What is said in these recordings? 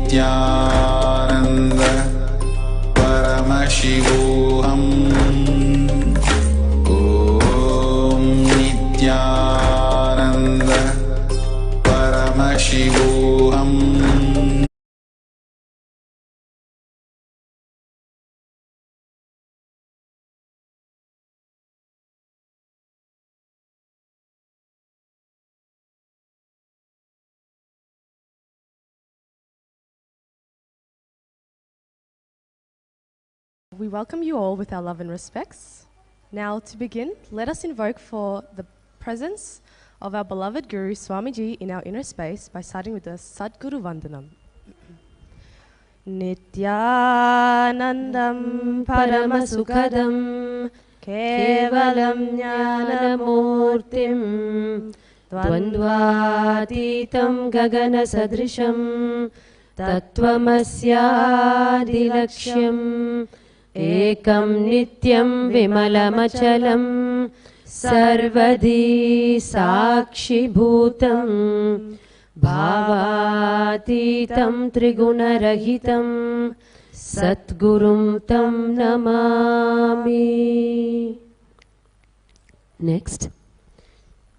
Nithyananda Paramashivoham. Om Nithyananda Paramashivoham. We welcome you all with our love and respects. Now to begin, let us invoke for the presence of our beloved Guru Swamiji in our inner space by starting with the Sadguru Vandanam. Nithyanandam Paramasukadam Kevalam Jnanamurtim Dvandvatitam Gagana Sadrisham Tattvamasyaadilaksham Ekam Nityam Vimalamachalam Sarvadi Sakshi Bhutam Bhavatitam Trigunarahitam Satgurum Tam Namami. Next,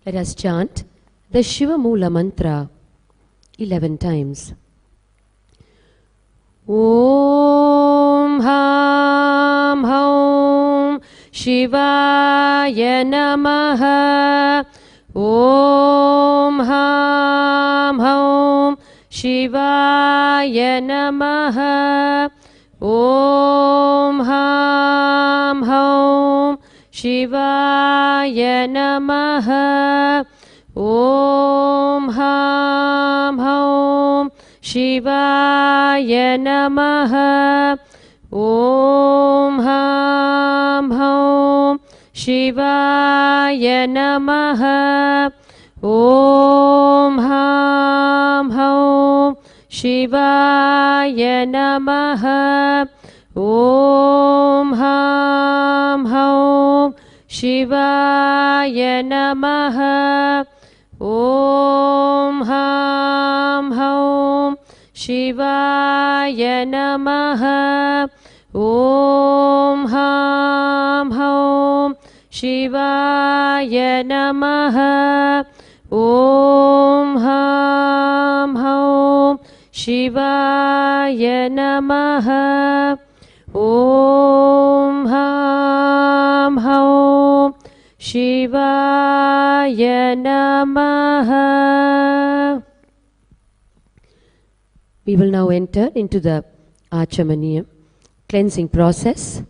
let us chant the Shiva Mula mantra 11 times. Om Ham Haum Shivaya Namaha. Om Ham Haum Shivaya Namaha. Om Ham Haum Shivaya Namaha. Om Ham Haum Shivaya Namaha. Om Ham Haum Shivaya Namaha. Om Ham Haum Shivaya Namaha. Om Ham Haum Shivaya Namaha. Om Ham Haum Shivaya Namaha. Om Ham Haum Shivaya Namaha. Om Ham Haum Shivaya Namaha. Om Ham Haum Shivaya Namaha. We will now enter into the Achamaniyam cleansing process.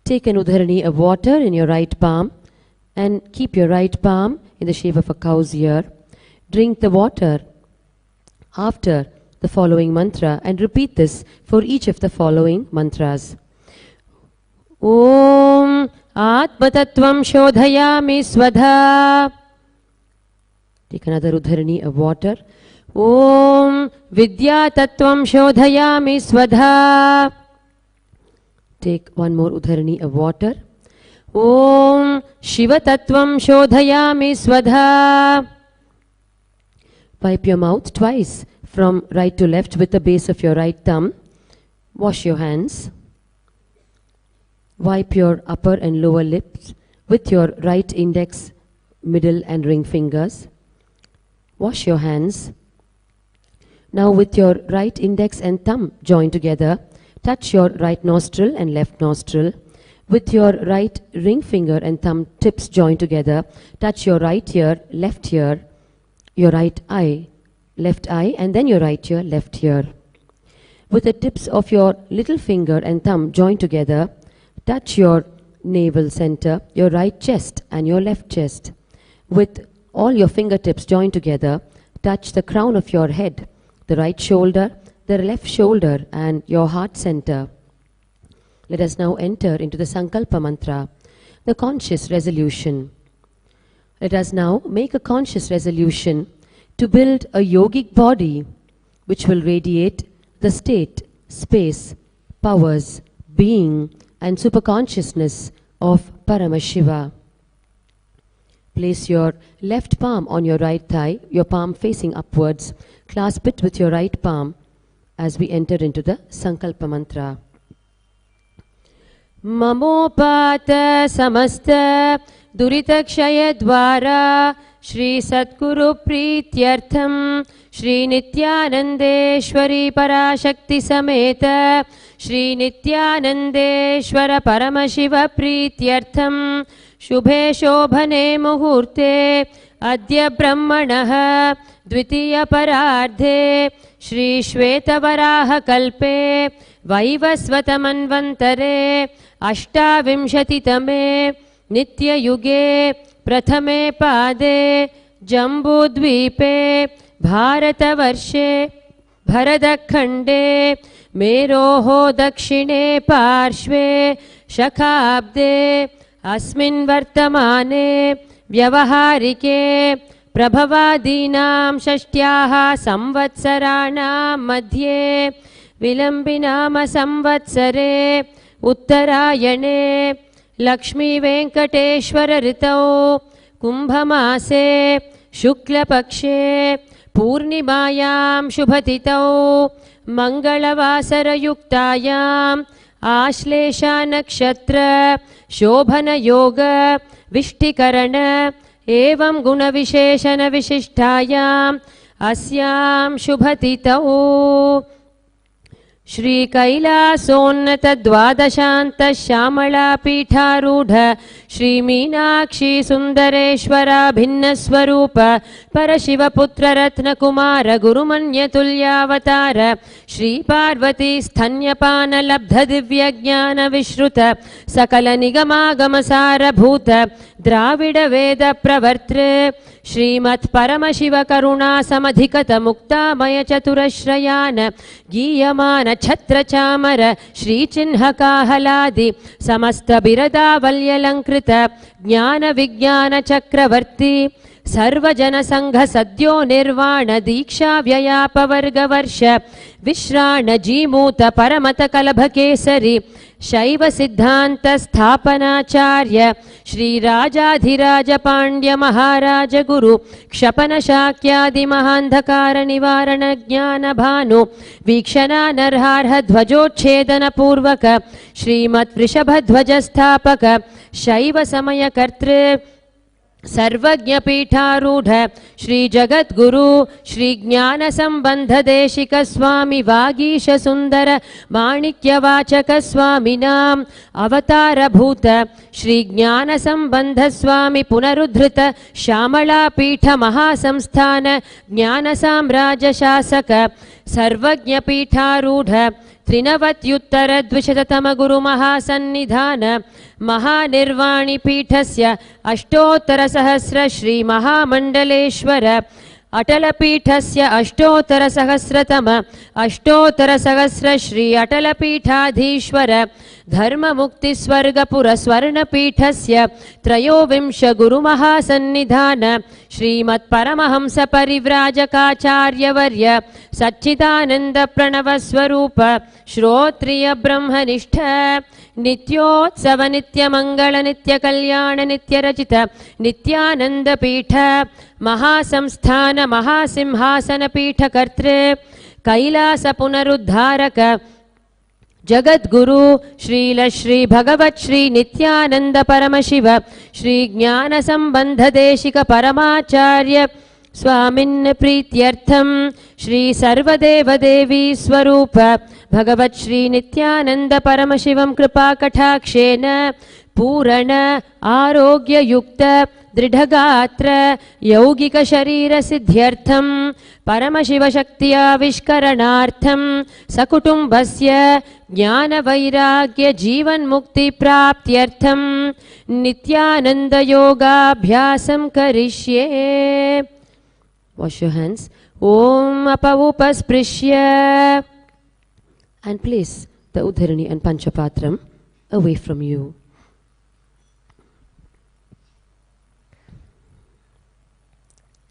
Take an udharani of water in your right palm and keep your right palm in the shape of a cow's ear. Drink the water after the following mantra and repeat this for each of the following mantras. Om Atmatattvam Shodhayami Swadha. Take another udharani of water. Om Vidya Tattvam Shodhayami Swadha. Take one more udharani of water. Om Shiva Tattvam Shodhayami Swadha. Wipe your mouth twice from right to left with the base of your right thumb. Wash your hands. Wipe your upper and lower lips with your right index, middle and ring fingers. Wash your hands. Now with your right index and thumb joined together, touch your right nostril and left nostril. With your right ring finger and thumb tips joined together, touch your right ear, left ear, your right eye, left eye, and then your right ear, left ear. With the tips of your little finger and thumb joined together, touch your navel center, your right chest and your left chest. With all your fingertips joined together, touch the crown of your head, the right shoulder, the left shoulder and your heart center. Let us now enter into the Sankalpa mantra, the conscious resolution. Let us now make a conscious resolution to build a yogic body which will radiate the state, space, powers, being and superconsciousness of Paramashiva. Place your left palm on your right thigh, your palm facing upwards. Clasp it with your right palm as we enter into the Sankalpa Mantra. Mamopata samasta duritakshaya dvara Shri Satguru Prityartham Shri Nithyanandeshwari Parashakti Sameta Shri Nithyanandeshwara Paramashiva Prityartham Shubhe Shobhane Muhurte Adya Brahmanah Dvitiya Parardhe Shri Shvetavaraha Kalpe Vaivasvatamanvantare Ashtavimshatitame Nithya Yuge Prathame Pade Jambudvipe Bharatavarshe Bharadakhande Meroho Dakshine Parshve Shakhabde Asmin Vartamane Vyavaharike Prabhavadinam Shashtyaha Samvatsarana Madhye Vilambinama Samvatsare Uttarayane Lakshmi Venkateshwara Ritau Kumbhamase Shukla Pakshe Purnimayam Shubhatitau Mangalavasara Yuktayam Ashlesha Nakshatra Shobhana Yoga Vishtikarana Evam Guna Visheshana Vishishtayam Asyam Shubhatitau Shri Kailasa Dvadashanta Shamala Pitharudha Shri Meenakshi Sundareshwara Bhinna Swarupa Parashiva Putra Ratna Kumara Gurumanya Tulyavatara Shri Parvati Sthanyapana Labdha Divya Jnana Vishruta Sakala Nigama Gamasara Bhuta Dravida Veda Pravartre Shrimat Paramashiva Karuna Samadhikata Mukta Maya Chaturashrayana Giyamana Chhatra Chamara Shri Chinhaka Haladi Samasta Birada Valyalankrita Jnana Vijnana Chakravarti Sarvajana Sangha Sadyo Nirvana Diksha Vyayapavarga Varsha Vishrana Jimuta Paramata Kalabha Kesari Shaiva Siddhanta Sthapanacharya Shri Rajadhiraja Pandya Maharaja Guru Kshapana Shakyadi Mahandhakara Nivarana Jnana Bhanu Vikshana Narharha Dhvajochedana Purvaka Shrimat Vrishabha Dhvaja Sthapaka Shaiva Samaya Kartre Sarvajna Pitharudha Shri Jagat Guru Shri Jnana Sambandha Deshika Swami Vagisha Sundara Manikya Vachaka Swami Nam Avatara Bhuta Shri Jnana Sambandha Swami Punarudhrita Shamala Pitha Mahasamsthana Jnana Samraja Shasaka Sarvajna Pitharudha Trinavatyuttara Dvishatatama Guru Mahasannidhana Mahanirvani Pithasya Ashtottara Sahasra Shri Mahamandaleshwara Atala Pithasya Ashtottara Sahasratama Ashtottara Sahasra Shri Atala Pithadhishwara Dharma Mukti Swargapura Swarna Pithasya Trayovimsha Guru Mahasannidhana Shrimat Paramahamsa Parivrajaka Varya Satchidananda Pranava Swarupa Shrotriya Brahmanistha Nityotsava Nitya Mangala Nitya Kalyana Nitya Rachita Nithyananda Pitha Mahasamsthana Mahasimhasana Pitha Kartre Kailasa Punaruddharaka Jagat Guru Srila Shri Bhagavat Shri Nithyananda Paramashiva Shri Jnana Sambandha Deshika Paramacharya Swamin Prityartham Shri Sarvadeva Devi Swarupa Bhagavat Shri Nithyananda Paramashivam Kripa Kathakshena Purana Arogya Yukta Dridhagatra Yaugika Sharira Siddhyartham Paramashiva Shaktiya Vishkaranartham Sakutumbasya Jnana Vairagya Jivan Mukti Praptyartham Nithyananda Yoga Abhyasam Karishye. Wash your hands. Om Apavupasprishya. And place the Udharini and Panchapatram away from you.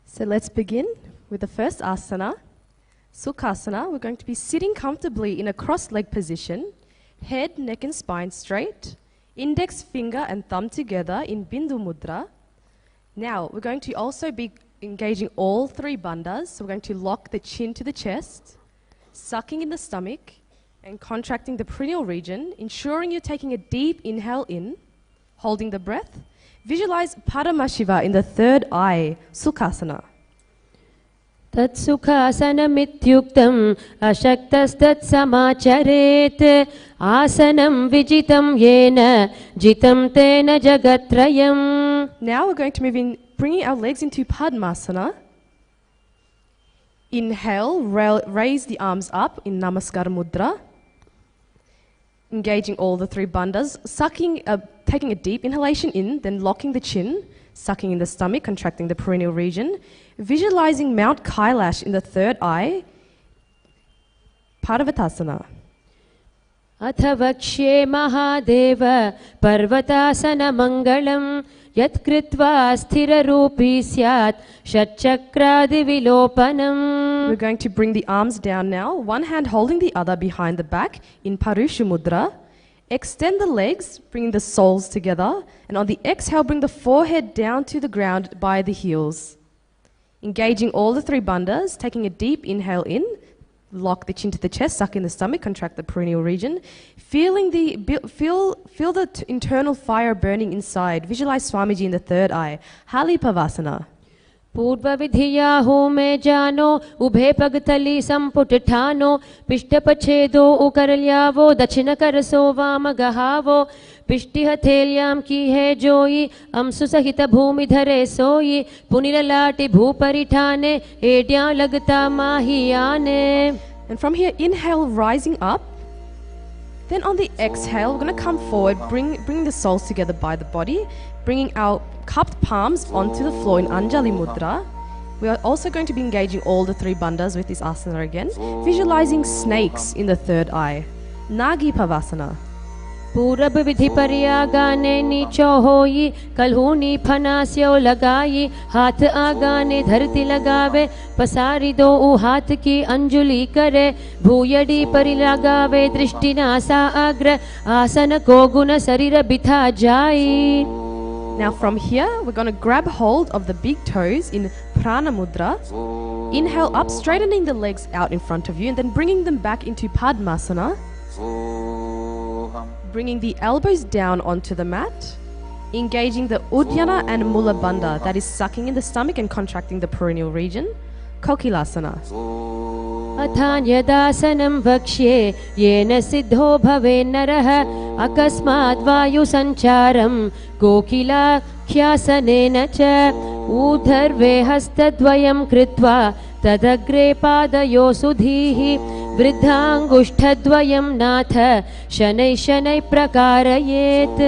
So let's begin with the first asana, Sukhasana. We're going to be sitting comfortably in a cross-leg position, head, neck and spine straight, index finger and thumb together in Bindu Mudra. Now we're going to also be engaging all three bandhas. So we're going to lock the chin to the chest, sucking in the stomach, and contracting the perineal region, ensuring you're taking a deep inhale in, holding the breath. Visualize Paramashiva in the third eye, Sukhasana. Tatsukhasanamityuktam ashaktastat asanam vijitam yena jitam tena jagatrayam. Now we're going to move in, bringing our legs into Padmasana. Inhale, raise the arms up in Namaskar Mudra. Engaging all the three bandhas, taking a deep inhalation in, then locking the chin, sucking in the stomach, contracting the perineal region. Visualizing Mount Kailasa in the third eye, Parvatasana. Athavakshe Mahadeva Parvatasana Mangalam Yat Kritva Sthira Rupi Syat Shatchakradi Vilopanam. We're going to bring the arms down now, one hand holding the other behind the back in Parusha Mudra. Extend the legs, bringing the soles together, and on the exhale, bring the forehead down to the ground by the heels. Engaging all the three bandhas, taking a deep inhale in, lock the chin to the chest, suck in the stomach, contract the perineal region. Feel the internal fire burning inside. Visualize Swamiji in the third eye. Halipavasana. Purva vidhiya home jano ubhe pagtali samputthano pishtapachhedo ukaralyavo dachinakaraso vamagahavo पिष्टिहथेल्यां की है जोई अमसु सहित भूमि धरे सोई पुनिरलाटि भूपरिठाने एड्यां लगता माहियाने. And from here, inhale, rising up. Then on the exhale, we're going to come forward, bring the soles together by the body, bringing our cupped palms onto the floor in Anjali Mudra. We are also going to be engaging all the three bandhas with this asana again, visualizing snakes in the third eye. Nagi Pavasana. पूरब विधि परियागाने नीचो होई कलहूनी फनास्यो लगाई हाथ आगाने धरती लगावे पसारी दो हाथ की अंजुली करे भूयडी परि लगावे दृष्टि नासा अग्र आसन को गुण शरीर बिथा जाई. Now from here, we're going to grab hold of the big toes in Prana Mudra. Inhale up, straightening the legs out in front of you, and then bringing them back into Padmasana. Bringing the elbows down onto the mat. Engaging the Uddiyana and Mula Bandha, that is sucking in the stomach and contracting the perineal region. Kokilasana. अथान्यदासनं वक्ष्ये येन सिद्धो भवे नरः अकस्मात् वायु संचारं कोकिलाख्यासनेन च ऊर्ध्वे हस्तद्वयं कृत्वा तदग्रे पादयो सुधीः वृद्धाङ्गुष्ठद्वयं नाथ शनैः शनैः प्रकारयेत्.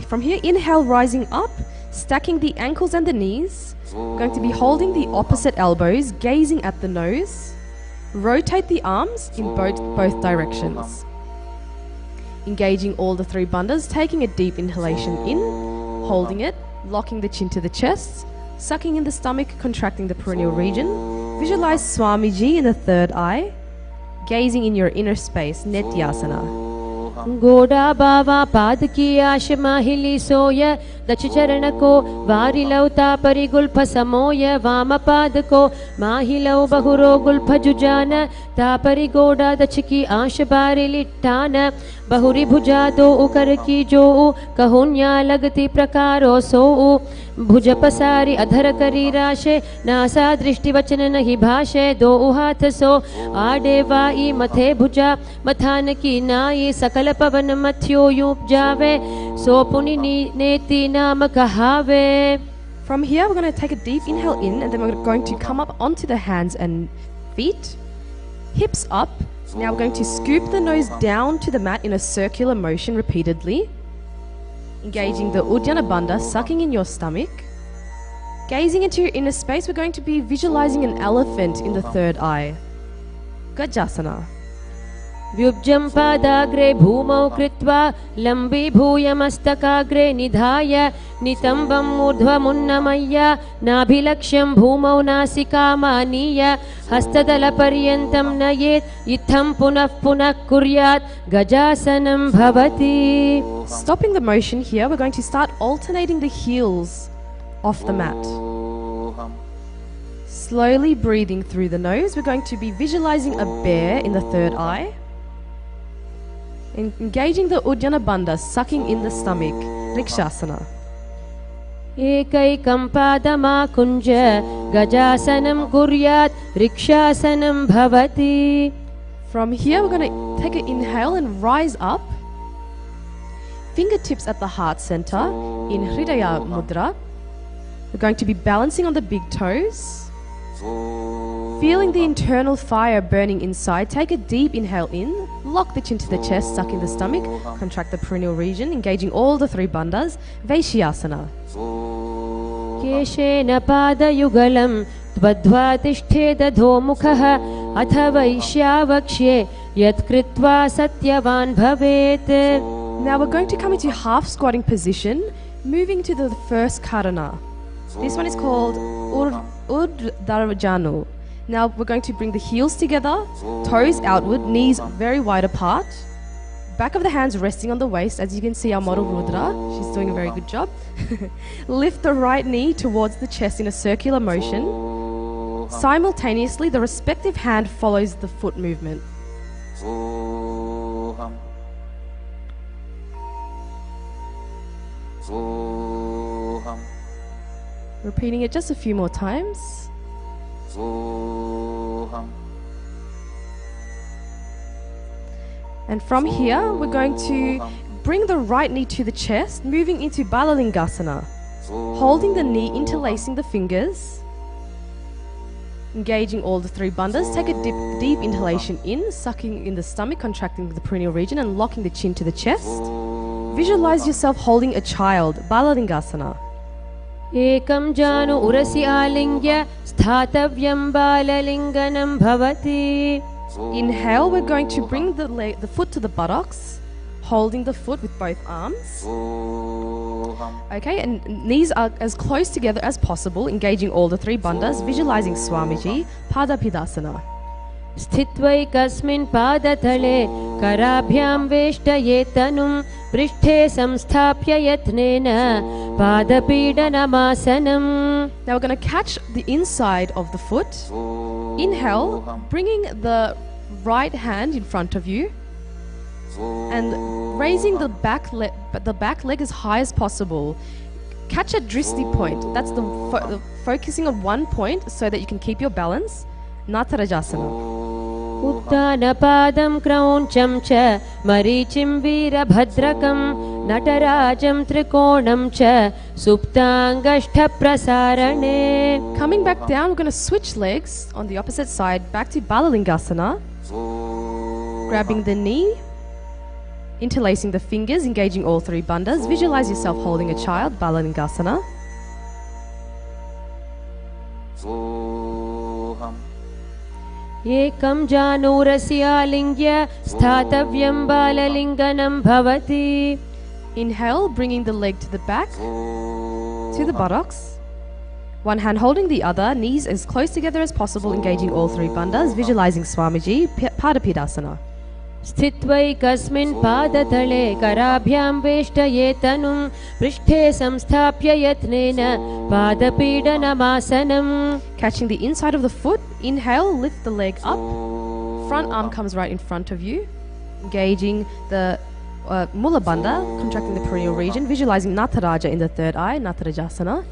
From here, inhale, rising up, stacking the ankles and the knees. Going to be holding the opposite elbows, gazing at the nose. Rotate the arms in both directions. Engaging all the three bandhas, taking a deep inhalation in, holding it, locking the chin to the chest, sucking in the stomach, contracting the perineal region. Visualize Swamiji in the third eye, gazing in your inner space, Nithyasana. गोड़ा बावा पाद की आश माहिली सोय दच चरण को वारिलौता परिगुल्फ समोय वाम पाद को माहिलौ बहुरो Gulf जुजान तापरि गोड़ा दच की आश बारि लिट्टान बहुरी भुजा दो उकर की जो कहुन्या लगती प्रकारो सो भुज पसारी अधर करी राशे नासा दृष्टि वचन नहीं भाषे दो हाथ सो आडे वाई मथे भुजा मथान की नाई सकल पवन मथ्यो उपजावे सो पुनि नेति नाम कहावे. From here, we're going to take a deep inhale in, and then we're going to come up onto the hands and feet, hips up. Now we're going to scoop the nose down to the mat in a circular motion repeatedly. Engaging the Uddiyana Bandha, sucking in your stomach. Gazing into your inner space, we're going to be visualizing an elephant in the third eye. Gajasana. व्युब्जं पादाग्रे भूमौ कृत्वा लम्बी भूय मस्तकाग्रे निधाय नितम्बं ऊर्ध्वमुन्नमय्य नाभिलक्ष्यं भूमौ नासिकामानीय हस्तदलपर्यन्तं नयेत् इत्थं पुनः पुनः कुर्यात् गजासनं भवति. Stopping the motion here, we're going to start alternating the heels off the mat. Slowly breathing through the nose, we're going to be visualizing a bear in the third eye. Engaging the Uddiyana Bandha, sucking in the stomach, Rikshasana. Ekaikam padamakunja gajasanam kuryat rikshasanam bhavati. From here, we're going to take an inhale and rise up. Fingertips at the heart center in Hridaya Mudra. We're going to be balancing on the big toes. Feeling the internal fire burning inside, take a deep inhale in, lock the chin to the chest, suck in the stomach, contract the perineal region, engaging all the three bandhas, Vaishyasana. Keshena padayugalam tvadva tishthed dhomukha atha vaishyavakshe yat kritva satyavan bhavet. Now we're going to come into half squatting position, moving to the first karana. This one is called Uddharajanu. Now we're going to bring the heels together, toes outward, knees very wide apart. Back of the hands resting on the waist. As you can see, our model Rudra, she's doing a very good job. Lift the right knee towards the chest in a circular motion. Simultaneously, the respective hand follows the foot movement. Repeating it just a few more times. And from here, we're going to bring the right knee to the chest, moving into Balalingasana. Holding the knee, interlacing the fingers. Engaging all the three bandhas. Take a deep inhalation in, sucking in the stomach, contracting the perineal region and locking the chin to the chest. Visualize yourself holding a child, Balalingasana. Ekam janu urasi alingya sthatavyam balalinganam bhavati. Inhale, we're going to bring the foot to the buttocks, holding the foot with both arms. Okay, and knees are as close together as possible, engaging all the three bandhas, visualizing Swamiji, Padapidasana. Sthitvaikasmin padatale karabhyam veshtayetanum prishthe samsthapya yatnena padapidanamasana. Now we're going to catch the inside of the foot. Inhale, bringing the right hand in front of you and raising the back leg as high as possible. Catch a dristi point. That's the focusing on one point so that you can keep your balance. Natarajasana. Uttana padam krauncham cha marichim vira bhadrakam natarajam trikonam cha suptangashtha prasarane. Coming back down, we're going to switch legs on the opposite side back to Balalingasana. Grabbing the knee, interlacing the fingers, engaging all three bandhas. Visualize yourself holding a child, Balalingasana. Ekam janurasya lingya sthatavyam balalinganam bhavati. Inhale, bringing the leg to the back, to the buttocks. One hand holding the other, knees as close together as possible, engaging all three bandhas, visualizing Swamiji, Padapidasana. Sthitvaikasmin padatale karabhyam veshtayetanum prishthe samsthapya yatnena padapidanamasana. Catching the inside of the foot, inhale, lift the leg up. Front arm comes right in front of you, engaging the Mula Bandha, contracting the perineal region, visualizing Nataraja in the third eye, Natarajasana.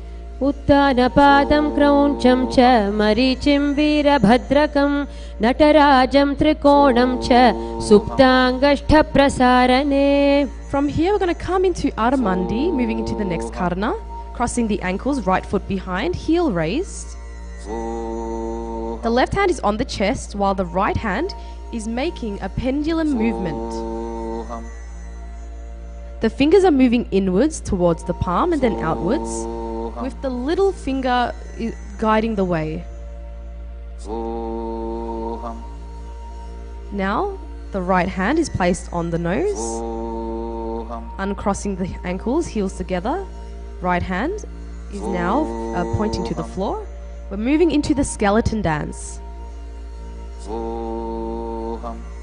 Uttana padam krauncham cha marichim vira bhadrakam natarajam trikonam cha suptangashtha prasarane. From here, we're going to come into Aramandi, moving into the next karana, crossing the ankles, right foot behind, heel raised. The left hand is on the chest, while the right hand is making a pendulum movement. The fingers are moving inwards towards the palm and then outwards, with the little finger guiding the way. Now, the right hand is placed on the nose, uncrossing the ankles, heels together. Right hand is now pointing to the floor. We're moving into the skeleton dance.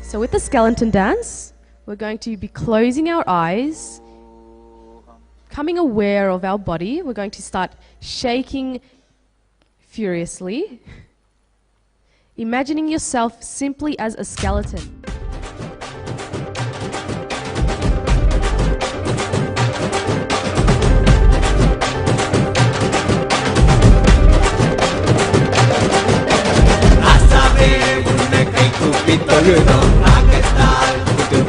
So with the skeleton dance, we're going to be closing our eyes, becoming aware of our body. We're going to start shaking furiously, imagining yourself simply as a skeleton.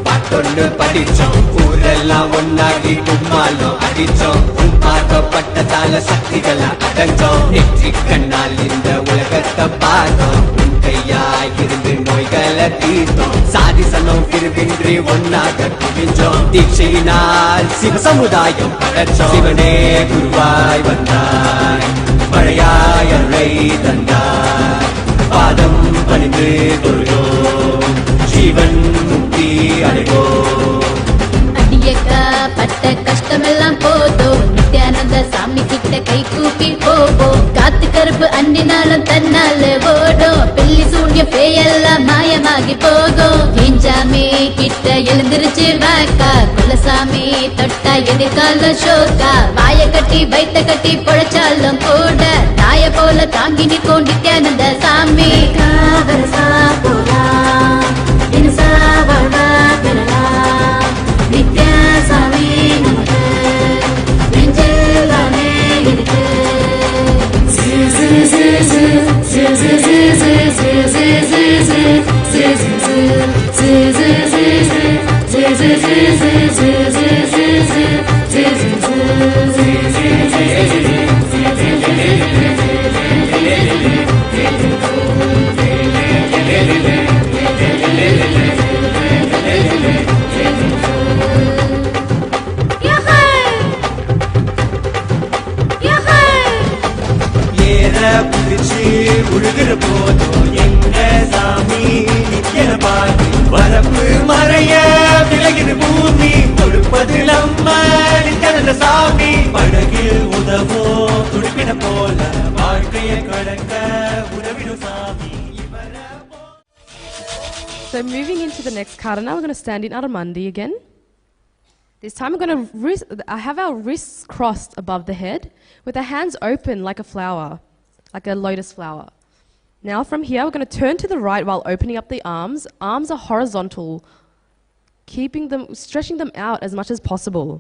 பாட்டொன்னு படிச்சோம் ஊரெல்லாம் ஒன்னாகி கும்மாலும் அடிச்சோம் பார்க்கப்பட்டதால சக்திகளை அடைஞ்சோம் நெற்றி கண்ணால் இந்த உலகத்தை பார்த்தோம் உன் கையாயிருந்து நோய்களை தீர்த்தோம் சாதிசனம் பிரிவின்றி ஒன்னாக குவிஞ்சோம் தீட்சையினால் சிவ சமுதாயம் படைச்சோம் சிவனே குருவாய் வந்தாய் மழையாய் அருளை தந்தாய் பாதம் பணிந்து தொழுதோம் ஜீவன் முக்தி அடைவோம் அடியக்கா பட்ட கஷ்டமெல்லாம் போதும் நித்யானந்த சாமி கிட்ட கை கூப்பி போவோம் காத்து கருப்பு அண்டினாலும் தன்னால ஓடும் பில்லி சூன்ய பேயெல்லாம் மாயமாகி போகும் ஏஞ்சாமி கிட்ட எழுந்திருச்சு வாக்கா குலசாமி தொட்டா எதிர்கால ஷோக்கா வாய கட்டி வைத்த கட்டி பொழைச்சாலும் கூட தாய போல தாங்கி நிற்கும் நித்யானந்த சாமி காவரசா போலாம் தினசா வாழ்வா பெறலாம் நித்யா சாமி நமக்கு நெஞ்செல்லாமே இருக்கு உழுகிற போதும் எங்க சாமி நிக்கிற பாதி வரப்பு மறைய விலகிற பூமி கொடுப்பது நம்ம நித்யானந்த சாமி படகில் உதவோ துடிப்பின போல வாழ்க்கையை கடக்க உதவிடும் சாமி. So moving into the next kata, now we're going to stand in Aramandi again. This time we're going to have our wrists crossed above the head with our hands open like a flower, like a lotus flower. Now from here, we're going to turn to the right while opening up the arms. Arms are horizontal, stretching them out as much as possible.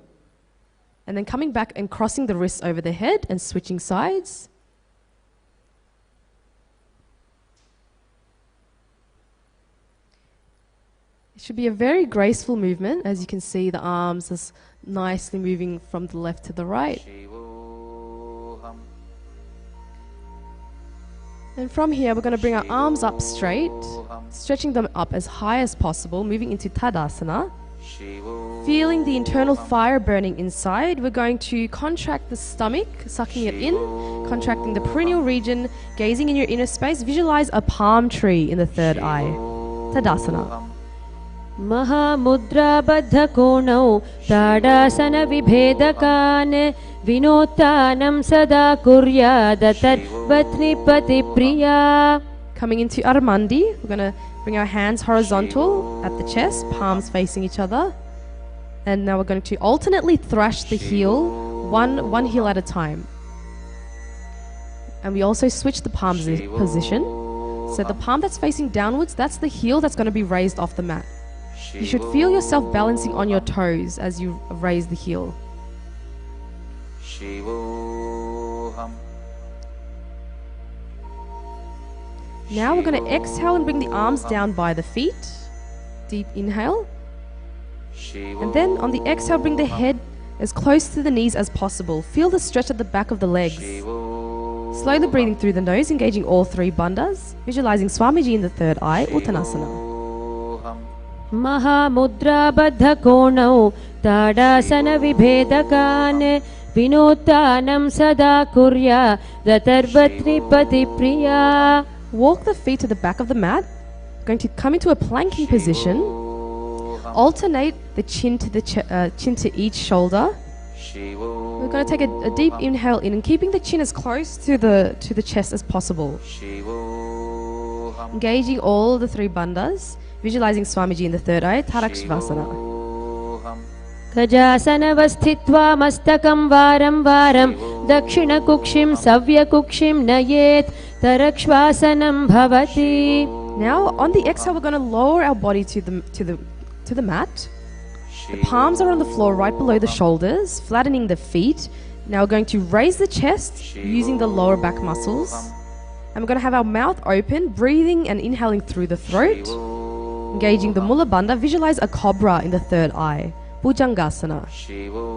And then coming back and crossing the wrists over the head and switching sides. It should be a very graceful movement. As you can see, the arms are nicely moving from the left to the right. And from here, we're going to bring our arms up straight, stretching them up as high as possible, moving into Tadasana. Feeling the internal fire burning inside, we're going to contract the stomach, sucking it in, contracting the perineal region, gazing in your inner space. Visualize a palm tree in the third eye. Tadasana. Mahamudra Baddha Konau Tadasana Vibhedakan Vinotanam Sada Kuryadatar Vatnipati Priya. Coming into Aramandi, we're going to bring our hands horizontal at the chest, palms facing each other. And now we're going to alternately thrash the heel, one heel at a time. And we also switch the palms position. So the palm that's facing downwards, that's the heel that's going to be raised off the mat. You should feel yourself balancing on your toes as you raise the heel. Now we're going to exhale and bring the arms down by the feet. Deep inhale. And then on the exhale, bring the head as close to the knees as possible. Feel the stretch at the back of the legs. Slowly breathing through the nose, engaging all three bandhas. Visualizing Swamiji in the third eye, Uttanasana. Mahamudra Baddha Konau Tadasana Vibhedakan Vinotanam Sada Kurya Datarvatnipati Priya. Walk the feet to the back of the mat. Going to come into a planking position. Alternate the chin to each shoulder. We're going to take a deep inhale in and keeping the chin as close to the chest as possible. Engaging all the three bandhas. Visualizing Swamiji in the third eye, Tarakshvasana. Kajasana vasthitva mastakam varam varam दक्षिणकुक्षिं सव्यकुक्षिं नयेत् तरक्ष्वासनं भवति. Now on the exhale we're going to lower our body to the mat. The palms are on the floor right below the shoulders, flattening the feet. Now we're going to raise the chest using the lower back muscles. And we're going to have our mouth open, breathing and inhaling through the throat. Engaging the Mula Bandha, visualize a cobra in the third eye. Bhujangasana.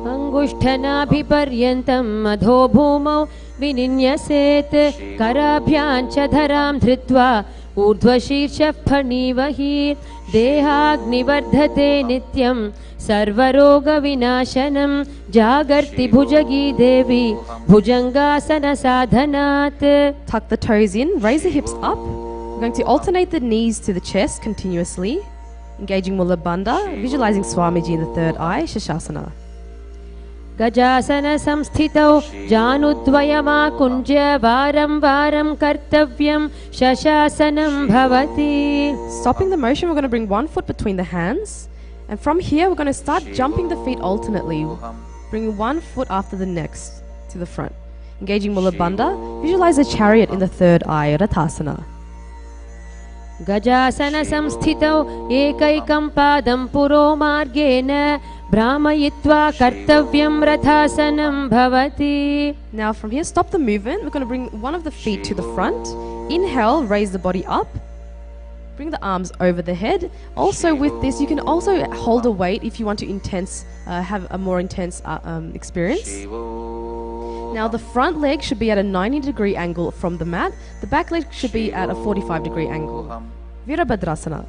अंगुष्ठनाभिपर्यन्तं मधो भूमौ विनिन्यसेत् कराभ्यां च धरां धृत्वा ऊर्ध्वशीर्षः फणीवहि देहाग्निवर्धते नित्यं सर्वरोगविनाशनं जागर्ति भुजगी देवी भुजंगासनसाधनात्. Tuck the toes in, raise the hips up. We're going to alternate the knees to the chest continuously. Engaging Mula Bandha, visualizing Swamiji in the third eye, Shashasana. गजासन संस्थितौ जानुद्वयमाकुञ्ज्य वारं वारं कर्तव्यं शशासनं भवति. Stopping the motion, we're going to bring one foot between the hands. And from here, we're going to start jumping the feet alternately, bringing one foot after the next to the front. Engaging Mula Bandha, visualize a chariot in the third eye, Rathasana. गजासन संस्थितौ एकैकं पादं पुरो मार्गेण भ्रामयित्वा कर्तव्यं रथासनं भवति. Now from here, stop the movement. We're going to bring one of the feet to the front. Inhale, raise the body up. Bring the arms over the head. Also with this, you can also hold a weight if you want to have a more intense experience. Now the front leg should be at a 90-degree angle from the mat. The back leg should be at a 45-degree angle. Virabhadrasana.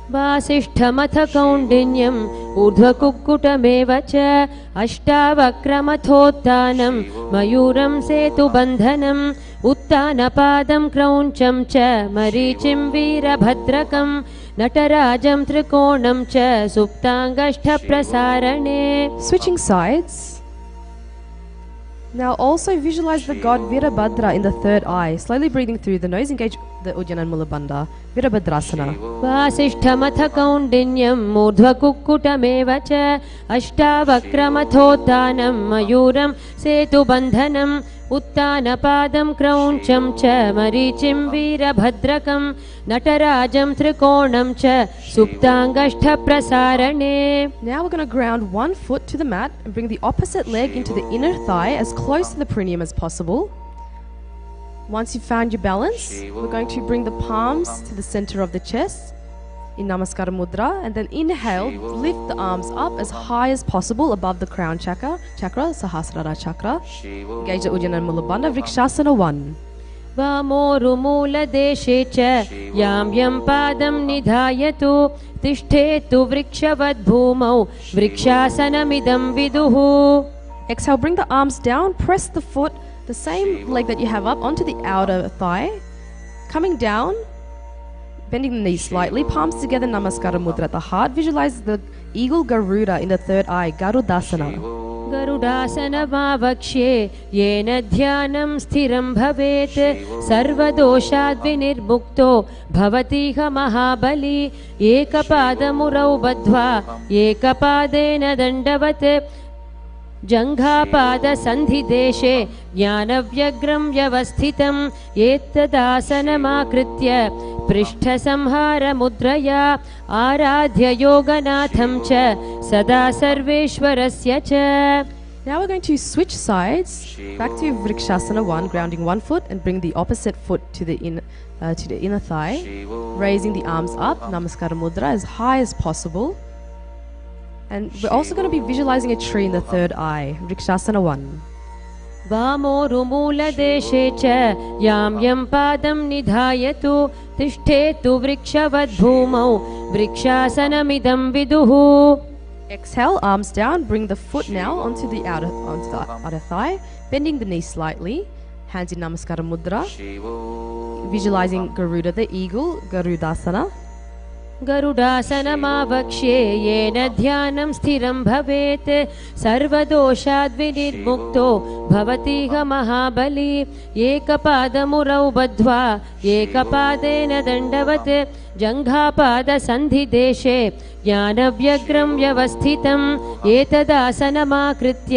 वासिष्ठमथ कौण्डिन्यम् ऊर्ध्वकुक्कुटमेव च अष्टावक्रमथोत्थानं मयूरं सेतुबन्धनम् उत्तानपादं क्रौञ्चं च मरीचिं वीरभद्रकं नटराजं त्रिकोणं च सुप्ताङ्गष्ठप्रसारणे. Switching sides. Now also visualize the god Virabhadra in the third eye. Slowly breathing through the nose, engage the Ujjana and Mula Bandha. Virabhadrasana. वासिष्ठमथ कौण्डिन्यम् ऊर्ध्वकुक्कुटमेव च अष्टावक्रमथोत्थानं मयूरं सेतुबन्धनम् उत्तानपादं क्रौञ्चं च मरीचिं वीरभद्रकं नटराजं त्रिकोणं च सुप्ताङ्गष्ठप्रसारणे. Now we're going to ground one foot to the mat and bring the opposite leg into the inner thigh as close to the perineum as possible. Once you've found your balance, we're going to bring the palms to the center of the chest in Namaskara Mudra, and then inhale, lift the arms up as high as possible above the crown chakra, Sahasrara chakra. Engage the Ujjana and Mula Bandha, Vrikshasana 1. वामोरुमूलदेशे च यां यं पादं निधायतु तिष्ठेतु वृक्षवद्भूमौ वृक्षासनमिदं विदुः. Exhale, bring the arms down, press the foot, the same leg that you have up, onto the outer thigh. Coming down, bending the knees slightly, palms together, Namaskara Mudra at the heart. Visualize the eagle Garuda in the third eye, Garudasana. गरुडासनमावक्ष्ये येन ध्यानं स्थिरं भवेत् सर्वदोषाद्विनिर्मुक्तो भवतीह महाबली एकपादमुरौ बद्ध्वा एकपादेन दण्डवत् जङ्घापादसन्धिदेशे ज्ञानव्यग्रं व्यवस्थितं एतदासनमाकृत्य पृष्ठसंहारमुद्रया आराध्य योगनाथं च सदा सर्वेश्वरस्य च. Now we're going to switch sides, back to Vrikshasana 1, grounding one foot and bring the opposite foot to the inner thigh, raising the arms up, Namaskara Mudra, as high as possible. And we're also going to be visualizing a tree in the third eye, Vrikshasana 1. वामोरुमूलदेशे च यां यं पादं निधायतु तिष्ठेतु वृक्षवद्भूमौ वृक्षासनमिदं विदुः. Exhale, arms down, bring the foot now onto the outer thigh, bending the knee slightly, hands in Namaskara Mudra, visualizing Garuda the eagle, Garudasana. गरुडासनमावक्ष्ये येन ध्यानं स्थिरं भवेत् सर्वदोषाद्विनिर्मुक्तो भवतीह महाबली एकपादमुरौ बद्ध्वा एकपादेन दण्डवत् जङ्घापादसन्धिदेशे ज्ञानव्यग्रं व्यवस्थितं एतदासनमाकृत्य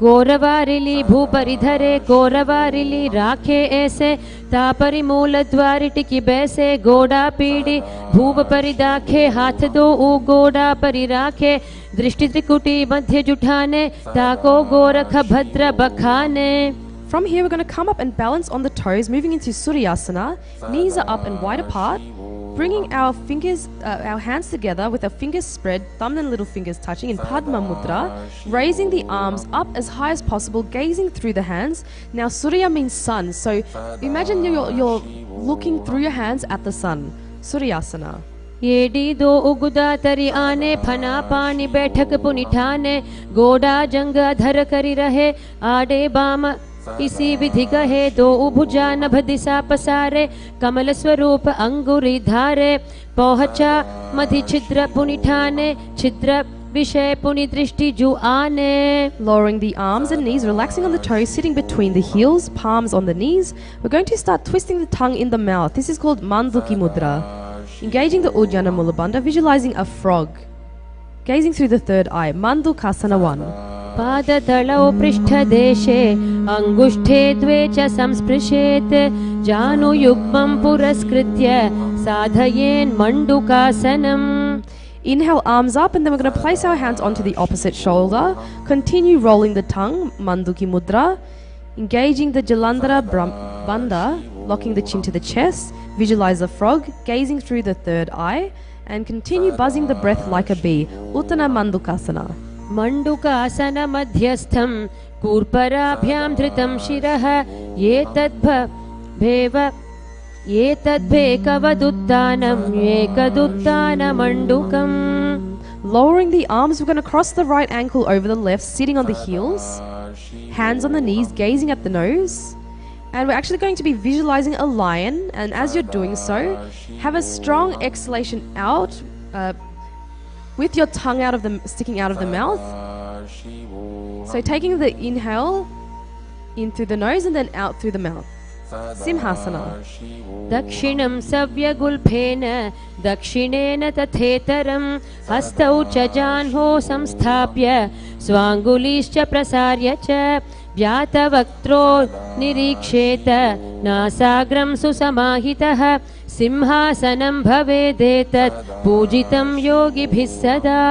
कोरवारिली भूपरिधरे कोरवारिली राखे ऐसे तापरि मूल द्वारि टिकी बैसे गोड़ा पीड़ी भूप परिदाखे हाथ दो ऊ गोड़ा परि राखे दृष्टि त्रिकुटी मध्य जुठाने ताको गोरख भद्र बखाने. From here, we're going to come up and balance on the toes, moving into Suryasana. Knees are up and wide apart. Bringing our fingers, our hands together with our fingers spread, thumb and little fingers touching in Padma Mudra, raising the arms up as high as possible, gazing through the hands. Now Surya means sun, so imagine you're looking through your hands at the sun. Suryasana. येडी दो उगुदा तरी आने फना पानी बैठक पुनिठाने गोड़ा जंग धर करी रहे आडे बाम इसी विधि कहे दो उभुजा नभ दिशा पसारे कमल स्वरूप अंगुरी धारे पहुंचा मधि छिद्र पुनिठाने छिद्र विषय पुनि दृष्टि जु आने. Lowering the arms and knees, relaxing on the toes, sitting between the heels, palms on the knees. We're going to start twisting the tongue in the mouth. This is called Manduki Mudra. Engaging the Ujjana Mulabandha, visualizing a frog. Gazing through the third eye. Mandukasana 1. पादतलौ पृष्ठदेशे अङ्गुष्ठे द्वे च संस्पृशेत् जानुयुग्मं पुरस्कृत्य साधयेन् मण्डुकासनम्. Inhale, arms up, and then we're going to place our hands onto the opposite shoulder. Continue rolling the tongue, Manduki Mudra. Engaging the Jalandhara Bandha, locking the chin to the chest. Visualize a frog, gazing through the third eye. And continue buzzing the breath like a bee, Uttana Mandukasana. मण्डुकासन मध्यस्थं कूर्पराभ्यां धृतं शिरः एतद्भेकवदुत्थानम् एकदुत्थानमण्डुकम्. Lowering the arms, we're going to cross the right ankle over the left, sitting on the heels, hands on the knees, gazing at the nose. And we're actually going to be visualizing a lion, and as you're doing so, have a strong exhalation out, with your tongue sticking out of the mouth. So taking the inhale in through the nose and then out through the mouth. Simhasana. दक्षिणं सव्यगुल्फेन दक्षिणेन तथेतरं हस्तौ च जाह्नौ संस्थाप्य स्वाङ्गुलीश्च प्रसार्य च व्यातवक्त्रो निरीक्षेत नासाग्रं सुसमाहितः सिंहासनं भवेदेतत् पूजितं योगिभिः सदा.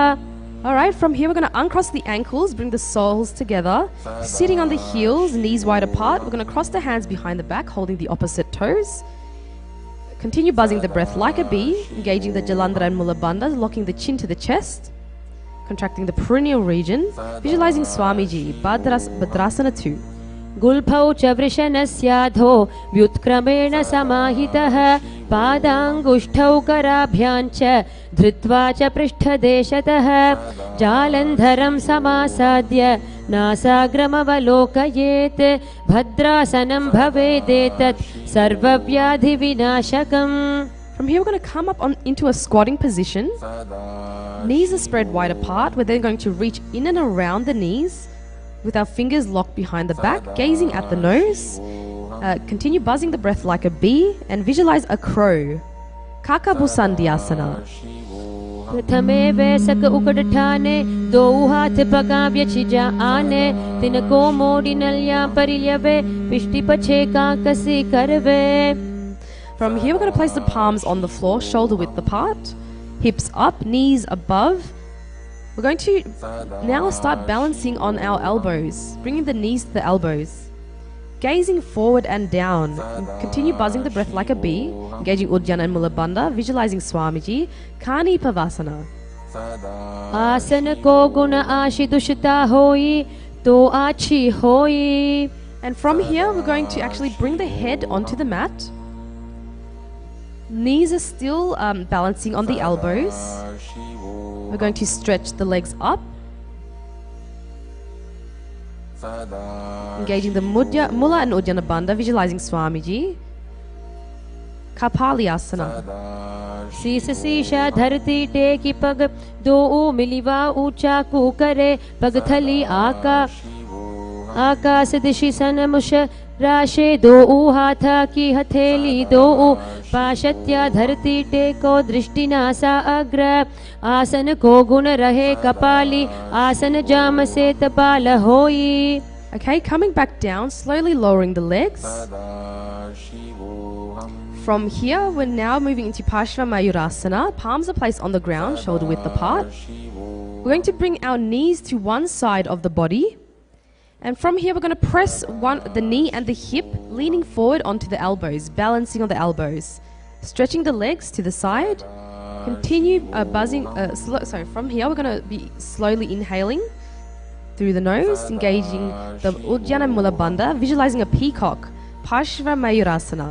Alright, from here we're going to uncross the ankles, bring the soles together, sitting on the heels, knees wide apart. We're going to cross the hands behind the back, holding the opposite toes. Continue buzzing the breath like a bee, engaging the Jalandhara and Mulabandha, locking the chin to the chest, contracting the perineal region, visualizing Swamiji, Bhadrasana 2. गुल्फौ च वृषणस्याधो व्युत्क्रमेण समाहितः पादाङ्गुष्ठौ कराभ्याञ्च धृत्वा च पृष्ठदेशतः जालन्धरं समासाद्य नासाग्रमवलोकयेत् भद्रासनं भवेदेतत् सर्वव्याधिविनाशकम्. From here we're going to come up into a squatting position. Knees are spread wide apart. We're then going to reach in and around the knees with our fingers locked behind the back, gazing at the nose. Continue buzzing the breath like a bee and visualize a crow. Kakabusandhyasana. प्रथमे वैसक उकडठाने दो हाथ पकाव्य छिजा आने तिनको मोड़ी नल्या परिल्यवे पिष्टि पछे काकसी करवे. From here we're going to place the palms on the floor, shoulder width apart, hips up, knees above. We're going to now start balancing on our elbows, bringing the knees to the elbows. Gazing forward and down. Continue buzzing the breath like a bee, engaging Ujjana and Mulabandha, visualizing Swamiji, Kani Pavasana. Asana ko guna ashi dushita hoi, to achi hoi. And from here we're going to actually bring the head onto the mat. Knees are still balancing on the elbows. We're going to stretch the legs up. Engaging the Mula and Ujjana Bandha, visualizing Swamiji. Kapalyasana. शीश शीशा धरती टेकी पग दो मिलिवा ऊंचा कुकरे पग थली आकाश दिशि सनमुष राशे दो हाथा की हथेली दो पाशत्या धरती टेको दृष्टिनासा अग्र आसन को गुण रहे कपाली आसन जाम से तपाल होई. Okay, coming back down, slowly lowering the legs. From here, we're now moving into Paramayivarasana. Palms are placed on the ground, shoulder width apart. We're going to bring our knees to one side of the body. And from here, we're going to press the knee and the hip, leaning forward onto the elbows, balancing on the elbows. Stretching the legs to the side. Continue buzzing. From here, we're going to be slowly inhaling through the nose, engaging the Uddiyana Mula Bandha, visualizing a peacock. Paramayivarasana.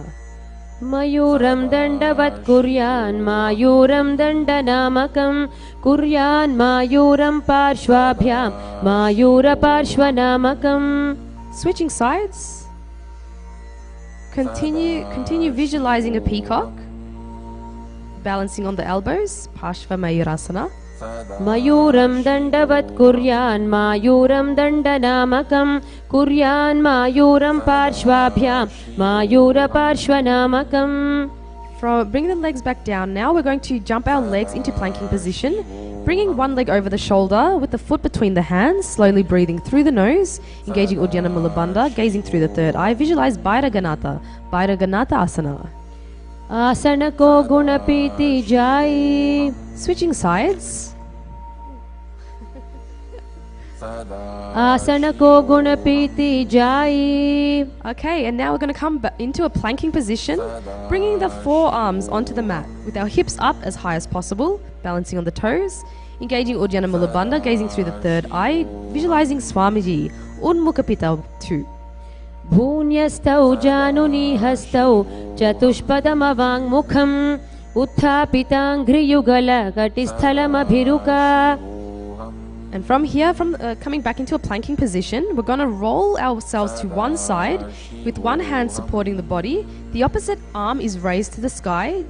मयूरं दण्डवत् कुर्यान् मायूरं दण्डनामकं कुर्यान् मायूरं पार्श्वाभ्यां मायूरपार्श्वनामकं. Switching sides. Continue visualizing a peacock, balancing on the elbows. Paramayivarasana. मयूरं दण्डवत् कुर्यान् मायूरं दण्डनामकं कुर्यान् मायूरं पार्श्वाभ्यां मायूरपार्श्वनामकं. Bring the legs back down. Now we're going to jump our legs into planking position, bringing one leg over the shoulder with the foot between the hands, slowly breathing through the nose, engaging Uddiyana Mula Bandha, gazing through the third eye. Visualize Bhairaganatha asana. आसन को गुण पीति जाई. Switching sides. आसन को गुण पीति जाई. Okay, and now we're going to come into a planking position, bringing the forearms onto the mat with our hips up as high as possible, balancing on the toes, engaging Uddiyana Mula Bandha, gazing through the third eye, visualizing Swamiji, Unmukapita 2. भून्यस्तौ जानुनी हस्तौ चतुष्पदमवाङ्मुखम् उत्थापिताङ्घ्रियुगल कटिस्थलमभिरुका. And from here, coming back into a planking position, we're going to roll ourselves to one side with one hand supporting the body. The opposite arm is raised to the sky.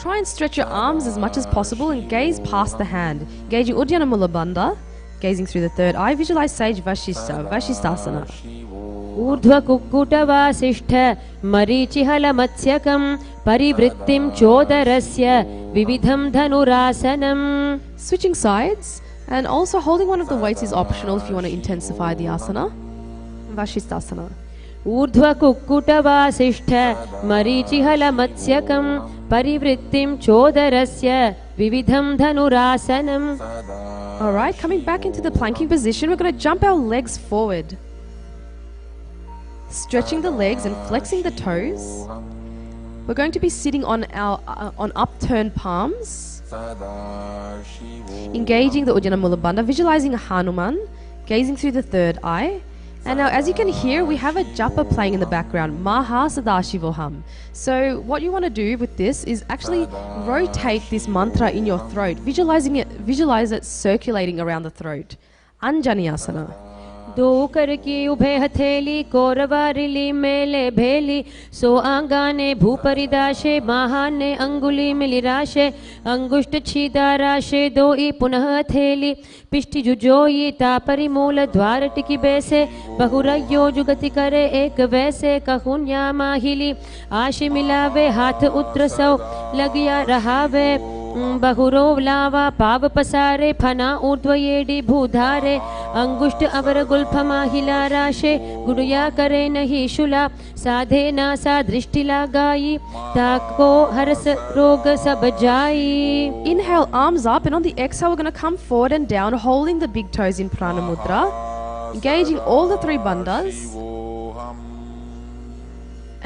Try and stretch your arms as much as possible and gaze past the hand. Engaging Uddiyana Mula Bandha, gazing through the third eye. Visualize Sage Vashisthasana. ऊर्ध्व कुक्कुटवासिष्ठ मरीचिहल मत्स्यकं परिवृत्तिं चोदरस्य विविधं धनुरासनम्. Switching sides, and also holding one of the weights is optional if you want to intensify the asana. Vashisthasana. ऊर्ध्व कुक्कुटवासिष्ठ मरीचिहल मत्स्यकं परिवृत्तिं चोदरस्य विविधं धनुरासनम्. Alright, coming back into the planking position, we're going to jump our legs forward. Stretching the legs and flexing the toes. We're going to be sitting on our on upturned palms, engaging the Uddiyana Mula Bandha, visualizing a Hanuman, gazing through the third eye. And now, as you can hear, we have a japa playing in the background, Maha Sadashivoham. So what you want to do with this is actually rotate this mantra in your throat, visualize it circulating around the throat. Anjaneyasana. दो कर की उभे हथेली कोरवारिली मेले भेली सो आंगाने भूपरिदाशे महाने अंगुली मिलिराशे अंगुष्ठ छीदाराशे दो ई पुनः हथेली पिष्टि जुजोई तापरि मूल द्वार टिकी बैसे बहुरयो जुगति करे एक वैसे कहुन्या माहिली आशि मिलावे हाथ उत्र सौ लगिया रहावे बहुरो लावा पाव पसारे फना ऊर्ध्वयेडी भूधारे अंगुष्ठ अवर गुल्फ माहिला राशे गुड़िया करे नहीं शुला साधे नासा दृष्टि लगाई ताको हरस रोग सब जाई. Inhale, arms up, and on the exhale we're going to come forward and down, holding the big toes in prana mudra, engaging all the three bandhas.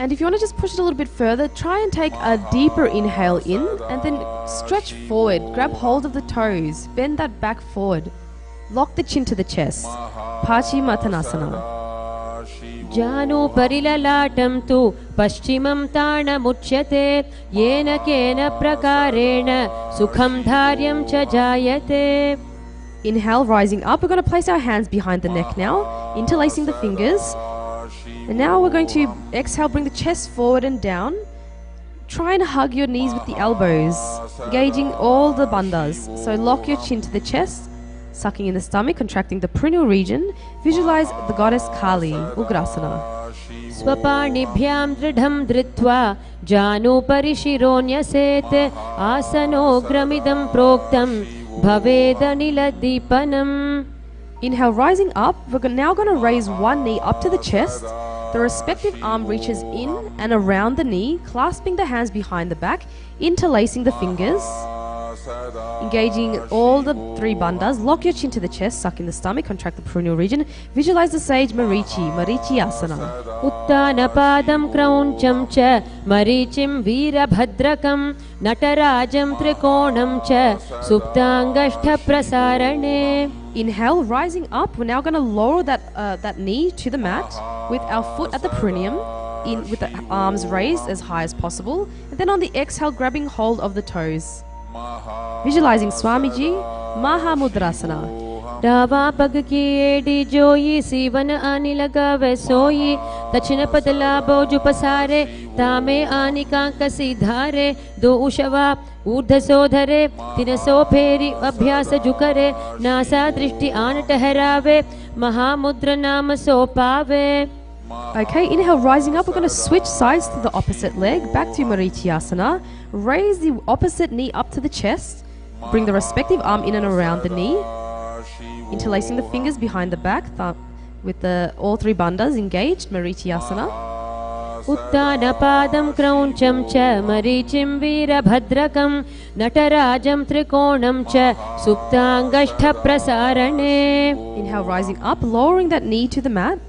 And if you want to just push it a little bit further, try and take a deeper inhale in and then stretch forward, grab hold of the toes, bend that back forward, lock the chin to the chest. Paschimottanasana. जानु परिललाटं तु पश्चिमं ताणमुच्यते येन केन प्रकारेण सुखं धार्यं च जायते. Inhale, rising up. We're going to place our hands behind the neck now, interlacing the fingers. And now we're going to exhale, bring the chest forward and down. Try and hug your knees with the elbows, engaging all the bandhas. So lock your chin to the chest, sucking in the stomach, contracting the perineal region. Visualize the goddess Kali, Ugrasana. स्वपाणिभ्यां दृढं धृत्वा जानुपरि शिरोन्यसेत् आसनोग्रमिदं प्रोक्तं भवेदनिलदीपनम्. Inhale, rising up. We're now going to raise one knee up to the chest. The respective arm reaches in and around the knee, clasping the hands behind the back, interlacing the fingers, engaging all the three bandhas. Lock your chin to the chest, suck in the stomach, contract the perineal region. Visualize the sage Marichi Asana. उत्तानपादं क्रौञ्चं च मरीचिं वीरभद्रकं नटराजं त्रिकोणं च सुप्ताङ्गष्ठप्रसारणे. Inhale, rising up. We're now going to lower that knee to the mat with our foot at the perineum, with the arms raised as high as possible. And then on the exhale, grabbing hold of the toes. Visualizing Swamiji, Mahamudrasana. डावा पग की AD जोई सीवन आनी लगावे सोई दक्षिण पदला बोझ पसारे तामे आनी कांकसी धारे दो उशवा ऊर्ध सो धरे तीन सो फेरी अभ्यास जुकरे नासा दृष्टि आन ठहरावे महामुद्र नाम सो पावे. Okay, inhale, rising up. We're going to switch sides to the opposite leg, back to Marichyasana. Raise the opposite knee up to the chest. Bring the respective arm in and around the knee. Interlacing the fingers behind the back with all three bandhas engaged, Marichyasana. उत्तानपादं क्रौञ्चं च मरीचिं वीरभद्रकं नटराजं त्रिकोणं च सुप्ताङ्गष्ठप्रसारणे. Inhale, rising up, lowering that knee to the mat.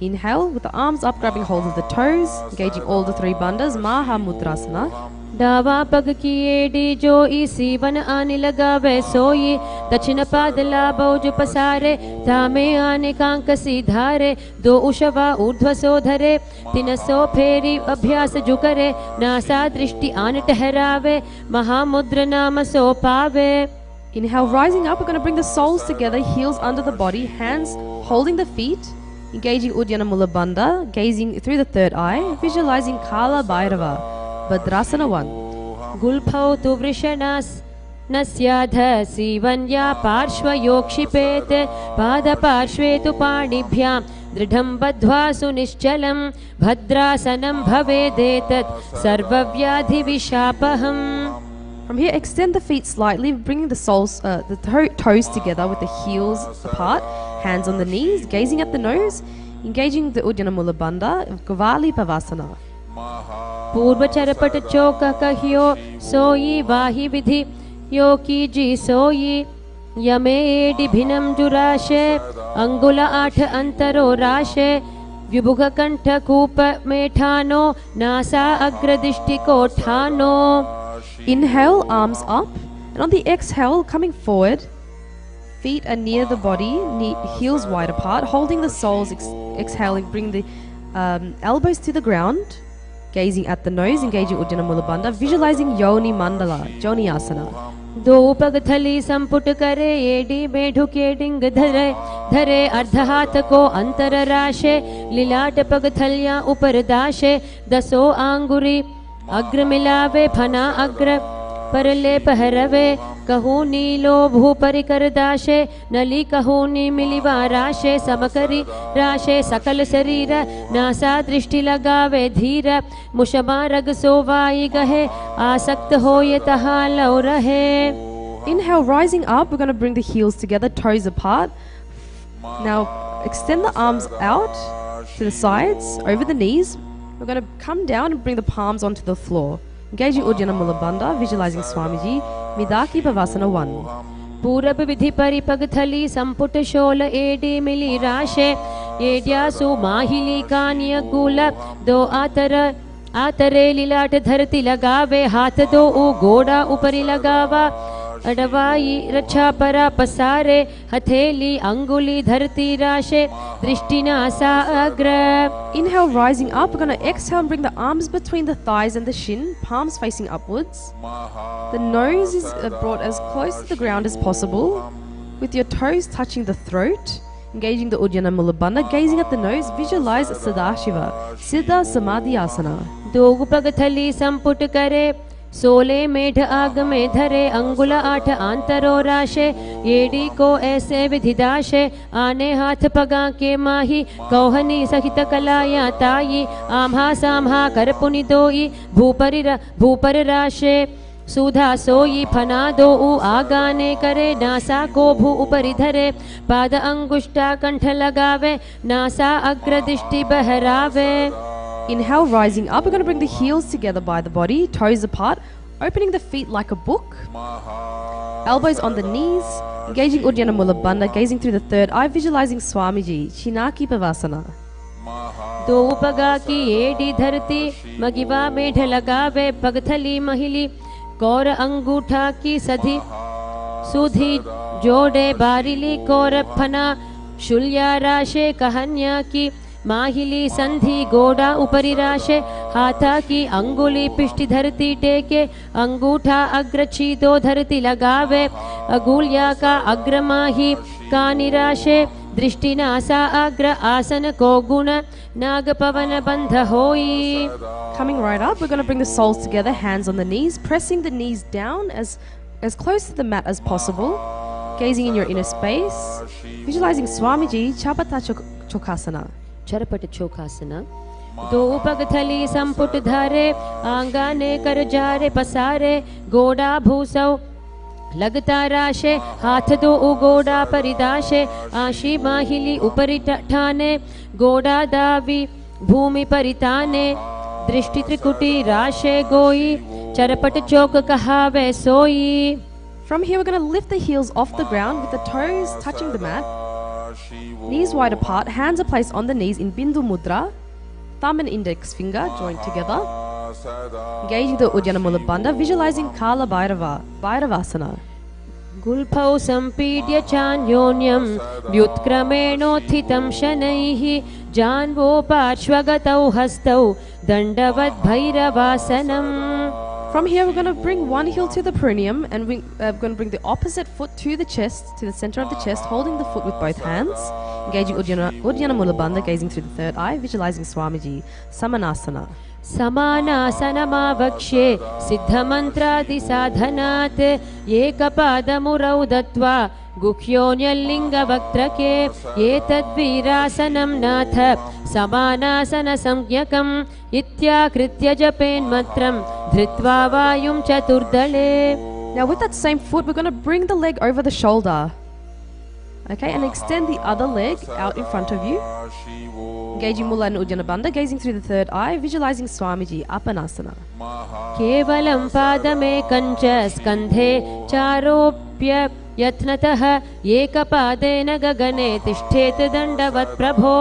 Inhale, with the arms up, grabbing hold of the toes, engaging all the three bandhas, Mahamudrasana. डावा पग की AD जोई सीवन आने लगावे सोई दक्षिण पादला बोझ पसारे तामे आने कांकसी धारे दो उशवा ऊर्ध्व सो धरे तीन सो फेरी अभ्यास जुकरे नासा दृष्टि आन ठहरावे महामुद्र नाम सो पावे. Inhale, rising up. We're going to bring the soles together, heels under the body, hands holding the feet, engaging Uddiyana Mula Bandha, gazing through the third eye, visualizing Kala Bhairava. Bhadrasana 1. गुल्फौ तु वृषणास् नस्याध सीवन्या पार्श्वयोक्षिपेत् पादपार्श्वे तु पाणिभ्यां दृढं बद्ध्वा सुनिश्चलं भद्रासनं भवेदेतत् सर्वव्याधिविशापहम्. From here, extend the feet slightly, bringing the soles, the toes together with the heels apart, hands on the knees, gazing at the nose, engaging the Uddiyana Mula Bandha, Gavali Pavasana. पूर्व चरपट चौक कहियो सोई वाही विधि यो कीजी सोई यमे एडि भिन्नं जुराशे अंगुल 8 अंतरो राशे विभुग कंठ कूप मेठानो NASA अग्रदृष्टि कोठानो. Inhale, arms up, and on the exhale, coming forward, feet are near the body, heels wide apart, holding the soles, exhaling, bring the elbows to the ground. Gazing at the nose, engaging Uddiyana Mula Bandha, visualizing Yoni Mandala, Joni Asana. दो पग थली संपुट करे AD में ढुके डिंग धरे धरे अर्ध हाथ को अंतर राशे लीलाट पग थलियां ऊपर दाशे दसो आंगुरी अग्र मिलावे फना अग्र परले पहरवे कहू नीलो भू परिकर दाशे नली कहू नी मिलिवा राशे समकरी राशे सकल शरीर नासा दृष्टि लगावे धीर मुशमा रग सोवाई गहे आसक्त हो ये तहा लौ रहे. Inhale, rising up. We're going to bring the heels together, toes apart. Now extend the arms out to the sides, over the knees. We're going to come down and bring the palms onto the floor. Engaging Uddiyana Mula Bandha, visualizing Swamiji, Midaki Pavasana 1. पूरब विधि परिपग थली संपुट शोल AD मिली राशे एड्यासु माहिली कानिय गुल दो आतरे लीलाट धरती लगावे हाथ दो ऊ गोड़ा ऊपरी लगावा अडवाई रक्षा परा पसारे हथेली अंगुली धरती राशे दृष्टि नासा अग्र. Inhale, rising up. We're going to exhale and bring the arms between the thighs and the shin, palms facing upwards. The nose is brought as close to the ground as possible, with your toes touching the throat. Engaging the Uddiyana Mula Bandha, gazing at the nose, visualize Sadashiva, Siddha Samadhi Asana. दो पग थली संपुट करे सोले मेढ आग में धरे अंगुल 8 आंतरो राशे AD को ऐसे विधिदाशे आने हाथ पगा के माही कौहनी सहित कलाया ताई आम्हा साम्हा कर पुनि दोई भूपर राशे सुधा सोई फना दो आगाने करे नासा को भू उपरि धरे पाद अंगुष्टा कंठ लगावे नासा अग्र दृष्टि बहरावे. Inhale, rising up. We're going to bring the heels together by the body, toes apart, opening the feet like a book. Elbows on the knees, engaging Uddiyana Mula Bandha, gazing through the third eye, visualizing Swamiji, Chinaki Pavasana. दो पगा की AD धरती मगिवा मेढ लगावे पगथली महिली कौर अंगूठा की सधी सुधी जोड़े बारिली कौर फना शुल्या राशे कहन्या की माहिली संधि गोड़ा उपरि राशे हाथा की अंगुली पिष्टि धरती टेके अंगूठा अग्र छीदो धरती लगावे अगुलिया का अग्र माही का निराशे दृष्टि नासा अग्र आसन को गुण नाग पवन बंध होई. Coming right up, we're going to bring the soles together, hands on the knees, pressing the knees down as close to the mat as possible, gazing in your inner space, visualizing Swamiji, Chapata Chokasana. Charpat चोखासना. दो पगथली संपुट धारे आंगाने कर जारे पसारे गोड़ा भूसौ लगता राशे हाथ दो उगोड़ा परिदाशे आशी माहिली उपरि ठाने गोड़ा दावी भूमि परिताने दृष्टि त्रिकुटी राशे गोई चरपट चौक कहावे सोई. From here, we're going to lift the heels off the ground with the toes touching the mat. Knees wide apart, hands are placed on the knees in Bindu Mudra, thumb and index finger joined together. Engaging the Uddiyana Mula Bandha, visualizing Kala Bhairavasana. गुल्फौ संपीड्य चान्योन्यं व्युत्क्रमेणोत्थितं शनैः जान्वो पार्श्वगतौ हस्तौ दण्डवद् भैरवासनम्. From here, we're going to bring one heel to the perineum and we're going to bring the opposite foot to the chest, to the center of the chest, holding the foot with both hands. Engaging Uddiyana Mula Bandha, gazing through the third eye, visualizing Swamiji, Samanasana. समानासनमावक्ष्ये सिद्धमन्त्रादिसाधनात् एकपादमुरौ दत्त्वा गुह्योऽन्यल्लिङ्गवक्त्रके एतद्वीरासनं नाथ समानासनसंज्ञकम् इत्याकृत्य जपेन्मन्त्रं धृत्वा वायुं चतुर्दले. Now with that same foot, we're going to bring the leg over the shoulder. Okay, and extend the other leg out in front of you. Engaging Mula and Uddiyana Bandha, gazing through the third eye, visualizing Swamiji, Apanasana. केवलं पादमेकं च स्कन्धे चारोप्य यत्नतः एकपादेन गगने तिष्ठेत् दण्डवत् प्रभो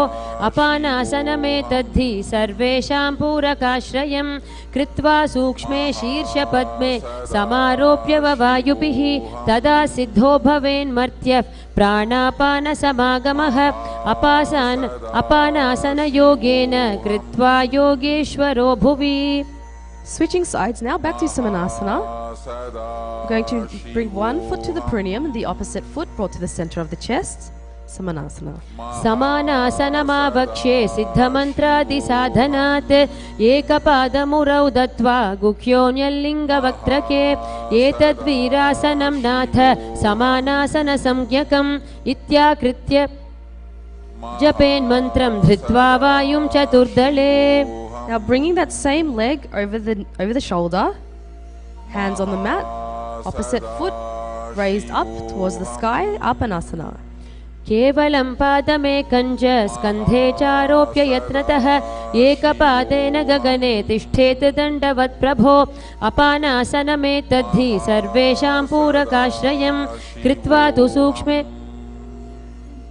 अपानासनमेतद्धि सर्वेषां पूरकाश्रयं कृत्वा सूक्ष्मे शीर्षपद्मे समारोप्य वायुभिः तदा सिद्धो भवेन्मर्त्यः प्राणापानसमागमः अपानासनयोगेन कृत्वा योगेश्वरो भुवि. Switching sides now, back to Samanasana. We're going to bring one foot to the perineum and the opposite foot brought to the center of the chest. Samanasana. समानासनमावक्ष्ये सिद्धमन्त्रादिसाधनात् एकपादमुरौ दत्त्वा गुह्योऽन्यल्लिङ्गवक्त्रके एतद्वीरासनं नाथ समानासनसंज्ञकम् इत्याकृत्य जपेन्मन्त्रं धृत्वा वायुं चतुर्दले. Now bringing that same leg over the shoulder, hands on the mat, opposite foot raised up towards the sky, Apanasana. केवलं पादमेकं च स्कन्धे चारोप्य यत्नतः एकपादेन गगने तिष्ठेत् दण्डवत् प्रभो अपानासनमेतद्धि सर्वेषां पूरकाश्रयं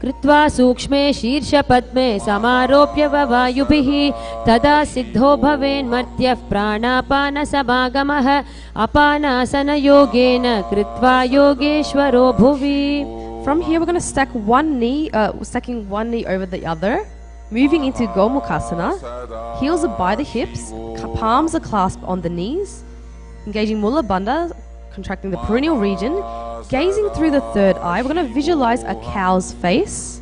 कृत्वा सूक्ष्मे शीर्षपद्मे समारोप्य वायुभिः तदा सिद्धो भवेन्मर्त्यः प्राणापानसमागमः अपानासनयोगेन कृत्वा योगेश्वरो भुवि. From here, we're going to stack stacking one knee over the other, moving into Gomukhasana. Heels are by the hips, palms are clasped on the knees, engaging Mula Bandha, contracting the perineal region, gazing through the third eye. We're going to visualize a cow's face.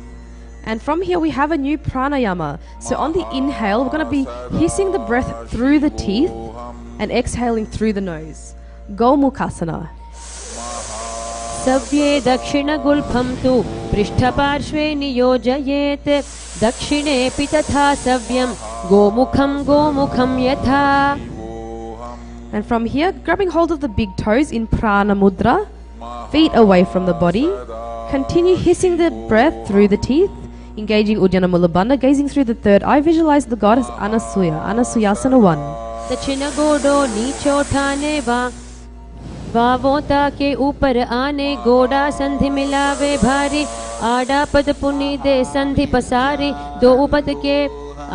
And from here, we have a new pranayama. So on the inhale, we're going to be hissing the breath through the teeth. and exhaling through the nose. Gomukhasana. सव्ये दक्षिणगुल्फं तु पृष्ठपार्श्वे नियोजयेत् दक्षिणेऽपि तथा सव्यं गोमुखं यथा. And from here, grabbing hold of the big toes in prana mudra, feet away from the body. Continue hissing the breath through the teeth, engaging Uddiyana Mula Bandha, gazing through the third eye. Visualize the goddess Anasuya, Anasuyasana 1. दक्षिण गोडो नीचो ठाने वावोता के ऊपर आने गोड़ा संधि मिलावे भारी आड़ा पद पुनी दे संधि पसारी दो उपद के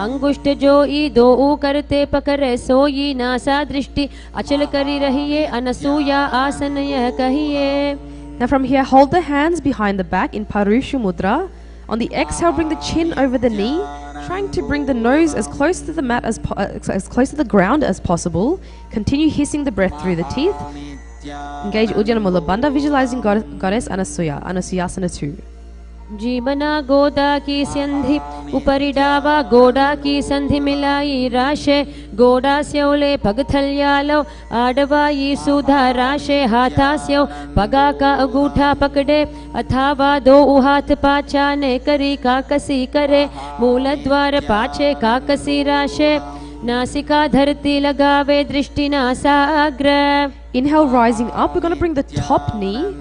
अंगुष्ठ जोई दो ऊ करते पकड़े सोई नासा दृष्टि अचल करी रहिए अनसूया आसन यह कहिए. Now from here, hold the hands behind the back in Parusha Mudra. On the exhale, bring the chin over the knee, trying to bring the nose as close to the mat as close to the ground as possible. Continue hissing the breath through the teeth. Engage Uddiyana Mula Bandha, visualizing goddess Anasuya, Anasuyasana 2. जीवना गोदा की संधि उपरि डावा गोड़ा की संधि मिलाई राशे गोड़ा स्योले पगथल्यालो आडवाई सुधा राशे हाथा स्यो पगा का अंगूठा पकड़े अथावा दो हाथ पाचा ने करी काकसी करे मूल द्वार पाछे काकसी राशे नासिका धरती लगावे दृष्टि नासाग्र. Inhale, rising up. We're going to bring the top knee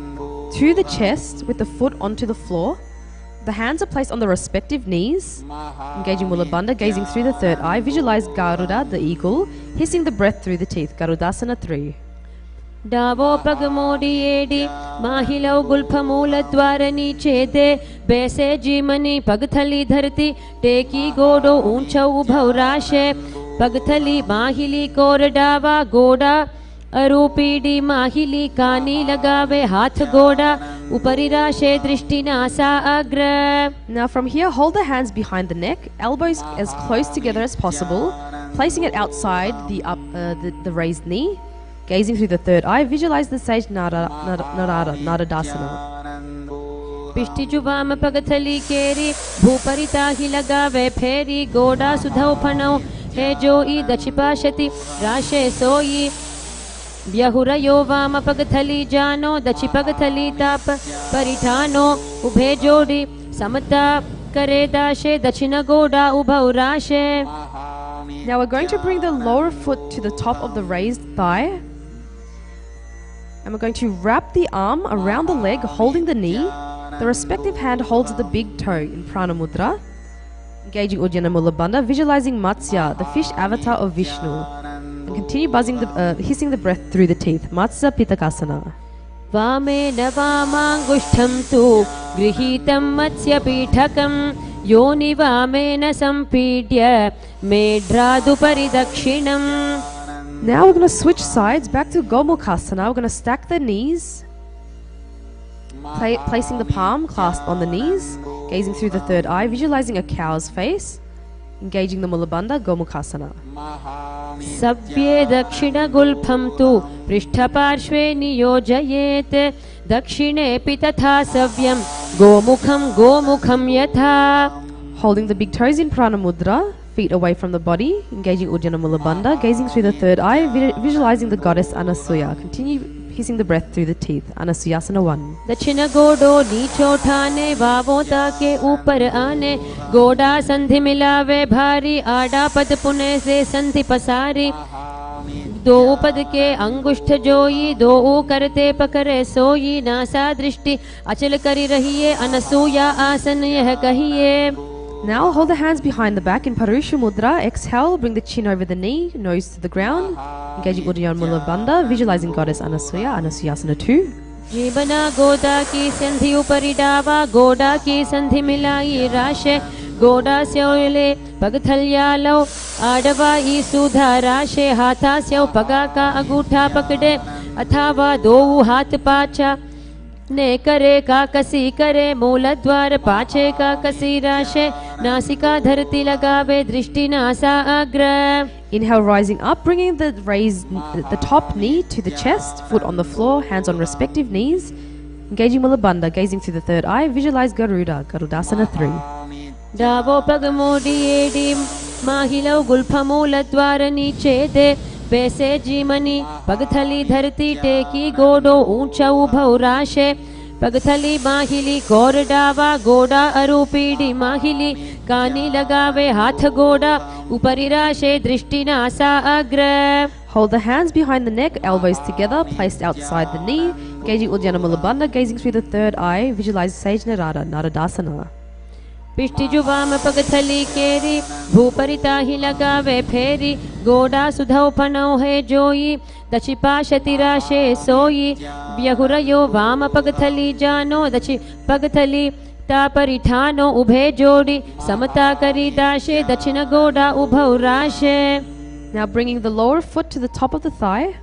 to the chest with the foot onto the floor. The hands are placed on the respective knees. Engaging Mula Bandha, gazing through the third eye. Visualize Garuda, the eagle, hissing the breath through the teeth. Garudasana 3. Davos पग मोड़ी AD माहिलो Gulf मूल द्वार नीचे दे बैसे जीमनी पगथली धरती टेकी गोडो ऊंचा उभव राशे पगथली माहिली core डावा गोड़ा अरूपीडी माहिली कानी लगावे हाथ गोड़ा उपरि राशे दृष्टि नासा अग्र. Now from here, hold the hands behind the neck, elbows as close together as possible, placing it outside the raised knee. Gazing through the third eye, visualize the sage Naradasana. पिष्टि जुवाम पगथली केरी भूपरिता ही लगावे फेरी गोड़ा सुधौ फणौ हे जोई दचिपाशति राशे सोई ब्यहुरयो वाम पगथली जानो दचि पगथली ताप परिठानो उभे जोड़ी समता करे दाशे दक्षिण गोड़ा उभौ राशे. Now we're going to bring the lower foot to the top of the raised thigh. And we're going to wrap the arm around the leg, holding the knee. The respective hand holds the big toe in Prana Mudra. Engaging Uddiyana Mula Bandha, visualizing Matsya, the fish avatar of Vishnu. And continue hissing the breath through the teeth. Matsya Pitakasana. वामेन वामाङ्गुष्ठं तु गृहीतं मत्स्यपीठकं योनि वामेन सम्पीड्य मेढ्रादुपरि दक्षिणम्. Now we're going to switch sides back to Gomukhasana. We're going to stack the knees, placing the palm clasped on the knees, gazing through the third eye, visualizing a cow's face, engaging the Mula Bandha, Gomukhasana. सव्ये दक्षिणगुल्फं तु पृष्ठपार्श्वे नियोजयेत् दक्षिणेऽपि तथा सव्यं गोमुखं यथा. Holding the big toes in Prana Mudra, feet away from the body, engaging Uddiyana Mula Bandha, gazing through the third eye, visualizing the goddess Anasuya. Continue hissing the breath through the teeth. Anasuyasana 1. दक्षिण गोडो नीचो ठाने वावोता के ऊपर आने गोड़ा संधि मिलावे भारी आड़ा पद पुने से संधि पसारी दो उपद के अंगुष्ठ जोई दो ऊ करते पकड़े सोई नासा दृष्टि अचल करी रहिए अनसूया आसन यह कहिए. Now hold the hands behind the back in Parusha Mudra. Exhale, bring the chin over the knee, nose to the ground. Engaging Uddiyana Mula Bandha, visualizing goddess Anasuya, Anasuyasana 2. जीवना गोदा की संधि उपरि डावा गोड़ा की संधि मिलाई राशे गोड़ा स्योले पगथल्यालो आडवा ई सुधा राशे हाथा स्यो पगा का अंगूठा पकड़े अथावा दो हाथ पाचा ने करे काकसी करे मूल द्वार पाछे काकसी राशे नासिका धरती लगावे दृष्टि नासा अग्र. Inhale, rising up, bringing the top knee to the chest, foot on the floor, hands on respective knees. Engaging Mula Bandha, gazing through the third eye, visualize Garuda, Garudasana 3. Davos पग मोड़ी AD माहिलो Gulf मूल द्वार नीचे दे वैसे जीमनी पगथली धरती टेकी गोडो ऊंचा उभौ राशे पगथली माहिली core डावा गोडा अरूपीडी माहिली कानी लगावे हाथ गोडा उपरि राशे दृष्टि नासा अग्र. Hold the hands behind the neck, elbows together, placed outside the knee, gauging Uddiyana Mula Bandha, gazing through the third eye, visualize Sage Narada, Naradasana. पिष्टिजु वाम पगथली केरी भूपरिता ही लगावे फेरी गोडा सुधौ फनौ है जोई दचि पाशति राशे सोई व्यहुरयो वाम पगथली जानो दचि पगथली तापरिठानो उभे जोड़ी समता करी दाशे दक्षिण गोडा उभौ राशे. Now bringing the lower foot to the top of the thigh,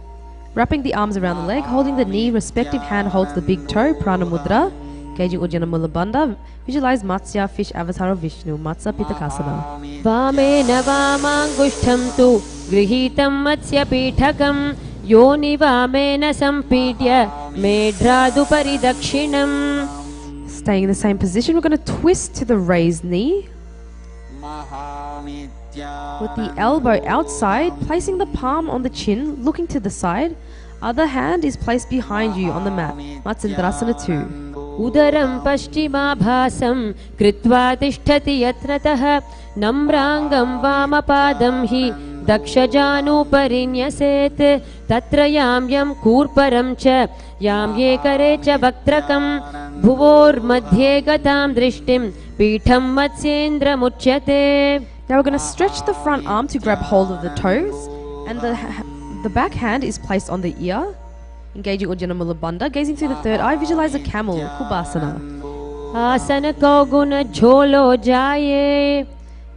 wrapping the arms around the leg, holding the knee, respective hand holds the big toe, Prana Mudra, gauging Uddiyana Mula Bandha, visualize Matsya, fish avatar of Vishnu, Matsya Pitakasana. Vamena vamangushtham tu grihitam matsya pithakam yoni vamena sampidya medradu paridakshinam. Staying in the same position, we're going to twist to the raised knee. With the elbow outside, placing the palm on the chin, looking to the side. Other hand is placed behind you on the mat. Matsendrasana 2. Udaram paschimabhasam kritva tishtati yatratah namrangam vamapadam hi dakshajanu parinyaset tatra yam yam kurparam cha yam ye kare cha vaktrakam bhuvor madhye gatam drishtim pitham matsyendra muchyate. Now we're going to stretch the front arm to grab hold of the toes, and the back hand is placed on the ear, engaging Uddiyana Mula Bandha, gazing through the third eye, visualize a camel, Kubasana. Asana koguna jholo jaye.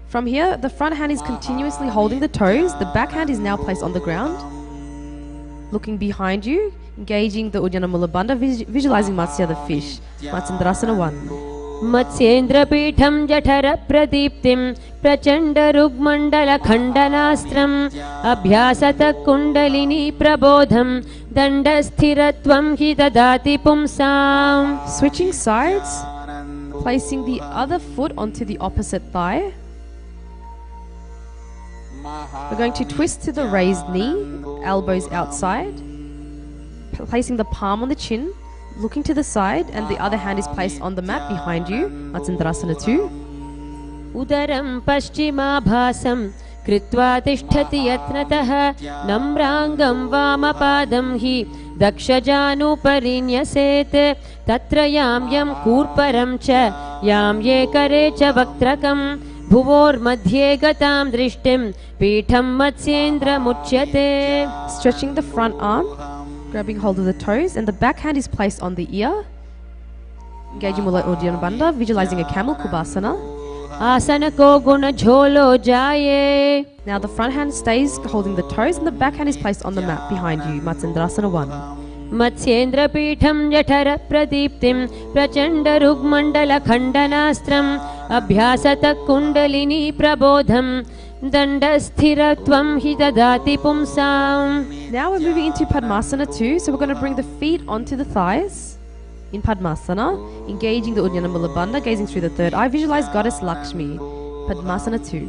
From here, the front hand is continuously holding the toes, the back hand is now placed on the ground, looking behind you, engaging the Uddiyana Mula Bandha, visualizing Matsya the fish, Matsendrasana 1. Matsyendra pitham jathara pradiptim prachanda rugmandala khandanastram abhyasata kundalini prabodham dandasthiratvam hi dadati pumsam. Switching sides, placing the other foot onto the opposite thigh. We're going to twist to the raised knee, elbows outside, placing the palm on the chin, looking to the side, and the other hand is placed on the mat behind you, Matsendrasana 2. Udaram paschimabhasam kritva tishtati yatnatah namrangam vamapadam hi dakshajanu parinyaset tatra yam yam kurparam cha yam ye kare cha vaktrakam bhuvor madhye gatam drishtim pitham matsyendra muchyate. Stretching the front arm, grabbing hold of the toes, and the back hand is placed on the ear, engaging Mula Uddiyana Bandha, visualizing a camel, Kubasana. Asana koguna jholo jaye. Now the front hand stays holding the toes, and the back hand is placed on the mat behind you, Matsendrasana 1. Matsyendra pitham jathara pradiptim prachanda rugmandala khandanastram abhyasata kundalini prabodham dandasthiratvam hi dadati pumsam. Now we're moving into Padmasana 2, so we're going to bring the feet onto the thighs in Padmasana, engaging the Uddiyana Mula Bandha, gazing through the third eye, visualize Goddess Lakshmi, Padmasana 2.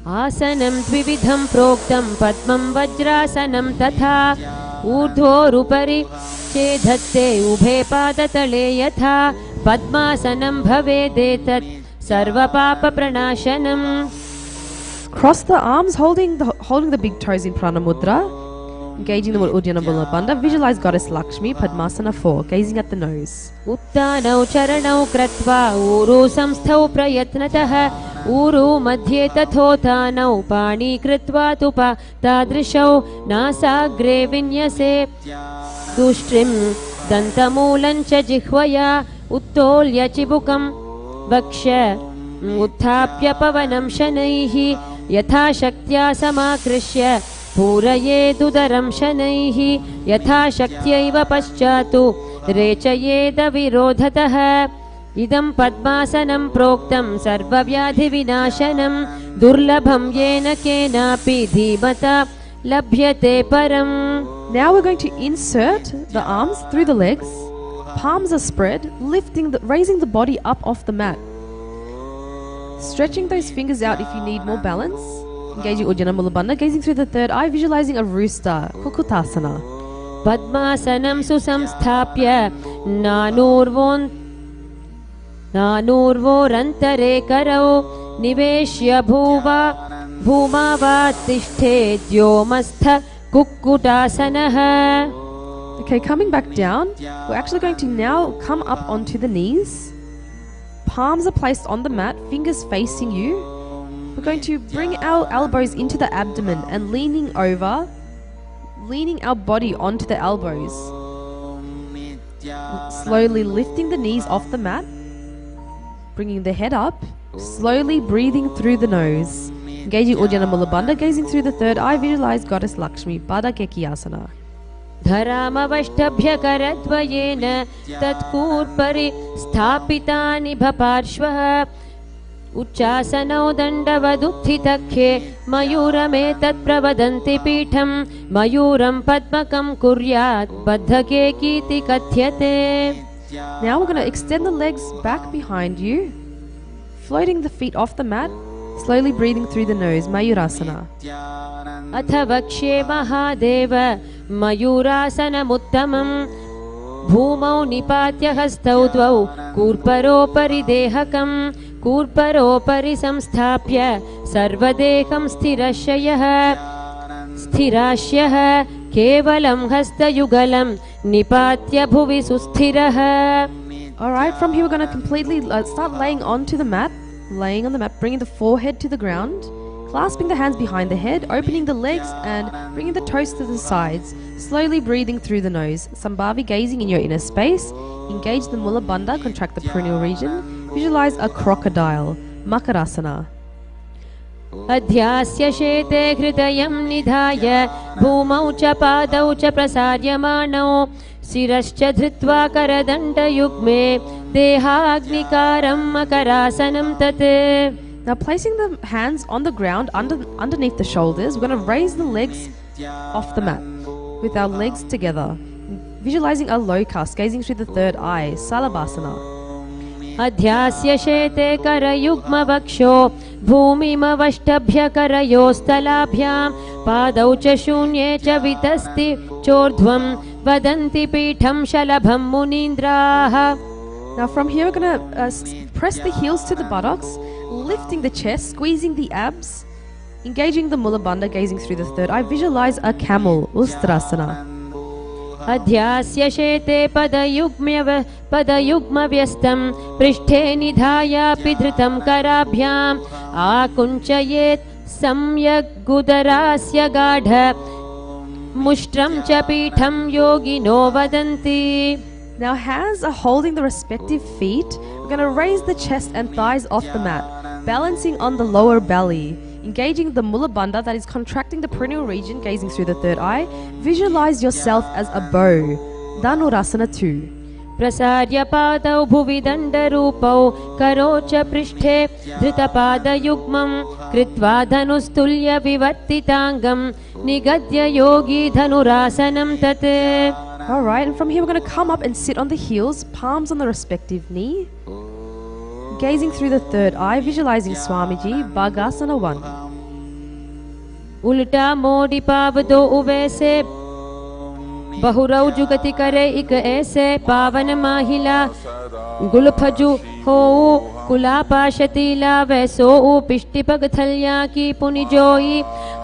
Asanam dvividham proktam padmam vajrasanam tatha urdhorupari chedhatte ubhe padatale yatha padmasanam bhavedetat sarva papa pranashanam. Cross the arms, holding the big toes in Prana Mudra, engaging the Uddiyana Mula Bandha, visualize Goddess Lakshmi, Padmasana 4, gazing at the nose. Uttanau charanau kratva uru samsthau prayatnatah uru madhye tathotanau pani kritva tupa tadrishau nasagre vinyase dushrim dantamulancha jihvaya uttolya chibukam vaksha उत्थाप्य पवनं शनैः यथा शक्त्या समाकृष्य पूरयेदुदरं शनैः यथा शक्त्यैव पश्चातु रेचयेद विरोधतः इदं पद्मासनं प्रोक्तं सर्वव्याधिविनाशनं दुर्लभं येन केनापि धीमता लभ्यते परम्. Now we're going to insert the arms through the legs. Palms are spread, raising the body up off the mat. Stretching those fingers out if you need more balance. Engaging Ujjana Mula Bandha, gazing through the third eye, visualizing a rooster, Kukutasana. Padmasanam susamsthapya nanurvorantare karau niveshya bhumava tishthe dyomastha kukkutasanaha. Okay, coming back down, we're actually going to now come up onto the knees. Palms are placed on the mat, fingers facing you. We're going to bring our elbows into the abdomen and leaning our body onto the elbows. Slowly lifting the knees off the mat, bringing the head up, slowly breathing through the nose. Engaging Ujjana Mula Bandha, gazing through the third eye, visualize Goddess Lakshmi, Pada Kekiyasana. धरामवष्टभ्यकरद्वयेन तत्कूर्परि स्थापितानि भपार्श्वः उच्चासनौ दण्डवदुत्थितख्ये मयूरमेतत् प्रवदन्ति पीठं मयूरं पद्मकं कुर्यात् बद्धके कीति कथ्यते. Now we're going to extend the legs back behind you, floating the feet off the mat, slowly breathing through the nose, Mayurasana. अथ वक्ष्ये महादेव मयूरासनमुत्तमं भूमौ निपात्य हस्तौ द्वौ कूर्परोपरि देहकं कूर्परोपरि संस्थाप्य सर्वदेहं स्थिराश्यः केवलं हस्तयुगलं निपात्य भुवि सुस्थिरः. Alright, from here we're going to completely start laying onto the mat, laying on the mat, bringing the forehead to the ground, clasping the hands behind the head, opening the legs and bringing the toes to the sides, slowly breathing through the nose. Sambhavi, gazing in your inner space. Engage the Mula Bandha, contract the perineal region. Visualize a crocodile, Makarasana. अध्यास्य शेते हृदयं निधाय भूमौ च पादौ च प्रसार्यमाणौ शिरश्च धृत्वा करदण्डयुग्मे देहाग्निकारं मकरासनं तत्. Now placing the hands on the ground underneath the shoulders, we're going to raise the legs off the mat with our legs together. Visualizing a locust, gazing through the third eye, Salabhasana. अध्यास्य शेते करयुग्मवक्षो भूमिमवष्टभ्य करयोस्तलाभ्यां पादौ च शून्ये च वितस्ति चोर्ध्वं वदन्ति पीठं शलभं मुनीन्द्राः. Now from here we're going to press the heels to the buttocks, lifting the chest, squeezing the abs, engaging the Mula Bandha, gazing through the third eye. Visualize a camel, Ustrasana. अध्यास्य शेते पदयुग्मव्यस्तं पृष्ठे निधायापि धृतं कराभ्याम् आकुञ्चयेत् सम्यग् गुदरास्य गाढ मुष्ट्रं च पीठं योगिनो वदन्ति. Now hands are holding the respective feet. We're going to raise the chest and thighs off the mat, balancing on the lower belly. Engaging the Mula Bandha, that is contracting the perineal region, gazing through the third eye. Visualize yourself as a bow, Dhanurasana 2. प्रसार्य पादौ भुवि दण्डरूपौ करो च पृष्ठे धृतपादयुग्मं कृत्वा धनुस्तुल्य विवर्तिताङ्गं निगद्य योगी धनुरासनं तत्. Alright, and from here we're going to come up and sit on the heels, palms on the respective knee. Gazing through the third eye, visualizing Swamiji, Bhagasana 1. उल्टा मोड़ी पाव दो उवैसे बहुरौ जुगति करे इक ऐसे पावन माहिला गुलफजु हो कुला पाशतीला वैसो पिष्टि पगथल्या की पुनि जोई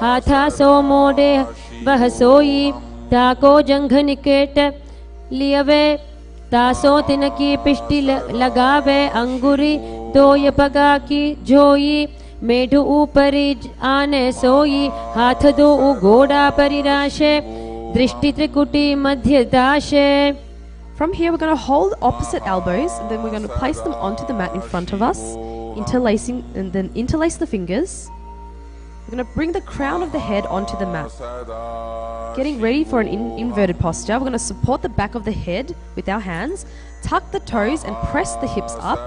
हाथा सो मोडे वह सोई ताको जंघ निकेट लियवे तासो तिनकी पिष्टि लगावे अंगुरी दोय पगा की जोई मेढु ऊपरी आने सोई हाथ दो घोड़ा परिराशे दृष्टि त्रिकुटी मध्य दाशे. From here we're going to hold opposite elbows and then we're going to place them onto the mat in front of us, interlacing and then interlace the fingers. We're going to bring the crown of the head onto the mat. Getting ready for an inverted posture. We're going to support the back of the head with our hands, tuck the toes and press the hips up.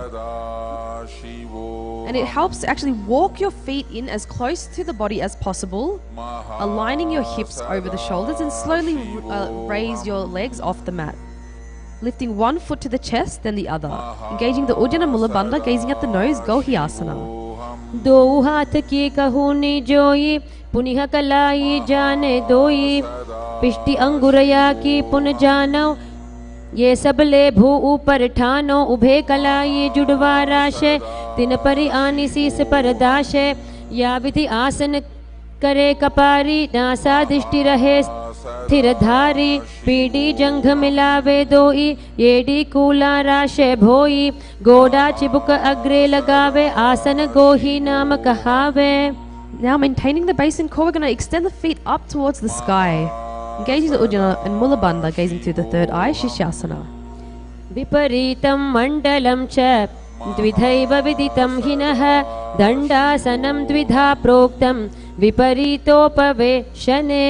And it helps to actually walk your feet in as close to the body as possible, aligning your hips over the shoulders and slowly raise your legs off the mat. Lifting one foot to the chest, then the other. Engaging the Ujjana Mula Bandha, gazing at the nose, Gohyasana. दो हाथ की कहूनी जोई पुनिह कलाई जाने दोई पिष्टि अंगुरया की पुन जानो ये सबले भू ऊपर ठानो उभे कलाई जुड़वा राशे तिन परि आनी शीस पर दाशे या विधि आसन करे कपारी नासा दृष्टि रहे स्थिर धारी पीडी जंघ मिलावे दोई येडी कूला राशे भोई गोडा चिबुक अग्रे लगावे आसन गोही नाम कहावे. Now maintaining the base and core, we're going to extend the feet up towards the sky. Engaging the Ujjana and Mula Bandha, gazing through the third eye, Shishyasana. विपरीतं मण्डलं च द्विधैव विदितं हिनः दण्डासनं द्विधा प्रोक्तं विपरीतोपवेशने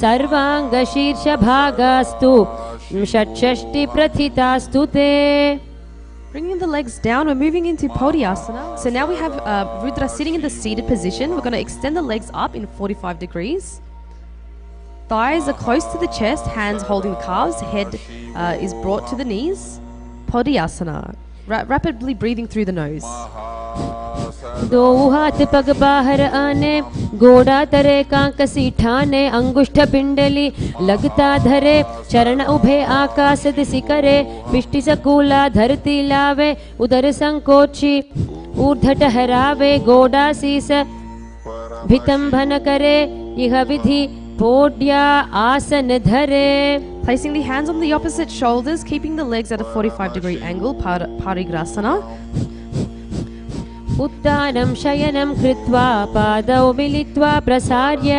सर्वाङ्गशीर्षभागास्तु षट्षष्टि प्रथितास्तु ते. Bringing the legs down, we're moving into Podhyasana. So now we have Rudra sitting in the seated position. We're going to extend the legs up in 45 degrees. Thighs are close to the chest, hands holding the calves, head is brought to the knees. Podhyasana. Rapidly breathing through the nose. दो हाथ पग बाहर आने गोड़ा तरे कांकसी ठाने अंगुष्ठ पिंडली लगता धरे चरण उभे आकाश दिशि करे पिष्टि सकूला धरती लावे उदर संकोची ऊर्ध ठहरावे गोड़ा शीस भितंभन करे यह विधि पोड्या आसन धरे. Placing the hands on the opposite shoulders, keeping the legs at a 45-degree angle, Parigrasana. उत्तानं शयनं कृत्वा पादौ मिलित्वा प्रसार्य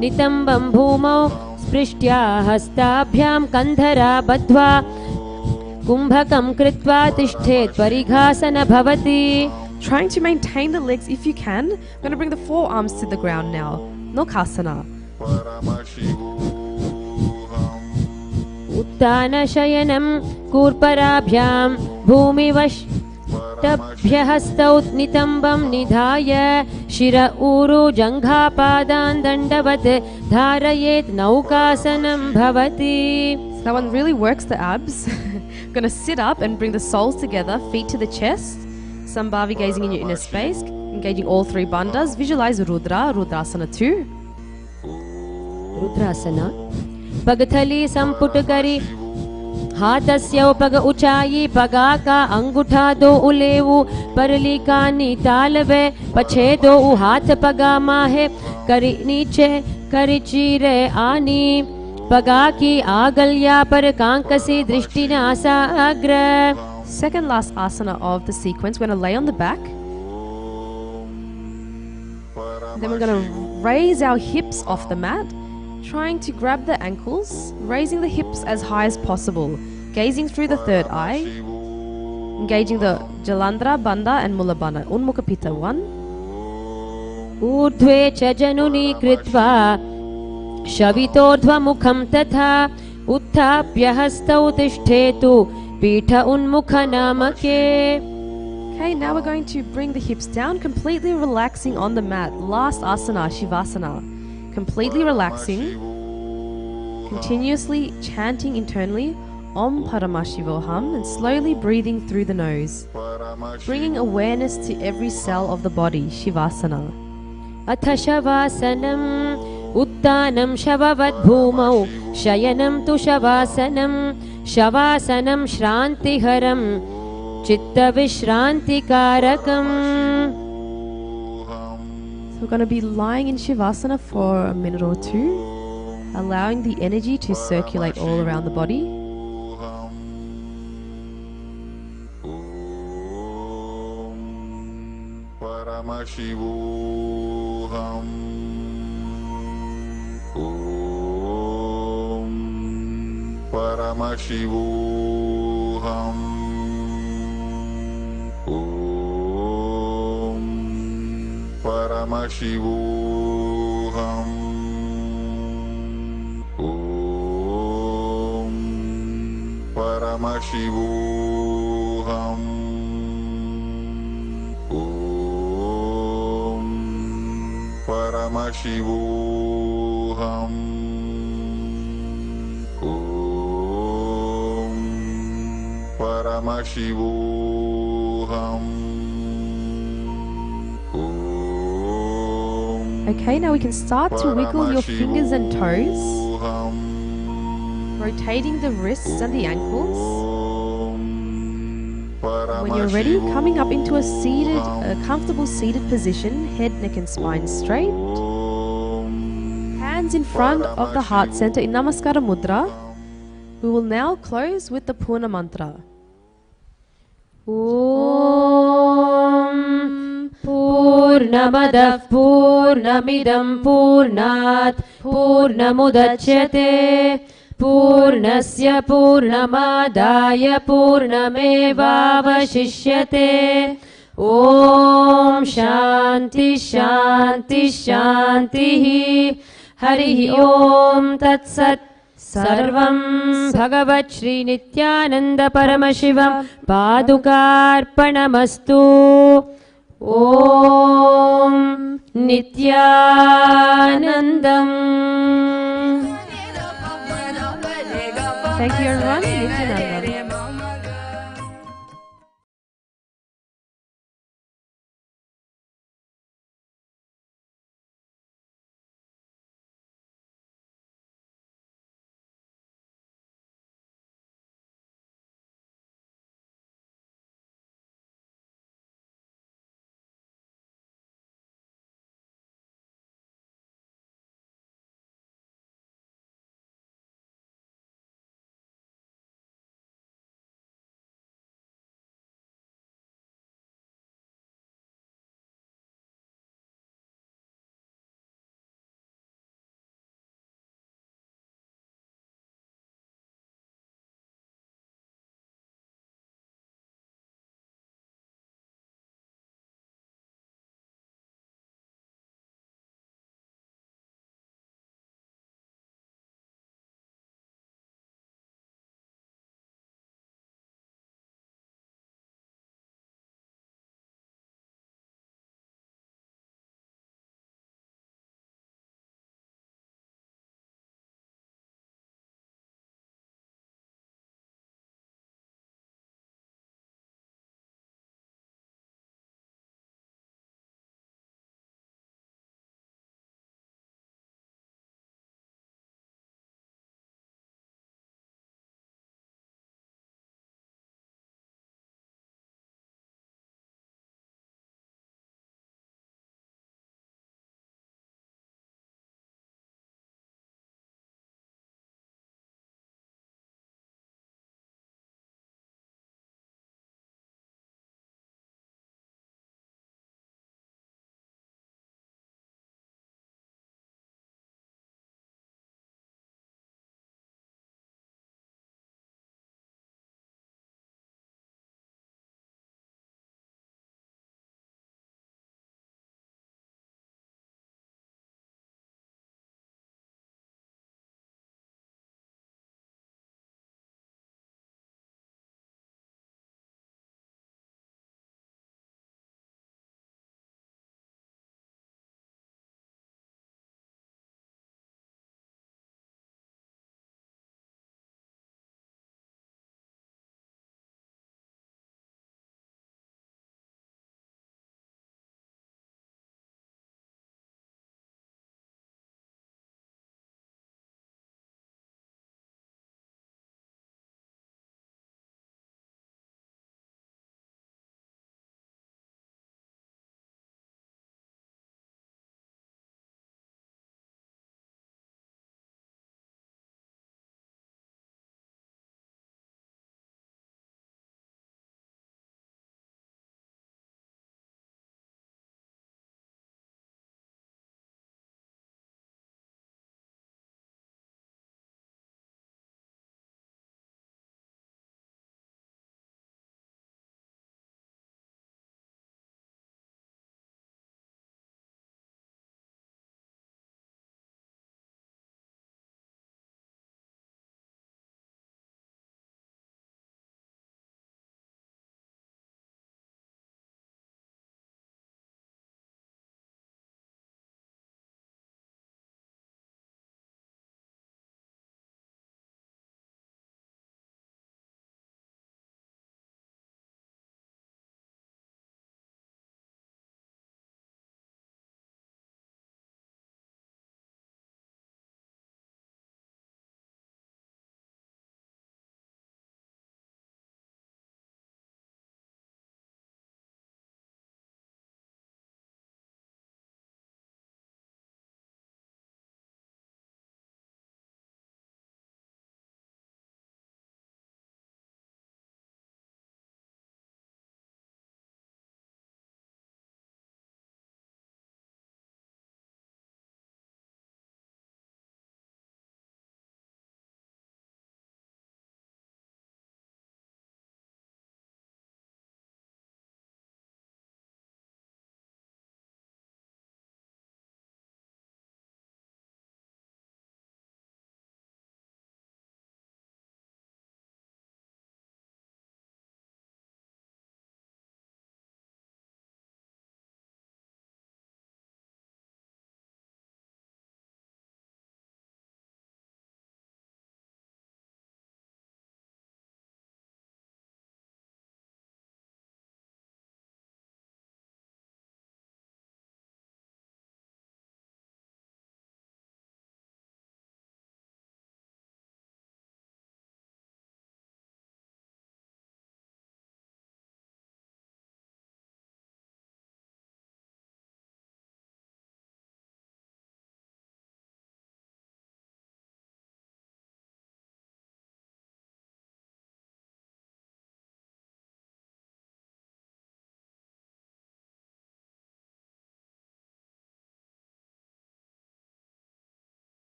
नितम्बं भूमौ स्पृष्ट्या हस्ताभ्यां कन्धरा बद्ध्वा कुम्भकं कृत्वा तिष्ठेत् परिघासन भवति. Trying to maintain the legs if you can. I'm going to bring the forearms to the ground now. Nokasana. उत्तान शयनं कूर्पराभ्यां भूमिवश् तभ्यहस्तौ नितम्बं निधाय शिर ऊरु जङ्घापादान् दण्डवत् धारयेत् नौकासनं भवति. So that one really works the abs. Going to sit up and bring the soles together, feet to the chest. Sambhavi gazing in your inner space, engaging all three bandhas. Visualize Rudra, Rudrasana 2. रुद्रासना पगथली संपुट करी हाथस्य पग ऊंचाई पगा का अंगूठा दो उलेवु परली कानी तालवे पछे दो हाथ पगा माहे करी नीचे करी चीरे आनी पगा की आगल्या पर कांकसी दृष्टि नासाग्र. Second last asana of the sequence. We're going to lay on the back. Then we're going to raise our hips off the mat, trying to grab the ankles, raising the hips as high as possible, gazing through the third eye, engaging the Jalandhara, Bandha and Mula Bandha. Unmukha Pitta 1. ऊर्ध्वे च जनुनी कृत्वा शवितोर्ध्वमुखं तथा उत्थाप्य हस्तौ तिष्ठेतु पीठ उन्मुख नामके. Okay, now we're going to bring the hips down, completely relaxing on the mat. Last asana, Shivasana. Completely relaxing, continuously chanting internally Om Paramashivoham and slowly breathing through the nose, bringing awareness to every cell of the body. Shivasana. अथ शवासनं उत्तानं शववद् भूमौ शयनं तु शवासनं शवासनं श्रान्तिहरं चित्तविश्रान्तिकारकम्. So we're going to be lying in Shivasana for a minute or two, allowing the energy to circulate all around the body. Paramashivoham. Om Paramashivoham. Om Paramashivoham. Om Paramashivoham. Paramashivoham. Om Paramashivoham. Om Okay, now we can start to wiggle your fingers and toes, Paramashivoham. rotating the wrists and the ankles. Om When you're ready, coming up into a Paramashivoham. comfortable seated position, head, neck and spine straight. Om Hands in front of the heart center in Namaskara Mudra. We will now close with the Purna Mantra. Om Purnamadah Purnamidam Purnat Purnamudachyate Purnasya Purnamadaya Purnamevavashishyate Om Shanti Shanti Shanti Harihi Om Tat Sat Sarvam Bhagavat Shri Nithyananda Paramashivam Padukarpanamastu Om Nithyanandam. Thank you everyone. Nithyananda.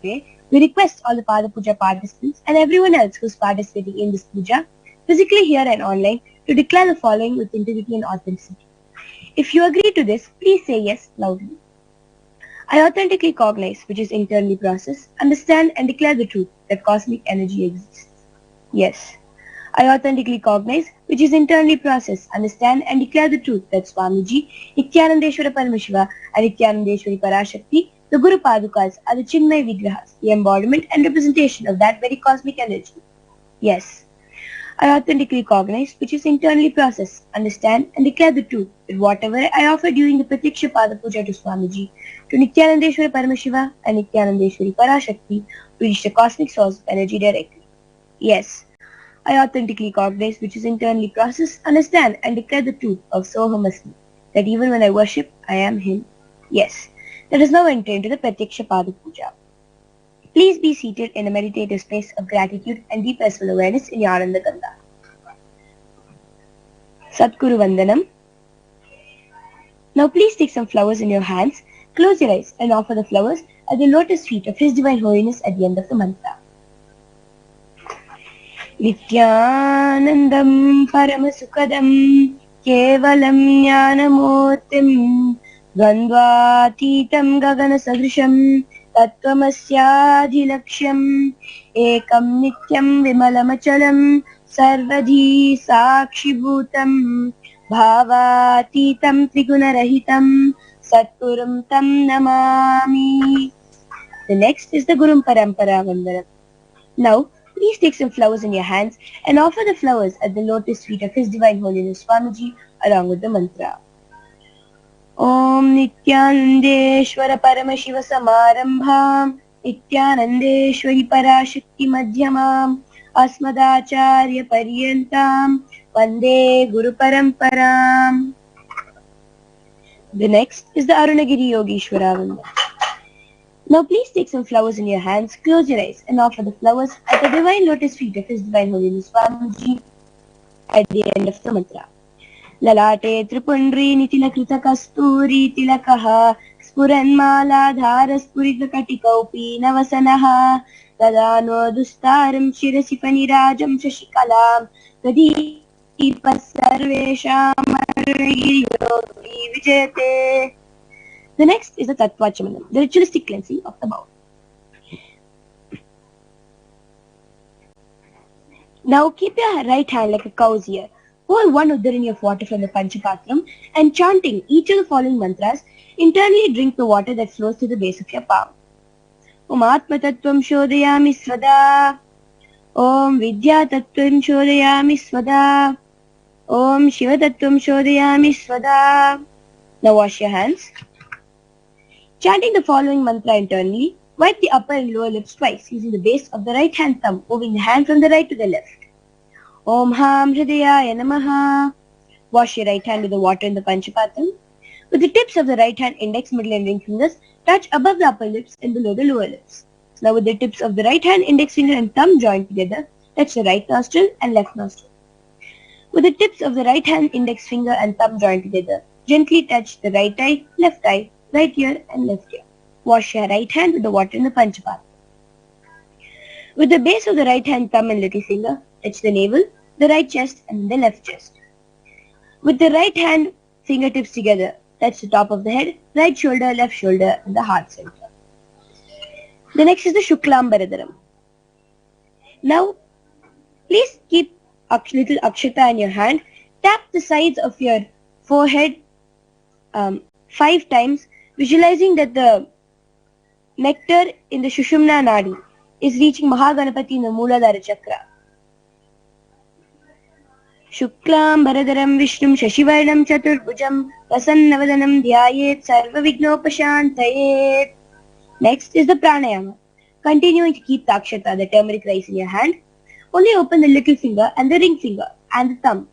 today, we request all the Pada Puja participants and everyone else who is participating in this puja, physically here and online, to declare the following with integrity and authenticity. If you agree to this, please say yes loudly. I authentically cognize, which is internally processed, understand and declare the truth that cosmic energy exists. Yes. I authentically cognize, which is internally processed, understand and declare the truth that Swamiji, Nithyanandeshwara Paramashiva and Nithyanandeshwari Parashakti, the Guru Padukas, are the Chinmay Vigrahas, the embodiment and representation of that very cosmic energy. Yes. I authentically cognize, which is internally processed, understand and declare the truth that whatever I offer during the Pratiksha Pada Puja to Swamiji, to Nithyanandeshwara Paramashiva and Nithyanandeshwari Parashakti, to reach the cosmic source of energy directly. Yes. I authentically cognize, which is internally processed, understand and declare the truth of Soham Asmi, that even when I worship, I am Him. Yes. Let us now enter into the Pratiksha Pada Puja. Please be seated in a meditative space of gratitude and deep restful awareness in your Ananda Gandha. Satguru Vandanam. Now please take some flowers in your hands, close your eyes and offer the flowers at the lotus feet of His Divine Holiness at the end of the mantra. Nithyanandam Paramasukadam Kevalam Jnanamurtim Gandvatitam Gagana Sadrisham Tattvamasyaadhilaksham Ekam Nityam Vimalamachalam Sarvadhi Sakshibhutam Bhavatitam Trigunarahitam Satgurum Tam Namami. The next is the Gurum Parampara Vandanam. Now, please take some flowers in your hands and offer the flowers at the lotus feet of His Divine Holiness Swamiji along with the mantra. Om Nithyanandeshwara Paramashiva Samarambham Nithyanandeshwari Parashakti Madhyamam Asmadacharya Paryantam Vande Guru Paramparam. The next is the Arunagiri Yogeshwara Vandanam. Now please take some flowers in your hands, close your eyes and offer the flowers at the divine lotus feet of His Divine Holiness Swamiji at the end of the mantra. Lalate Tripundri Nitila Krita Kasturi Tilakaha Spuranmala Dhara Spurita Katikaupi Navasanaha Tadano Dustaram Shirasifani Rajam Shashikalam Kadipa Sarvesham Arunagiri Yogi Vijayate. The next is the Tattvachamanam, the ritualistic cleansing of the bowl. Now keep your right hand like a cow's ear. Pour 1 uddarani of water from the Panchapatram and chanting each of the following mantras, internally drink the water that flows to the base of your palm. Om Atma Tattvam Shodhayami Svada. Om Vidya Tattvam Shodhayami Svada. Om Shiva Tattvam Shodhayami Svada. Now wash your hands. Chanting the following mantra internally, wipe the upper and lower lips twice using the base of the right hand thumb, moving the hand from the right to the left. Om Ham Hridayaya Namaha. Wash your right hand with the water in the Panchapatram. With the tips of the right hand, index, middle and ring fingers, touch above the upper lips and below the lower lips. Now with the tips of the right hand, index finger and thumb joined together, touch the right nostril and left nostril. With the tips of the right hand, index finger and thumb joined together, gently touch the right eye, right ear and left ear. Wash your right hand with the water in the Panchapatram. With the base of the right hand, thumb and little finger, touch the navel, the right chest and the left chest. With the right hand fingertips together, touch the top of the head, right shoulder, left shoulder and the heart center. The next is the Shuklam Bharadaram. Now, please keep little akshata in your hand. Tap the sides of your forehead 5 times, visualizing that the nectar in the Shushumna Nadi is reaching Mahaganapati in the Mooladhara Chakra. Shuklam Bharadaram Vishnum Shashivarnam Chaturbhujam Prasannavadanam Dhyayet Sarva Vignopashantayet. Next is the Pranayama. Continuing to keep the akshata, the turmeric rice in your hand, only open the little finger and the ring finger and the thumb.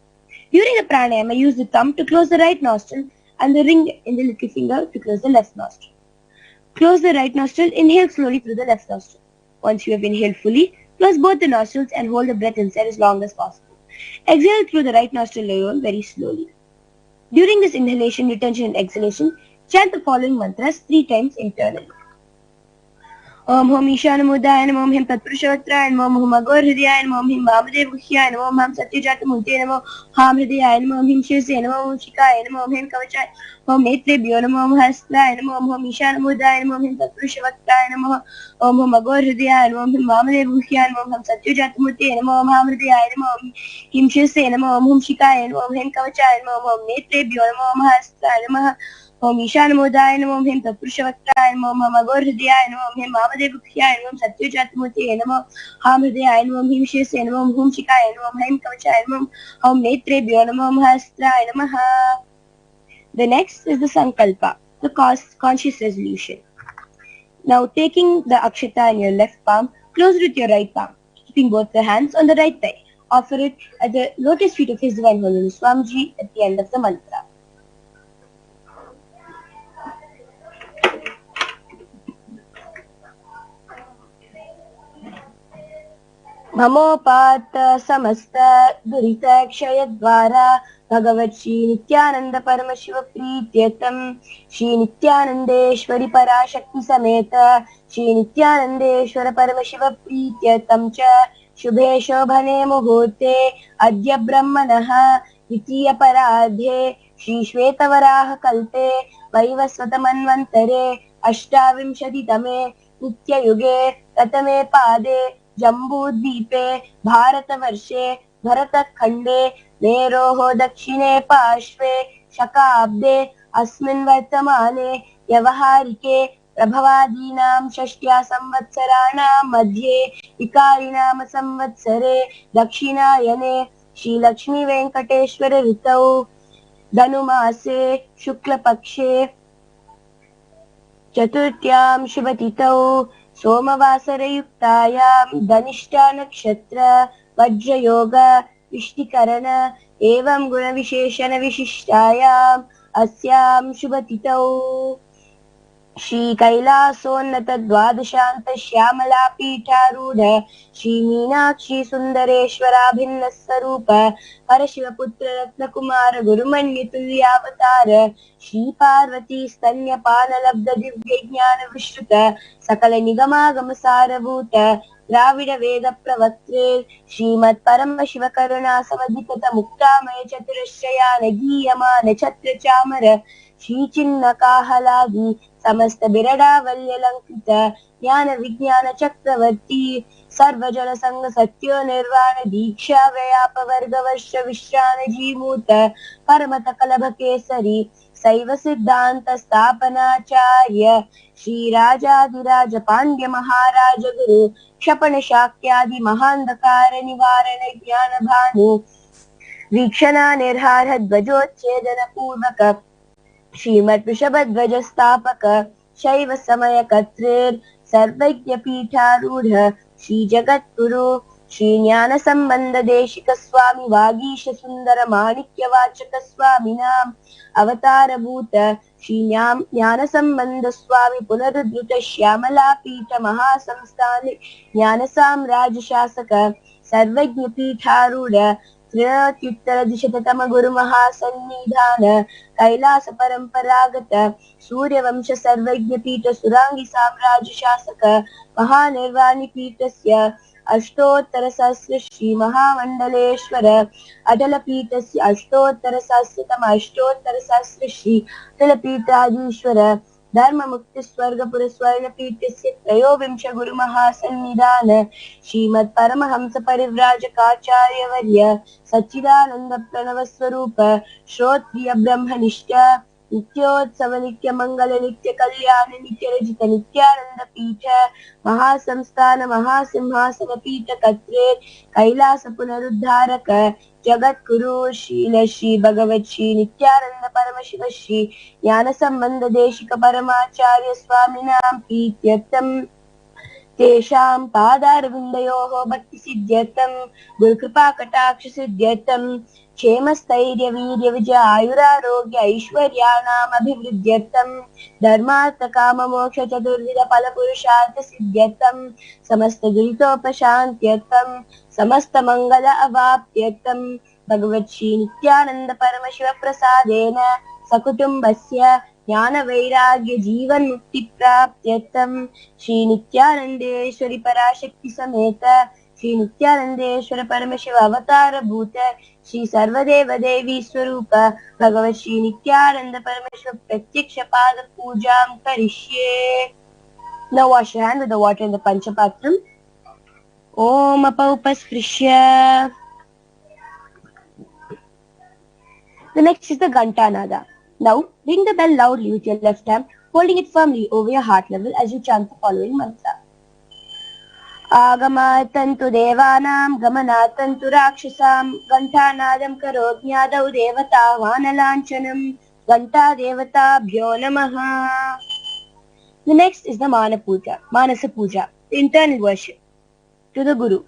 During the pranayama, use the thumb to close the right nostril and the ring in the little finger to close the left nostril. Close the right nostril, inhale slowly through the left nostril. Once you have inhaled fully, close both the nostrils and hold the breath inside as long as possible. Exhale through the right nostril alone very slowly. During this inhalation, retention and exhalation, chant the following mantras 3 times internally. ओम हम ईशानमुदाय नमो, ओम him तत्पुरुषवक्त्राय नमो, ओम अघोरहृदयाय नमो, ओम him वामदेवगुह्याय नमो, ओम हम सत्यजातमूर्ते नमो, हाम हृदयाय नमो, ओम him शिरसे नमो, ओम शिखाय नमो, ओम him कवचाय, ओम नेत्रेभ्यो नमो, ओम हस्ताय नमो, ओम हम ईशानमुदाय नमो, ओम him तत्पुरुषवक्त्राय नमो, ओम हम अघोरहृदयाय नमो, ओम him वामदेवगुह्याय नमो, ओम हम सत्यजातमूर्ते नमो, ओम हाम हृदयाय नमो, ओम him शिरसे नमो, ओम हम शिखाय नमो, ओम him कवचाय नमो, ओम हम नेत्रेभ्यो नमो, ओम हस्ताय नमः, ओम ईशानमुदाय नमो, ओम हिम तत्पुरुषवक्त्राय नमो, ओम हम अघोरहृदयाय नमो, ओम हिम वामदेवगुह्याय नमो, ओम सत्यजातमूर्ते नमो, हाम हृदयाय नमो, ओम हिम शिरसे नमो, ओम हुम शिखाय नमो, ओम हिम कवचाय नमो, ओम नेत्रेभ्यो नमो, ओम हस्ताय नमः. The next is the sankalpa, the conscious resolution. Now taking the akshata in your left palm, close it with your right palm, keeping both the hands on the right thigh. Offer it at the lotus feet of His Divine Holiness Swamiji at the end of the mantra. ममोपात समस्त दुरित क्षय द्वारा भगवत श्री नित्यानंद परमशिव प्रीत्यर्थम श्री नित्यानंदेश्वरी पराशक्ति समेत श्री नित्यानंदेश्वर परमशिव प्रीत्यर्थम च शुभे शोभने मुहूर्ते अद्य ब्रह्मणः द्वितीय परार्धे श्री श्वेतवराह कल्पे वैवस्वत मन्वन्तरे अष्टाविंशतितमे नित्ययुगे प्रथमे पादे जम्बूद्वीपे भारतवर्षे भरतखण्डे मेरोः दक्षिणे पार्श्वे शकाब्दे अस्मिन् वर्तमाने व्यवहारिके प्रभवादीनां षष्ट्या संवत्सराणां मध्ये विकारिणाम संवत्सरे दक्षिणायने श्रीलक्ष्मी वेंकटेश्वर ऋतौ धनुमासे शुक्लपक्षे चतुर्थ्यां शुभतिथौ सोमवासरयुक्तायां धनिष्ठा नक्षत्र वज्रयोग विष्टिकरण एवं गुणविशेषण विशिष्टायाम् अस्यां शुभतिथौ श्री कैलासोन्नत द्वादशांत श्यामला पीठारूढ़ श्री मीनाक्षी सुंदरेश्वराभिन्न स्वरूप परशिव पुत्र रत्न कुमार गुरुमन्य तुल्यावतार श्री पार्वती स्तन्यपान लब्ध दिव्य ज्ञान विश्रुत सकल निगमागम सारभूत द्राविड वेद प्रवक्त्रे श्रीमत् परम शिव करुणा समधित मुक्तामय चतुरश्रयान गीयमान छत्र चामर श्री चिन्ह काहलादि समस्त बिरडावल्यलंकृत ज्ञान विज्ञान चक्रवर्ती सर्वजन संग सत्यो निर्वाण दीक्षा व्याप वर्ग वर्ष विश्रान जीमूत परमत कलभ केसरी शैव सिद्धांत स्थापनाचार्य श्री राजाधिराज पांड्य महाराज गुरु क्षपण शाक्यादि महांधकार निवारण ज्ञान भानु वीक्षणा निर्हार ध्वजोच्छेदन पूर्वक श्रीमत् वृषभध्वज स्थापक शैव समय कर्तृ सर्वज्ञ पीठारूढ़ श्री जगद्गुरु श्री ज्ञान संबंध देशिक स्वामी वागीश सुंदर माणिक्य वाचक स्वामिनां अवतार भूत श्री ज्ञान संबंध स्वामी पुनरुद्धृत श्यामला पीठ महासंस्थान ज्ञान साम्राज्य शासक सर्वज्ञ पीठारूढ़ त्र्यत्युत्तरद्विशततम गुरु महासन्निधान कैलास परंपरागत सूर्यवंश सर्वज्ञ पीठ सुरांगी साम्राज्य शासक महानिर्वाणी पीठस्य अष्टोत्तर सहस्र श्री महामंडलेश्वर अटल पीठस्य अष्टोत्तर सहस्रतम अष्टोत्तर सहस्र श्री अटल पीठाधीश्वर धर्म मुक्ति स्वर्गपुर स्वर्ण पीठस्य त्रयोविंश गुरु महासन्निधान श्रीमत् परमहंस परिव्राजकाचार्य वर्य सच्चिदानंद प्रणव स्वरूप श्रोत्रिय ब्रह्मनिष्ठ नित्योत्सव नित्य मंगल नित्य कल्याण नित्य रजित नित्यानंद पीठ महासंस्थान महासिंहासन पीठ कर्त्रे कैलास पुनरुद्धारक जगत गुरु शील श्री भगवत श्री नित्यानंद परमशिव श्री ज्ञान संबंध देशिक परमाचार्य स्वामिनां प्रीत्यर्थम तेषां पादारविन्दयोः भक्ति सिद्ध्यर्थम गुरुकृपा कटाक्ष सिद्ध्यर्थम क्षेम स्थैर्य वीर्य विजय आयुरारोग्य ऐश्वर्याणाम् अभिवृद्ध्यर्थम धर्मार्थ काम मोक्ष चतुर्विध फल पुरुषार्थ सिद्ध्यर्थम समस्त दुरितोपशान्त्यर्थम समस्त मंगल अवाप्त्यर्थम भगवत श्री नित्यानंद परमशिव प्रसादेन सकुटुम्बस्य ज्ञान वैराग्य जीवन मुक्ति प्राप्त्यर्थम श्री नित्यानंदेश्वरी पराशक्ति समेत श्री नित्यानंदेश्वर परमशिव अवतार भूत श्री सर्वदेव देवी स्वरूप भगवत श्री नित्यानंद परमेश्वर प्रत्यक्ष पाद पूजा करिष्ये. Now wash your hand with the water in the Panchapatram. Om Apaupasprisya. The next is the Gantanada. Now ring the bell loudly with your left hand, holding it firmly over your heart level as you chant the following mantra. Agamatantu devanam gamanatantu rakshasam Gantanadam karognyadau devata vanalanchanam Ganta devatabhyo namaha. The next is the Manasa Puja, the internal worship to the Guru.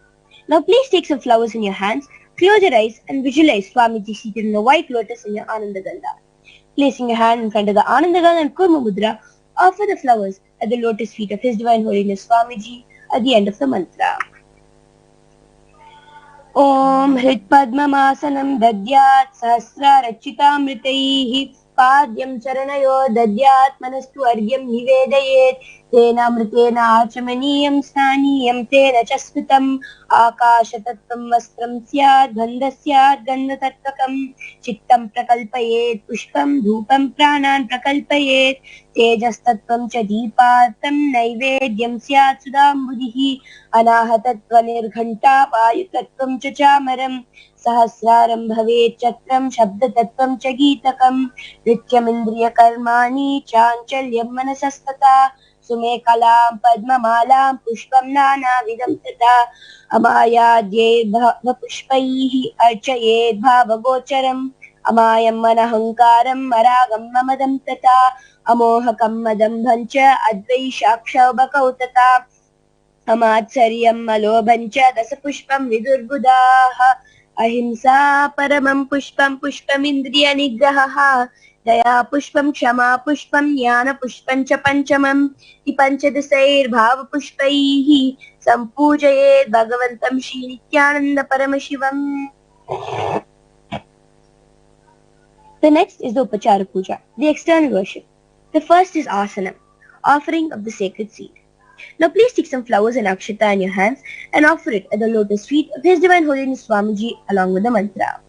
Now please take some flowers in your hands, close your eyes and visualize Swamiji seated in a white lotus in your Anandaganda. Placing your hand in front of the Anandaganda and Kurma Mudra, offer the flowers at the lotus feet of His Divine Holiness Swamiji at the end of the mantra. Om Hrit Padmamasanam Dadyat Sahasra Rachitamritaihi Padyam Charanayo Dadyat Manastu Argyam Nivedayet Tena Mritena Achamaniyam Snaniyam Tena Chasvitam Akashatattvam Vastram Syad Gandhasyad Gandhatattvam Chittam Prakalpayet Pushpam Dhupam Pranan Prakalpayet Tejastattvam Cha Deepatam Naivedyam Syad Sudambudihi Anahatatva Nirghanta Payutattvam Cha Chamaram Sahasraram Bhavet Chatram Shabdatattvam Cha Geetakam Nityamindriya Karmani Chanchalyam Manasastata Sumekalam Padmamalam Pushpam Nana Vidam Tata Amayadye Pushpaihi Archayed Bhavagocharam Amayam Manahankaram Maragam Mamadam Tata Amohakam Madam Bhancha Advaishakshaubakau Tata Amatsaryam Malobhancha Dasapushpam Vidurbudaha Ahimsa Paramam Pushpam Pushpamindriya Nigrahaha Daya Pushpam Kshama Pushpam Jnana Pushpam Cha Panchamam Ipanchadasair Bhava Pushpaihi Sampujayed Bhagavantam Shri Nithyananda Paramashivam. The next is the Upachara Puja, the external worship. The first is Asana, offering of the sacred seed. Now please take some flowers and akshata in your hands and offer it at the lotus feet of His Divine Holiness Swamiji along with the mantra.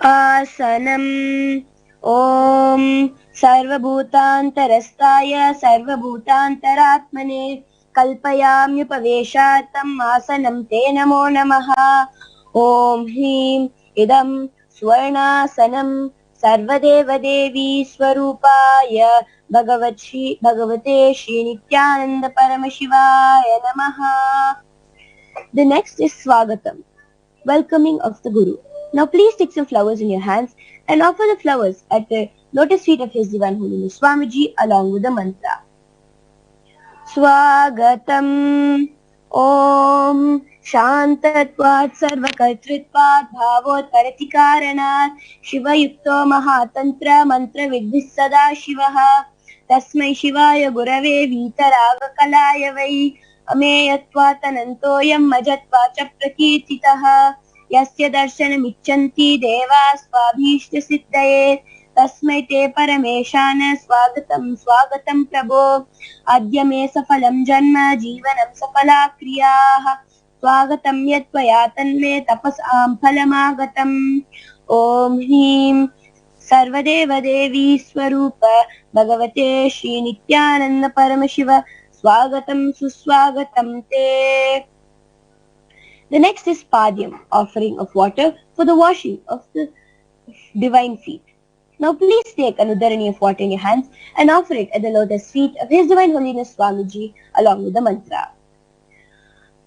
Asanam Om Sarvabhutantarastaya Sarvabhutantaratmane Kalpayamyupaveshatam Asanam Te Namo Namaha. Om Hrim Idam Swarnasanam Sarvadeva Devi Swarupaya Bhagavate Shri Nithyananda Paramashivaya Namaha. The next is Swagatam, welcoming of the Guru. Now please take some flowers in your hands and offer the flowers at the lotus feet of His Divine Holiness Swamiji along with the mantra. Swagatam Om Shantatvat Sarvakartritvat Bhavot Karatikaranat Shiva Yukto Mahatantra Mantra Vidvis Sada Shivaha Tasmai Shivaya Gurave Vitaraga Kalaya Vai Ameyatvat Anantoyam Majatva Cha Prakirtitaha Yasya Darshanam Ichanti Devas Svabhishta Siddhaye Tasmai Te Parameshana Swagatam Swagatam Prabho Adya Me Safalam Janma Jivanam Safala Kriyaha Swagatam Yatvaya Tanme Tapasam Phalamagatam. Om Hrim Sarvadeva Devi Swarupa Bhagavate Shri Nithyananda Paramashiva Swagatam Suswagatam Te. The next is Padyam, offering of water for the washing of the divine feet. Now please take an udarani of water in your hands and offer it at the lotus feet of His Divine Holiness Swamiji along with the mantra.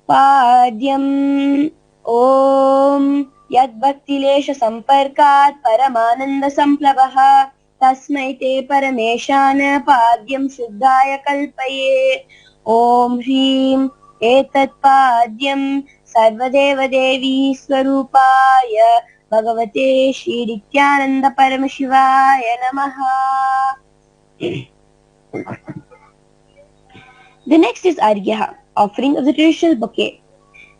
Padyam Om Yad Bhaktilesha Samparkat Paramananda Samplavaha Tasmai Te Parameshana Padyam Shuddhaya Kalpaye. Om Hrim Etat Padyam Sarvadeva Devi Swarupaya Bhagavate Shri Nithyananda Paramashivaya Namaha. The next is Arghya, offering of the traditional bouquet.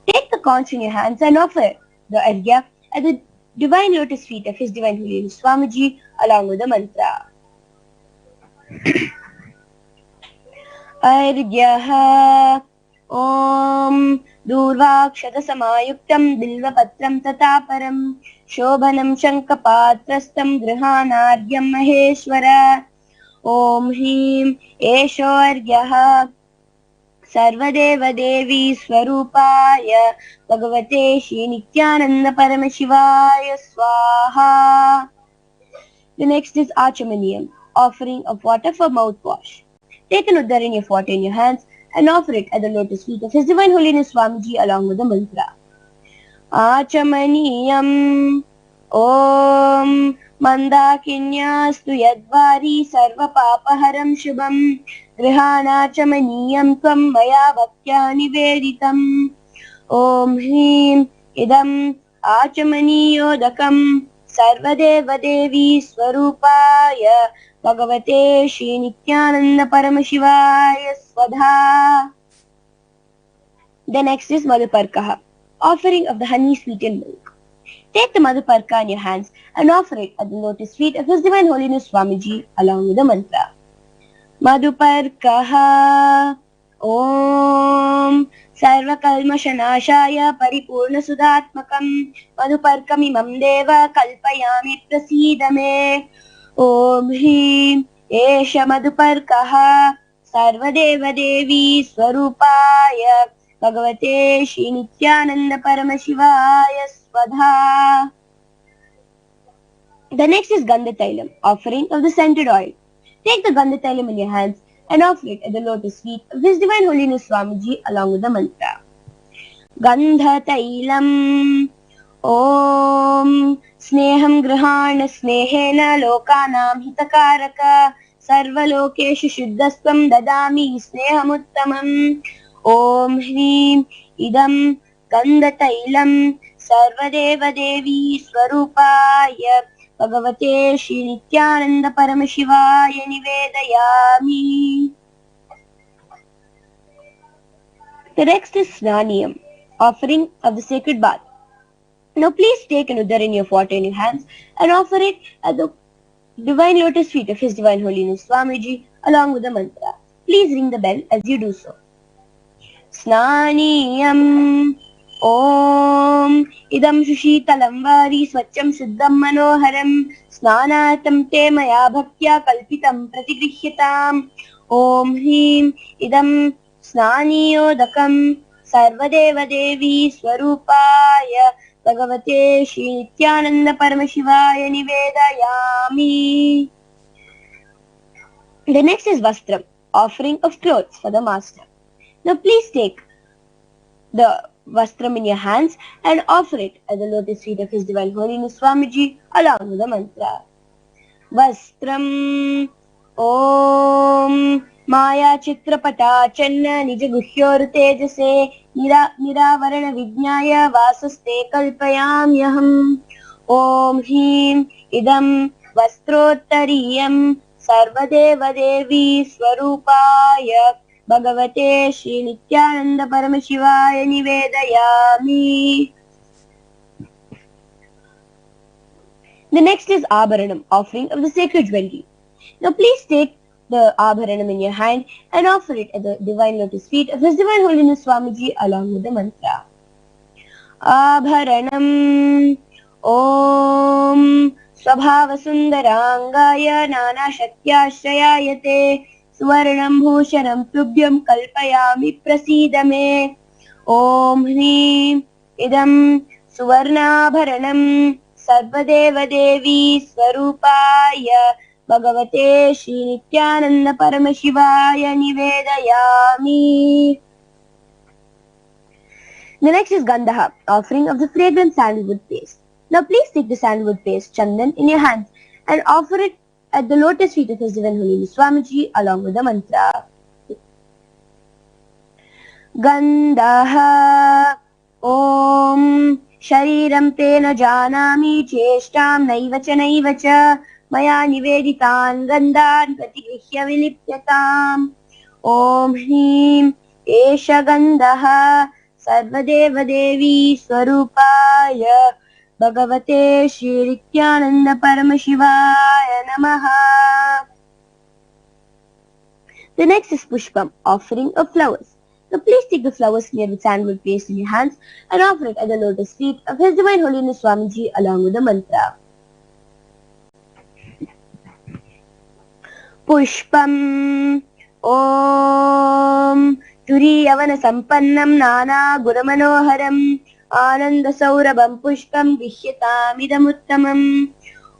Take the conch in your hands and offer the Arghya at the divine lotus feet of His Divine Holiness Swamiji along with the mantra. अर्घ्यः ॐ दूर्वाक्षतसमायुक्तं बिल्वपत्रं तथा परं शोभनं शङ्खपात्रस्थं गृहाणार्घ्यं महेश्वर ॐ ह्रीं एषोऽर्घ्यः सर्वदेवदेवी स्वरूपाय भगवते श्री नित्यानंद परमशिवाय स्वाहा. The next is Achamaniyam, offering of water for mouthwash. Take an uddharani of water in your hands and offer it at the lotus feet of His Divine Holiness Swamiji along with the mantra. Achamaniyam Om Mandakinyastu Yadvari Sarva Papaharam Shubham Grihanachamaniyam Tvam Maya Bhaktya Niveditam. Om Hrim Idam Achamaniyodakam Sarvadeva Devi Swarupaya Bhagavate Shri Nithyananda Paramashivaya Swadha. The next is Madhuparkaha, offering of the honey sweetened milk. Take the Madhuparka in your hands and offer it at the lotus feet of His Divine Holiness Swamiji along with the mantra. Madhuparkaha Om Sarvakalmashanashaya Paripurna Sudhatmakam Madhuparkamimam Deva Kalpayami Prasidame. Om Hrim Esha Madhuparkaha Sarvadeva Devi Swarupaya Bhagavate Shri Nithyananda Paramashivaya Swadha. The next is Gandhatailam, offering of the scented oil. Take the Gandhatailam in your hands and offer it at the lotus feet of His Divine Holiness Swamiji along with the mantra. Gandhatailam Om Sneham Grihana Snehena Lokanam Hitakaraka Sarvalokeshu Shuddhastvam Dadami Snehamuttamam. Om Hrim Idam Gandhatailam Sarvadeva Devi Swarupaya Bhagavate Shri Nithyananda Paramashivaya Nivedayami. The next is Snaniyam, offering of the sacred bath. Now please take an uddharani of water in your hands and offer it at the divine lotus feet of His Divine Holiness Swamiji along with the mantra. Please ring the bell as you do so. Snaniyam Om Idam Shushitalam Vari Swacham Shuddham Manoharam Snanatam Te Maya Bhaktya Kalpitam Pratigrihyatam. Om Hrim Idam Snaniyodakam Sarvadeva Devi Swarupaya Bhagavate Shri Nithyananda Paramashivaya Nivedayami. The next is Vastram, offering of clothes for the master. Now please take the Vastram in your hands and offer it at the lotus feet of His Divine Holiness Swamiji along with the mantra. Vastram Om Maya Chitrapata Channa Nija Guhyor Tejase Niravarana Vijnaya Vasaste Kalpayamyaham. Om Hrim Idam Vastrottariyam Sarvadeva Devi Swarupaya Bhagavate Shri Nithyananda Paramashivaya Nivedayami. The next is Abharanam, offering of the sacred jewelry. Now please take the Abharanam in your hand and offer it at the divine lotus feet of His Divine Holiness Swamiji along with the mantra. Abharanam Om Swabhava Sundarangaya Nana Shakyashrayayate Suvarnam Bhushanam Tubhyam Kalpayami Prasidame. Om Hrim Idam Suvarnabharanam Sarvadeva Devi Swarupaya Bhagavate Shri Nithyananda Paramashivaya Nivedayami. The next is Gandha, offering of the fragrant sandalwood paste. Now please take the sandalwood paste, Chandan, in your hands and offer it at the lotus feet of His Divine Holiness Swamiji along with the mantra. Gandha Om Shariram Tena Janami Cheshtam Naivacha Naivacha Maya Niveditan Gandhan Pratigrihya Vilipyatam. Om Hrim Esha Gandha Sarvadeva Devi Swarupaya Bhagavate Shri Nithyananda Paramashivaya Namaha. The next is Pushpam, offering of flowers. Now please take the flowers near the sandalwood paste in your hands and offer it at the lotus feet of His Divine Holiness Swamiji along with the mantra. Pushpam Om Turiyavana Sampannam Nana Guramanoharam Ananda Saurabam Pushpam Vishyatamidamuttamam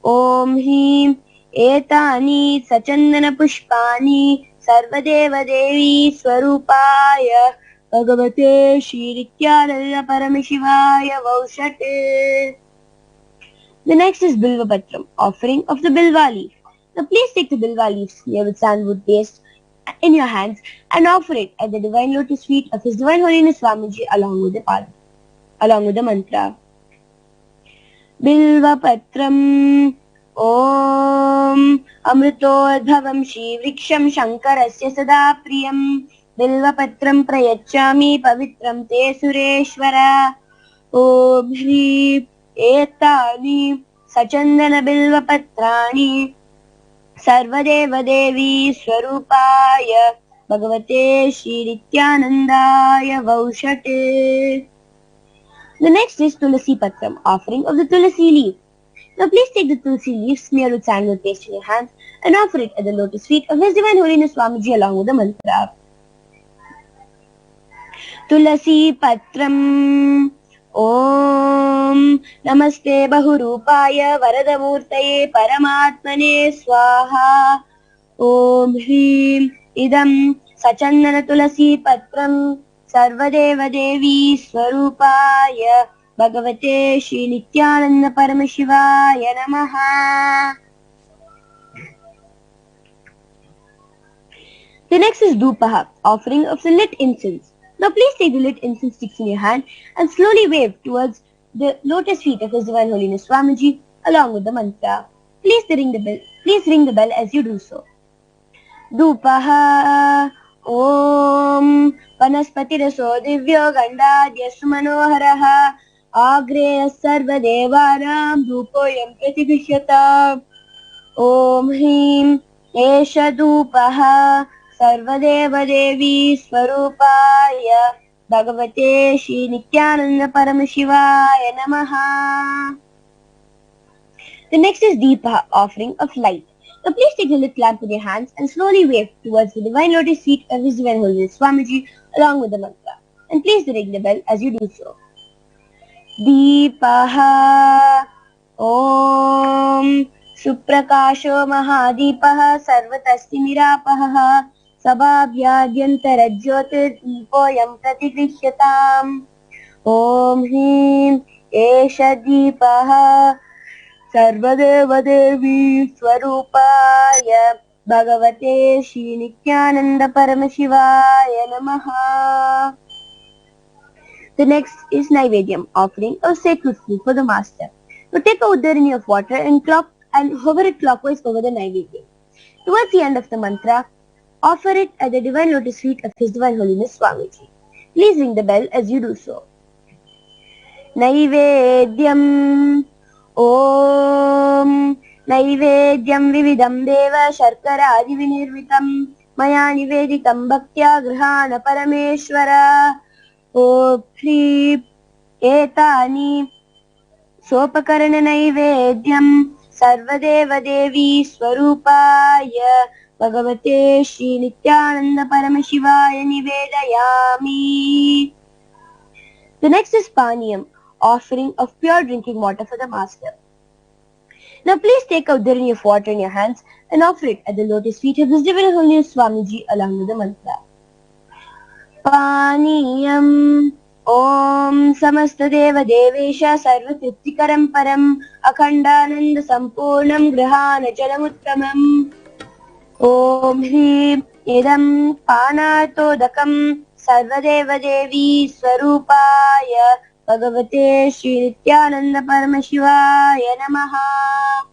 Om Hrim Etani Sachandana Pushpani Sarvadeva Devi Swarupaya Bhagavate Shri Nithyananda Paramashivaya Vaushate. The next is Bilva Patram, offering of the Bilva leaf. Now please take the Bilva leaves near with sandalwood paste in your hands and offer it at the divine lotus feet of His Divine Holiness Swamiji along with the mantra. Bilva Patram Om Amritodbhavam Shri Vriksham Shankarasya Sada Priyam Bilva Patram Prayachami Pavitram Te Sureshwara Om Hri Etani Sachandana Bilva Patrani Sarvadeva Devi Swarupaya Bhagavate Shri Nithyanandaya Vaushate. The next is Tulasi Patram, offering of the Tulasi leaf. Now please take the Tulasi leaf, smear with sandalwood paste in your hands and offer it at the lotus feet of His Divine Holiness Swamiji along with the mantra. Tulasi Patram Om Namaste Bahurupaya Varadamurtaye Paramatmane Swaha Om Hrim Idam Sachandana Tulasi Patram Sarvadeva Devi Swarupaya Bhagavate Shri Nithyananda Paramashivaya Namaha. The next is Dhupaha, offering of the lit incense. Now please take the lit incense sticks in your hand and slowly wave towards the lotus feet of His Divine Holiness Swamiji along with the mantra. Please ring the bell as you do so. Dhupaha Om Vanaspatiraso Divyo Gandadyasu Manoharaha Agreya Sarva Devanam Dhupoyam Pratigrishyata Om Hrim Esha Dhupaha Sarvadeva Devi Swarupaya Bhagavate Shri Nithyananda Paramashivaya Namaha. The next is Deepa, offering of light. Now please take the lit lamp in your hands and slowly wave towards the divine lotus feet of His Divine Holiness Swamiji along with the mantra. And please ring the bell as you do so. Deepaha Om Suprakasho Mahadipaha Sarvatasti Mirapaha Sabhabhyadyantara Deepoyam Pratigrisyatam Om Hrim Esha Deepaha Sarvadeva Devi Swarupaya Bhagavate Shri Nithyananda Paramashivaya Namaha. The next is Naivedyam, offering of sacred food for the master. Now take a udarini of water and hover it clockwise over the Naivedyam. Towards the end of the mantra, offer it at the divine lotus feet of His Divine Holiness Swamiji. Please ring the bell as you do so. Naivedyam Om Naivedyam Vividam Deva Sharkara Adi Vinirvitam Maya Niveditam Bhaktya Grihana Parameshwara Om Hri Etani Sopakarana Naivedyam Sarvadeva Devi Swarupaya Bhagavate Shri Nithyananda Paramashivaya Nivedayami. The next is Paniyam, offering of pure drinking water for the master. Now please take out the udarini of water in your hands and offer it at the lotus feet of His Divine Holiness Swamiji along with the mantra. Paniyam Om Samasta Deva Devesha Sarva Triptikaram Param Akhandananda Sampurnam Grihana Jalamuttamam Om Hrim Idam Panatodakam Sarvadeva Devi Swarupaya Bhagavate Shri Nithyananda Paramashivaya Namaha.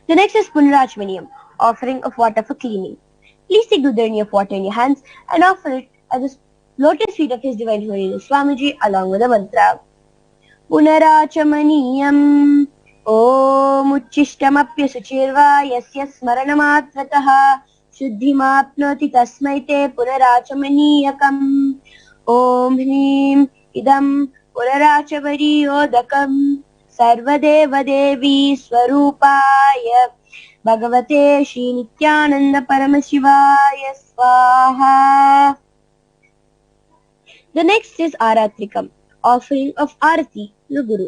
The next is Punarachmaniyam, offering of water for cleaning. Please take the udarini of water in your hands and offer it at the lotus feet of His Divine Holiness Swamiji along with the mantra. Punarachamaniyam Om Uchishtamapya Suchirva Yasya Smaranamatrataha शुद्धिमाप्नोति तस्मै ते पुनराचमनीयकम्। ॐ ह्रीं इदं पुनराचमनीयोदकम् सर्वदेवदेवी स्वरूपाय भगवते श्री नित्यानंद परमशिवाय स्वाहा. The next is Aratrikam, offering of Arati to the Guru.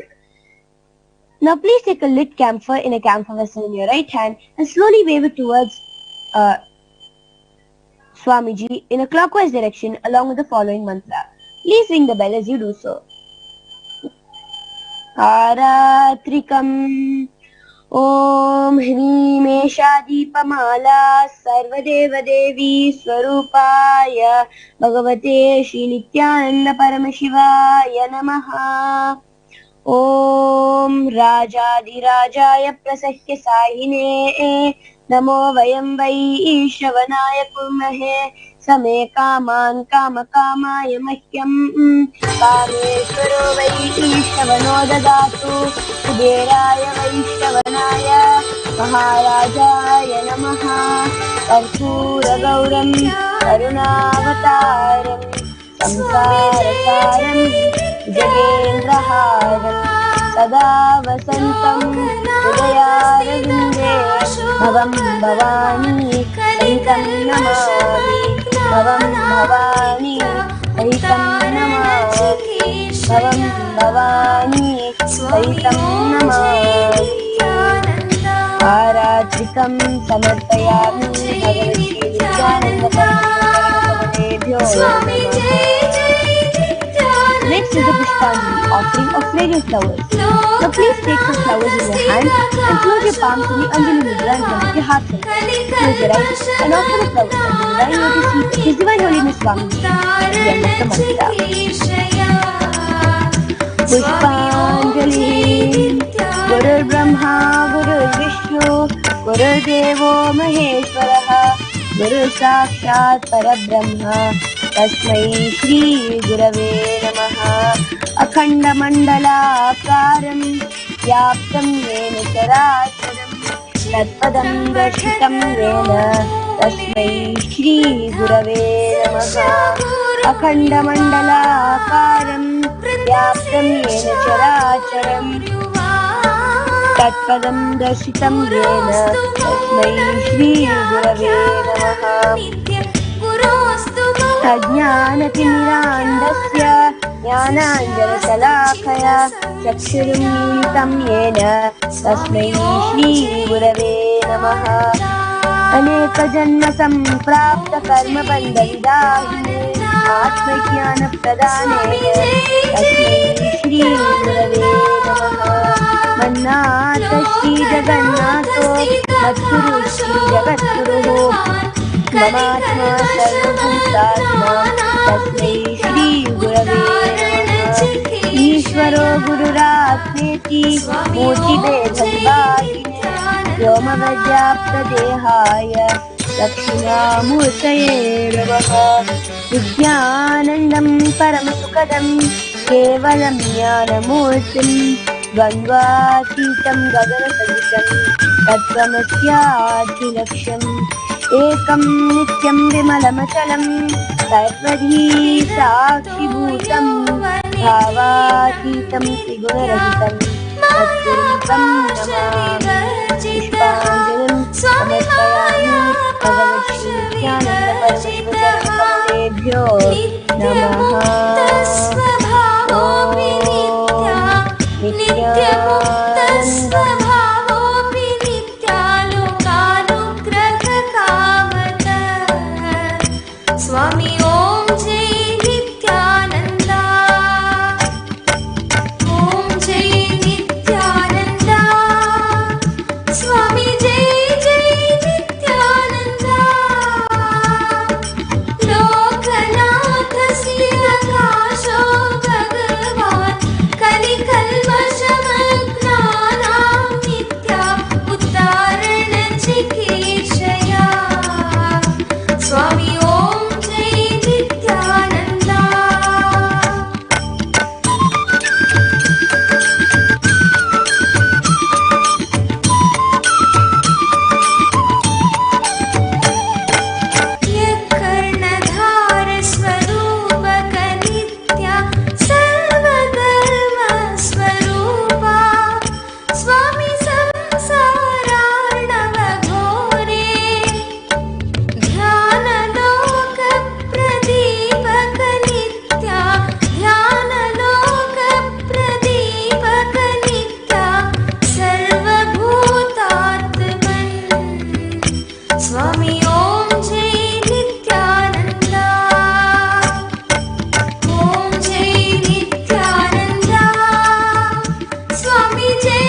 Now please take a lit camphor in a camphor vessel in your right hand and slowly wave it towards Swamiji in a clockwise direction along with the following mantra. Please ring the bell as you do so. Aratrikam. Om Hrim Esha Deepamala Sarvadevadevi Swarupaya Bhagavate Shri Nithyananda Paramashivaya Namaha. Om Rajadhirajaya Prasahya Sahine Namo Vayam Vai Shravanaya Kurmahe Same Kaman Kama Kamaya Mahyam Kameshwaro Vai Shravano Dadatu Kuberaya Vaishnavanaya Maharajaya Namaha. Karpura Gauram Karunavataram Samsarasaram Jagendraharam Sada Vasantam Hridayarvinde Bhavam Bhavani Sahitam Namami Bhavam Bhavani Sahitam Namami Bhavam Bhavani Sahitam Namami. Aratrikam samarpayami Bhagavate Nithyananda Paramashantha Namaha. Next is the Pushpanjali, offering of fragrant flowers. Now please take some flowers in your hand and close your palms to the Anjali Mudra and complete your heart center. Close your eyes and offer the flowers and the divine lotus feet of His Divine Holiness Swamiji at the end of the mantra. Pushpanjali. Gurur Brahma, Gurur Vishnu, Gurur Devo Maheshwara, Guru Sakshat Parabrahma, Tasmai Shri Gurave Namaha. Akhanda Mandala Akaram, Vyaptam Yena Characharam, Tatpadam Darshitam Yena, Tasmai Shri Gurave Namaha. Akhanda Mandala Akaram, Vyaptam Yena Characharam, Tatpadam Darshitam Yena, Tasmai Shri Gurave Namaha. Ajnanatirandasya Jnananjalasalakaya Chakshurum Militam Yena, Tasmai Shri Gurave Namaha. Aneka Janma Samprapta Karma Bandha Vidahine Atmajnana Pradhanene, Tasmai Shri Gurave Namaha. Mannata Shri Jagannatho Matguru Shri Jagatguruho Mamatma Sarvabhutatma Tasmai Shri Gurave Namaha. Eshwaro Gururatmeti Murti Bedhabhagine Vyomavadyapta Dehaya Dakshinamurtaye Namaha. Vidyanandam Paramasukadam Kevalam Jnanamurtim Dvandvatītam Gaganasahitam Tatvamasyadhilaksham Ekam Nityam Vimalamachalam Sarvadhi Sakshibhutam Bhavatītam Triguణarahitam Tattvurupam Namami. Pushpanjalim samarpayami Bhagavate Nithyananda Paramashantha Namaha. Nityamuktasvabhavopi nityalokanugrahakamatah. Swami Om Jai Nithyananda. Om Jai Nithyananda. Swami Jai Jai Nithyananda. Lokanath Sri Akasho Bhagavan Kali Kalmashamagnanan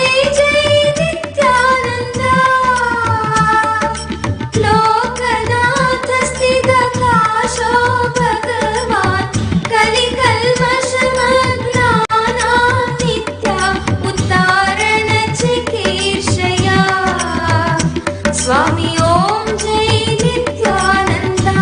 जय जय नित्यानन्दा लोकनाथ स्थितकाशो भगवान् कलिकल्मषमग्नानां नित्या उद्धारणचिकीर्षया स्वामी ॐ जय नित्यानन्दा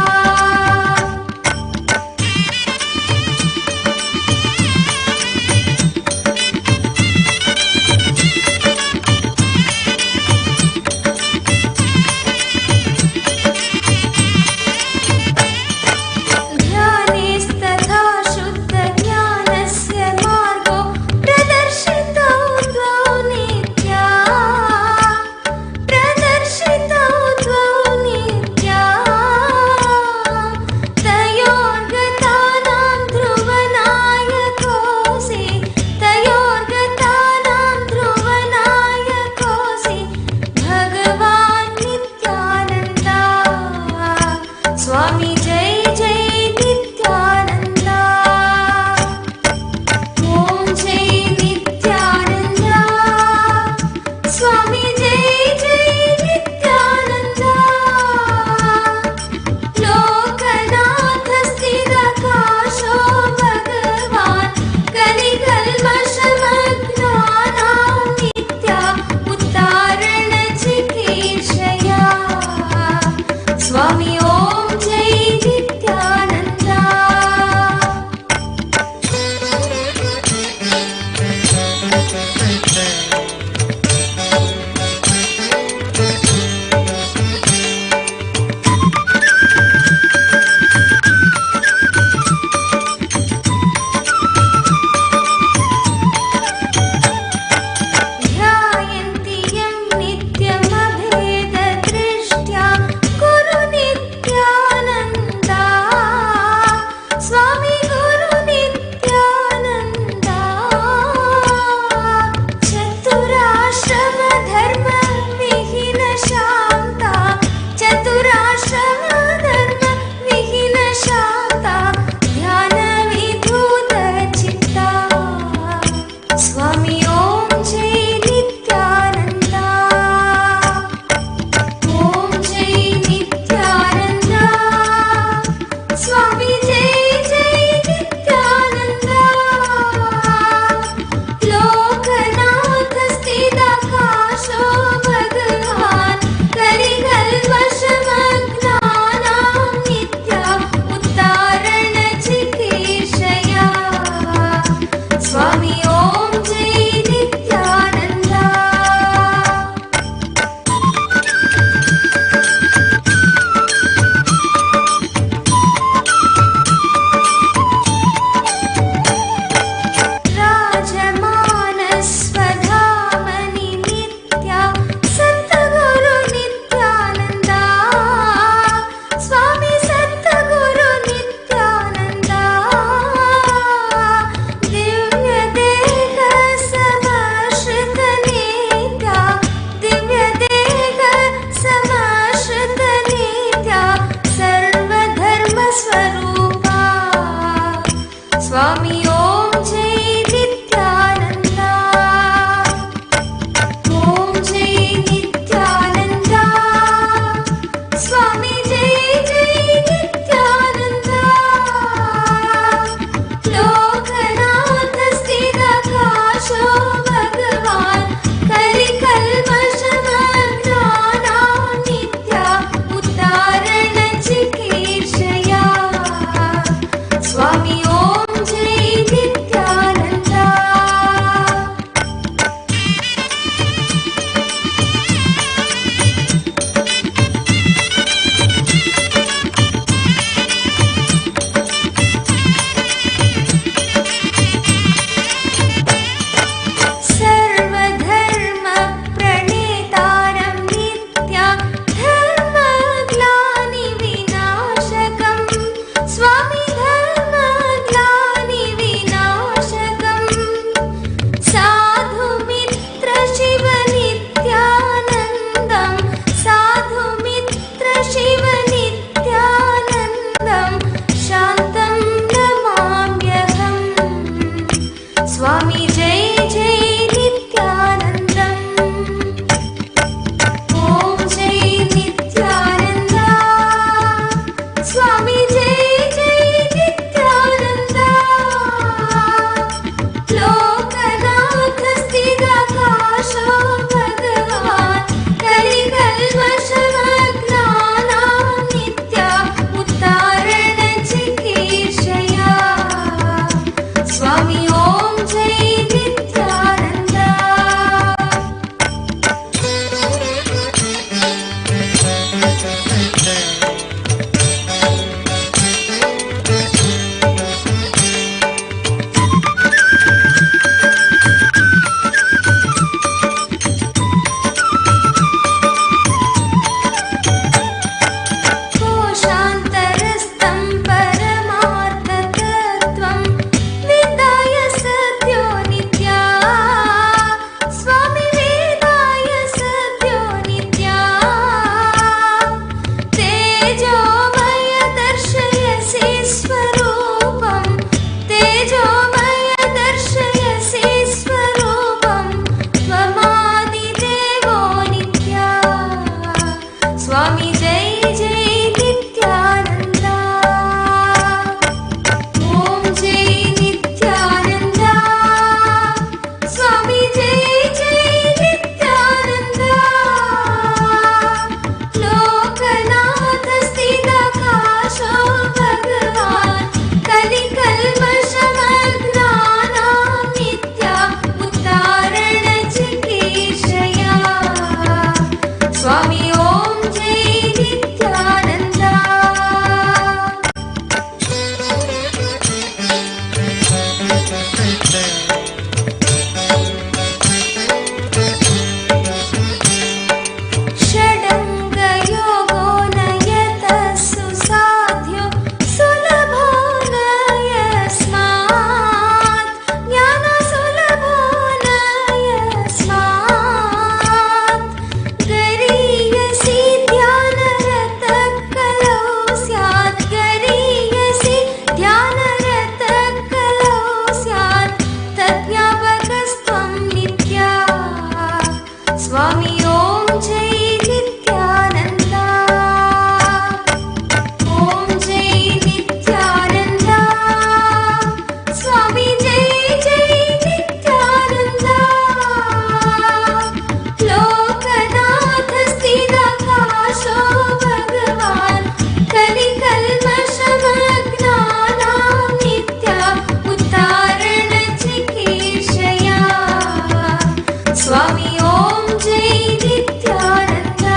ॐ जय नित्यानन्दा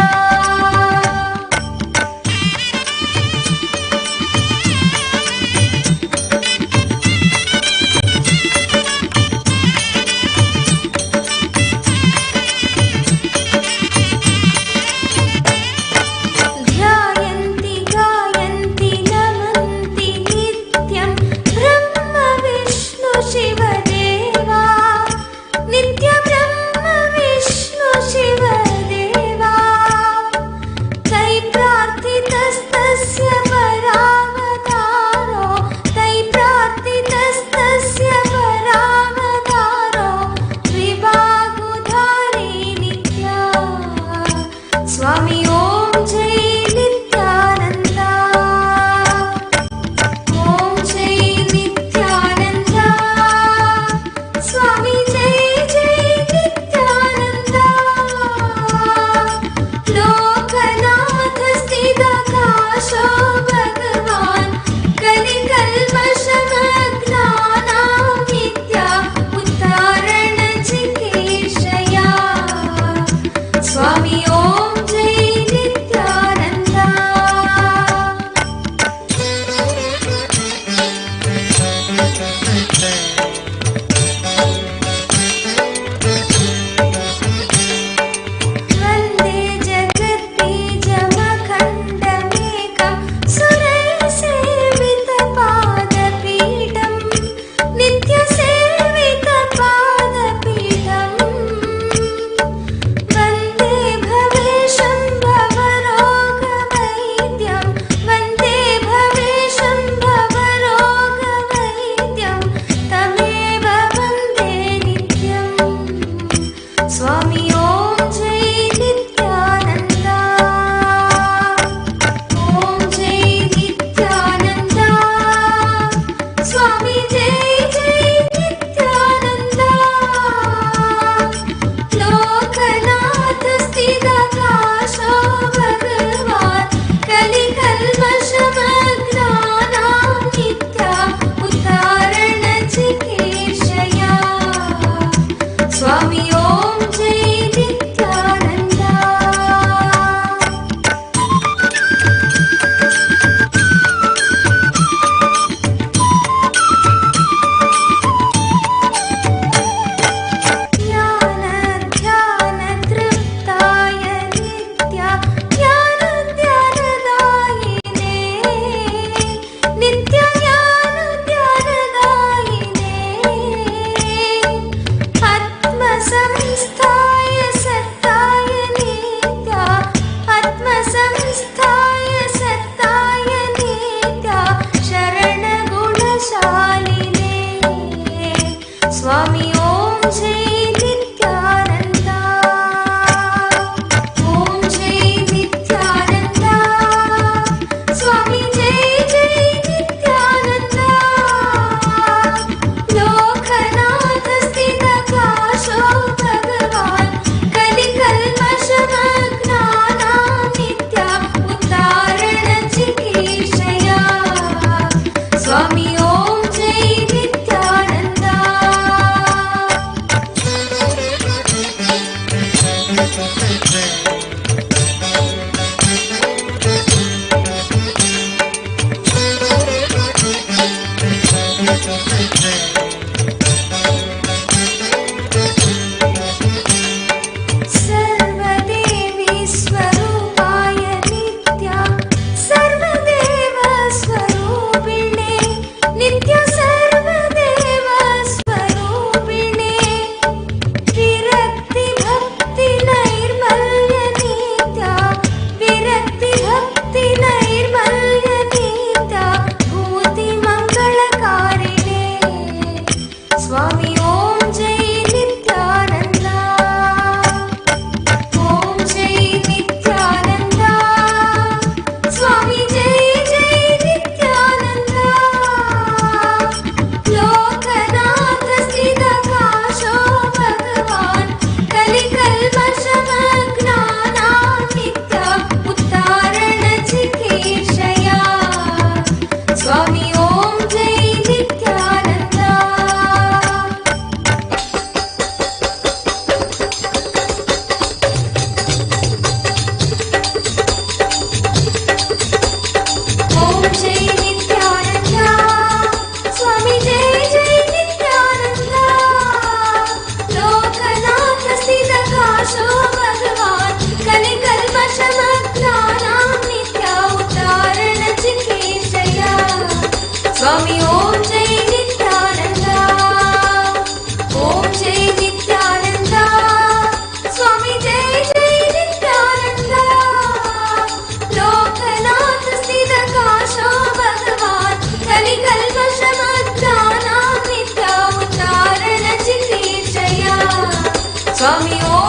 ध्यायन्ति गायन्ति नमन्ति नित्यं ब्रह्म विष्णु शिवदेवा नित्य ब्रह्म Vishnu शिवदेवा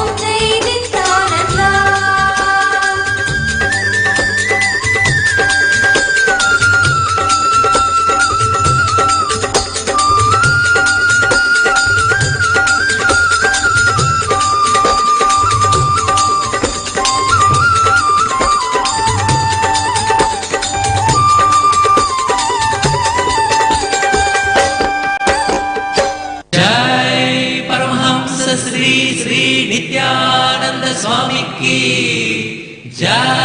Om Jai Nithyananda. जय परमहंस श्री श्री नित्यानंद स्वामी की जय।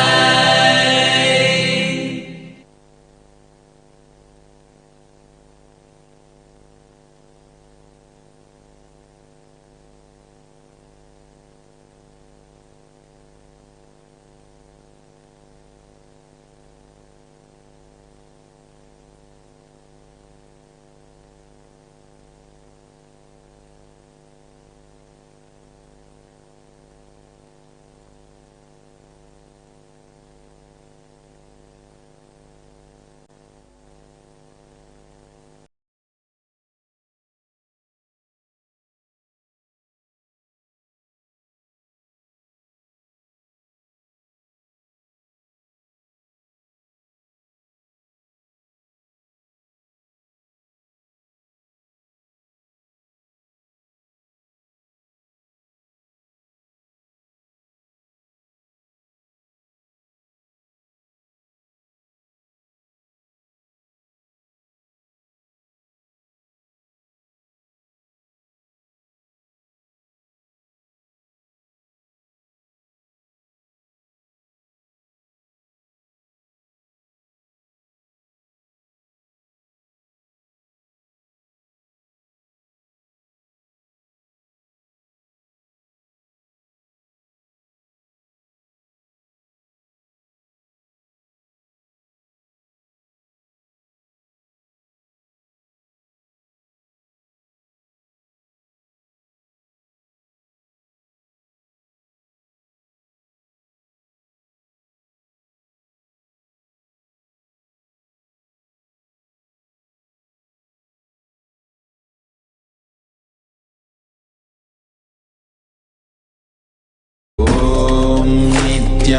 ॐ नित्यानन्द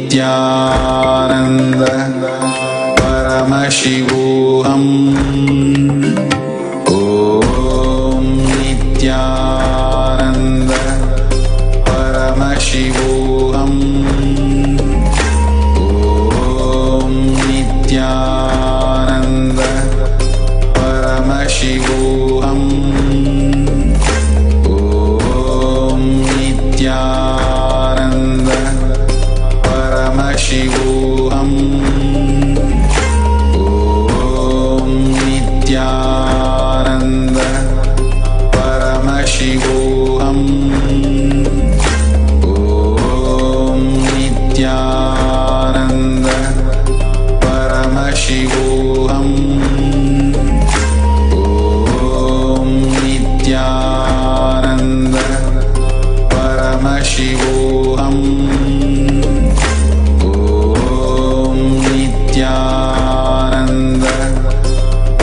नित्यानन्द परमशिवोऽहम् ॐ नित्यानन्द परमशिवोऽहम् ॐ नित्यानन्द परमशिवोऽहम् ॐ नित्यानन्द परमशिवोऽहम् ॐ नित्यानन्द परमशिवोऽहम् ॐ नित्यानन्द परमशिवोऽहम् ॐ नित्यानन्द परमशिवोऽहम् ॐ नित्यानन्द परमशिवोऽहम् ॐ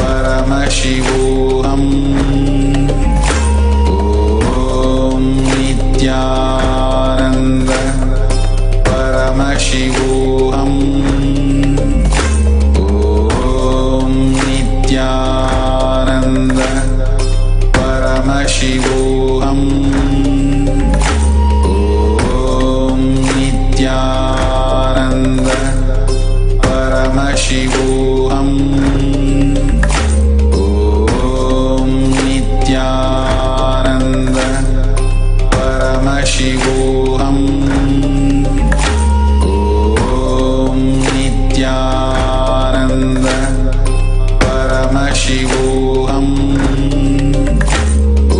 नित्यानन्द परमशिवोऽहम् ॐ नित्यानन्द परमशिवोऽहम् ॐ नित्यानन्द परमशिवोऽहम् ॐ नित्यानन्द परमशिवोऽहम् ॐ नित्यानन्द परमशिवोऽहम् ॐ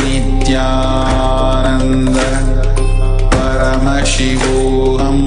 नित्यानन्द परमशिवोऽहम्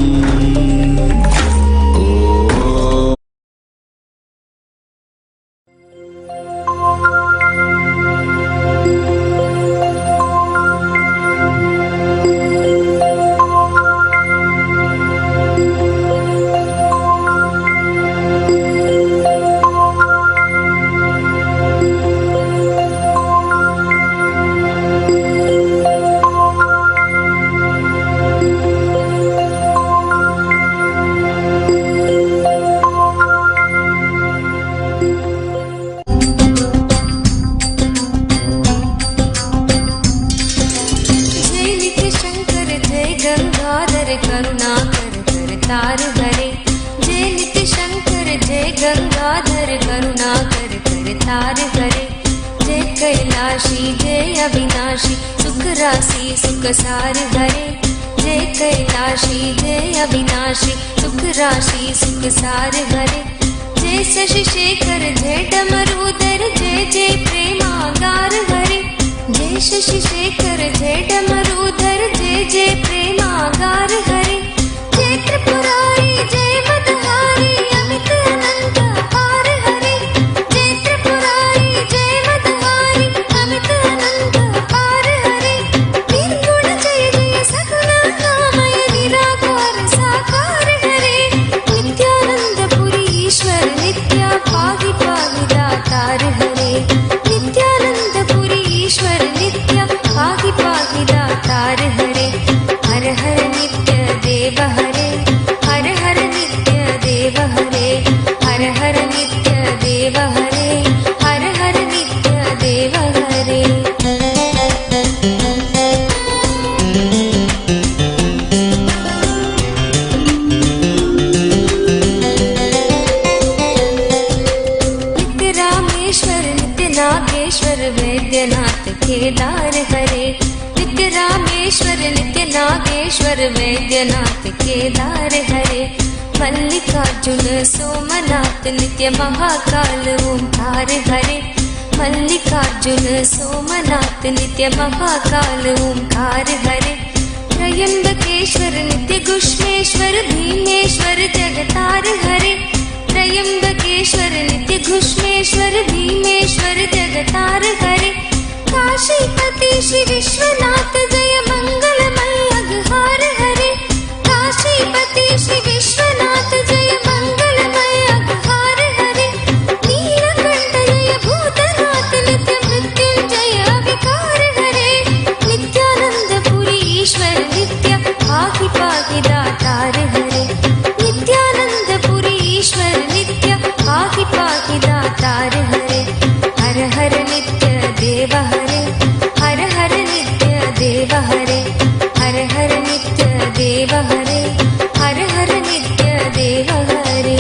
गंगाधर करुणाकर करतार हरे। जय कैलाशी जय अविनाशी सुख राशि सुख सार हरे। जय कैलाशी जय अविनाशी सुख राशि सुख सार हरे। जय शशि शेखर जय डमरूधर जय जय प्रेमागार हरे। जय शशि शेखर जय डमरूधर जय जय प्रेमागार हरे। जय त्रिपुरारी जय मदहारी अमित अनंत अपार हरे। जय त्रिपुरारी जय मदहारी अमित अनंत अपार हरे। निर्गुण जय जय सगुण कामय निराकार साकार हरे। नित्यानंद पुरी ईश्वर नित्या पाहि पाहि दातार हरे। नित्यानंद पुरी ईश्वर नित्या पाहि पाहि दातार हरे। हर हर नित्य देव हरे। हर हर नित्य देव हरे। हर हर नित्य देव हरे। हर हर नित्य देव हरे। नित्य रामेश्वर नित्य नागेश्वर वैद्यनाथ केदार हरे। नित्य रामेश्वर नित्य नागेश्वर वैद्यनाथ केदार हरे। मल्लिकार्जुन सोमनाथ नित्य महाकाल ओंकार हरे। मल्लिकार्जुन सोमनाथ नित्य महाकाल ओंकार हरे। त्रयंबकेश्वर नित्य घुष्मेश्वर भीमेश्वर जगतार हरे। त्रयंबकेश्वर नित्य घुष्मेश्वर भीमेश्वर जगतार हरे। काशीपति श्री विश्वनाथ जय मंगलमय अघहार हरे। काशीपति श्री विश्वनाथ जय मंगलमय अघहार हरे। नीलकंठ जय भूतनाथ नित्य मृत्युंजय विकार हरे। नित्यानंद पुरी ईश्वर नित्य पाहि पाहि पाहि दातार हरे नित्यानंद पुरी ईश्वर नित्य पाहि दातार हरे हर हर नित्य देव हरे हर हर नित्य देव हरे हर हर नित्य देव हरे हर हर नित्य देव हरे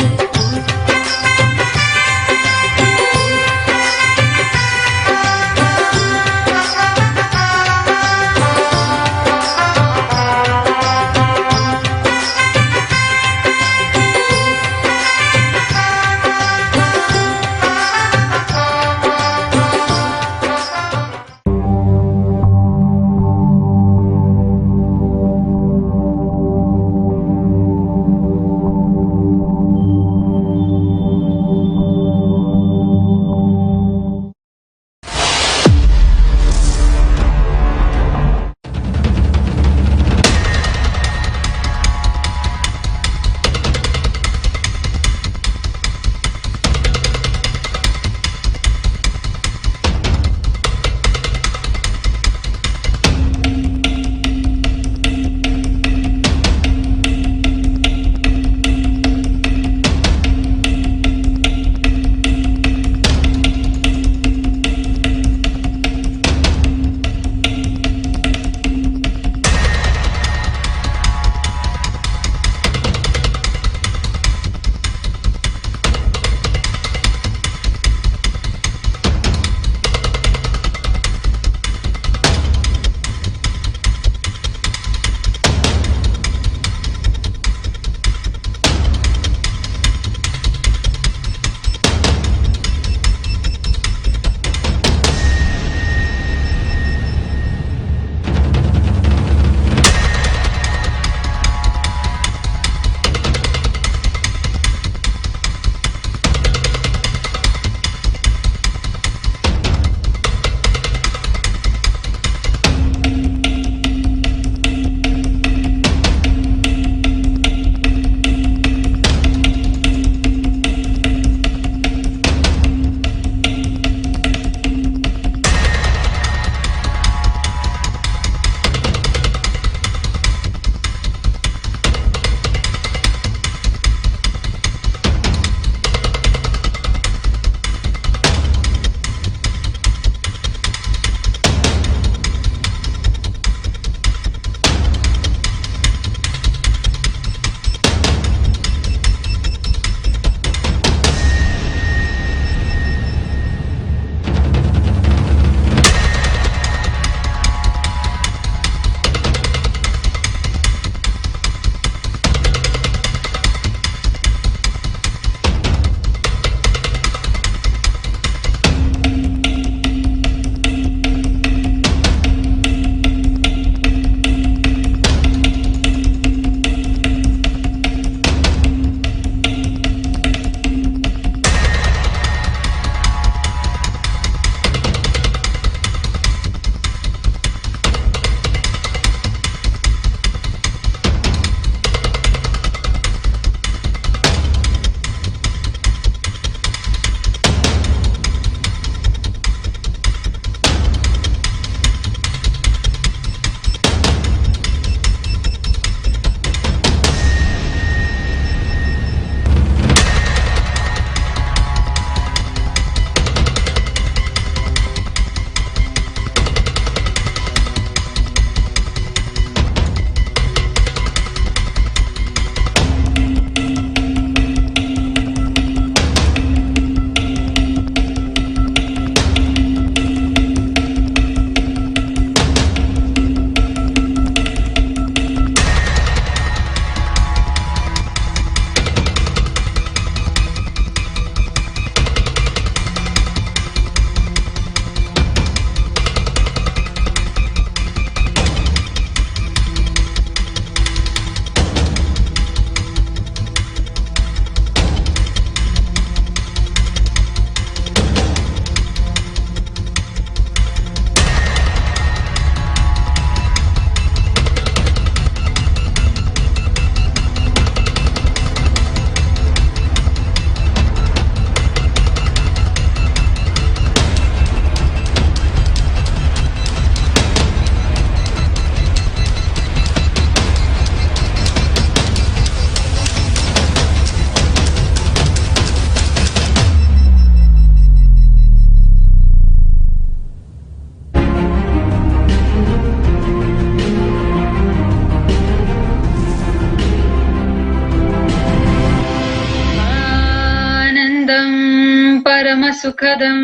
परमसुखदं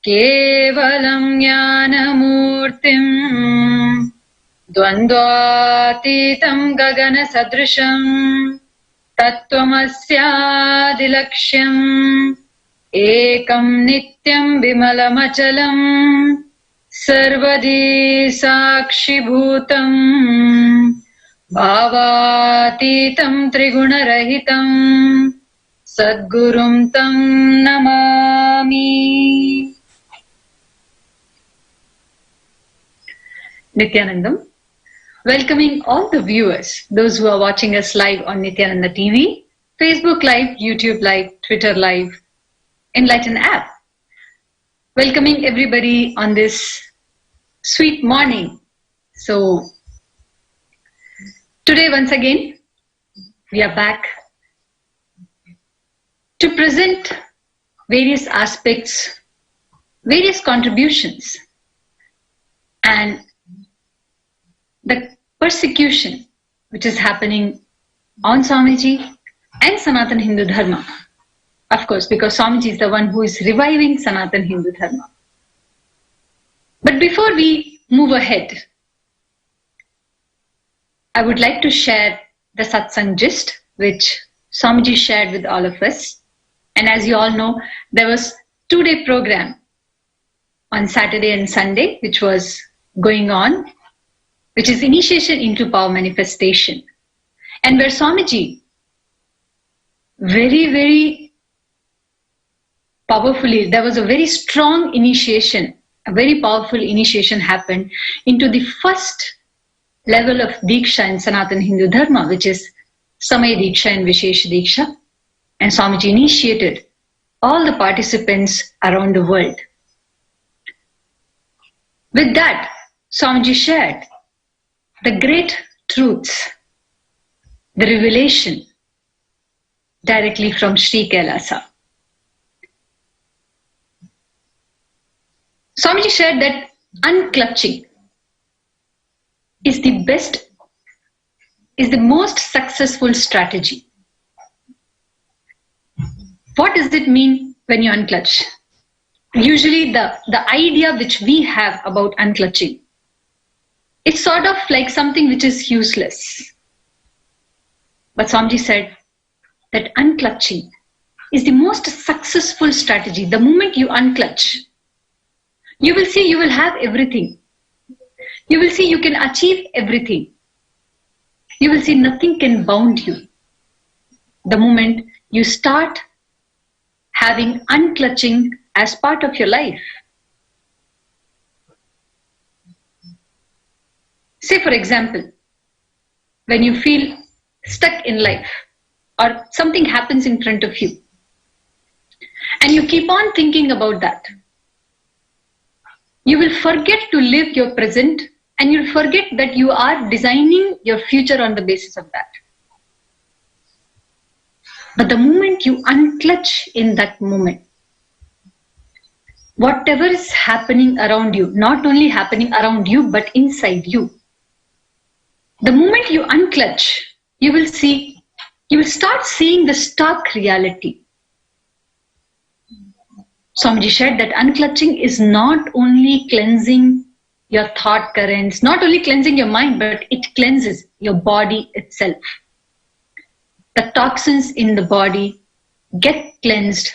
केवलं ज्ञानमूर्तिं द्वन्द्वातीतं गगनसदृशं तत्त्वमस्यादिलक्ष्यम् एकं नित्यं विमलमचलं सर्वदी साक्षिभूतम् भावातीतं त्रिगुणरहितं सद्गुरुं तं Namami. Nithyanandam, welcoming all the viewers, those who are watching us live on Nithyananda TV, Facebook Live, YouTube Live, Twitter Live, Enlighten app. Welcoming everybody on this sweet morning. So, today once again, we are back to present various aspects, various contributions, and the persecution which is happening on Swamiji and Sanatana Hindu Dharma. Of course, because Swamiji is the one who is reviving Sanatana Hindu Dharma. But before we move ahead, I would like to share the Satsang gist which Swamiji shared with all of us. And as you all know, there was 2-day program on Saturday and Sunday which was going on, which is initiation into power manifestation. And where Swamiji very, very powerfully, there was a very strong initiation, a very powerful initiation happened into the first level of Diksha in Sanatana Hindu Dharma, which is Samaya Diksha and Vishesha Diksha. And Swamiji initiated all the participants around the world. With that, Swamiji shared the great truths, the revelation directly from Sri Kailasa. Swamiji shared that unclutching is the best, is the most successful strategy. What does it mean when you unclutch? Usually the idea which we have about unclutching, it's sort of like something which is useless. But Swamiji said that unclutching is the most successful strategy. The moment you unclutch, you will see you will have everything. You will see you can achieve everything. You will see nothing can bound you. The moment you start having unclutching as part of your life. Say for example, when you feel stuck in life or something happens in front of you and you keep on thinking about that, you will forget to live your present and you'll forget that you are designing your future on the basis of that. But the moment you unclutch in that moment, whatever is happening around you, not only happening around you, but inside you, the moment you unclutch, you will start seeing the stark reality. Swamiji said that unclutching is not only cleansing your thought currents, not only cleansing your mind, but it cleanses your body itself. The toxins in the body get cleansed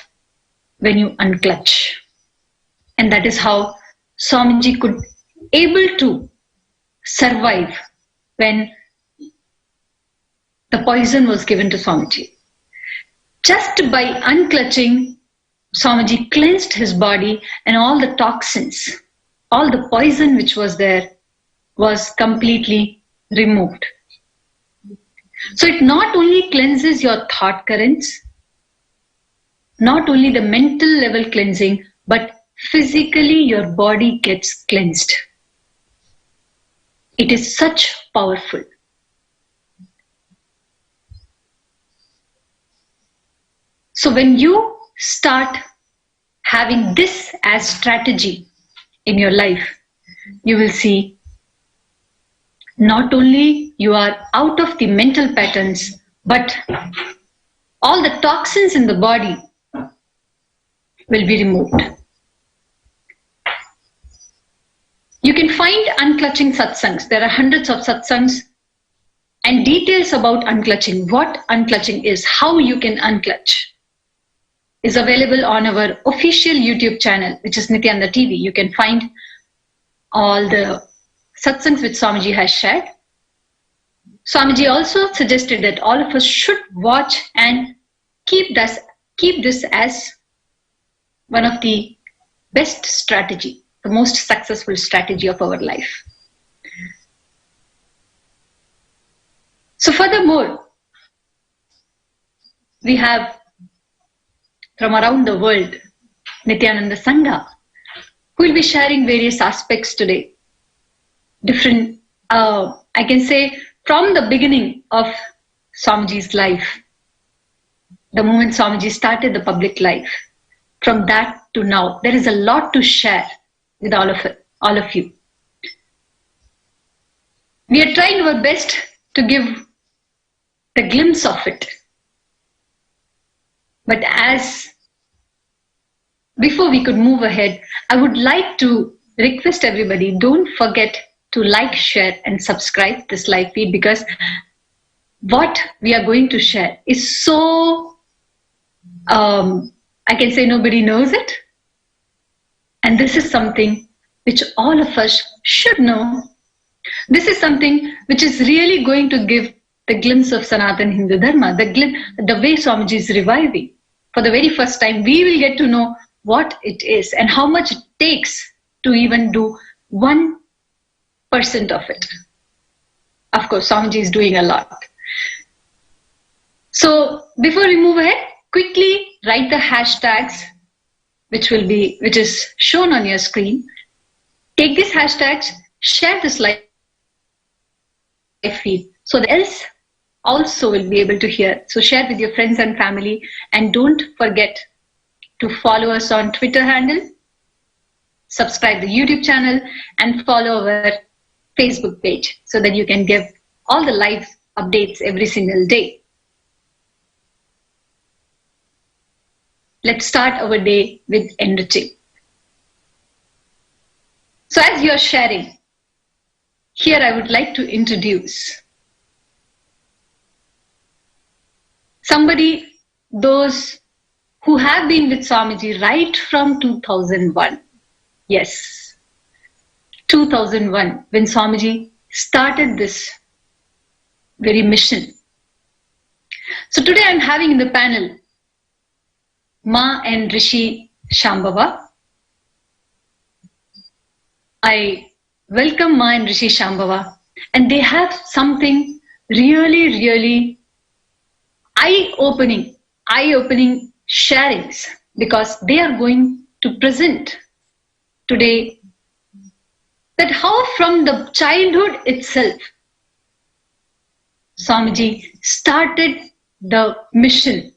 when you unclutch. And that is how Swamiji could able to survive when the poison was given to Swamiji. Just by unclutching, Swamiji cleansed his body and all the toxins, all the poison which was there was completely removed. So it not only cleanses your thought currents, not only the mental level cleansing, but physically your body gets cleansed. It is such powerful. So when you start having this as strategy in your life, you will see not only you are out of the mental patterns, but all the toxins in the body will be removed. You can find unclutching satsangs. There are hundreds of satsangs and details about unclutching, what unclutching is, how you can unclutch, is available on our official YouTube channel, which is Nithyananda TV. You can find all the satsangs which Swamiji has shared. Swamiji also suggested that all of us should watch and keep this as one of the best strategy, the most successful strategy of our life. So furthermore, we have from around the world Nithyananda Sangha, who will be sharing various aspects today. Different, I can say, from the beginning of Swamiji's life, the moment Swamiji started the public life, from that to now, there is a lot to share with all of you. We are trying our best to give the glimpse of it. But before we could move ahead, I would like to request everybody, don't forget to like, share and subscribe this live feed, because what we are going to share is so, I can say nobody knows it. And this is something which all of us should know. This is something which is really going to give the glimpse of Sanatana Hindu Dharma, the way Swamiji is reviving. For the very first time, we will get to know what it is and how much it takes to even do 1% of it. Of course, Swamiji is doing a lot. So before we move ahead, quickly write the hashtags which is shown on your screen. Take these hashtags, share this live feed so that else also will be able to hear. So share with your friends and family, and don't forget to follow us on Twitter handle, subscribe the YouTube channel and follow our Facebook page so that you can get all the live updates every single day. Let's start our day with enriching. So as you are sharing, here I would like to introduce somebody, those who have been with Swamiji right from 2001. Yes, 2001, when Swamiji started this very mission. So today I'm having in the panel Ma and Rishi Shambhava. I welcome Ma and Rishi Shambhava, and they have something really, really eye-opening sharings, because they are going to present today that how from the childhood itself Swamiji started the mission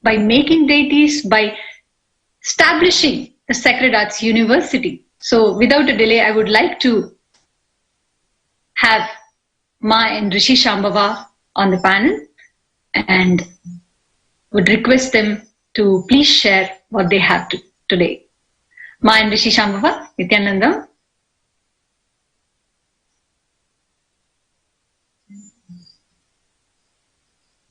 by making deities, by establishing the Sacred Arts University. So without a delay, I would like to have Ma and Rishi Shambhava on the panel, and would request them to please share what they have today. Ma and Rishi Shambhava, Nithyananda.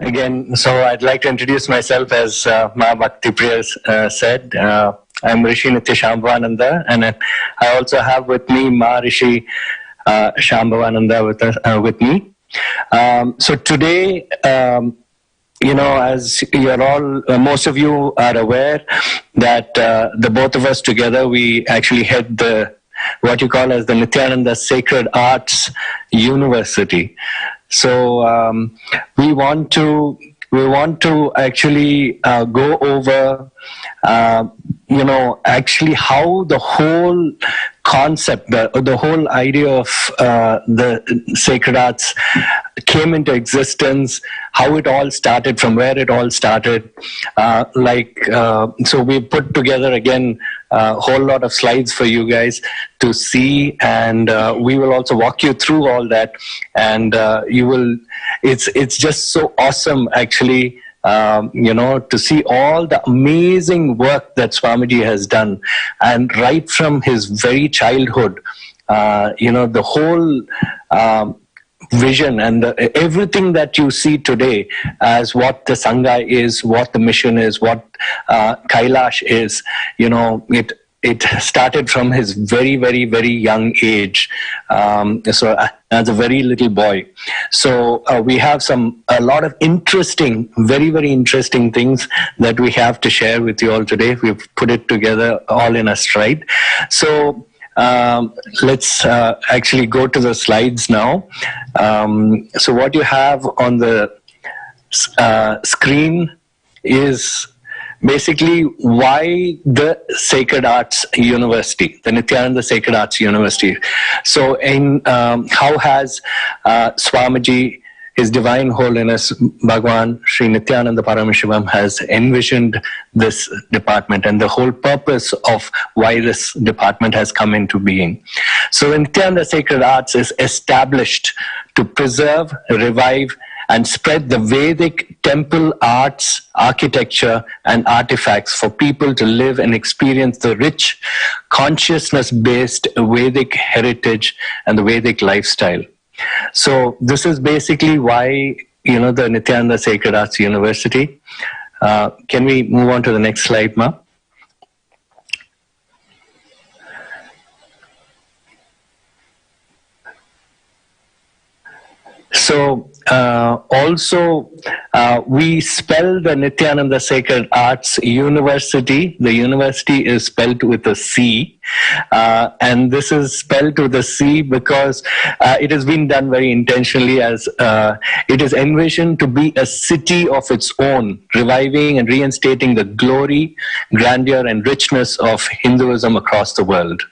Again, so I'd like to introduce myself as Ma Bhakti Priya said. I'm Rishi Nithya Shambhavananda, and I also have with me Ma Rishi Shambhavananda with me. So today, as you're all, most of you are aware that the both of us together, we actually head what you call as the Nithyananda Sacred Arts University. So we want to actually go over, actually how the whole concept, the whole idea of the sacred arts came into existence, how it all started, from where it all started. So we put together again a whole lot of slides for you guys to see, and we will also walk you through all that, and it's just so awesome actually to see all the amazing work that Swamiji has done, and right from his very childhood, the whole vision and everything that you see today as what the Sangha is, what the mission is, what Kailash is, it started from his very, very, very young age. So as a very little boy. So we have a lot of interesting, very, very interesting things that we have to share with you all today. We've put it together all in a stride. So let's actually go to the slides now. So what you have on the screen is basically why the Sacred Arts University, the Nithyananda Sacred Arts University. So how has Swamiji, His Divine Holiness Bhagwan Sri Nithyananda Paramashivaham, has envisioned this department and the whole purpose of why this department has come into being. So Nithyananda Sacred Arts is established to preserve, revive, and spread the Vedic temple arts, architecture, and artifacts for people to live and experience the rich, consciousness-based Vedic heritage and the Vedic lifestyle. So this is basically why, the Nithyananda Sacred Arts University. Can we move on to the next slide, Ma? So also we spell the Nithyananda Sacred Arts University. The university is spelled with a C, and this is spelled with a C because it has been done very intentionally, as it is envisioned to be a city of its own, reviving and reinstating the glory, grandeur, and richness of Hinduism across the world.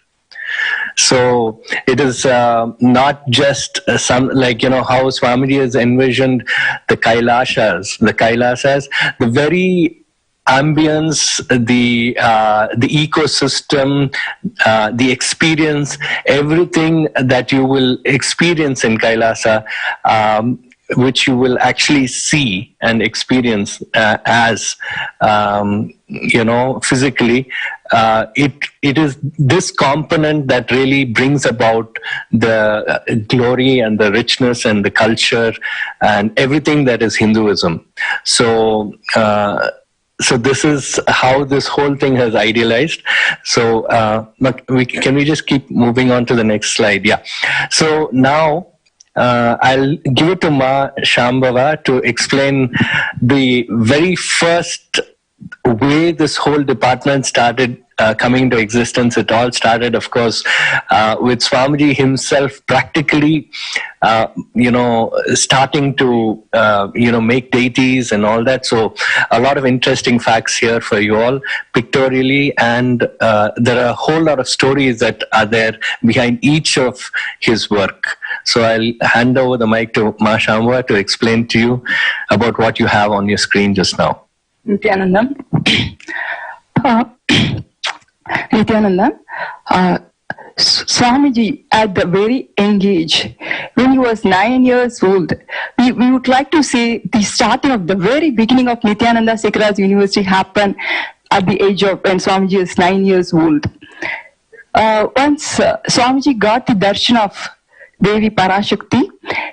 So it is not just how Swamiji has envisioned the Kailasas, the very ambience, the ecosystem, the experience, everything that you will experience in Kailasa, which you will actually see and experience physically. It is this component that really brings about the glory and the richness and the culture and everything that is Hinduism. So this is how this whole thing has idealized. So can we just keep moving on to the next slide? Yeah. So now I'll give it to Ma Shambhava to explain the very first way this whole department started coming into existence. It all started, of course, with Swamiji himself practically, starting to, make deities and all that. So a lot of interesting facts here for you all, pictorially, and there are a whole lot of stories that are there behind each of his work. So I'll hand over the mic to Ma Shambhava to explain to you about what you have on your screen just now. Nithyananda. Swamiji, at the very young age, when he was 9 years old, we would like to say the starting of the very beginning of Nithyananda Sacred Arts University happened at the age of when Swamiji is 9 years old. Once Swamiji got the darshan of Devi Parashakti,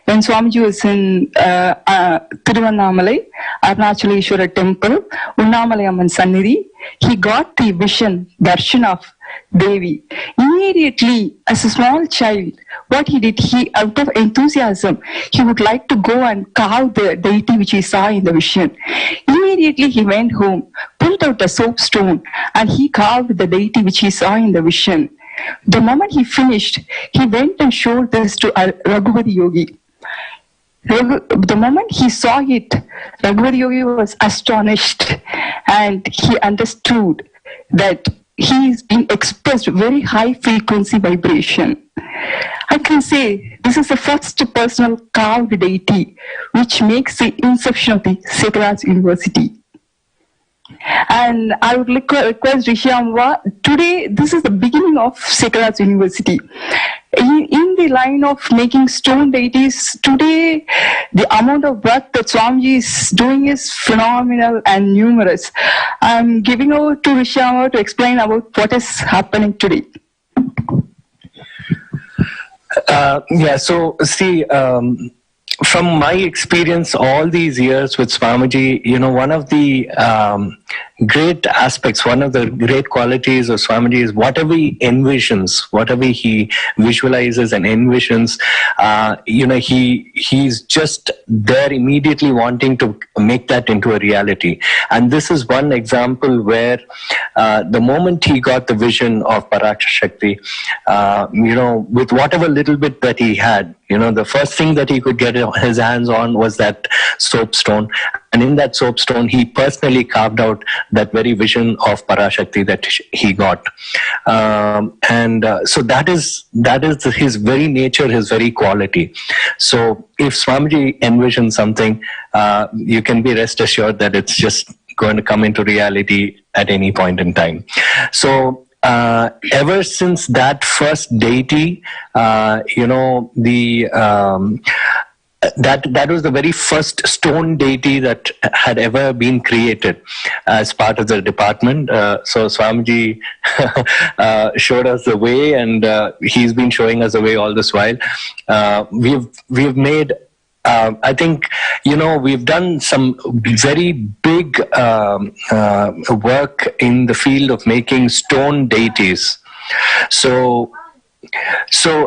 when Swamiji was in Tiruvannamalai, Arunachala Eshwara temple, Unnamalai Amman Sannidhi, he got the vision, darshan of Devi. Immediately, as a small child, what he did, out of enthusiasm, he would like to go and carve the deity which he saw in the vision. Immediately he went home, pulled out a soapstone, and he carved the deity which he saw in the vision. The moment he finished, he went and showed this to Raghupati Yogi. The moment he saw it, Raghupati Yogi was astonished, and he understood that he is being expressed very high frequency vibration. I can say this is the first personal carved deity which makes the inception of the Sacred Arts University. And I would request Rishi Amma, today this is the beginning of Sacred Arts University. in the line of making stone deities, today the amount of work that Swamiji is doing is phenomenal and numerous. I'm giving over to Rishama to explain about what is happening today. So see, from my experience all these years with Swamiji, one of the great aspects, one of the great qualities of Swamiji is whatever he envisions, whatever he visualizes and envisions, he's just there immediately wanting to make that into a reality. And this is one example where the moment he got the vision of Parashakti, with whatever little bit that he had, the first thing that he could get his hands on was that soapstone. And in that soapstone, he personally carved out that very vision of Parashakti that he got. So that is his very nature, his very quality. So if Swamiji envisions something, you can be rest assured that it's just going to come into reality at any point in time. So ever since that first deity, that was the very first stone deity that had ever been created as part of the department. So Swamiji showed us the way, and he's been showing us the way all this while. We've made, I think, we've done some very big work in the field of making stone deities. So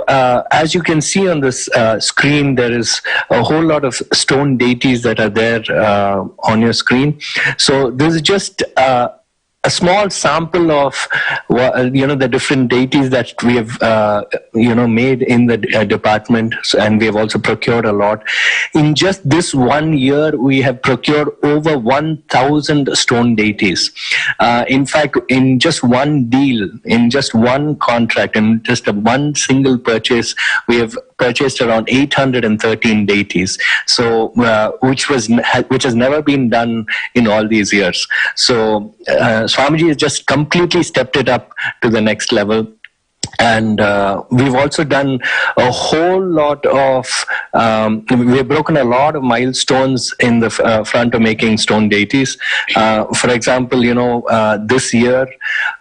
as you can see on this screen, there is a whole lot of stone deities that are there on your screen. So this is just a small sample of the different deities that we have made in the department, and we have also procured a lot. In just this 1 year, we have procured over 1,000 stone deities. In fact, in just one deal, in just one contract, in just one single purchase, we have purchased around 813 deities. So which has never been done in all these years. So Swamiji has just completely stepped it up to the next level. And we've also done a whole lot of, we've broken a lot of milestones in the front of making stone deities. For example, this year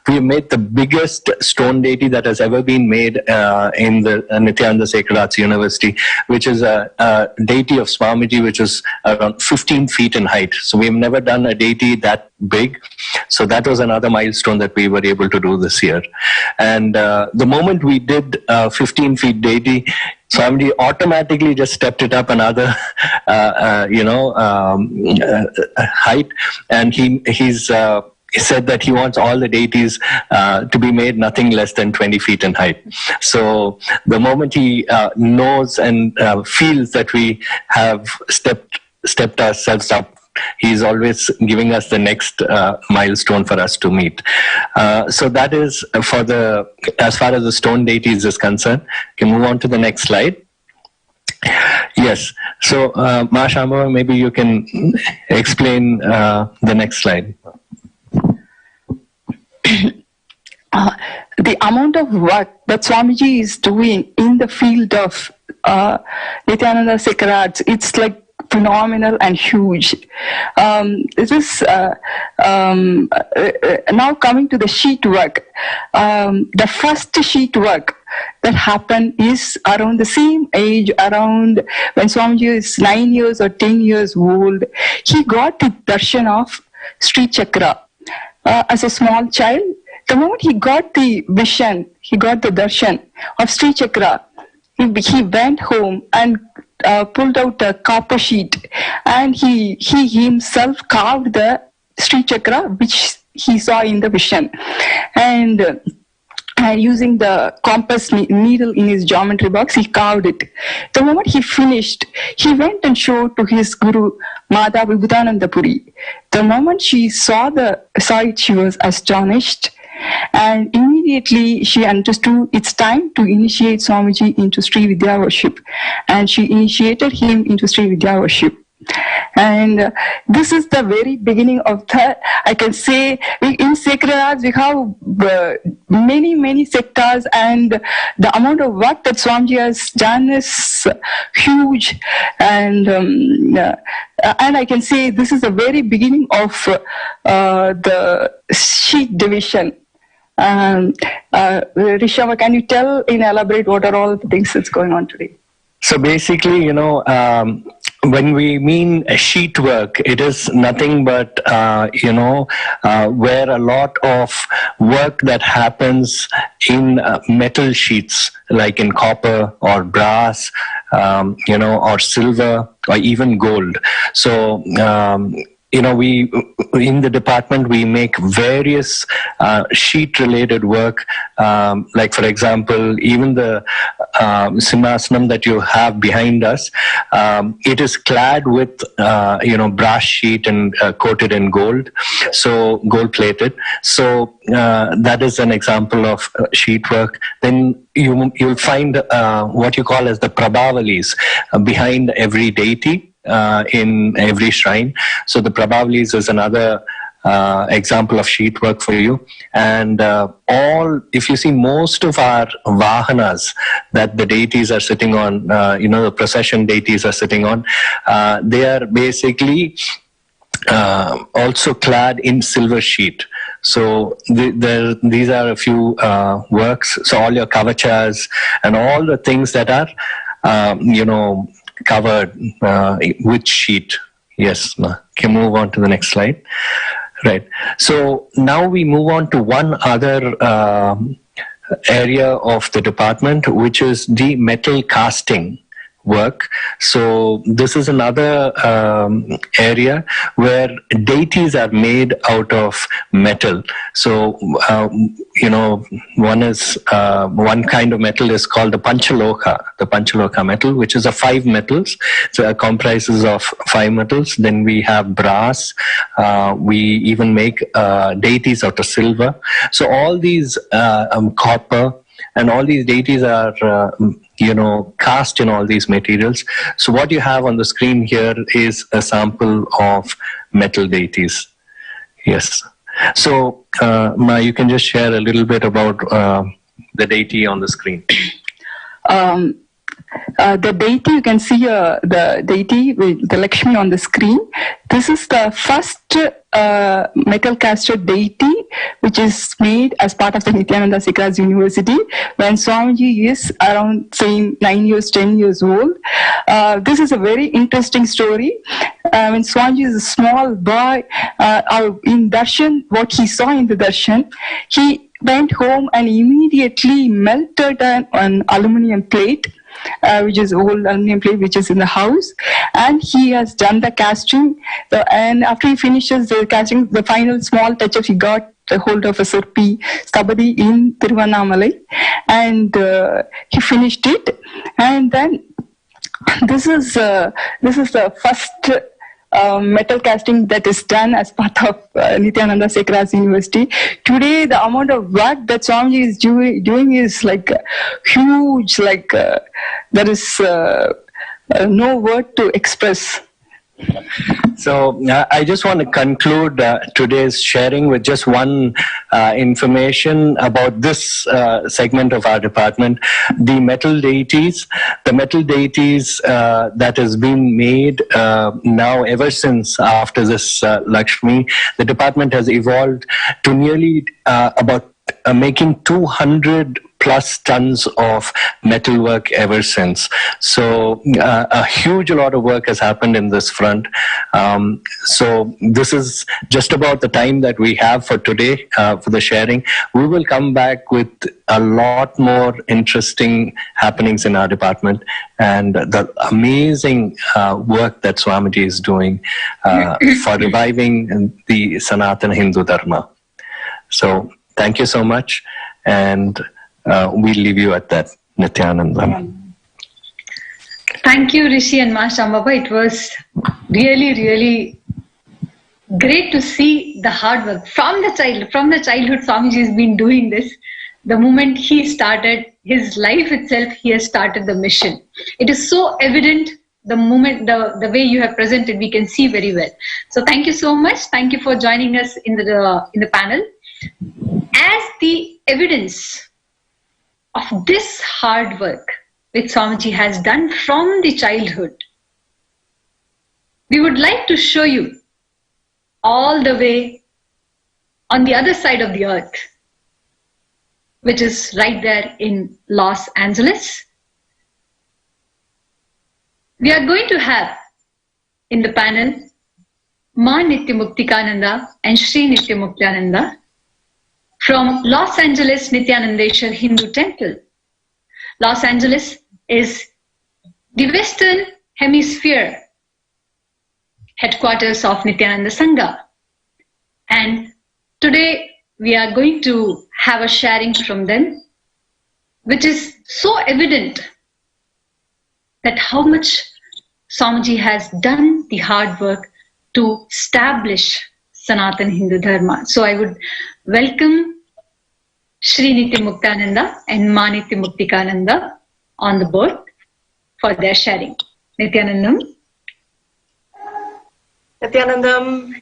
we made the biggest stone deity that has ever been made in the Nithyananda Sacred Arts University, which is a deity of Swamiji, which is around 15 feet in height. So we've never done a deity that big. So that was another milestone that we were able to do this year. And the moment we did 15 feet deity, Swamiji automatically just stepped it up another, height. And he's said that he wants all the deities to be made nothing less than 20 feet in height. So the moment he knows and feels that we have stepped ourselves up, he's always giving us the next milestone for us to meet. So that is as far as the stone deities is concerned. Can move on to the next slide. Yes. So Ma Shambhava, maybe you can explain the next slide. The amount of work that Swamiji is doing in the field of Nithyananda Sacred Arts, it's like phenomenal and huge. This is now coming to the sheet work. The first sheet work that happened is around the same age, around when Swamiji is 9 years or 10 years old. He got the darshan of Sri Chakra as a small child. The moment he got the vision, he got the darshan of Sri Chakra, he went home and pulled out a copper sheet, and he himself carved the Sri Chakra which he saw in the vision, and using the compass needle in his geometry box, he carved it. The moment he finished, he went and showed to his guru Mata Vibhutananda Puri. The moment she saw it, she was astonished. And immediately she understood it's time to initiate Swamiji into Sri Vidya worship. And she initiated him into Sri Vidya worship. And this is the very beginning of that. I can say in sacred arts we have many sectors, and the amount of work that Swamiji has done is huge. And I can say this is the very beginning of the sheet division. Rishama, can you tell in elaborate what are all the things that's going on today? So basically, when we mean sheet work, it is nothing but, where a lot of work that happens in metal sheets, like in copper or brass, or silver or even gold. So, we in the department we make various sheet-related work. Like for example, even the Simhasanam that you have behind us, it is clad with brass sheet and coated in gold, so gold-plated. So that is an example of sheet work. Then you'll find what you call as the Prabhavalis behind every deity. In every shrine. So the Prabhavalis is another example of sheet work for you. And if you see most of our vahanas that the deities are sitting on, the procession deities are sitting on, they are basically also clad in silver sheet. So these are a few works. So all your kavachas and all the things that are, covered with sheet. Yes, can move on to the next slide. Right. So now we move on to one other area of the department, which is the metal casting work. So this is another area where deities are made out of metal. So one kind of metal is called the Panchaloka metal, which is 5 metals. So it comprises of 5 metals. Then we have brass. We even make deities out of silver. So all these copper, and all these deities are cast in all these materials. So what you have on the screen here is a sample of metal deities. Yes. So Ma, you can just share a little bit about the deity on the screen. The deity, you can see the deity with the Lakshmi on the screen. This is the first metal casted deity which is made as part of the Nithyananda Sacred University when Swamiji is around, say, 9 years, 10 years old. This is a very interesting story. When Swamiji is a small boy, in darshan, what he saw in the darshan, he went home and immediately melted an aluminium plate, which is old aluminum plate, which is in the house, and he has done the casting. And after he finishes the casting, the final small touch-up, he got the hold of a Surpi Stabadi in Tiruvannamalai, and he finished it. And then this is the first metal casting that is done as part of Nithyananda Sacred University. Today, the amount of work that Swamiji is doing is like huge, like there is no word to express. So I just want to conclude today's sharing with just one information about this segment of our department. The metal deities that has been made now ever since after this Lakshmi, the department has evolved to nearly about making 200 plus tons of metal work ever since. So a huge lot of work has happened in this front. So this is just about the time that we have for today for the sharing. We will come back with a lot more interesting happenings in our department and the amazing work that Swamiji is doing for reviving the Sanatana Hindu Dharma. So thank you so much, and we'll leave you at that, Nithyananda. Thank you, Rishi and Ma Shambhava. It was really, really great to see the hard work from the childhood. Swamiji has been doing this. The moment he started his life itself, he has started the mission. It is so evident the moment, the way you have presented, we can see very well. So thank you so much. Thank you for joining us in the panel. As the evidence of this hard work which Swamiji has done from the childhood, we would like to show you all the way on the other side of the earth, which is right there in Los Angeles. We are going to have in the panel Ma Nithya and Sri Nithya from Los Angeles Nithyanandeshwar Hindu Temple. Los Angeles is the Western Hemisphere headquarters of Nithyananda Sangha. And today we are going to have a sharing from them, which is so evident that how much Swamiji has done the hard work to establish Sanatana Hindu Dharma. So I would welcome Sri Nithya and Ma Nithya on the board for their sharing. Nithyanandam. Nithyanandam.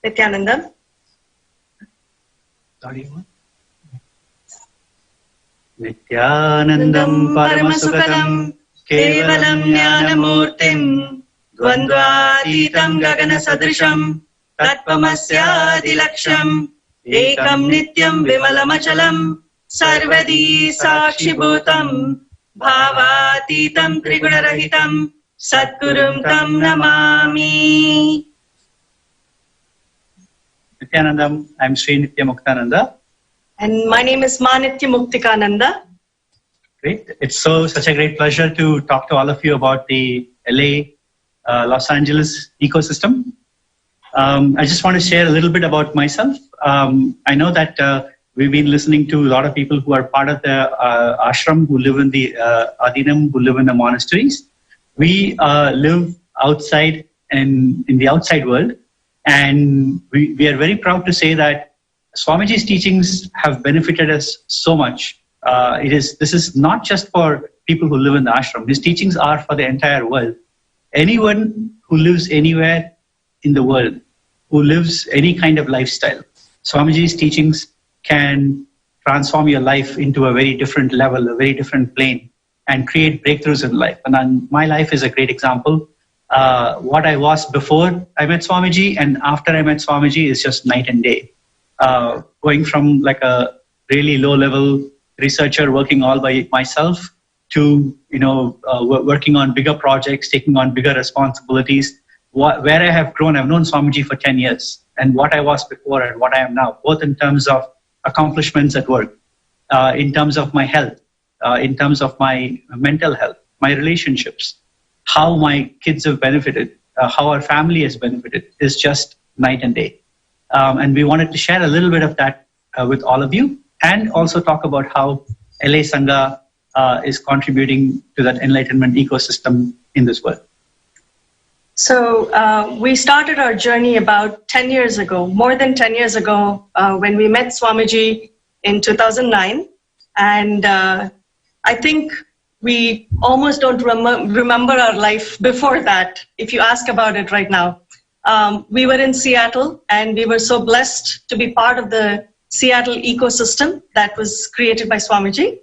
Nithyanandam. Nithyanandam Paramasukadam Kevalam Jnanamurtim Dvandvatitam Gagana Sadrisham Tatpamasya Dilaksham Ekam Nityam Vimalamachalam Sarvadi Sakshibhutam Bhavatitam Triguna-rahitam Satgurum Tam Namami. Nithyanandam, I'm Sri Nithya. And my name is Ma Nithya. Great. It's such a great pleasure to talk to all of you about the LA, Los Angeles ecosystem. I just want to share a little bit about myself. I know that we've been listening to a lot of people who are part of the ashram, who live in the adinam, who live in the monasteries. We live outside in the outside world, and we are very proud to say that Swamiji's teachings have benefited us so much. This is not just for people who live in the ashram. His teachings are for the entire world. Anyone who lives anywhere in the world, who lives any kind of lifestyle, Swamiji's teachings can transform your life into a very different level, a very different plane, and create breakthroughs in life. And my life is a great example. What I was before I met Swamiji and after I met Swamiji is just night and day. Going from like a really low-level researcher working all by myself to working on bigger projects, taking on bigger responsibilities. Where I have grown, I've known Swamiji for 10 years, and what I was before and what I am now, both in terms of accomplishments at work, in terms of my health, in terms of my mental health, my relationships, how my kids have benefited, how our family has benefited, is just night and day. And we wanted to share a little bit of that with all of you, and also talk about how LA Sangha is contributing to that enlightenment ecosystem in this world. So we started our journey about 10 years ago, more than 10 years ago, when we met Swamiji in 2009. And I think we almost don't remember our life before that, if you ask about it right now. We were in Seattle, and we were so blessed to be part of the Seattle ecosystem that was created by Swamiji.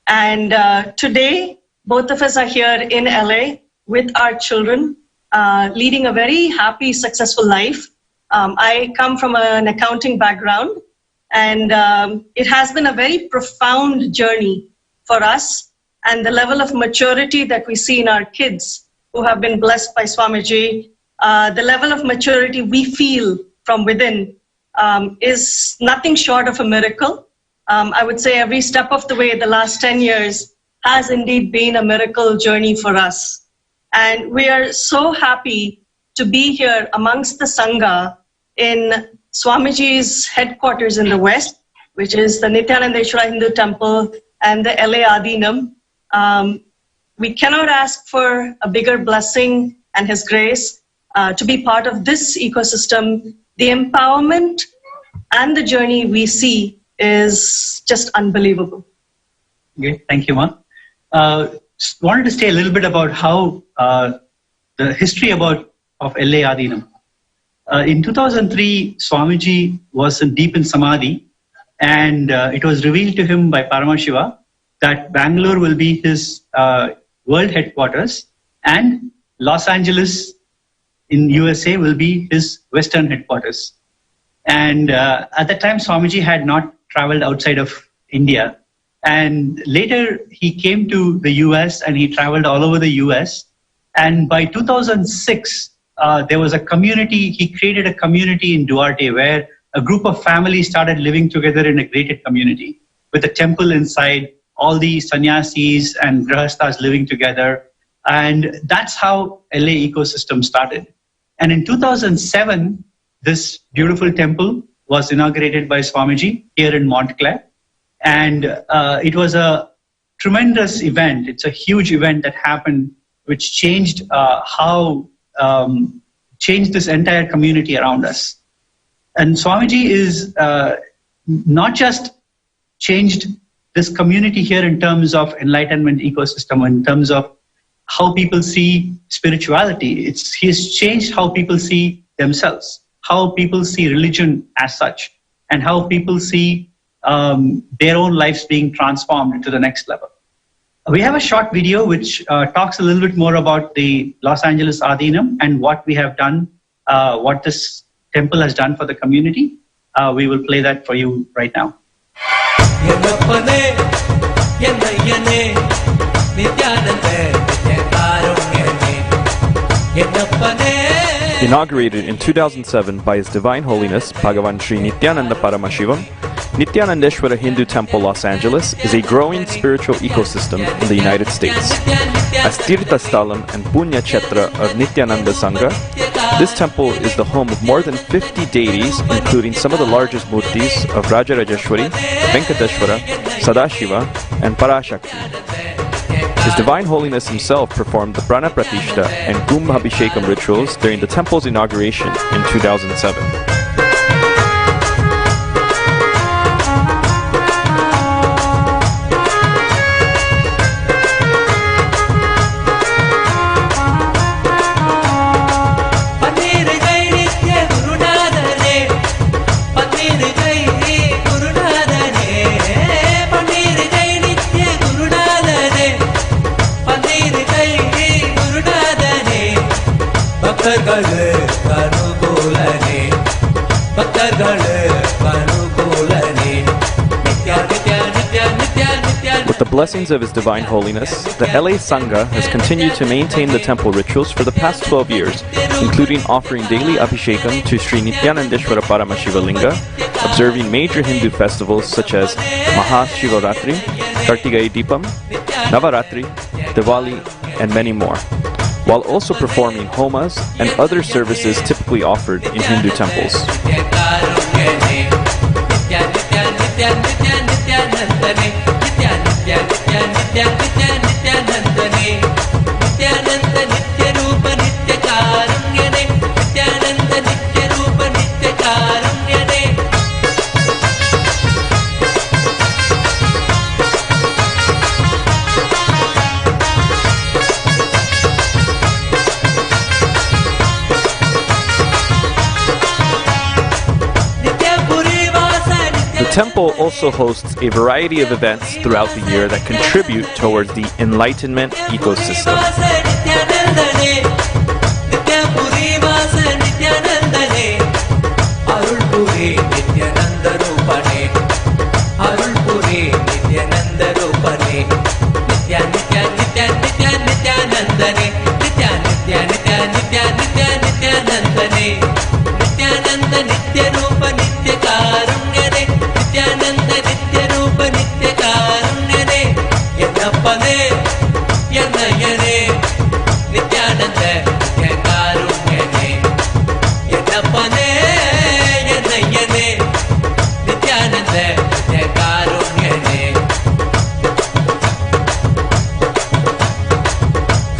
And today, both of us are here in LA with our children, leading a very happy, successful life. I come from an accounting background, and it has been a very profound journey for us. And the level of maturity that we see in our kids who have been blessed by Swamiji, the level of maturity we feel from within is nothing short of a miracle. I would say every step of the way, the last 10 years has indeed been a miracle journey for us. And we are so happy to be here amongst the Sangha in Swamiji's headquarters in the West, which is the Nithyanandeshwara Hindu Temple and the LA Adinam. We cannot ask for a bigger blessing and His grace to be part of this ecosystem. The empowerment and the journey we see is just unbelievable. Okay, thank you, Ma. wanted to say a little bit about how the history of LA Adinam. In 2003, Swamiji was deep in Samadhi, and it was revealed to him by Paramashiva that Bangalore will be his world headquarters, and Los Angeles in USA will be his Western headquarters. And at that time, Swamiji had not traveled outside of India. And later, he came to the US and he traveled all over the US. And by 2006, there was a community, he created a community in Duarte where a group of families started living together in a gated community with a temple inside, all the sannyasis and grahasthas living together. And that's how LA ecosystem started. And in 2007, this beautiful temple was inaugurated by Swamiji here in Montclair. And it was a tremendous event. It's a huge event that happened, which changed changed this entire community around us. And Swamiji is not just changed this community here in terms of enlightenment ecosystem, in terms of how people see spirituality. He's changed how people see themselves, how people see religion as such, and how people see their own lives being transformed to the next level. We have a short video which talks a little bit more about the Los Angeles Adinam and what we have done, what this temple has done for the community. We will play that for you right now. Inaugurated in 2007 by His Divine Holiness Bhagavan Sri Nithyananda Paramashivam, Nithyananda Eshwara Hindu Temple Los Angeles is a growing spiritual ecosystem in the United States. As Tirtha Sthalam and Punya Kshetra of Nithyananda Sangha, this temple is the home of more than 50 deities, including some of the largest murtis of Rajarajeshwari, Venkateshwara, Sadashiva, and Parashakti. His Divine Holiness himself performed the Prana Pratishta and Kumbhabhishekam rituals during the temple's inauguration in 2007. With the blessings of His Divine Holiness, the LA Sangha has continued to maintain the temple rituals for the past 12 years, including offering daily abhishekam to Sri Nithyanandeshwara Paramashivalinga, observing major Hindu festivals such as Mahashivaratri, Kartigai Deepam, Navaratri, Diwali, and many more, while also performing homas and other services typically offered in Hindu temples. The temple also hosts a variety of events throughout the year that contribute towards the enlightenment ecosystem.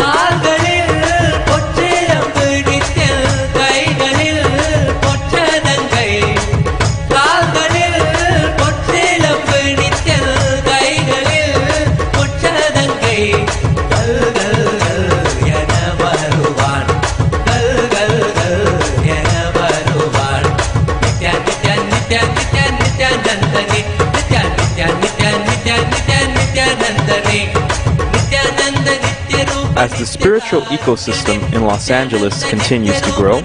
கால்களில் பொற்றிரம்பு நித்யம் கைகளில் As the spiritual ecosystem in Los Angeles continues to grow,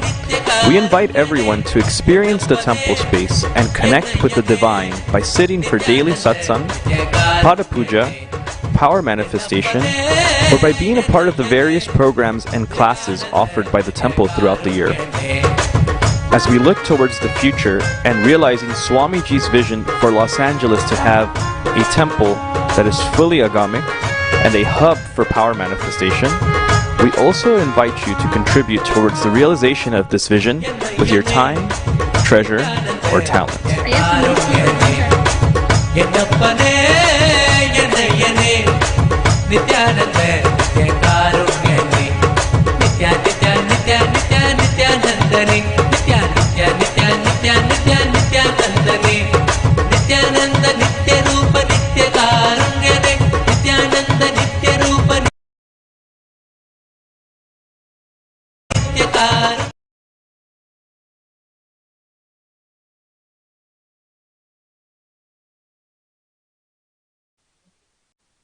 we invite everyone to experience the temple space and connect with the divine by sitting for daily satsang, pada puja, power manifestation, or by being a part of the various programs and classes offered by the temple throughout the year. As we look towards the future and realizing Swamiji's vision for Los Angeles to have a temple that is fully agamic and a hub for power manifestation, we also invite you to contribute towards the realization of this vision with your time, treasure, or talent.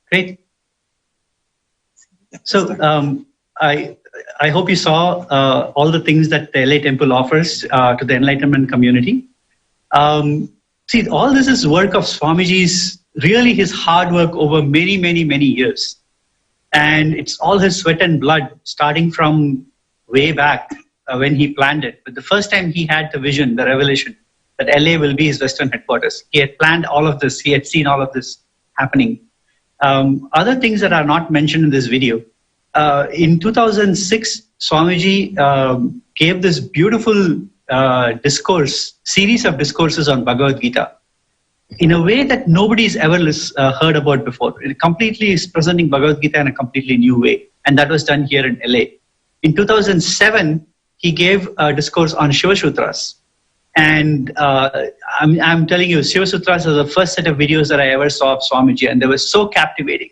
Great. So I hope you saw all the things that the LA Temple offers to the enlightenment community. See, all this is work of Swamiji's, really his hard work over many, many, many years. And it's all his sweat and blood, starting from way back when he planned it. But the first time he had the vision, the revelation, that LA will be his Western headquarters. He had planned all of this. He had seen all of this happening. Other things that are not mentioned in this video. In 2006, Swamiji gave this beautiful series of discourses on Bhagavad Gita in a way that nobody's ever heard about before. It completely is presenting Bhagavad Gita in a completely new way. And that was done here in LA. In 2007, he gave a discourse on Shiva Sutras. And I'm telling you, Shiva Sutras are the first set of videos that I ever saw of Swamiji, and they were so captivating.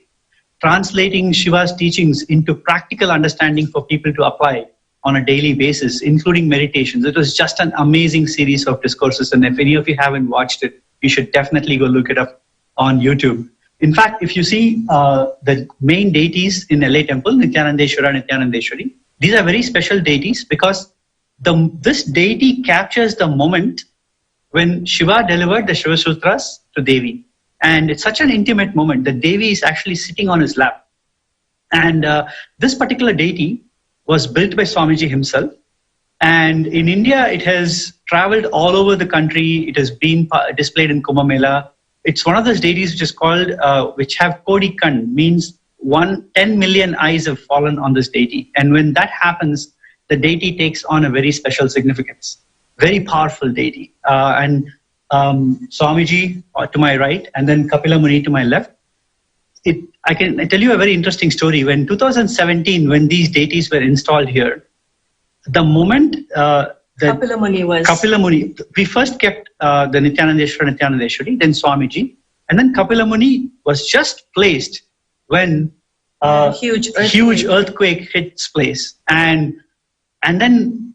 Translating Shiva's teachings into practical understanding for people to apply on a daily basis, including meditations. It was just an amazing series of discourses, and if any of you haven't watched it, you should definitely go look it up on YouTube. In fact, if you see the main deities in LA Temple, Nithyananda, Eshwara, Nithyanandeshwari, these are very special deities because this deity captures the moment when Shiva delivered the Shiva Sutras to Devi. And it's such an intimate moment that Devi is actually sitting on his lap. And this particular deity was built by Swamiji himself. And in India, it has traveled all over the country. It has been displayed in Kumbh Mela. It's one of those deities which is called, which have Kodi Kan, means 10 million eyes have fallen on this deity. And when that happens, the deity takes on a very special significance. Very powerful deity. And Swamiji to my right, and then Kapila Muni to my left. I can tell you a very interesting story. When 2017, when these deities were installed here, the moment Kapila Muni, we first kept the Nithyanandeshwara, Nithyanandeshwari, then Swamiji, and then Kapila Muni was just placed when huge earthquake hits place, and then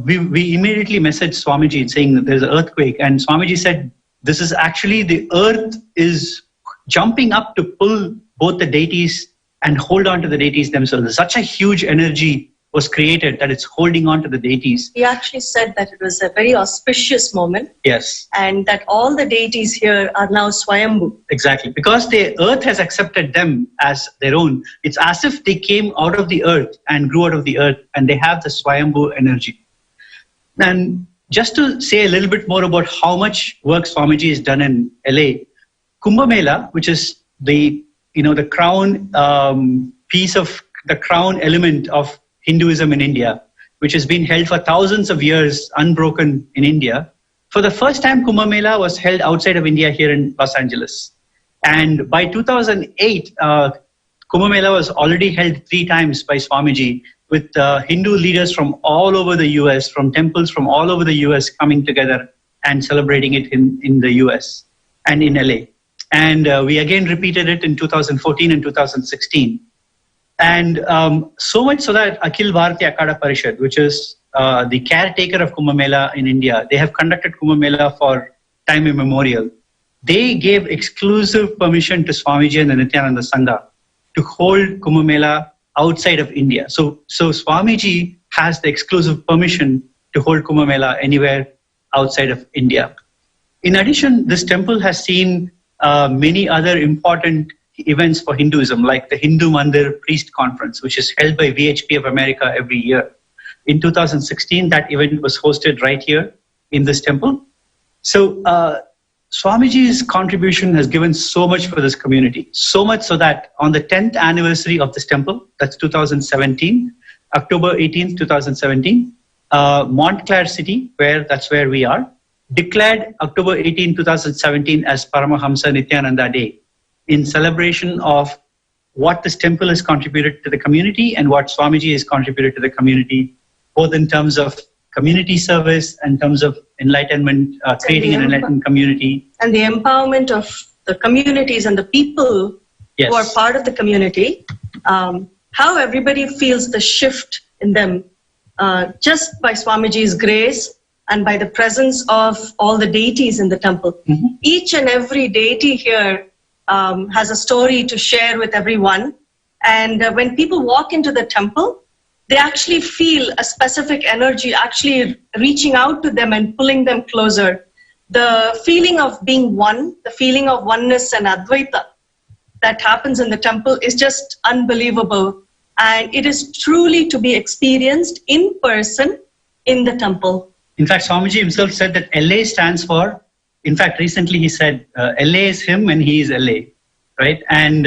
we immediately messaged Swamiji saying that there's an earthquake, and Swamiji said this is actually the earth is jumping up to pull both the deities and hold on to the deities themselves. Such a huge energy was created that it's holding on to the deities. He actually said that it was a very auspicious moment. Yes. And that all the deities here are now Swayambhu. Exactly. Because the earth has accepted them as their own. It's as if they came out of the earth and grew out of the earth, and they have the Swayambhu energy. And just to say a little bit more about how much work Swamiji has done in LA, Kumbh Mela, which is the crown piece of the crown element of Hinduism in India, which has been held for thousands of years unbroken in India. For the first time, Kumbh Mela was held outside of India here in Los Angeles. And by 2008, Kumbh Mela was already held 3 times by Swamiji, with Hindu leaders from all over the US, from temples from all over the US coming together and celebrating it in the US and in LA. And we again repeated it in 2014 and 2016. And so much so that Akhil Bharatiya Akada Parishad, which is the caretaker of Kumbh Mela in India, they have conducted Kumbh Mela for time immemorial. They gave exclusive permission to Swamiji and the Nithyananda Sangha to hold Kumbh Mela outside of India. So Swamiji has the exclusive permission to hold Kumbh Mela anywhere outside of India. In addition, this temple has seen many other important events for Hinduism, like the Hindu Mandir Priest Conference, which is held by VHP of America every year. In 2016, that event was hosted right here in this temple. So Swamiji's contribution has given so much for this community, so much so that on the 10th anniversary of this temple, that's 2017, October 18th, 2017, Montclair City, that's where we are, declared October 18, 2017 as Paramahamsa Nithyananda Day in celebration of what this temple has contributed to the community and what Swamiji has contributed to the community, both in terms of community service and in terms of enlightenment, creating an enlightened community. And the empowerment of the communities and the people who are part of the community, how everybody feels the shift in them just by Swamiji's grace and by the presence of all the deities in the temple. Mm-hmm. Each and every deity here has a story to share with everyone. And when people walk into the temple, they actually feel a specific energy actually reaching out to them and pulling them closer. The feeling of being one, the feeling of oneness and Advaita that happens in the temple is just unbelievable. And it is truly to be experienced in person in the temple. In fact, Swamiji himself said that LA stands for, in fact, recently he said, LA is him and he is LA, right? And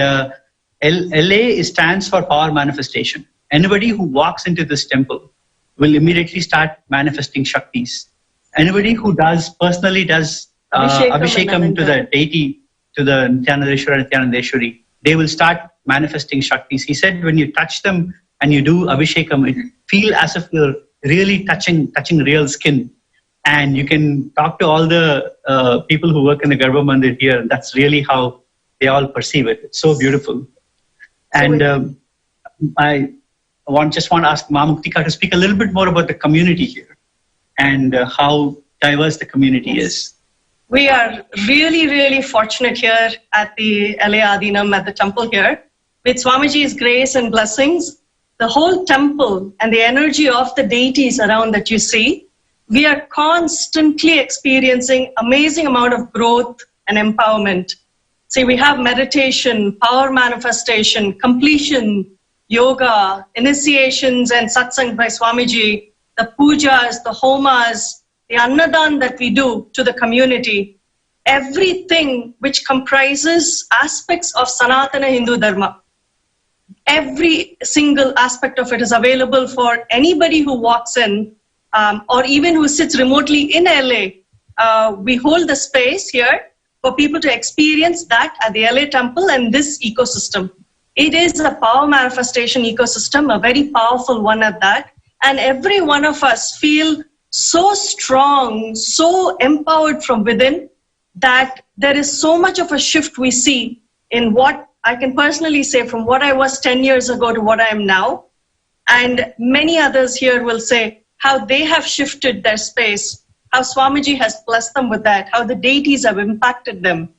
LA stands for power manifestation. Anybody who walks into this temple will immediately start manifesting Shaktis. Anybody who personally does Abhishekam to the deity, to the Nithyananda Nithyanandeshwari, they will start manifesting Shaktis. He said when you touch them and you do Abhishekam, it feel as if you're really touching real skin. And you can talk to all the people who work in the Garbha Mandir here. That's really how they all perceive it. It's so beautiful. And I just want to ask Ma Muktika to speak a little bit more about the community here and how diverse the community is. We are really, really fortunate here at the LA Adinam, at the temple here. With Swamiji's grace and blessings, the whole temple and the energy of the deities around that you see, we are constantly experiencing amazing amount of growth and empowerment. See, we have meditation, power manifestation, completion, yoga, initiations and satsang by Swamiji, the pujas, the homas, the annadan that we do to the community, everything which comprises aspects of Sanatana Hindu Dharma. Every single aspect of it is available for anybody who walks in or even who sits remotely in LA. We hold the space here for people to experience that at the LA temple and this ecosystem. It is a power manifestation ecosystem, a very powerful one at that. And every one of us feel so strong, so empowered from within that there is so much of a shift we see in what I can personally say from what I was 10 years ago to what I am now. And many others here will say how they have shifted their space, how Swamiji has blessed them with that, how the deities have impacted them.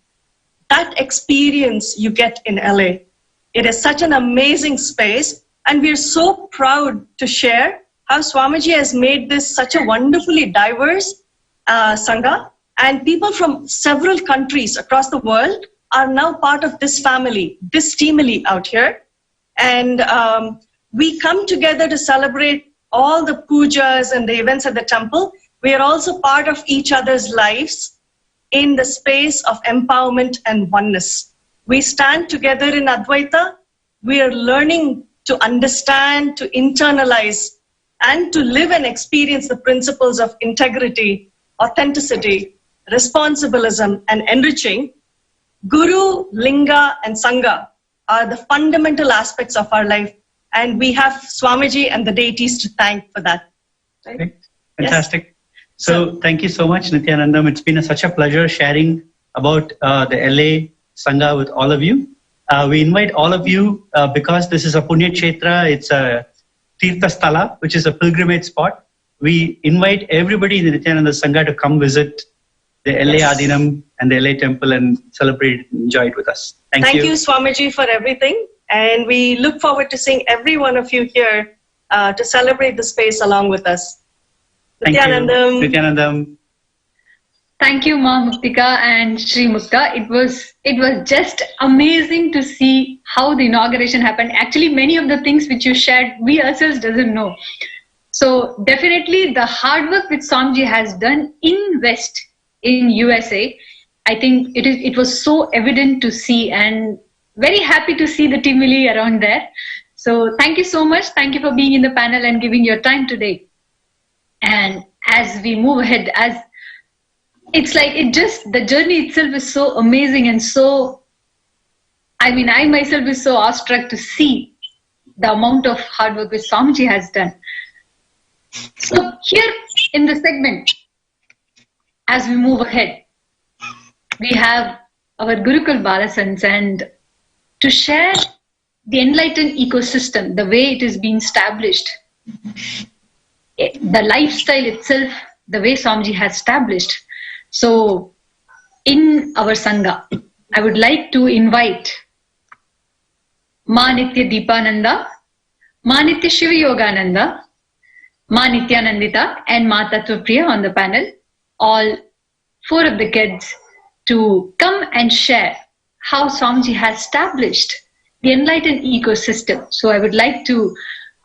That experience you get in LA. It is such an amazing space, and we are so proud to share how Swamiji has made this such a wonderfully diverse Sangha, and people from several countries across the world are now part of this family, this teamily out here. And we come together to celebrate all the pujas and the events at the temple. We are also part of each other's lives in the space of empowerment and oneness. We stand together in Advaita. We are learning to understand, to internalize, and to live and experience the principles of integrity, authenticity, responsibilism, and enriching. Guru, Linga, and Sangha are the fundamental aspects of our life, and we have Swamiji and the deities to thank for that. Right? Okay. Fantastic. Yes. So thank you so much, Nithyanandam. It's been such a pleasure sharing about the LA Sangha with all of you. We invite all of you because this is a Punya Kshetra, it's a Tirtha Sthala, which is a pilgrimage spot. We invite everybody in the Nithyananda Sangha to come visit the LA Adinam and the LA temple and celebrate and enjoy it with us. Thank you. Thank you, Swamiji, for everything. And we look forward to seeing every one of you here to celebrate the space along with us. Thank you. Nithyanandam. Nithyanandam. Thank you, Ma Muktika and Sri Mukta. It was just amazing to see how the inauguration happened. Actually, many of the things which you shared, we ourselves doesn't know. So definitely the hard work which Swamiji has done in West, in USA, I think it was so evident to see, and very happy to see the Timili around there. So thank you so much. Thank you for being in the panel and giving your time today. And as we move ahead, the journey itself is so amazing, and so, I myself is so awestruck to see the amount of hard work which Swamiji has done. So here in the segment, as we move ahead, we have our Gurukul Balasans, and to share the enlightened ecosystem, the way it is being established, the lifestyle itself, the way Swamiji has established. So in our Sangha, I would like to invite Ma Nithya Deepananda, Ma Nithya Shiva Yogananda, Ma Nithyanandita and Ma Tattvapriya on the panel, all 4 of the kids, to come and share how Swamiji has established the enlightened ecosystem. So I would like to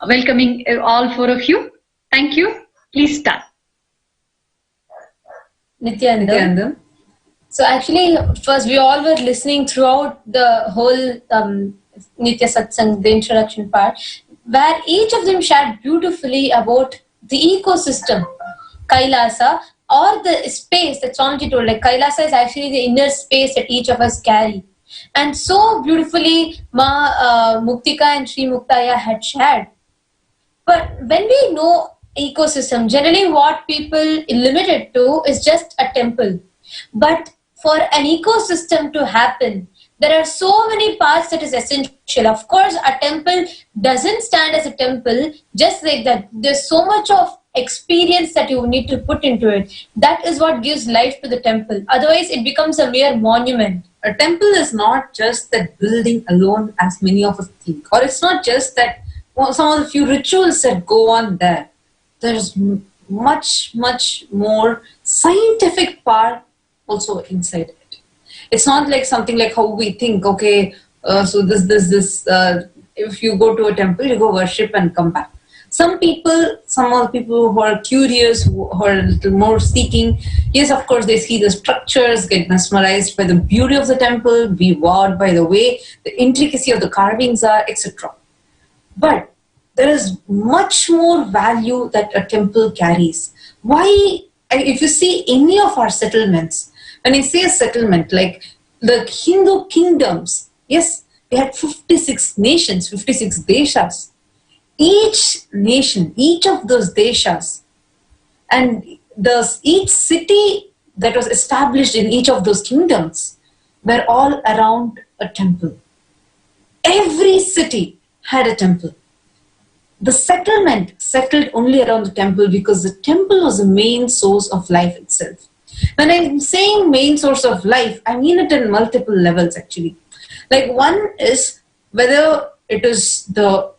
welcoming all 4 of you. Thank you. Please start. Nithyananda. So actually, first we all were listening throughout the whole Nithya Satsang, the introduction part, where each of them shared beautifully about the ecosystem, Kailasa, or the space that Swamiji told. Like Kailasa is actually the inner space that each of us carry. And so beautifully Ma Muktika and Sri Muktaya had shared. But when we know ecosystem, generally what people limit it to is just a temple. But for an ecosystem to happen, there are so many parts that is essential. Of course, a temple doesn't stand as a temple just like that. There's so much of experience that you need to put into it. That is what gives life to the temple. Otherwise, it becomes a mere monument. A temple is not just that building alone, as many of us think. Or it's not just that some of the few rituals that go on there. There's much, much more scientific part also inside it. It's not like something like how we think, okay, so this, if you go to a temple, you go worship and come back. Some of the people who are curious, who are a little more seeking, yes, of course, they see the structures, get mesmerized by the beauty of the temple, be wowed by the way the intricacy of the carvings are, etc. But there is much more value that a temple carries. Why, if you see any of our settlements, when I say a settlement, like the Hindu kingdoms, yes, they had 56 nations, 56 deshas. Each nation, each of those deshas, and each city that was established in each of those kingdoms were all around a temple. Every city had a temple. The settlement settled only around the temple because the temple was the main source of life itself. When I'm saying main source of life, I mean it in multiple levels actually. Like one is whether it is the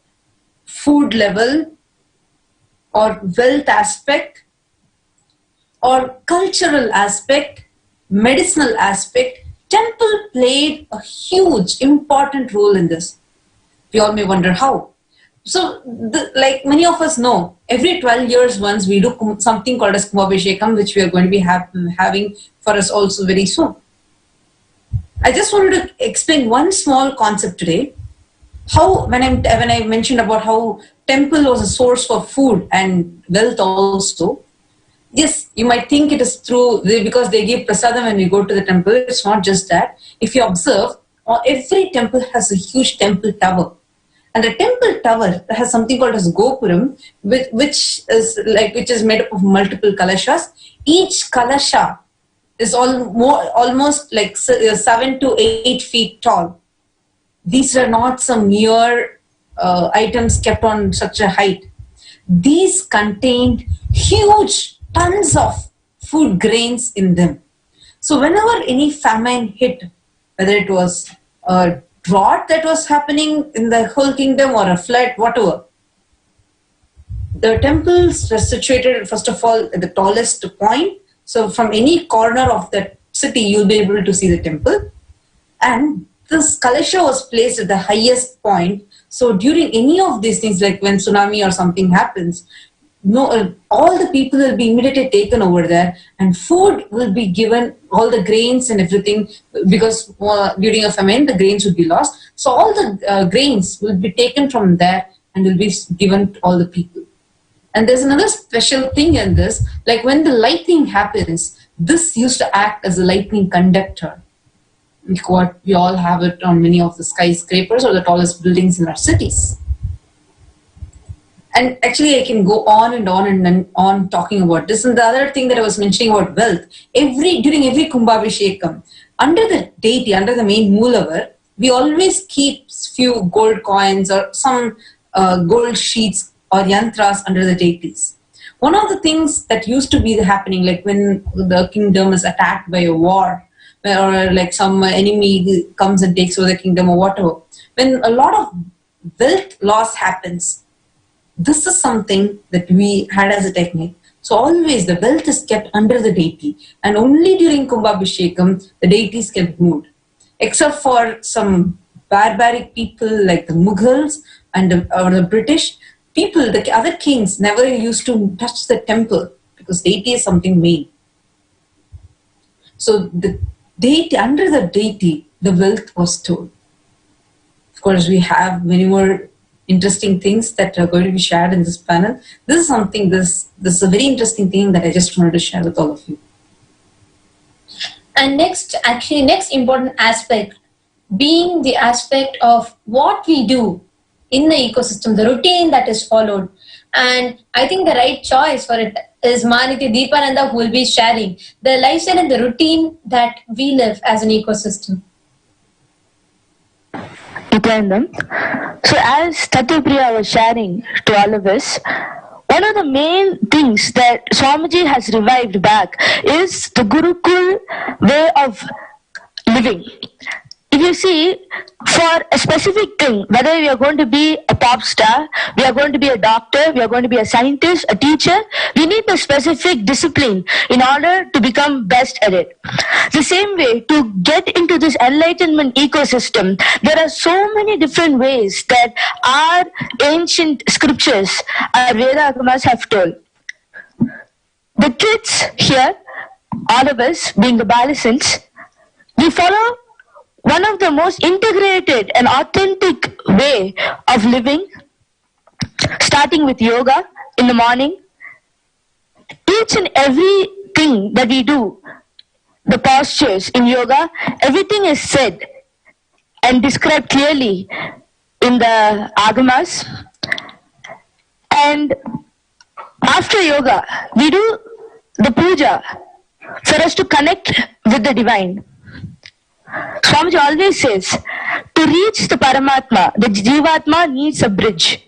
food level or wealth aspect or cultural aspect, medicinal aspect, temple played a huge important role in this. We all may wonder how. So, like many of us know, every 12 years once we do something called as Kumbhabhishekam, which we are going to be having for us also very soon. I just wanted to explain one small concept today. How, when I mentioned about how temple was a source for food and wealth also, yes, you might think it is through, because they give prasadam when we go to the temple. It's not just that. If you observe, every temple has a huge temple tower. And the temple tower has something called as Gopuram, which is made up of multiple kalashas. Each kalasha is almost like 7 to 8 feet tall. These are not some mere items kept on such a height. These contained huge tons of food grains in them. So whenever any famine hit, whether it was drought that was happening in the whole kingdom or a flood, whatever. The temples were situated, first of all, at the tallest point. So from any corner of that city, you'll be able to see the temple. And this Kailasa was placed at the highest point. So during any of these things, like when tsunami or something happens, all the people will be immediately taken over there, and food will be given, all the grains and everything, because during a famine, the grains would be lost. So all the grains will be taken from there and will be given to all the people. And there's another special thing in this, like when the lightning happens, this used to act as a lightning conductor. Like what we all have it on many of the skyscrapers or the tallest buildings in our cities. And actually I can go on and on and on talking about this. And the other thing that I was mentioning about wealth, during every Kumbhabhishekam, under the deity, under the main Moolavar, we always keep few gold coins or some gold sheets or yantras under the deities. One of the things that used to be happening, like when the kingdom is attacked by a war, or like some enemy comes and takes over the kingdom or whatever, when a lot of wealth loss happens, this is something that we had as a technique. So always the wealth is kept under the deity, and only during Kumbhabhishekam the deities get moved, except for some barbaric people like the Mughals or the British people. The other kings never used to touch the temple because deity is something main. So the deity, under the deity, the wealth was stored. Of course, we have many more interesting things that are going to be shared in this panel. This is something, this is a very interesting thing that I just wanted to share with all of you. And next important aspect being the aspect of what we do in the ecosystem, the routine that is followed. And I think the right choice for it is Nithya Deepananda, who will be sharing the lifestyle and the routine that we live as an ecosystem. So as Tatyapriya was sharing to all of us, one of the main things that Swamiji has revived back is the Gurukul way of living. If you see, for a specific thing, whether we are going to be a pop star, we are going to be a doctor, we are going to be a scientist, a teacher, we need a specific discipline in order to become best at it. The same way, to get into this enlightenment ecosystem, there are so many different ways that our ancient scriptures, our Veda Agamas have told. The kids here, all of us being the adolescents, we follow one of the most integrated and authentic way of living, starting with yoga in the morning. Each and everything that we do, the postures in yoga, everything is said and described clearly in the agamas. And after yoga, we do the puja for us to connect with the divine. Swamiji always says, to reach the Paramatma, the Jeevatma needs a bridge.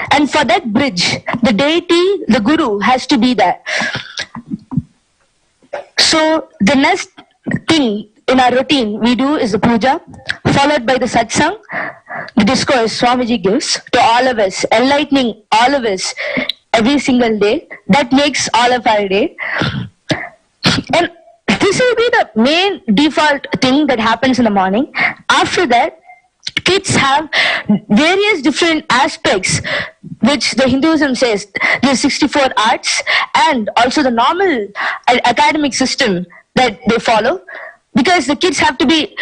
And for that bridge, the deity, the Guru, has to be there. So the next thing in our routine we do is the puja, followed by the Satsang, the discourse Swamiji gives to all of us, enlightening all of us every single day. That makes all of our day. And this will be the main default thing that happens in the morning. After that, kids have various different aspects, which the Hinduism says there's 64 arts, and also the normal academic system that they follow, because the kids have to be.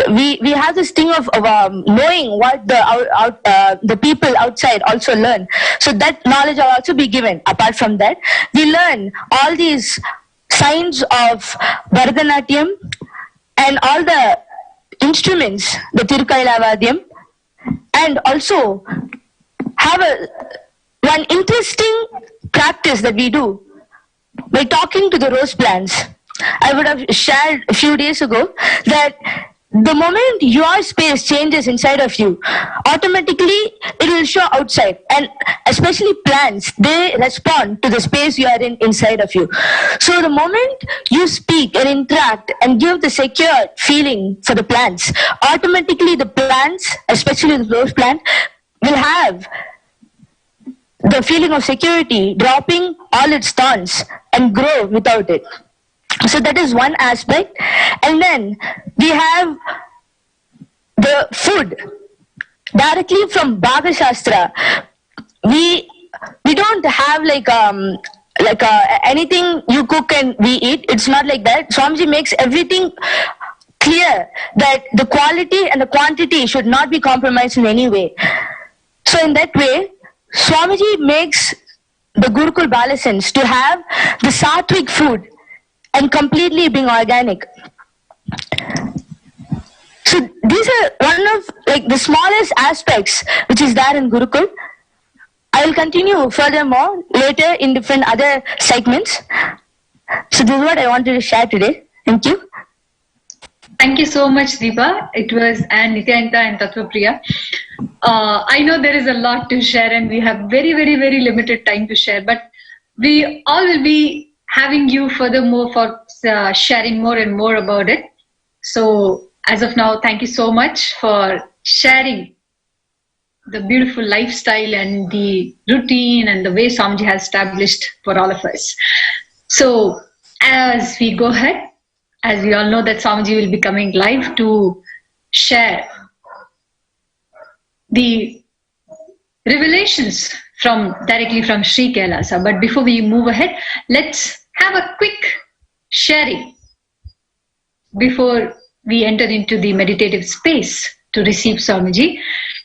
We have this thing of knowing what the people outside also learn. So that knowledge will also be given. Apart from that, we learn all these signs of Bharatanatyam and all the instruments, the Tirukailavadhyam, and also have one interesting practice that we do by talking to the rose plants. I would have shared a few days ago that the moment your space changes inside of you, automatically it will show outside. And especially plants, they respond to the space you are in inside of you. So the moment you speak and interact and give the secure feeling for the plants, automatically the plants, especially those plants, will have the feeling of security, dropping all its thorns and grow without it. So that is one aspect. And then we have the food directly from Bhagavad Shastra. We don't have anything you cook and we eat. It's not like that. Swamiji makes everything clear that the quality and the quantity should not be compromised in any way. So in that way, Swamiji makes the Gurukul Balasins to have the sattvic food and completely being organic. So these are one of the smallest aspects which is there in Gurukul. I will continue furthermore later in different other segments. So this is what I wanted to share today. Thank you. Thank you so much, Jeeva. It was Nithyananda and Tattvapriya. I know there is a lot to share and we have very, very, very limited time to share, but we all will be having you furthermore for sharing more and more about it. So as of now, thank you so much for sharing the beautiful lifestyle and the routine and the way Swamiji has established for all of us. So as we go ahead, as we all know that Swamiji will be coming live to share the revelations directly from Sri Kailasa. But before we move ahead, let's have a quick sharing before we enter into the meditative space to receive Swamiji.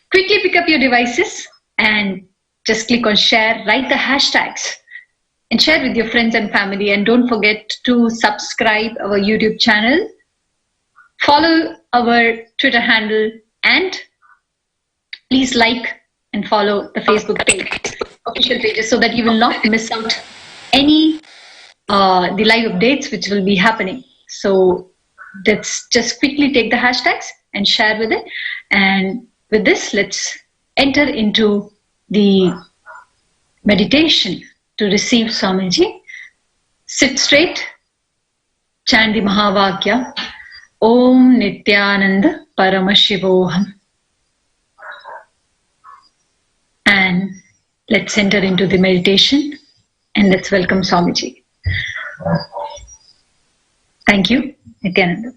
Quickly pick up your devices and just click on share, write the hashtags and share with your friends and family. And don't forget to subscribe our YouTube channel, follow our Twitter handle, and please like and follow the Facebook page, official pages, so that you will not miss out any the live updates which will be happening. So let's just quickly take the hashtags and share with it. And with this, let's enter into the meditation to receive Swamiji. Sit straight, chant the Mahavakya, Om Nithyananda Paramashivoham. And let's enter into the meditation and let's welcome Swamiji. Thank you, Nithyananda.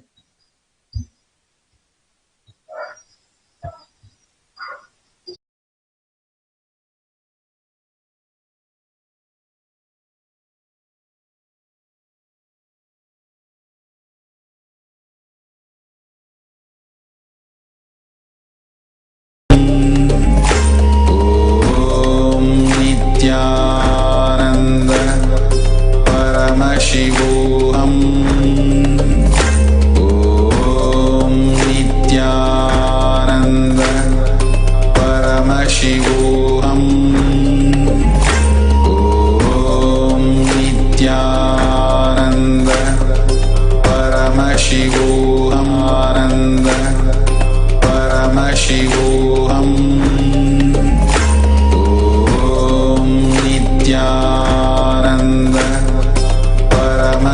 Nithyananda Paramashivoham. Om Nithyananda Paramashivoham. Om Nithyananda Paramashivoham. Nanda Paramashivoham. Nithyananda Paramashivoham.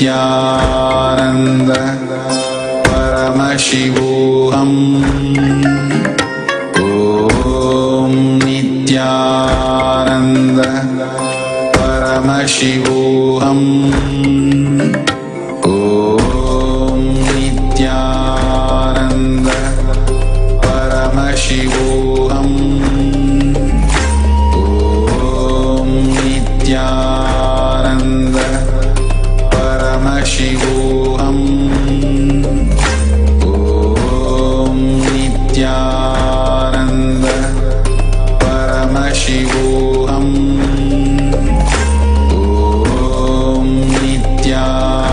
Nithyananda Paramashivoham. Om Nithyananda Paramashivoham. Om Nithyananda Paramashivoham. Om Nithyananda Paramashivoham. Om Nithyananda Paramashivoham. Om Nithyananda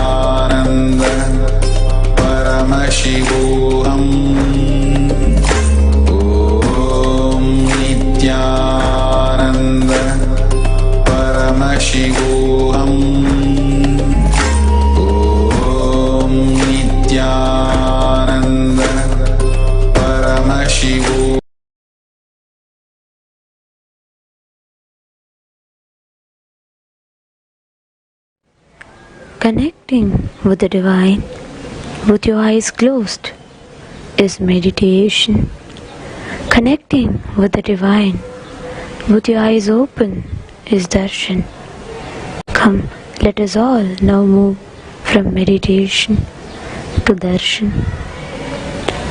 Paramashivoham. Om Nithyananda Paramashivoham. Om Nithyananda Paramashivoham. Connecting with the divine with your eyes closed is meditation. Connecting with the divine with your eyes open is darshan. Come, let us all now move from meditation to darshan.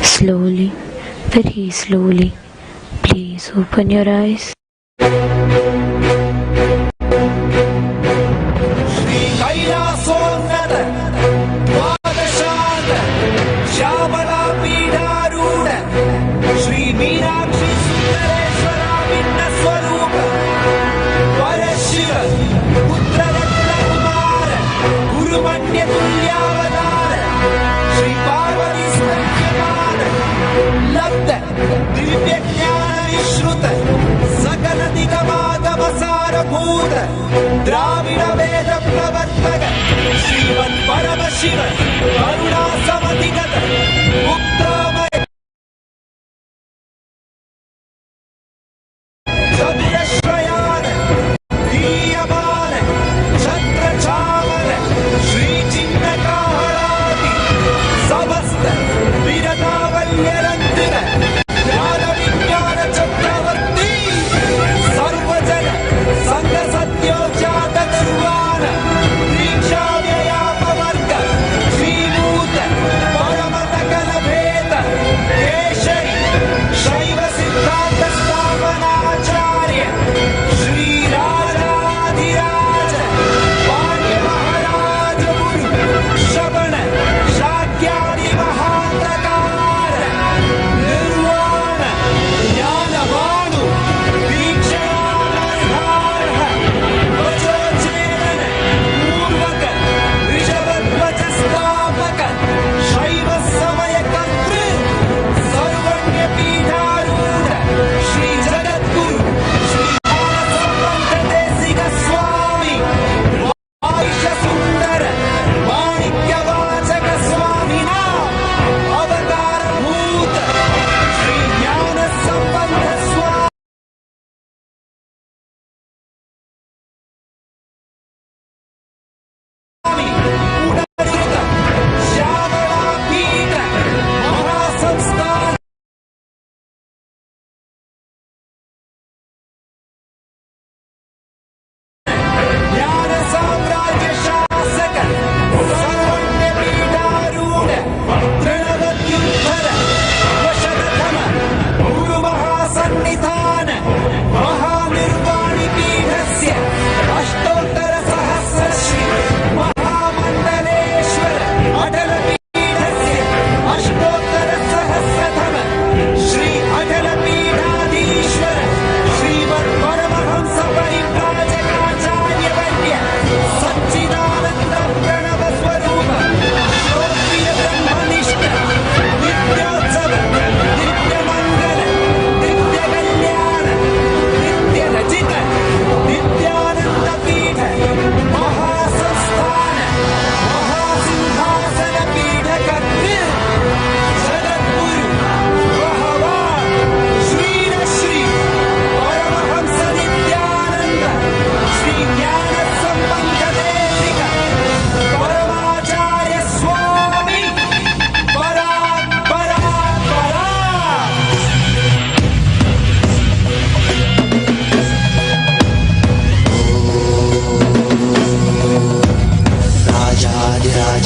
Slowly, very slowly, please open your eyes. Shri Kailasa Padashanda Shyamala Pidharuda Shri Meenakshi Sundareshwara Vinna Swarupa Parashiva Putra Ratna Kumara Guru Manya Tulyavadara Shri Parvati Satyamana Labda Divya Jnana Vishruta Sakala Digamata Vasara Bhuta Dravida Veda Pravartaka Shriman Paramashivam Karuna Samadigata Muktamaya Chaturashrayana Diyamana Chatra Chavana Shri Chinnakaharati Sabasta Viratavalyarandina Jnana Vijnana Chakravarti Sarvajana Sangha Satyo Jata Nirvana Diksha Vyapavarga Shri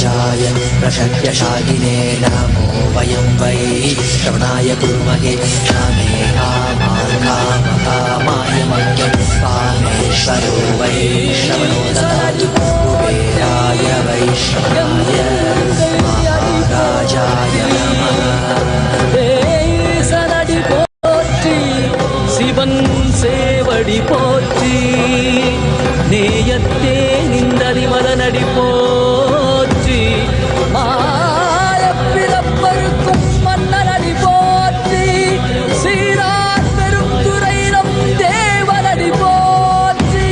महाराजाय प्रशक्यशालिने नमो वयं वै श्रवणाय कुर्महे कामे कामाय मह्यं कामेश्वरो वै श्रवणो ददातु कुबेराय वैश्रवणाय महाराजाय नमः சிவன் சேவடி போற்றி நேயத்தே நிந்ததி மதனடி போற்றி மாயப்பிறப்பருக்கும் மன்னனடி போற்றி சீரார் பெரும் துறையிடம் தேவனடி போற்றி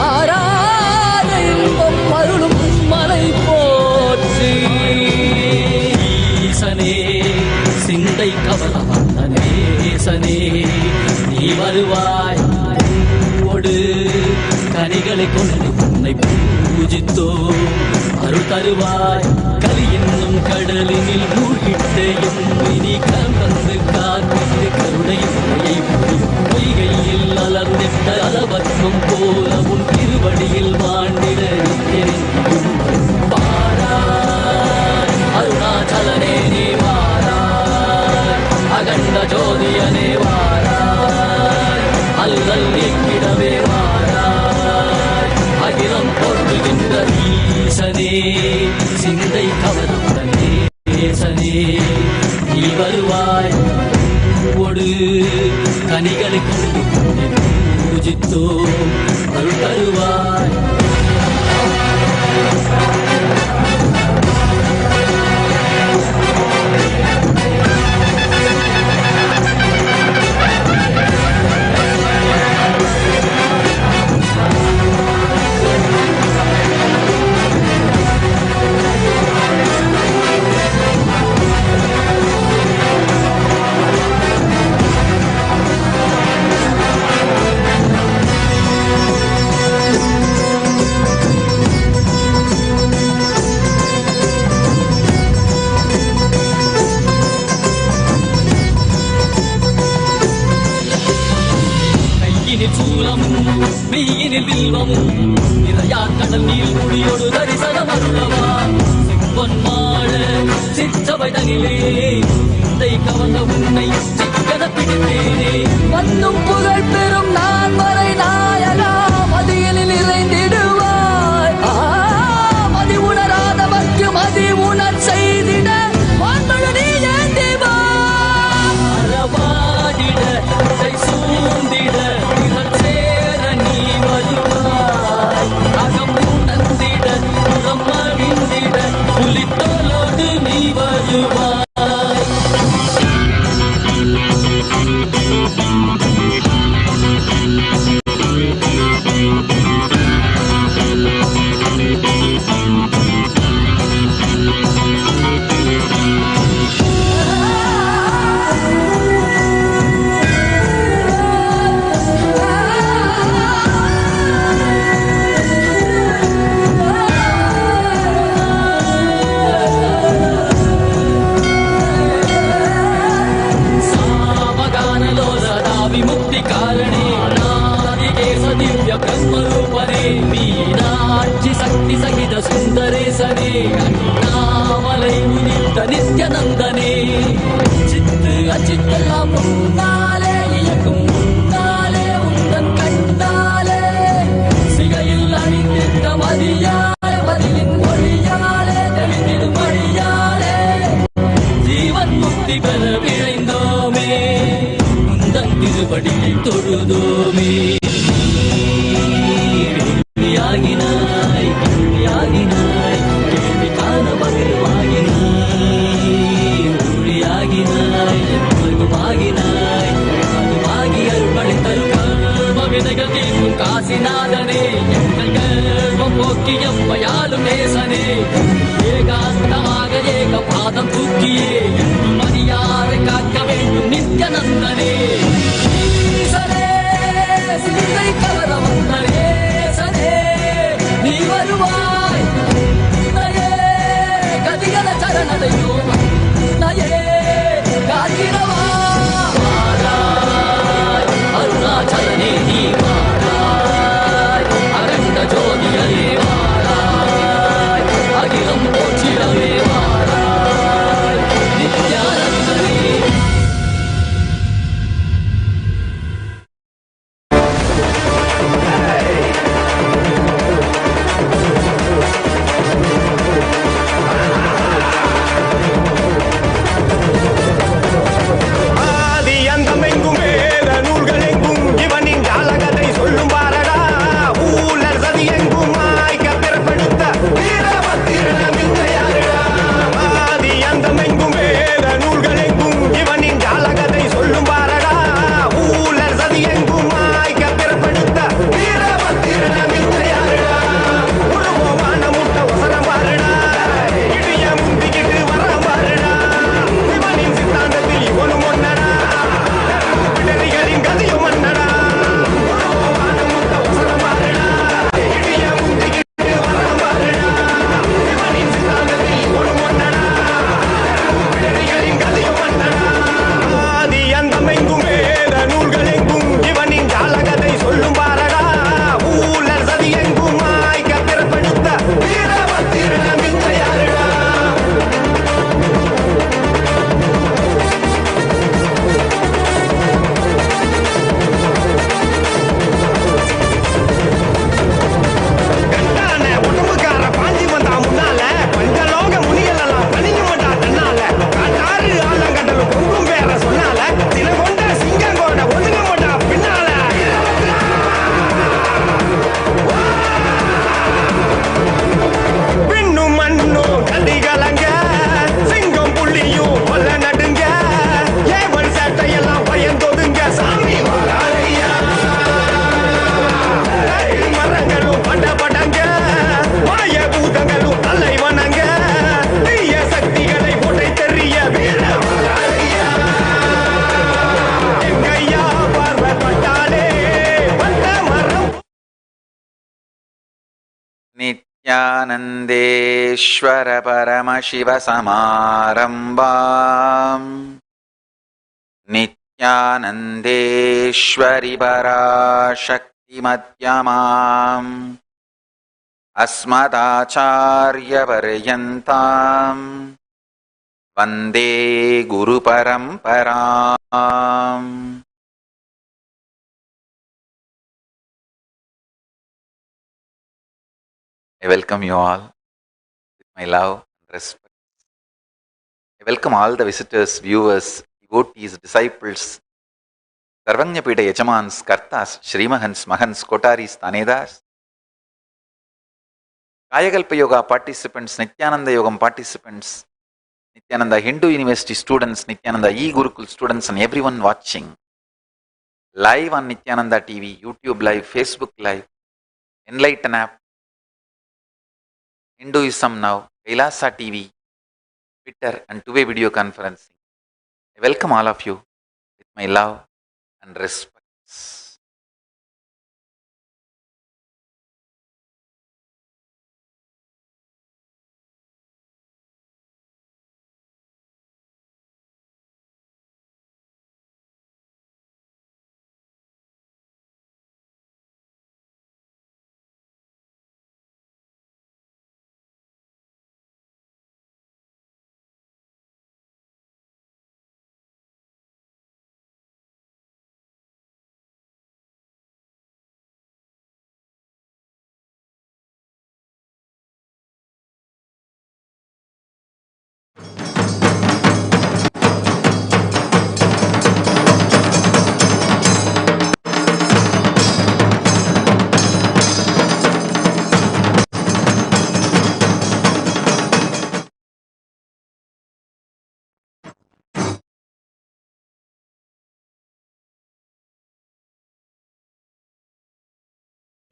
ஆராத இன்பம் அருளும் மலை போற்றி ஈசனே சிந்தை கவலவந்தனே ஈசனே நீ வருவாய் ஓடு கனிகளை கொண்டு உன்னை பூஜித்தோ அருள் தருவாய் கலி என்னும் கடலினில் மூழ்கிட்டேயும் இனி கலந்து காத்து கருணையை பொய்கையில் அலர்ந்திட்ட அலவத்மம் போல உன் திருவடியில் வாழ்ந்திட வாராய் அருணாச்சலனே நீ வாராய் அகண்ட ஜோதியனே வாராய் அல்லல் நீக்கிடவே வாராய் அகிலம் போற்றுகின்ற ஈசனே சிந்தை கவர்ந்த நேசனே நீ வருவாய் ஒடு கனிகளை கொண்டு பூஜித்தோ அருள் தருவாய் மெய்யினில் வில்வமும் நிறையாக்கடல் நீர் குடியோடு தரிசனம் அருளவா செம்பொன்மாள சிற்றவை தனிலே சிந்தை கவர்ந்த உன்னை சிக்கன பிடித்தேனே மண்ணும் புகழ் பெறும் நான் வரை நாயகா மதியலில் இறைந்திடுவாய் மதி உணராதவர்க்கு மதி உணர் செய்திட நீ ஏந்திவா அறவாடிட சூழ்ந்திட அகம் உணர்ந்திட புறம் அழிந்திட புலித்தோலோடு நீ வருவாய் சகித சுந்தரேசனே அண்ணாமலை உதித்த நித்யநந்தனே சித்து அச்சித்தெல்லாம் முன்னாலே இயக்கும் முன்னாலே உந்தன் கண்ணாலே சிகையில் அணிந்திட்ட மதியாலே மதியின் மொழியாலே தெளிந்திடும் மொழியாலே ஜீவன் முக்தி பெற விழைந்தோமே உந்தன் திருவடியை தொழுதோமே கேள்வி காண மகிழ்வாகினாய் அதுவாகி அருள்படை தரும் கர்ம விதைகள் தீர்க்கும் காசிநாதனே எங்கள் கர்மம் போக்கி எம்மையாலும் நேசனே ஏகாந்தமாக ஏக பாதம் தூக்கியே மணியாரை காக்க வேண்டும் நித்யநந்தனே சிந்தை கவர வந்தனே நீ வருவாய் கதிகல சரணடையோ நயே காத்திரவா அருணாச்சலனே நீ வாராய் அகண்ட ஜோதியரே வாராய் அகிலம் போற்றி Nithyanandeshwara Paramashivasamarambam Nithyanandeshwari Parashaktimadhyamam Asmadacharya Paryantam Vande Guru Paramparam. I welcome you all with my love and respect. I welcome all the visitors, viewers, devotees, disciples, Sarvanyapita Yajamans, Kartas, Shrimahans, Mahans, Kotaris, Tanedas, Kayakalpa Yoga participants, Nithyananda Yogam participants, Nithyananda Hindu University students, Nithyananda E-Gurukul students, and everyone watching live on Nithyananda TV, YouTube Live, Facebook Live, Enlighten app, Hinduism Now, Kailasa TV, Twitter, and two-way video conferencing. I welcome all of you with my love and respect.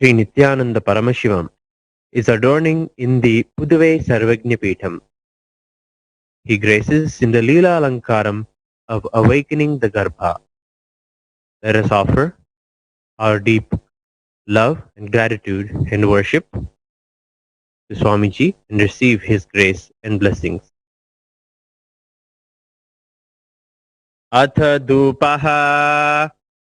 Sri Nithyananda Paramashivam is adorning in the Puduvai Sarvagnya Peetham. He graces in the Leela Alankaram of awakening the Garbha. Let us offer our deep love and gratitude and worship to Swamiji and receive his grace and blessings. Atha Dupaha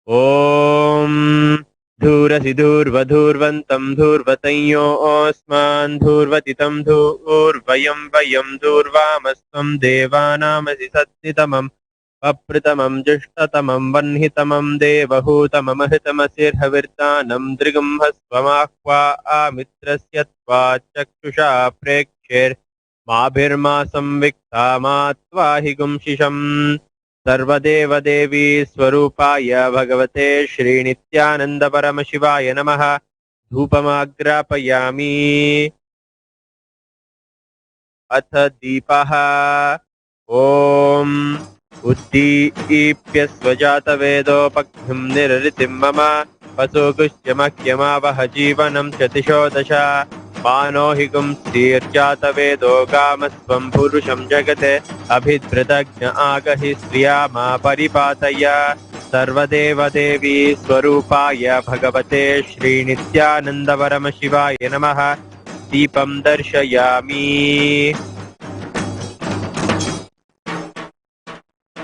Om Dhurasi Dhurvadhurvantam Dhurvatayyo Osman Dhurvatitam Dhurvayam Vayam Dhurvamasvam Devanamasi Satnitamam Papritamam Jishtatamam Vanhitamam Devahutamam Ahitamasir Havirtanam Drigam Hasvamakva Amitrasyatva Chakshusha Prekshir Mabhirmasam Viktamatva Higum Shisham Sarvadeva Devi Swarupaya Bhagavate Shri Nithyananda Paramashivaya Namaha Dhupamagrapayami Atha Deepaha Om Uddipya Swajata Vedopakhyam Nirritim Mama Pasokushyamakhyamavaha Jivanam Chatishodasha Manohigum Sirjata Vedo Gamasvam Purusham Jagate Abhidhritagna Agahi Sriyama Paripataya Sarvadeva Devi Swarupaya Bhagavate Shri Nithyananda Paramashivaya Namaha Deepam Darshayami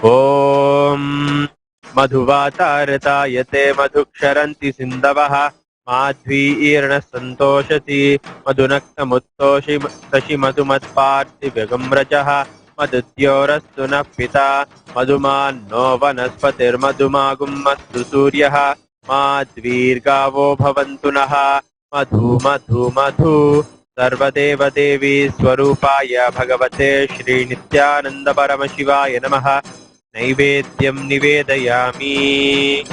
Om Madhuvatartayate Madhuksharanti Sindavaha Madhvi Irna Santoshati Madunakta Muttoshi Tashi Madhumatparthi Vegamrajaha Madhudyorastuna Pita Madhuman No Vanaspatir Madhumagum Mastu Suryaha Madhvirgavo Bhavantunaha Madhu Madhu Madhu Sarvadeva Devi Swarupaya Bhagavate Shri Nithyananda Paramashivaya Namaha Naivedyam Nivedayami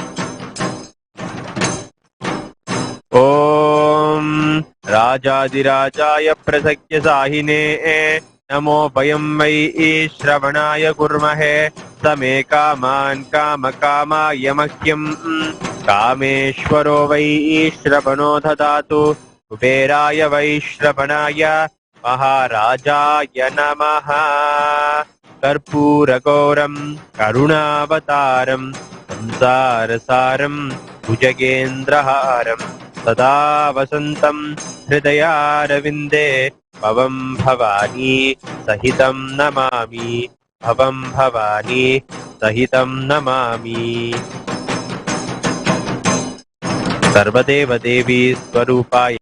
Om Rajadirajaya Prasakya Sahine Namo Vayam Vai Shravanaya Kurmahe Same Kaman Kama Kama Yamakyam Kameshwaro Vai Shravano Dhadatu Kuberaya Vai Shravanaya Maharajaya Namaha Karpuragoram Karunavataram Samsarasaram Bhujagendraharam सदा वसन्तं हृदयारविन्दे भवं भवानी सहितं नमामि भवं भवानी सहितं नमामि सर्वदेव देवी स्वरूपाय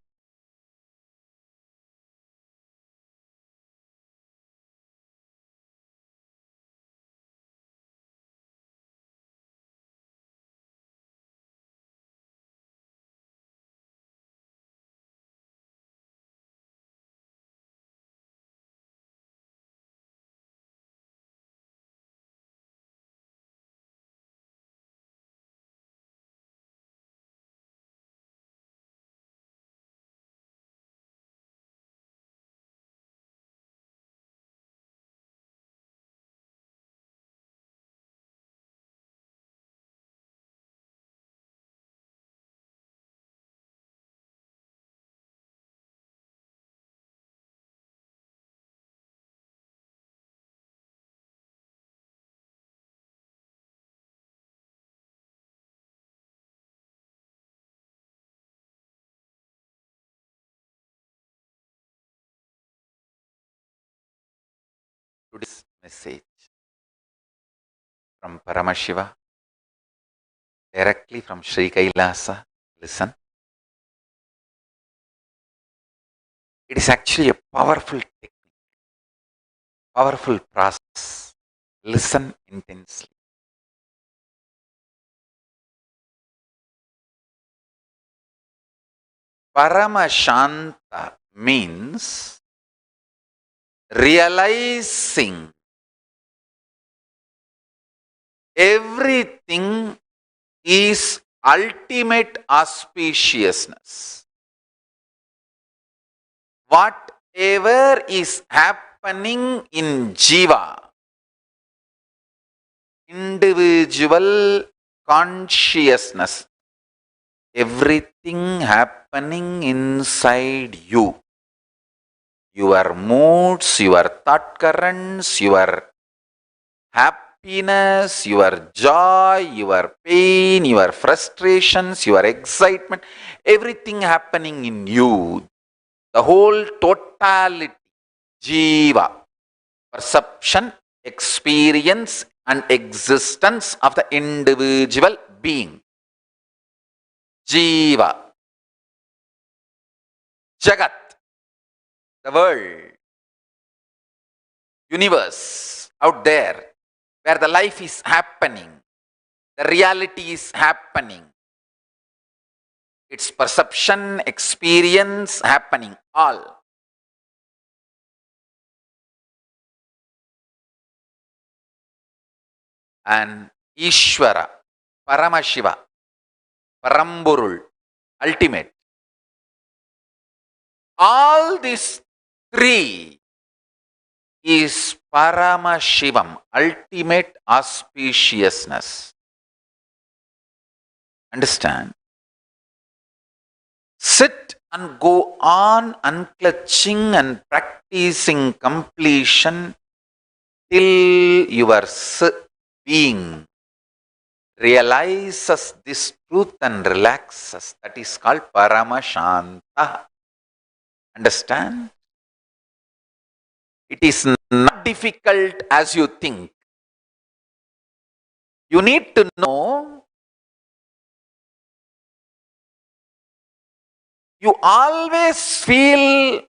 today's message from Paramashiva, directly from Sri Kailasa. Listen. It is actually a powerful technique, powerful process. Listen intensely. Paramashantha means realizing everything is ultimate auspiciousness. Whatever is happening in Jeeva, individual consciousness, everything happening inside you, your moods, your thought currents, your happiness, your joy, your pain, your frustrations, your excitement, everything happening in you, the whole totality, Jeeva, perception, experience and existence of the individual being. Jeeva, Jagat, the world, universe out there where the life is happening, the reality is happening, its perception, experience happening, all. And Eshwara, Paramashiva, Paramburul, ultimate. All these three is Paramashivam, ultimate auspiciousness. Understand? Sit and go on unclutching and practicing completion till your being realizes this truth and relaxes. That is called Paramashantha. Understand? It is not difficult as you think. You need to know you always feel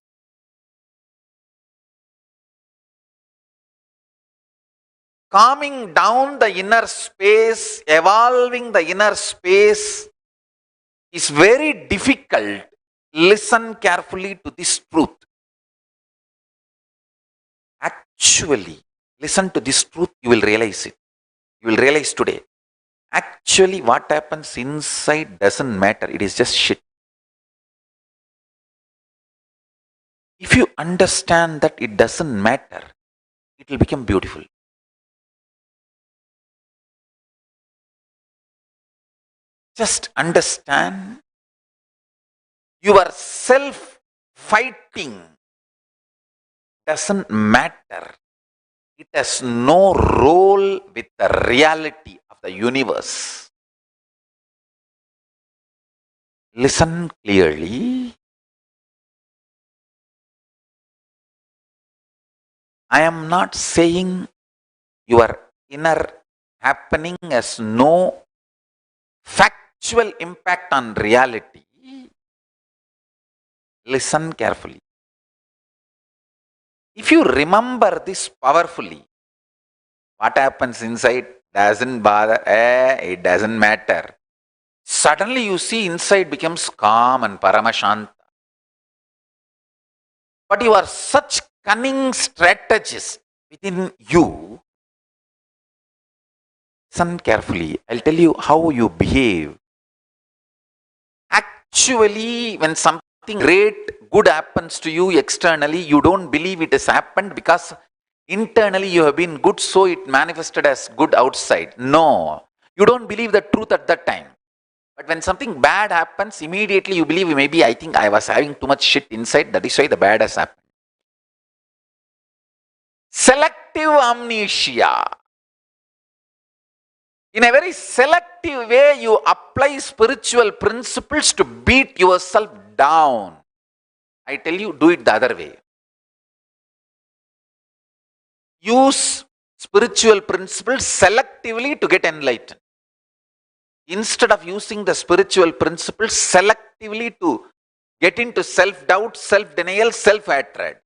calming down the inner space, evolving the inner space is very difficult. Listen carefully to this truth. Actually, listen to this truth, you will realize it. You will realize today. Actually, what happens inside doesn't matter. It is just shit. If you understand that it doesn't matter, it will become beautiful. Just understand your self-fighting doesn't matter. It has no role with the reality of the universe. Listen clearly. I am not saying your inner happening has no factual impact on reality. Listen carefully. If you remember this powerfully, what happens inside doesn't bother, it doesn't matter. Suddenly you see inside becomes calm and Paramashantha. But you are such cunning strategist within you. Listen carefully. I'll tell you how you behave. Actually, when something great, good happens to you externally, you don't believe it has happened because internally you have been good, so it manifested as good outside. No, you don't believe the truth at that time. But when something bad happens, immediately you believe, maybe I think I was having too much shit inside, that is why the bad has happened. Selective amnesia. In a very selective way, you apply spiritual principles to beat yourself down. I tell you, do it the other way. Use spiritual principles selectively to get enlightened. Instead of using the spiritual principles selectively to get into self-doubt, self-denial, self-hatred,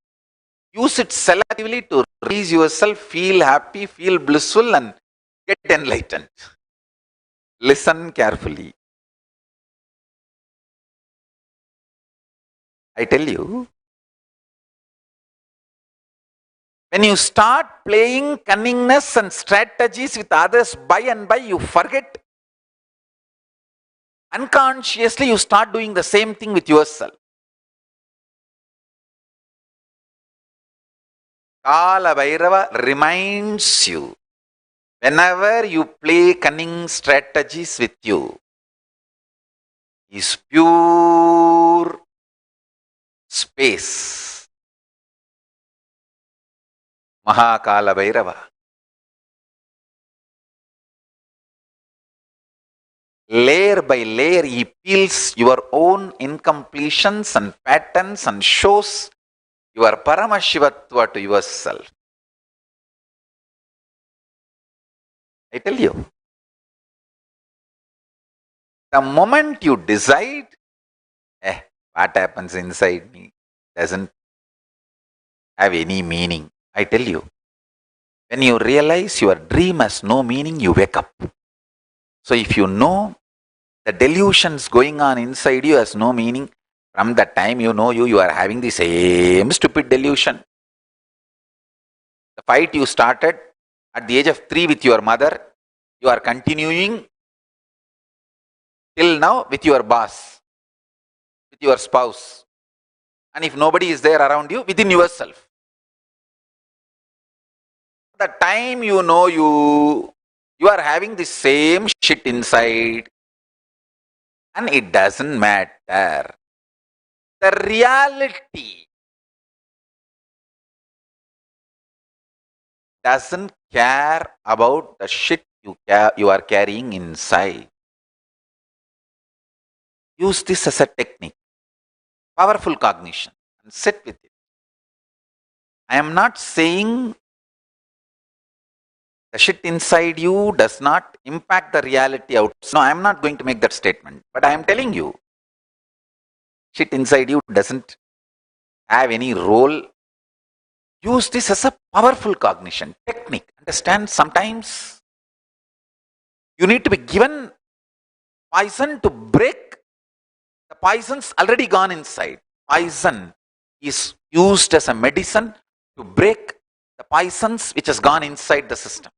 use it selectively to release yourself, feel happy, feel blissful, and get enlightened. Listen carefully. I tell you, when you start playing cunningness and strategies with others, by and by you forget. Unconsciously, you start doing the same thing with yourself. Kala Bhairava reminds you, whenever you play cunning strategies with you, is pure space. Mahakala Bhairava. Layer by layer, he peels your own incompletions and patterns and shows your Paramashivatva to yourself. I tell you, the moment you decide, what happens inside me doesn't have any meaning. I tell you, when you realize your dream has no meaning, you wake up. So if you know the delusions going on inside you has no meaning, from the time you know you are having the same stupid delusion. The fight you started at the age of 3 with your mother, you are continuing till now with your boss, with your spouse, and if nobody is there around you, within yourself. The time you know you are having the same shit inside, and it doesn't matter. The reality doesn't care about the shit you are carrying inside. Use this as a technique, powerful cognition, and sit with it. I am not saying the shit inside you does not impact the reality outside. No, I am not going to make that statement. But I am telling you, shit inside you doesn't have any role. Use this as a powerful cognition technique. Understand, sometimes you need to be given poison to break the poison's already gone inside. Poison is used as a medicine to break the poisons which has gone inside the system.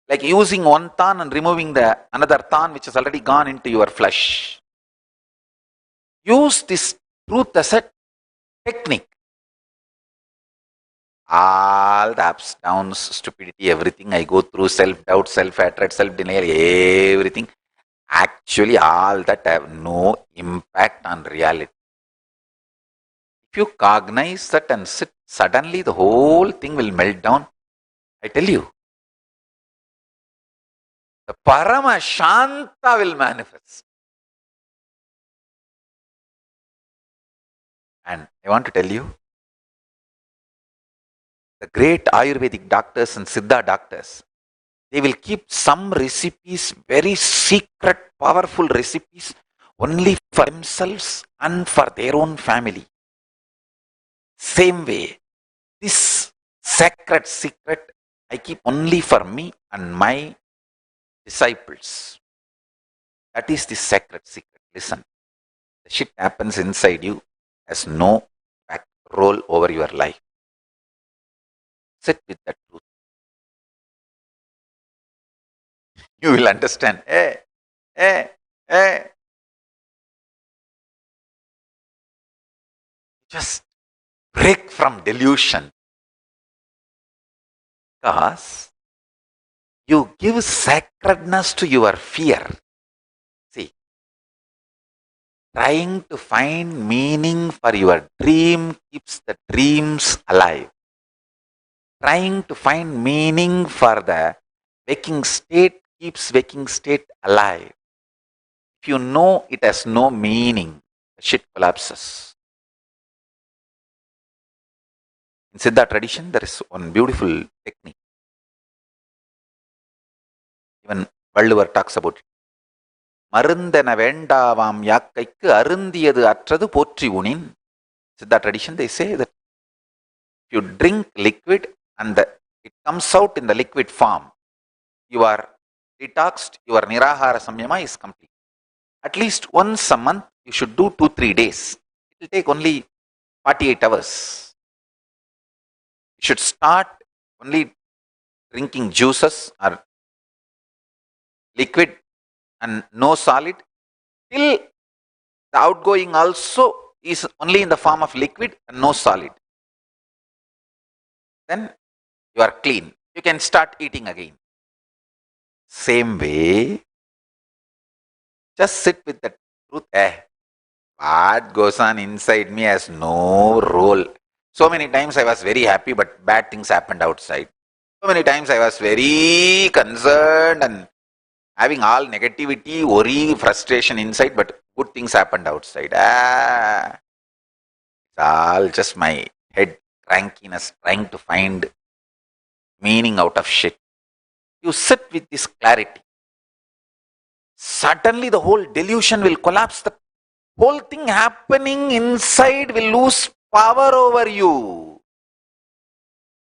Like using one thorn and removing the another thorn which has already gone into your flesh. Use this truth as a technique. All the ups, downs, stupidity, everything I go through, self-doubt, self-hatred, self-denial, everything, actually all that have no impact on reality. If you cognize that and sit, suddenly the whole thing will melt down. I tell you, the Paramashantha will manifest. And I want to tell you, the great Ayurvedic doctors and Siddha doctors, they will keep some recipes, very secret, powerful recipes, only for themselves and for their own family. Same way, this sacred secret I keep only for me and my disciples. That is the sacred secret. Listen, the shit happens inside you, has no back roll over your life. Sit with that truth. You will understand. Just break from delusion. Because you give sacredness to your fear. See, trying to find meaning for your dream keeps the dreams alive. Trying to find meaning for the waking state keeps waking state alive. If you know it has no meaning, the shit collapses. In Siddha tradition, there is one beautiful technique. Even Valluvar talks about it. Marundana vendavam yakkaikku arundiyadu attradu potri unin. Siddha tradition, they say that if you drink liquid and it comes out in the liquid form, you are detoxed, your nirahara samyama is complete. At least once a month, you should do 2-3 days. It will take only 48 hours. You should start only drinking juices or liquid and no solid till the outgoing also is only in the form of liquid and no solid. Then you are clean. You can start eating again. Same way, just sit with the truth. What goes on inside me has no role. So many times I was very happy, but bad things happened outside. So many times I was very concerned and having all negativity, worry, frustration inside, but good things happened outside. It's all just my head crankiness trying to find meaning out of shit. You sit with this clarity. Suddenly the whole delusion will collapse. The whole thing happening inside will lose power over you.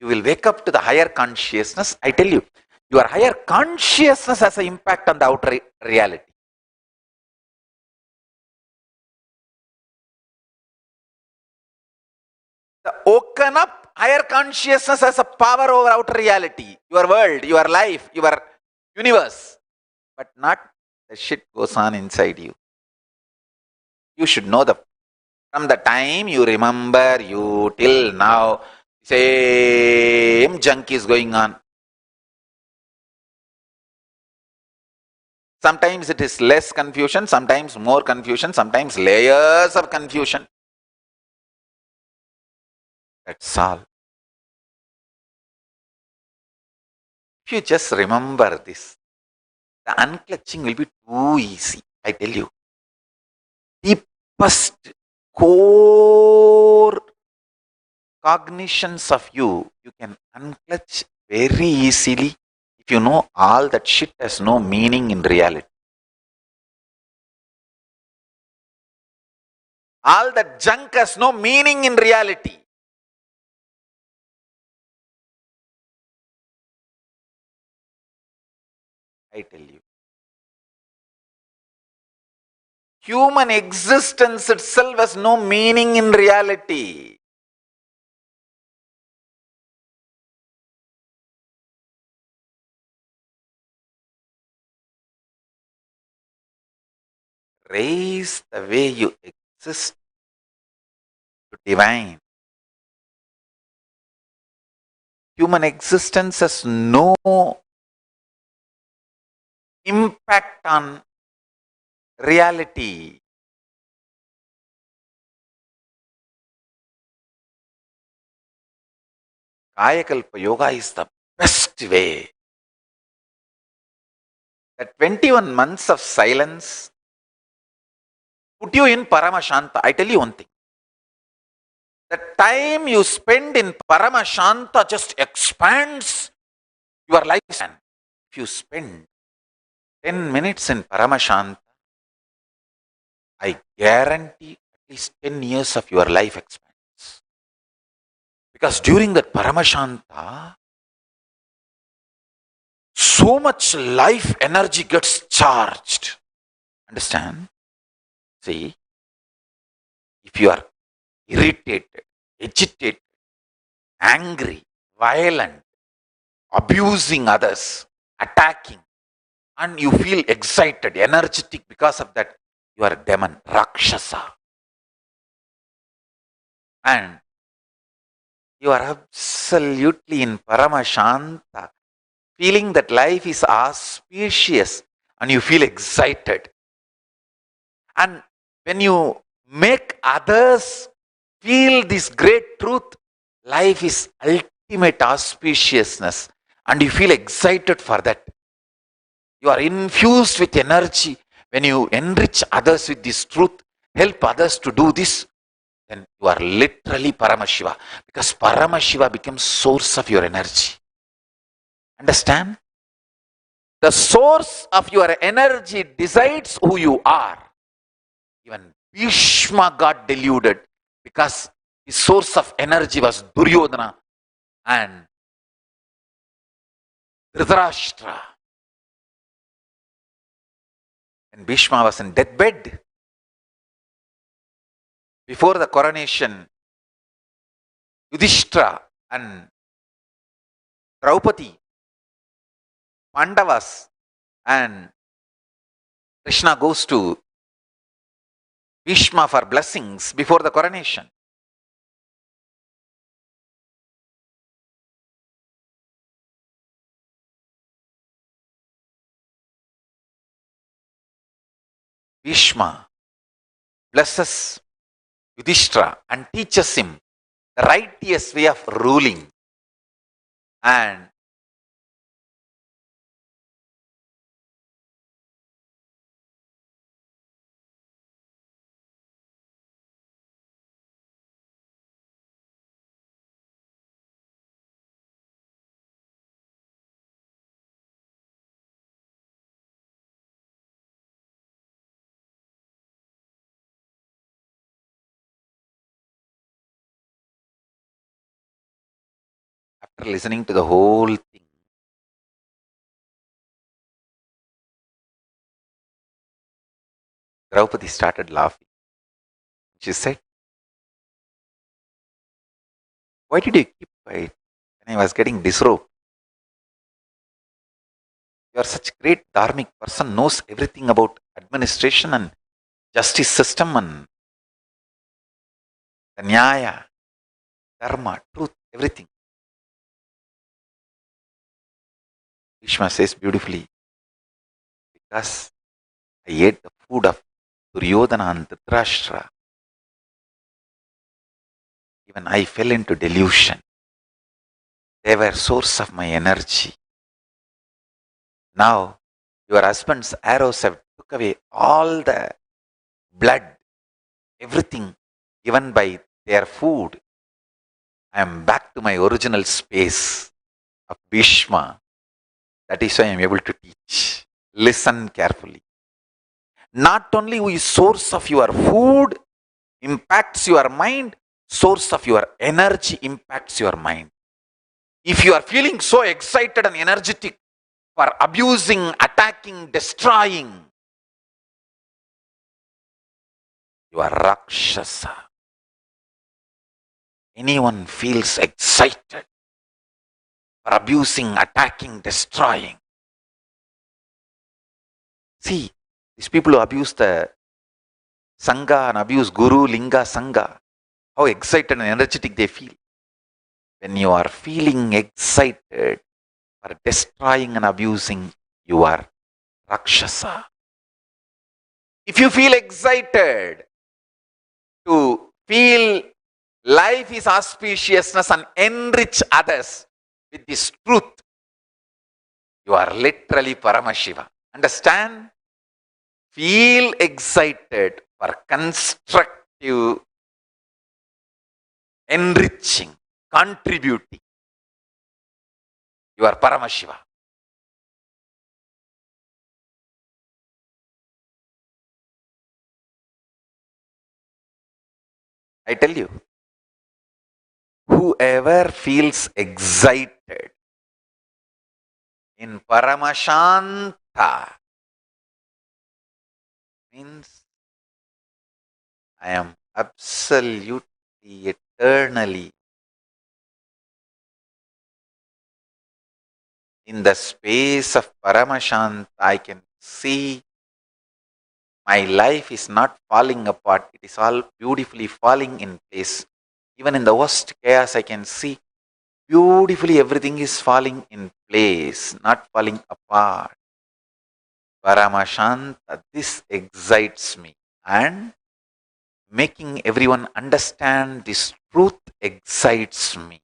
You will wake up to the higher consciousness. I tell you, your higher consciousness has an impact on the outer reality. The woken up higher consciousness has a power over outer reality, your world, your life, your universe, but not the shit goes on inside you. You should know from the time you remember you till now, same junk is going on. Sometimes it is less confusion, sometimes more confusion, sometimes layers of confusion. That's all. If you just remember this, the unclutching will be too easy, I tell you. Deepest core cognitions of you can unclutch very easily if you know all that shit has no meaning in reality. All that junk has no meaning in reality. I tell you. Human existence itself has no meaning in reality. Raise the way you exist to divine. Human existence has no impact on reality. Kayakalpa Yoga is the best way. The 21 months of silence put you in Paramashantha. I tell you one thing. The time you spend in Paramashantha just expands your lifespan. If you spend 10 minutes in Paramashantha, I guarantee at least 10 years of your life expands. Because during that Paramashantha, so much life energy gets charged. Understand? See, if you are irritated, agitated, angry, violent, abusing others, attacking, and you feel excited, energetic because of that, you are a demon, Rakshasa. And you are absolutely in Paramashantha, feeling that life is auspicious and you feel excited. And when you make others feel this great truth, life is ultimate auspiciousness and you feel excited for that. You are infused with energy. When you enrich others with this truth, help others to do this, then you are literally Paramashiva, because Paramashiva becomes source of your energy. Understand? The source of your energy decides who you are. Even Bhishma got deluded because his source of energy was Duryodhana and Dhritarashtra. And Bhishma was in deathbed. Before the coronation, Yudhishthira and Draupadi, Pandavas, and Krishna goes to Bhishma for blessings before the coronation. Bhishma blesses Yudhishthira and teaches him the righteous way of ruling. And after listening to the whole thing, Draupadi started laughing. She said, "Why did you keep quiet when I was getting disrobed? You are such a great dharmic person, knows everything about administration and justice system and the nyaya, dharma, truth, everything." Bhishma says beautifully, because I ate the food of Duryodhana and Dhritarashtra, even I fell into delusion. They were source of my energy. Now, your husband's arrows have took away all the blood, everything given by their food. I am back to my original space of Bhishma. That is why I am able to teach. Listen carefully. Not only who is source of your food impacts your mind, source of your energy impacts your mind. If you are feeling so excited and energetic for abusing, attacking, destroying, you are Rakshasa. Anyone feels excited for abusing, attacking, destroying. See, these people who abuse the Sangha and abuse Guru, Linga, Sangha, how excited and energetic they feel. When you are feeling excited for destroying and abusing, you are Rakshasa. If you feel excited to feel life is auspiciousness and enrich others with this truth, you are literally Paramashiva. Understand? Feel excited for constructive enriching, contributing. You are Paramashiva. I tell you, whoever feels excited in Paramashantha means I am absolutely, eternally in the space of Paramashantha. I can see my life is not falling apart. It is all beautifully falling in place. Even in the worst chaos, I can see beautifully everything is falling in place, not falling apart. Paramashantha, this excites me. And making everyone understand this truth excites me.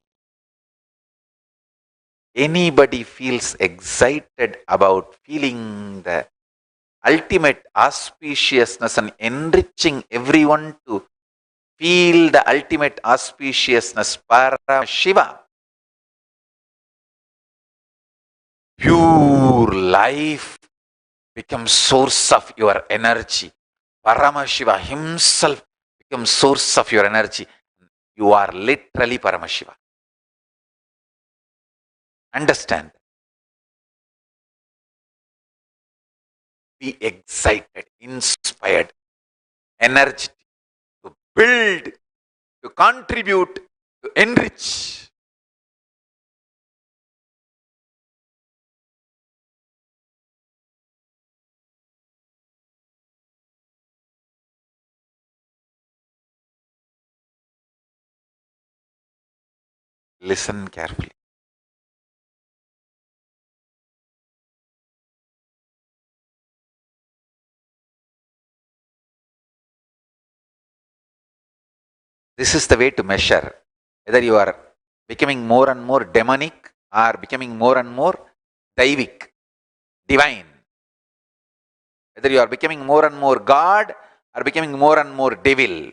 Anybody feels excited about feeling the ultimate auspiciousness and enriching everyone to feel the ultimate auspiciousness, Paramashiva. Pure life becomes source of your energy. Paramashiva himself becomes source of your energy. You are literally Paramashiva. Understand. Be excited, inspired, energetic, to build, to contribute, to enrich. Listen carefully. This is the way to measure whether you are becoming more and more demonic or becoming more and more daivic, divine. Whether you are becoming more and more God or becoming more and more devil.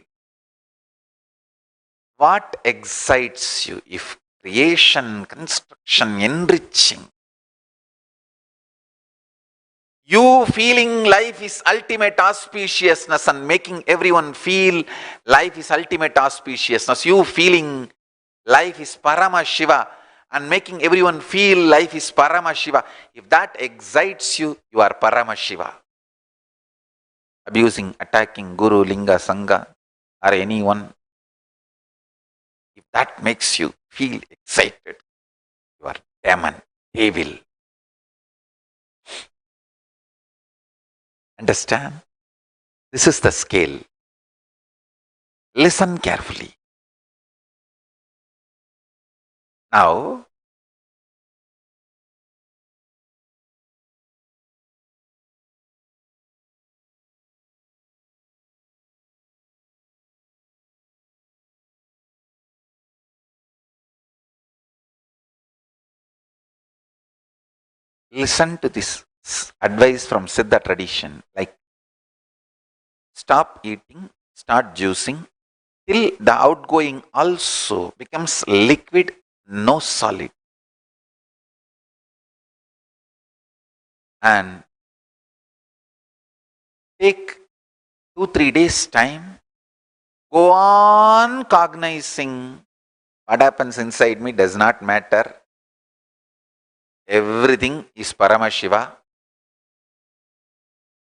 What excites you? If creation, construction, enriching, you feeling life is ultimate auspiciousness and making everyone feel life is ultimate auspiciousness, you feeling life is Paramashiva and making everyone feel life is Paramashiva, if that excites you, you are Paramashiva. Abusing, attacking Guru, Linga, Sangha or anyone, if that makes you feel excited, you are demon, devil. Understand? This is the scale. Listen carefully. Now, listen to this advice from Siddha tradition, like stop eating, start juicing, till the outgoing also becomes liquid, no solid. And take 2-3 days time, go on cognizing what happens inside me does not matter. Everything is Paramashiva.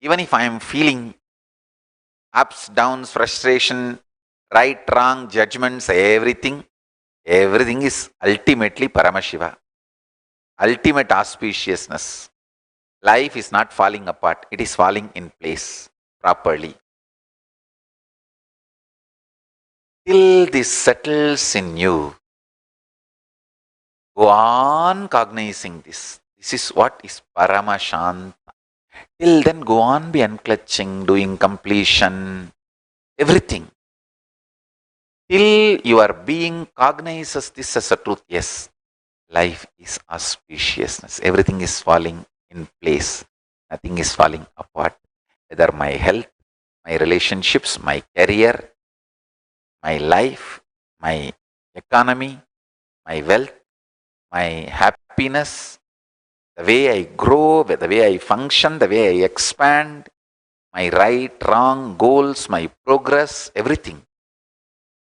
Even if I am feeling ups, downs, frustration, right, wrong, judgments, everything is ultimately Paramashiva. Ultimate auspiciousness. Life is not falling apart, it is falling in place properly. Till this settles in you, go on cognizing this. This is what is Paramashantha. Till then, go on be unclutching, doing completion, everything. Till your being cognizes this as a truth. Yes, life is auspiciousness. Everything is falling in place. Nothing is falling apart. Whether my health, my relationships, my career, my life, my economy, my wealth, my happiness, the way I grow, the way I function, the way I expand, my right, wrong, goals, my progress, everything.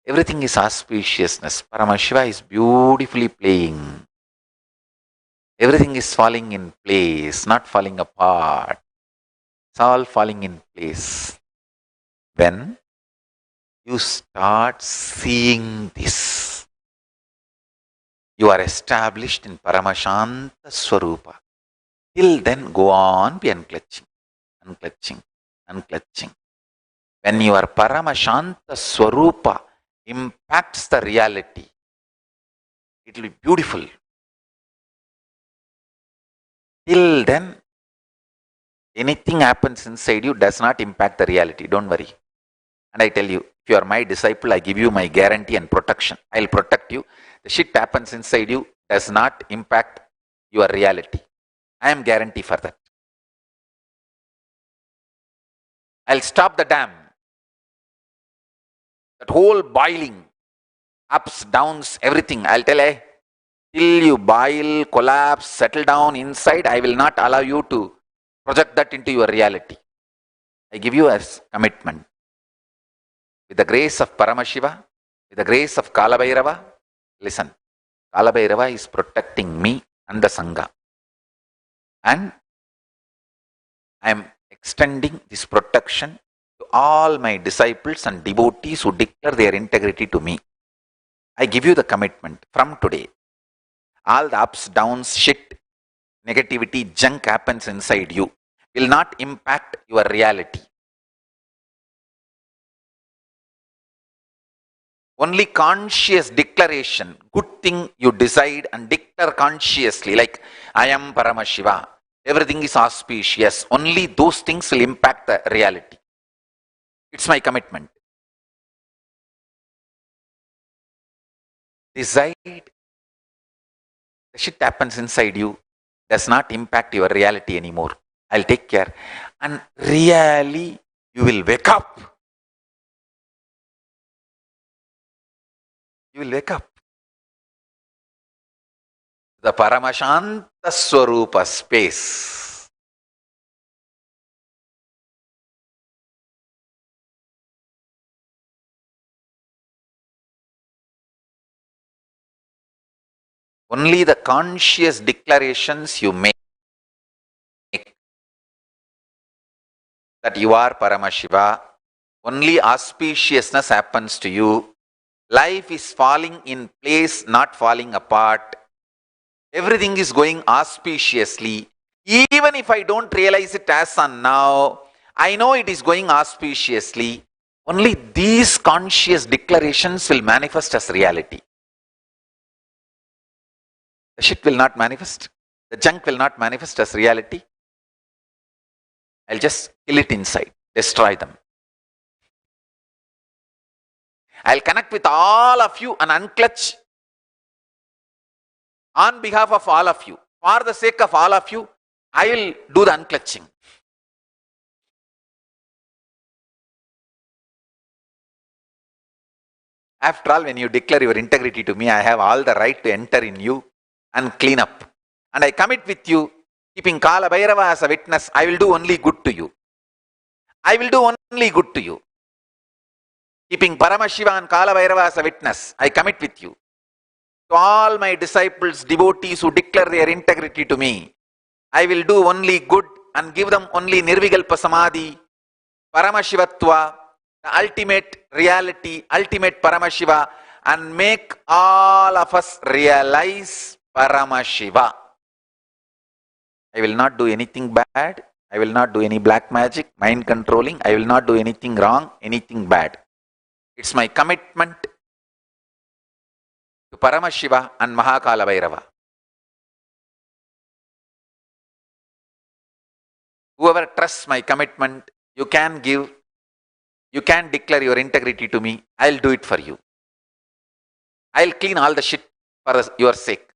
Everything is auspiciousness. Paramashiva is beautifully playing. Everything is falling in place, not falling apart. It's all falling in place. When you start seeing this, you are established in Paramashantha Swarupa. Till then, go on, be unclutching, unclutching, unclutching. When your Paramashantha Swarupa impacts the reality, it will be beautiful. Till then, anything happens inside you does not impact the reality. Don't worry. And I tell you, if you are my disciple, I give you my guarantee and protection. I'll protect you. The shit happens inside you does not impact your reality. I am guarantee for that. I'll stop the dam. That whole boiling, ups, downs, everything. I'll tell you, till you boil, collapse, settle down inside, I will not allow you to project that into your reality. I give you as commitment. With the grace of Paramashiva, with the grace of Kalabhairava, listen, Kalabhairava is protecting me and the Sangha. And I am extending this protection to all my disciples and devotees who declare their integrity to me. I give you the commitment from today. All the ups, downs, shit, negativity, junk happens inside you will not impact your reality. Only conscious declaration, good thing you decide and declare consciously, like I am Paramashiva, everything is auspicious. Only those things will impact the reality. It's my commitment. Decide. The shit happens inside you does not impact your reality anymore. I'll take care. And really, you will wake up. You will wake up. The Paramashantha Swarupa space. Only the conscious declarations you make that you are Paramashiva, only auspiciousness happens to you. Life is falling in place, not falling apart. Everything is going auspiciously. Even if I don't realize it as on now, I know it is going auspiciously. Only these conscious declarations will manifest as reality. The shit will not manifest. The junk will not manifest as reality. I'll just kill it inside, destroy them. I'll connect with all of you and unclutch on behalf of all of you. For the sake of all of you, I will do the unclutching. After all, when you declare your integrity to me, I have all the right to enter in you and clean up. And I commit with you, keeping Kala Bhairava as a witness, I will do only good to you. I will do only good to you. Keeping Paramashiva and Kala Bhairava as a witness, I commit with you. To all my disciples, devotees who declare their integrity to me, I will do only good and give them only Nirvikalpa Samadhi, Paramashivatva, the ultimate reality, ultimate Paramashiva, and make all of us realize Paramashiva. I will not do anything bad. I will not do any black magic, mind controlling. I will not do anything wrong, anything bad. It's my commitment to Paramashiva and Mahakala Bhairava. Whoever trusts my commitment, you can give, you can declare your integrity to me. I'll do it for you. I'll clean all the shit for your sake.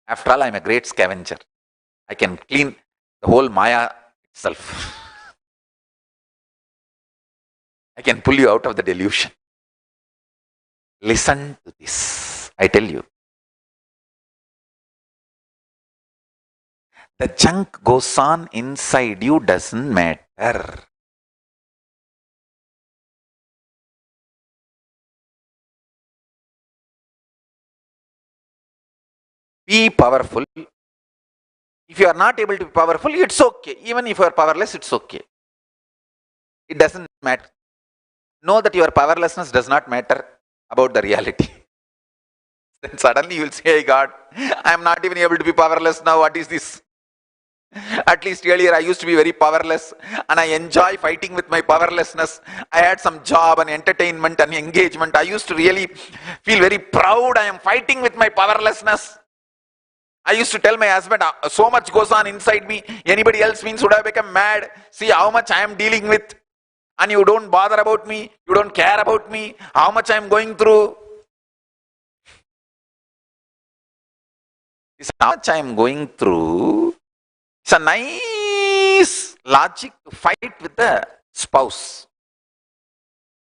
After all, I'm a great scavenger. I can clean the whole Maya itself. I can pull you out of the delusion. Listen to this. I tell you. The junk goes on inside you doesn't matter. Be powerful. If you are not able to be powerful, it's okay. Even if you are powerless, it's okay. It doesn't matter. Know that your powerlessness does not matter about the reality. Then suddenly you will say, hey God, I am not even able to be powerless now. What is this? At least earlier I used to be very powerless and I enjoy fighting with my powerlessness. I had some job and entertainment and engagement. I used to really feel very proud. I am fighting with my powerlessness. I used to tell my husband, so much goes on inside me. Anybody else means would have become mad. See how much I am dealing with. And you don't bother about me. You don't care about me. How much I am going through. It's how much I am going through. It's a nice logic to fight with the spouse.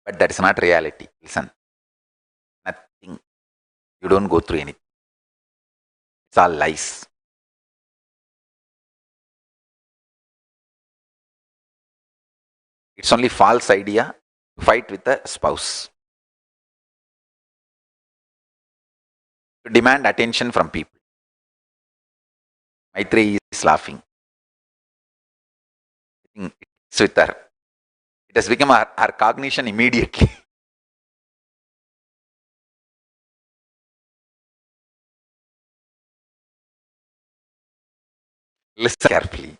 But that is not reality. Listen. Nothing. You don't go through anything. It's all lies. It's only false idea to fight with the spouse. To demand attention from people. Maitreyi is laughing. It's with her. It has become her cognition immediately. Listen carefully.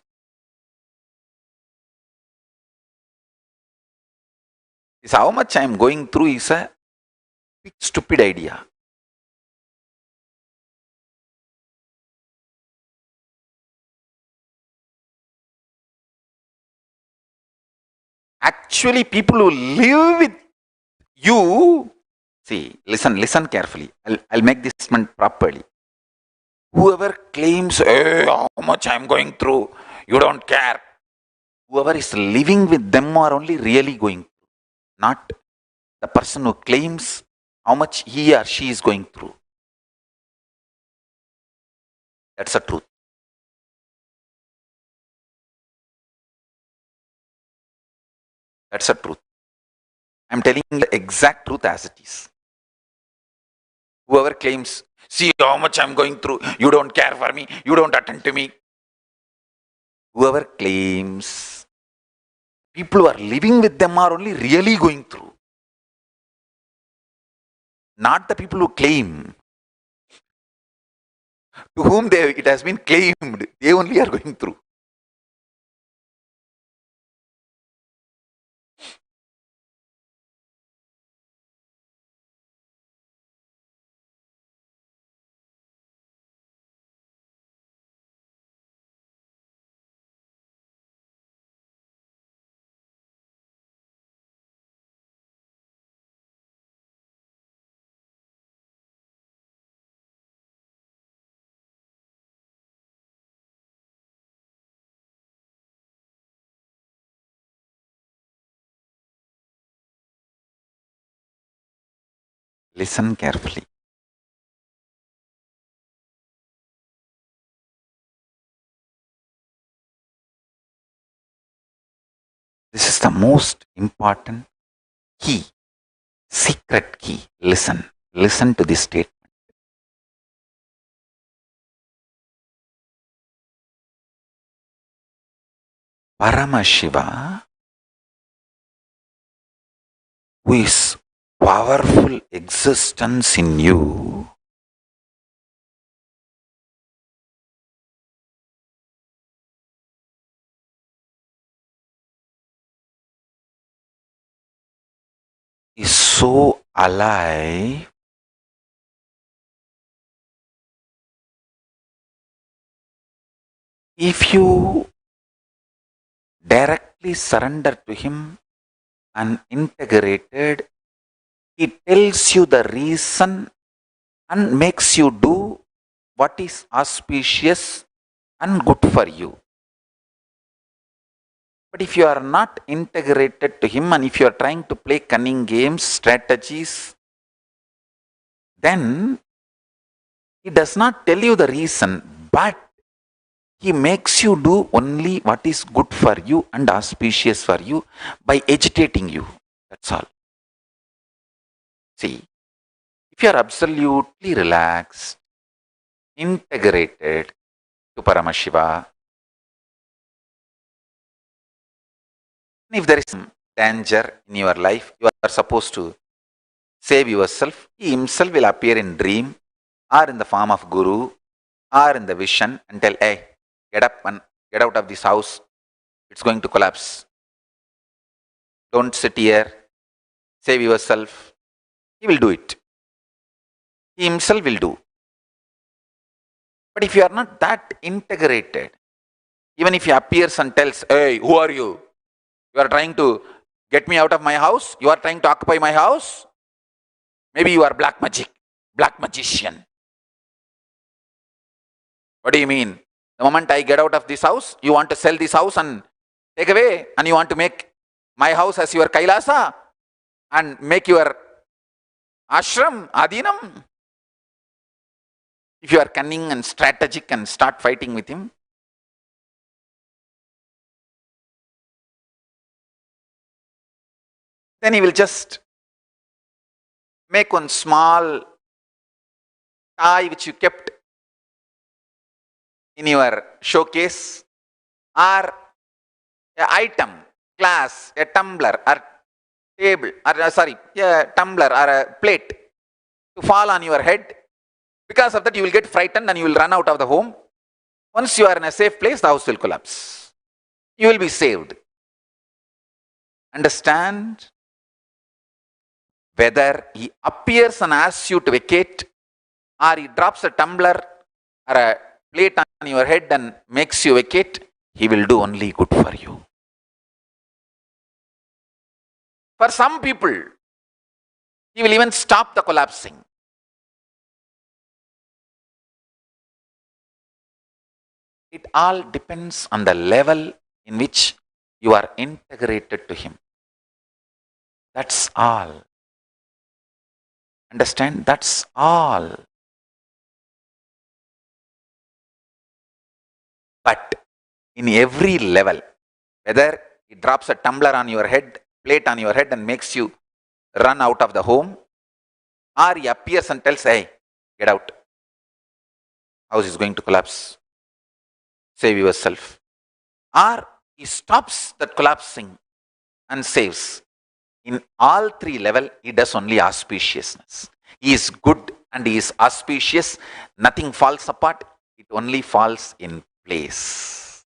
This how much I am going through is a big stupid idea. Actually, people who live with you, see, listen carefully. I'll make this statement properly. Whoever claims, hey, how much I'm going through, you don't care. Whoever is living with them are only really going through, not the person who claims how much he or she is going through. That's the truth. That's the truth. I'm telling the exact truth as it is. Whoever claims, see how much I'm going through, you don't care for me, you don't attend to me. Whoever claims, people who are living with them are only really going through. Not the people who claim. To whom it has been claimed, they only are going through. Listen carefully. This is the most important key, secret key. Listen to this statement. Paramashiva, who is powerful existence in you, is so alive if you directly surrender to him and integrated, he tells you the reason and makes you do what is auspicious and good for you. But if you are not integrated to him and if you are trying to play cunning games, strategies, then He does not tell you the reason, but he makes you do only what is good for you and auspicious for you by agitating you. That's all. See, if you are absolutely relaxed, integrated to Paramashiva, if there is some danger in your life, you are supposed to save yourself. He himself will appear in dream or in the form of Guru or in the vision and tell, hey, get up and get out of this house. It's going to collapse. Don't sit here. Save yourself. He will do it. He himself will do. But if you are not that integrated, even if he appears and tells, hey, who are you? You are trying to get me out of my house? You are trying to occupy my house? Maybe you are black magician. What do you mean? The moment I get out of this house, you want to sell this house and take away, and you want to make my house as your Kailasa and make your ashram, adinam. If you are cunning and strategic and start fighting with him, then he will just make one small tie which you kept in your showcase, or an item, glass, a tumbler or table, or a tumbler or a plate to fall on your head. Because of that, you will get frightened and you will run out of the home. Once you are in a safe place, the house will collapse. You will be saved. Understand? Whether he appears and asks you to vacate, or he drops a tumbler or a plate on your head and makes you vacate, he will do only good for you. For some people, he will even stop the collapsing. It all depends on the level in which you are integrated to him. That's all. Understand? That's all. But in every level, whether it drops a tumbler on your head, plate on your head and makes you run out of the home, or he appears and tells, hey, get out. House is going to collapse. Save yourself. Or he stops that collapsing and saves. In all three levels, he does only auspiciousness. He is good and he is auspicious. Nothing falls apart. It only falls in place.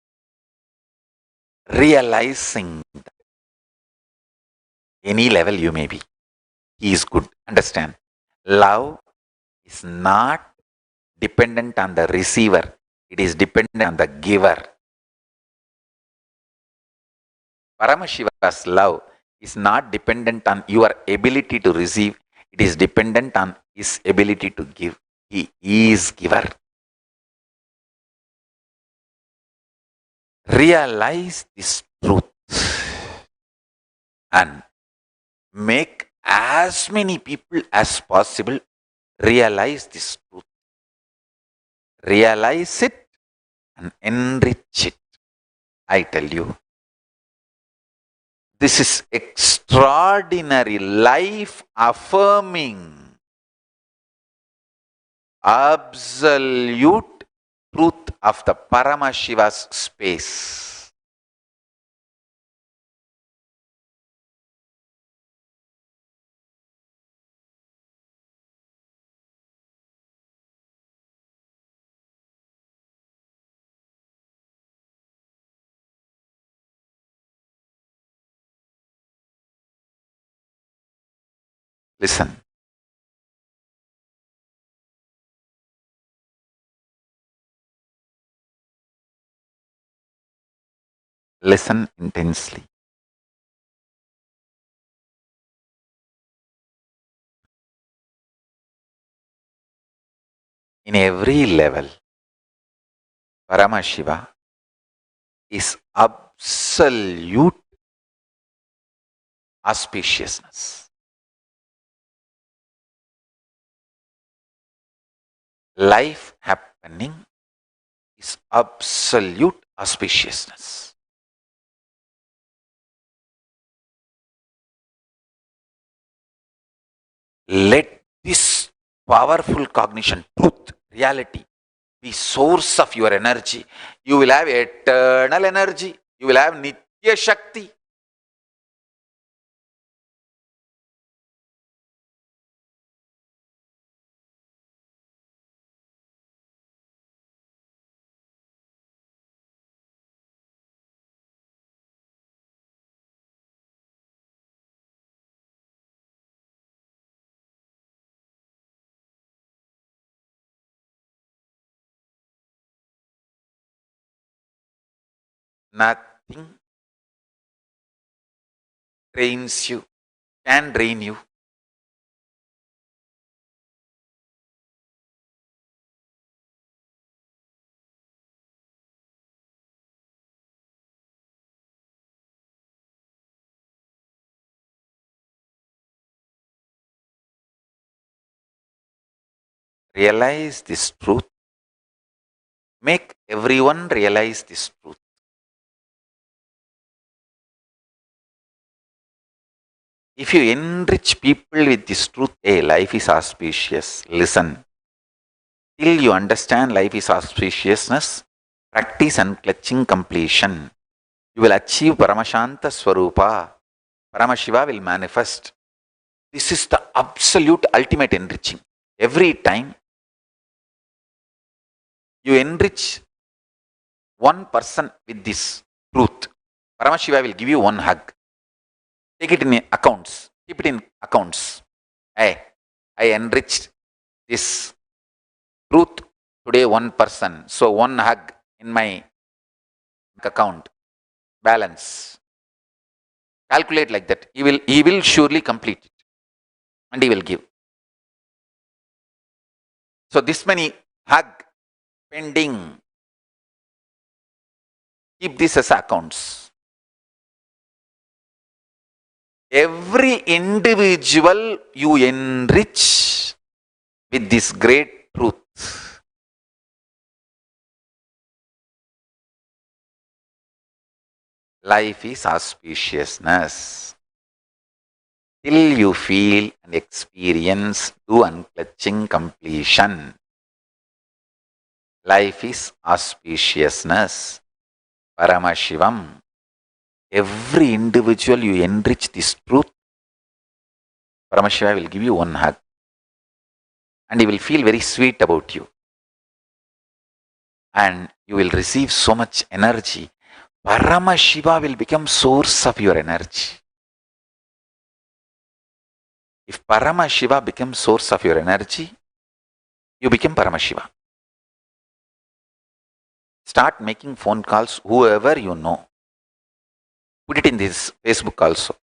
Realizing that any level you may be, he is good. Understand? Love is not dependent on the receiver. It is dependent on the giver. Paramashiva's love is not dependent on your ability to receive. It is dependent on his ability to give. He is giver. Realize this truth and make as many people as possible realize this truth. Realize it and enrich it. I tell you, this is extraordinary, life affirming, absolute truth of the Paramashiva's space. Listen. Listen intensely. In every level, Paramashiva is absolute auspiciousness. life happening is absolute auspiciousness. Let this powerful cognition, truth, reality be source of your energy. You will have eternal energy. You will have Nithya Shakti. Nothing drains you, can drain you. Realize this truth. Make everyone realize this truth. If you enrich people with this truth, hey, life is auspicious. Listen. Till you understand life is auspiciousness, practice unclutching completion. You will achieve Paramashantha Swarupa. Paramashiva will manifest. This is the absolute ultimate enriching. Every time you enrich one person with this truth, Paramashiva will give you one hug. Take it in accounts. Keep it in accounts. Hey, I enriched this truth today one person. So one hug in my account. Balance. Calculate like that. He will surely complete it. And he will give. So this many hug pending. Keep this as accounts. Every individual you enrich with this great truth. Life is auspiciousness. Till you feel and experience, do unclutching completion. Life is auspiciousness. Paramashivam. Every individual you enrich this truth, Paramashiva will give you one hug. And he will feel very sweet about you. And you will receive so much energy. Paramashiva will become source of your energy. If Paramashiva becomes source of your energy, you become Paramashiva. Start making phone calls, whoever you know. Put it in this Facebook also.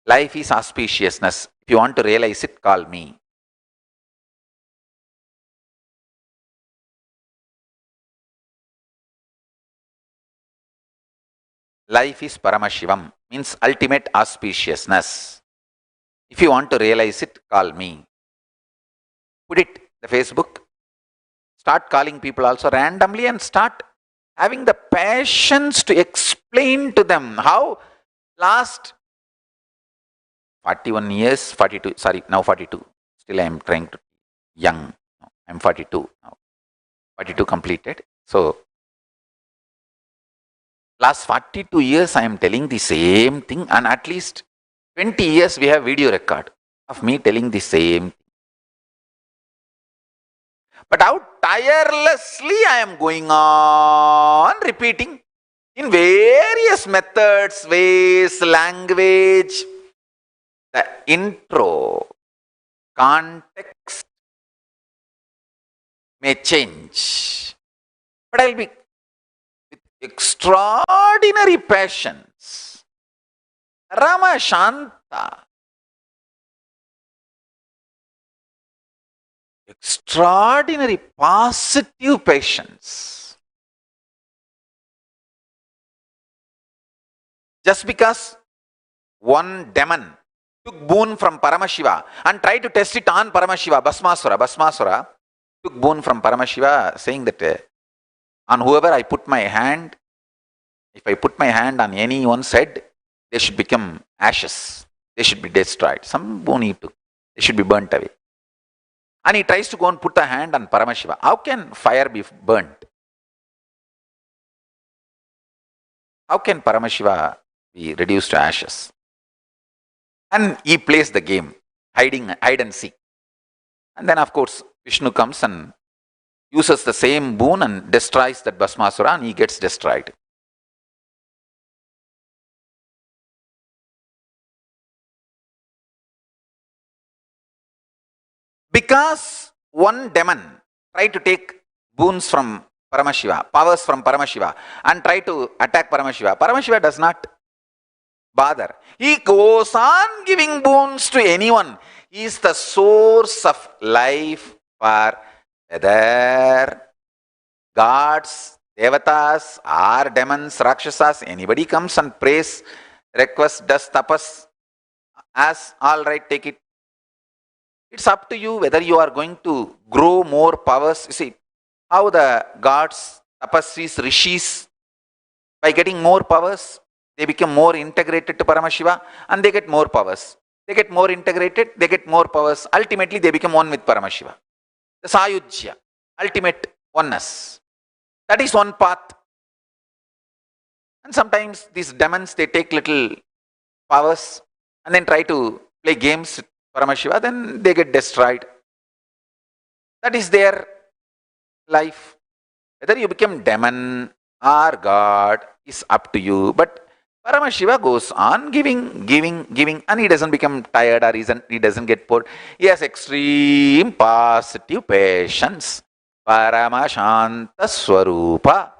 Life is auspiciousness. If you want to realize it, call me. Life is Paramashivam, means ultimate auspiciousness. If you want to realize it, call me. Put it the Facebook. Start calling people also randomly and start having the patience to explain to them how last 41 years, 42, sorry, now 42. Still I am trying to young. No, I am 42 now. 42 completed. So, last 42 years I am telling the same thing, and at least 20 years we have video record of me telling the same thing. But how tirelessly I am going on repeating in various methods, ways, language. The intro, context may change, but I will be with extraordinary patience. Paramashantha. Extraordinary positive patience. Just because one demon took boon from Paramashiva and tried to test it on Paramashiva, Bhasmasura, took boon from Paramashiva, saying that on whoever I put my hand, if I put my hand on anyone's head, they should become ashes. They should be destroyed. Some boon he took. They should be burnt away. And he tries to go and put a hand on Paramashiva. How can fire be burnt? How can Paramashiva be reduced to ashes? And he plays the game, hide and seek. And then, of course, Vishnu comes and uses the same boon and destroys that Bhasmasura, and he gets destroyed. Because one demon tried to take boons from Paramashiva, powers from Paramashiva, and try to attack Paramashiva, Paramashiva does not bother. He goes on giving boons to anyone. He is the source of life for whether gods, devatas, or demons, rakshasas, anybody comes and prays, requests, does tapas, as all right, take it. It's up to you whether you are going to grow more powers. You see, how the gods, tapasvis, rishis, by getting more powers, they become more integrated to Paramashiva and they get more powers. They get more integrated, they get more powers. Ultimately, they become one with Paramashiva. The Sayujya, ultimate oneness. That is one path. And sometimes these demons, they take little powers and then try to play games with Paramashiva, then they get destroyed. That is their life. Whether you become demon or God is up to you. But Paramashiva goes on giving, and he doesn't become tired or he doesn't get bored. He has extreme positive patience. Paramashantha Swarupa.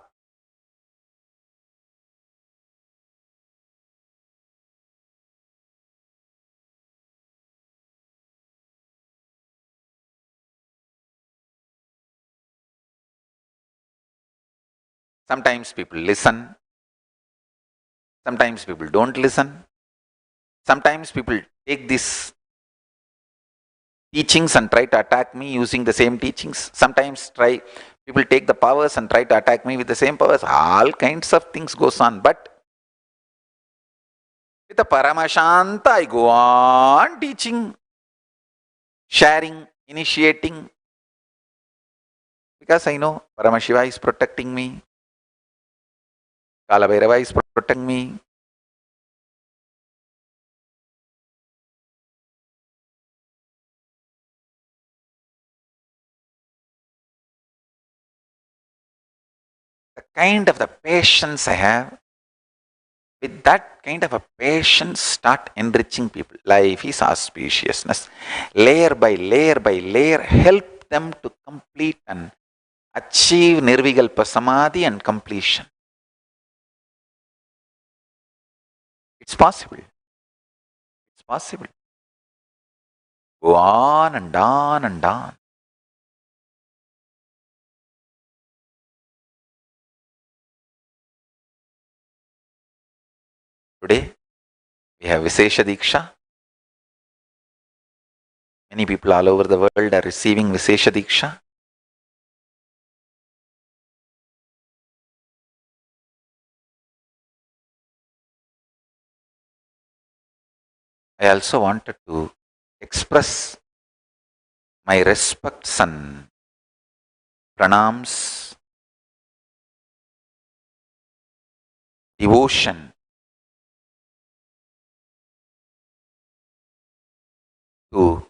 Sometimes people listen. Sometimes people don't listen. Sometimes people take these teachings and try to attack me using the same teachings. Sometimes people take the powers and try to attack me with the same powers. All kinds of things goes on. But with the Paramashantha, I go on teaching, sharing, initiating. Because I know Paramashiva is protecting me. Kalabhairava is protecting me. The kind of the patience I have, with that kind of a patience, start enriching people. Life is auspiciousness. Layer by layer, help them to complete and achieve Nirvikalpa Samadhi and completion. It's possible. It's possible. Go on and on and on. Today, we have Vishesha Diksha. Many people all over the world are receiving Vishesha Diksha. I also wanted to express my respects and pranams, devotion to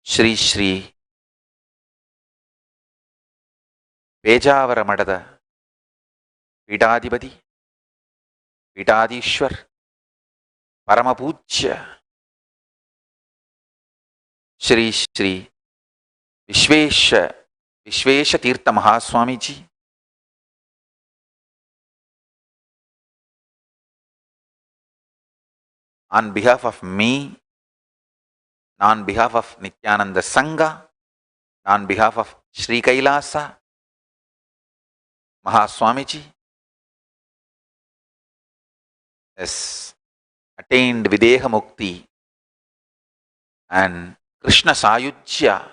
Sri Sri Pejavara Madada Pidadipati, Pidadishwar, Paramapujya Shri Shri Vishvesha Tirtha Mahaswamiji, on behalf of me, on behalf of Nithyananda Sangha, on behalf of Sri Kailasa Mahaswamiji, has attained Videha Mukti and Krishna Sayujya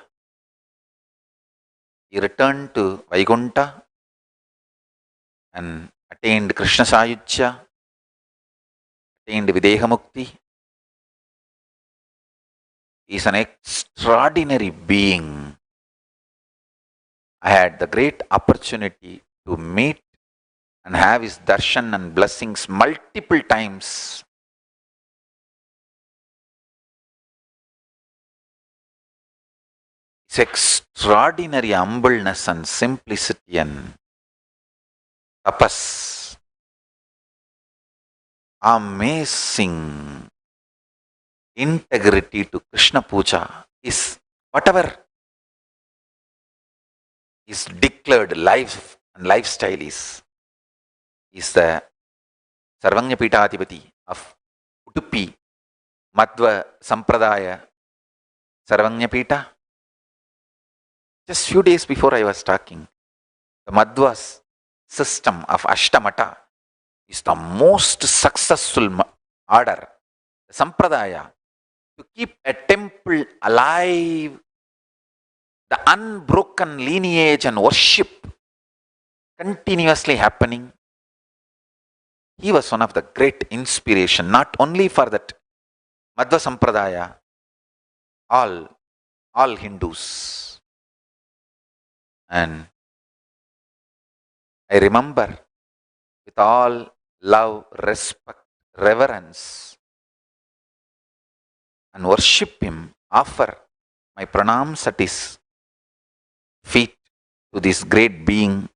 he returned to Vaikuntha and attained Krishna Sayuchya, attained Videha Mukti. He is an extraordinary being. I had the great opportunity to meet and have his darshan and blessings multiple times. His extraordinary humbleness and simplicity and tapas, amazing integrity to Krishna Puja is whatever is declared life and lifestyle is the Sarvanya Pitadipati of Udupi Madhva Sampradaya Sarvanya Pita. Just few days before I was talking, the Madhva's system of Ashtamata is the most successful order, the Sampradaya, to keep a temple alive, the unbroken lineage and worship continuously happening. He was one of the great inspiration, not only for that Madhva Sampradaya, all Hindus. And I remember with all love, respect, reverence, and worship him, offer my pranams at his feet to this great being.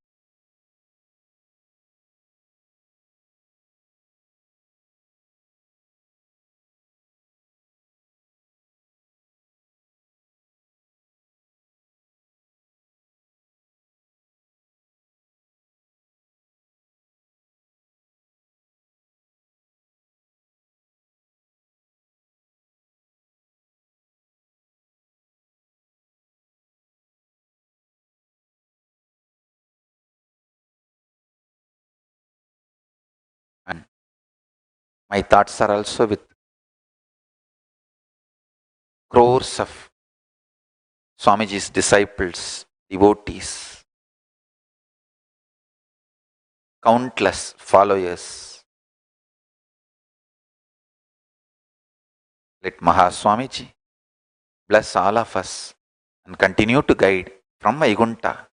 And my thoughts are also with crores of Swamiji's disciples, devotees, countless followers. Let Mahaswamiji bless all of us and continue to guide from Vaikuntha.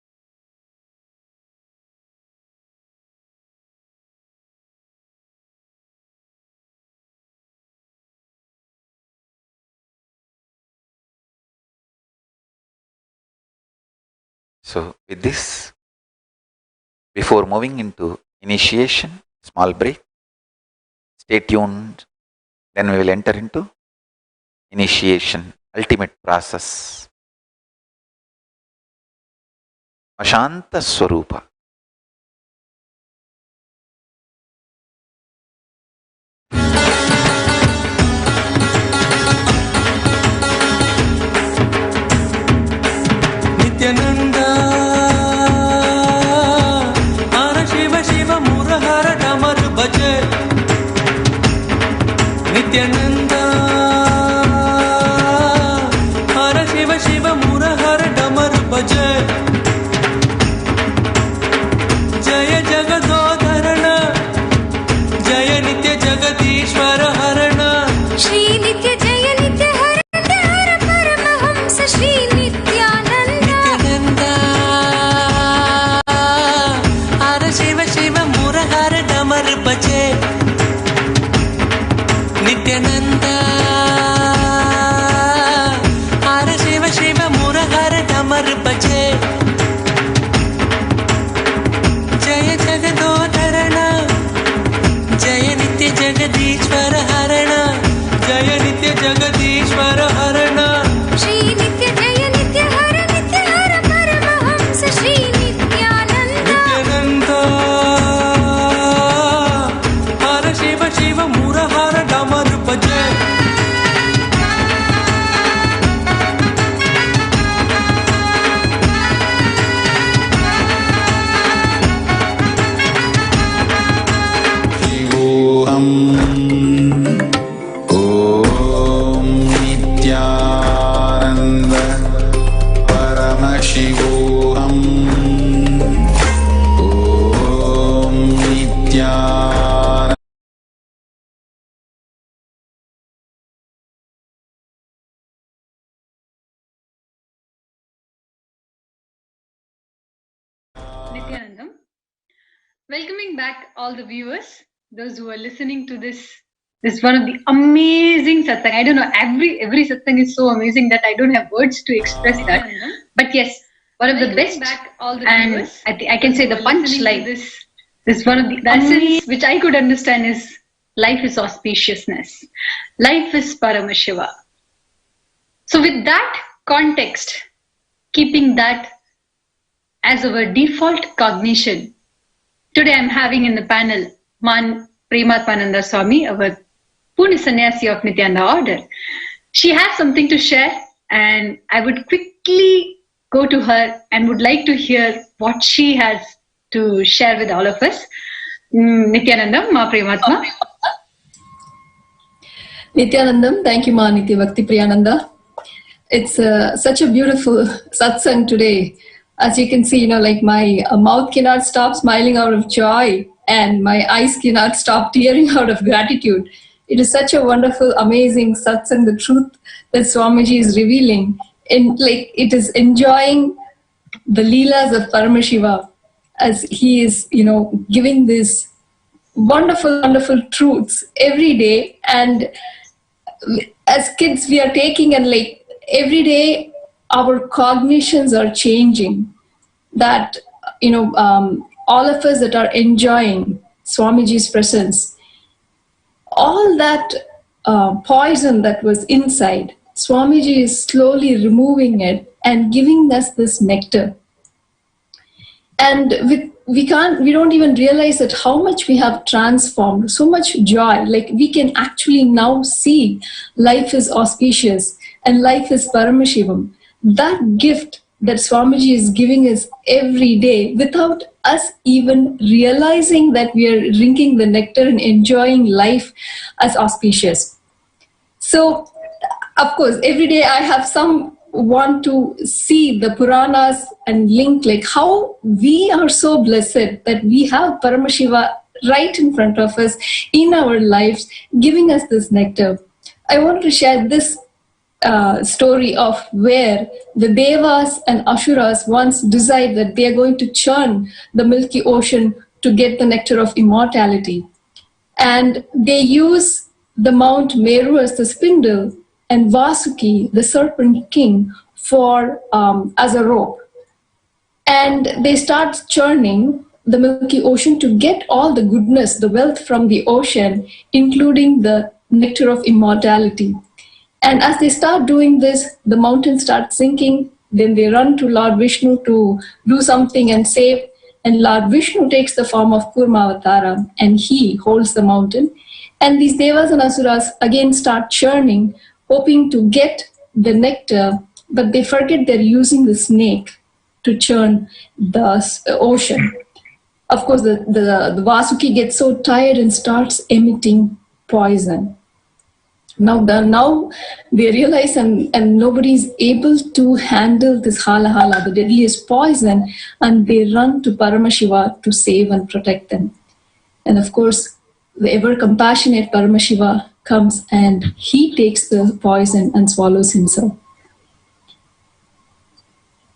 So with this, before moving into initiation, small break, stay tuned, then we will enter into initiation, ultimate process. Ashanta Swarupa. Nithyananda, Hara Shiva Shiva Murahara Damar Bhaje. Nithyananda, Hara Shiva Shiva Murahara Damar Bhaje. Jaya Jagadodharana, Jaya Nithya Jagatishwara Harana. Shri Nithya Jaya Nithya Harana Hara Paramahamsa Shri Nithyananda. Hara Shiva Shiva Murahara Damar Bhaje. Nithyananda. Welcoming back all the viewers, those who are listening to this. This is one of the amazing satsang. I don't know, every satsang is so amazing that I don't have words to express that. But yes, one of the best, and I can say the punchline. This is one of the essence which I could understand is life is auspiciousness. Life is Paramashiva. So with that context, keeping that as our default cognition, today I'm having in the panel Man Prematmananda Swami, our Pune Sannyasi of Nithyananda order. She has something to share, and I would quickly go to her and would like to hear what she has to share with all of us. Nithyananda, Ma Prematma. Nithyanandam, thank you, Ma Nithya Bhakti Priyananda. It's such a beautiful satsang today. As you can see, like my mouth cannot stop smiling out of joy and my eyes cannot stop tearing out of gratitude. It is such a wonderful, amazing satsang, the truth that Swamiji is revealing. It is enjoying the leelas of Paramashiva as he is, giving these wonderful, wonderful truths every day. And as kids, we are taking and every day our cognitions are changing. That, all of us that are enjoying Swamiji's presence, all that poison that was inside, Swamiji is slowly removing it and giving us this nectar. And we don't even realize that how much we have transformed, so much joy. We can actually now see life is auspicious and life is Paramashivam. That gift that Swamiji is giving us every day without us even realizing that we are drinking the nectar and enjoying life as auspicious. So, of course, every day I have want to see the Puranas and link how we are so blessed that we have Paramashiva right in front of us in our lives, giving us this nectar. I want to share this story of where the Devas and Asuras once decide that they are going to churn the milky ocean to get the nectar of immortality. And they use the Mount Meru as the spindle and Vasuki, the serpent king, as a rope. And they start churning the milky ocean to get all the goodness, the wealth from the ocean, including the nectar of immortality. And as they start doing this, the mountain starts sinking. Then they run to Lord Vishnu to do something and save. And Lord Vishnu takes the form of Kurmavatara and he holds the mountain. And these Devas and Asuras again start churning, hoping to get the nectar, but they forget they're using the snake to churn the ocean. Of course, the Vasuki gets so tired and starts emitting poison. Now they realize and nobody is able to handle this hala, the deadliest poison, and they run to Paramashiva to save and protect them. And of course, the ever compassionate Paramashiva comes and he takes the poison and swallows himself.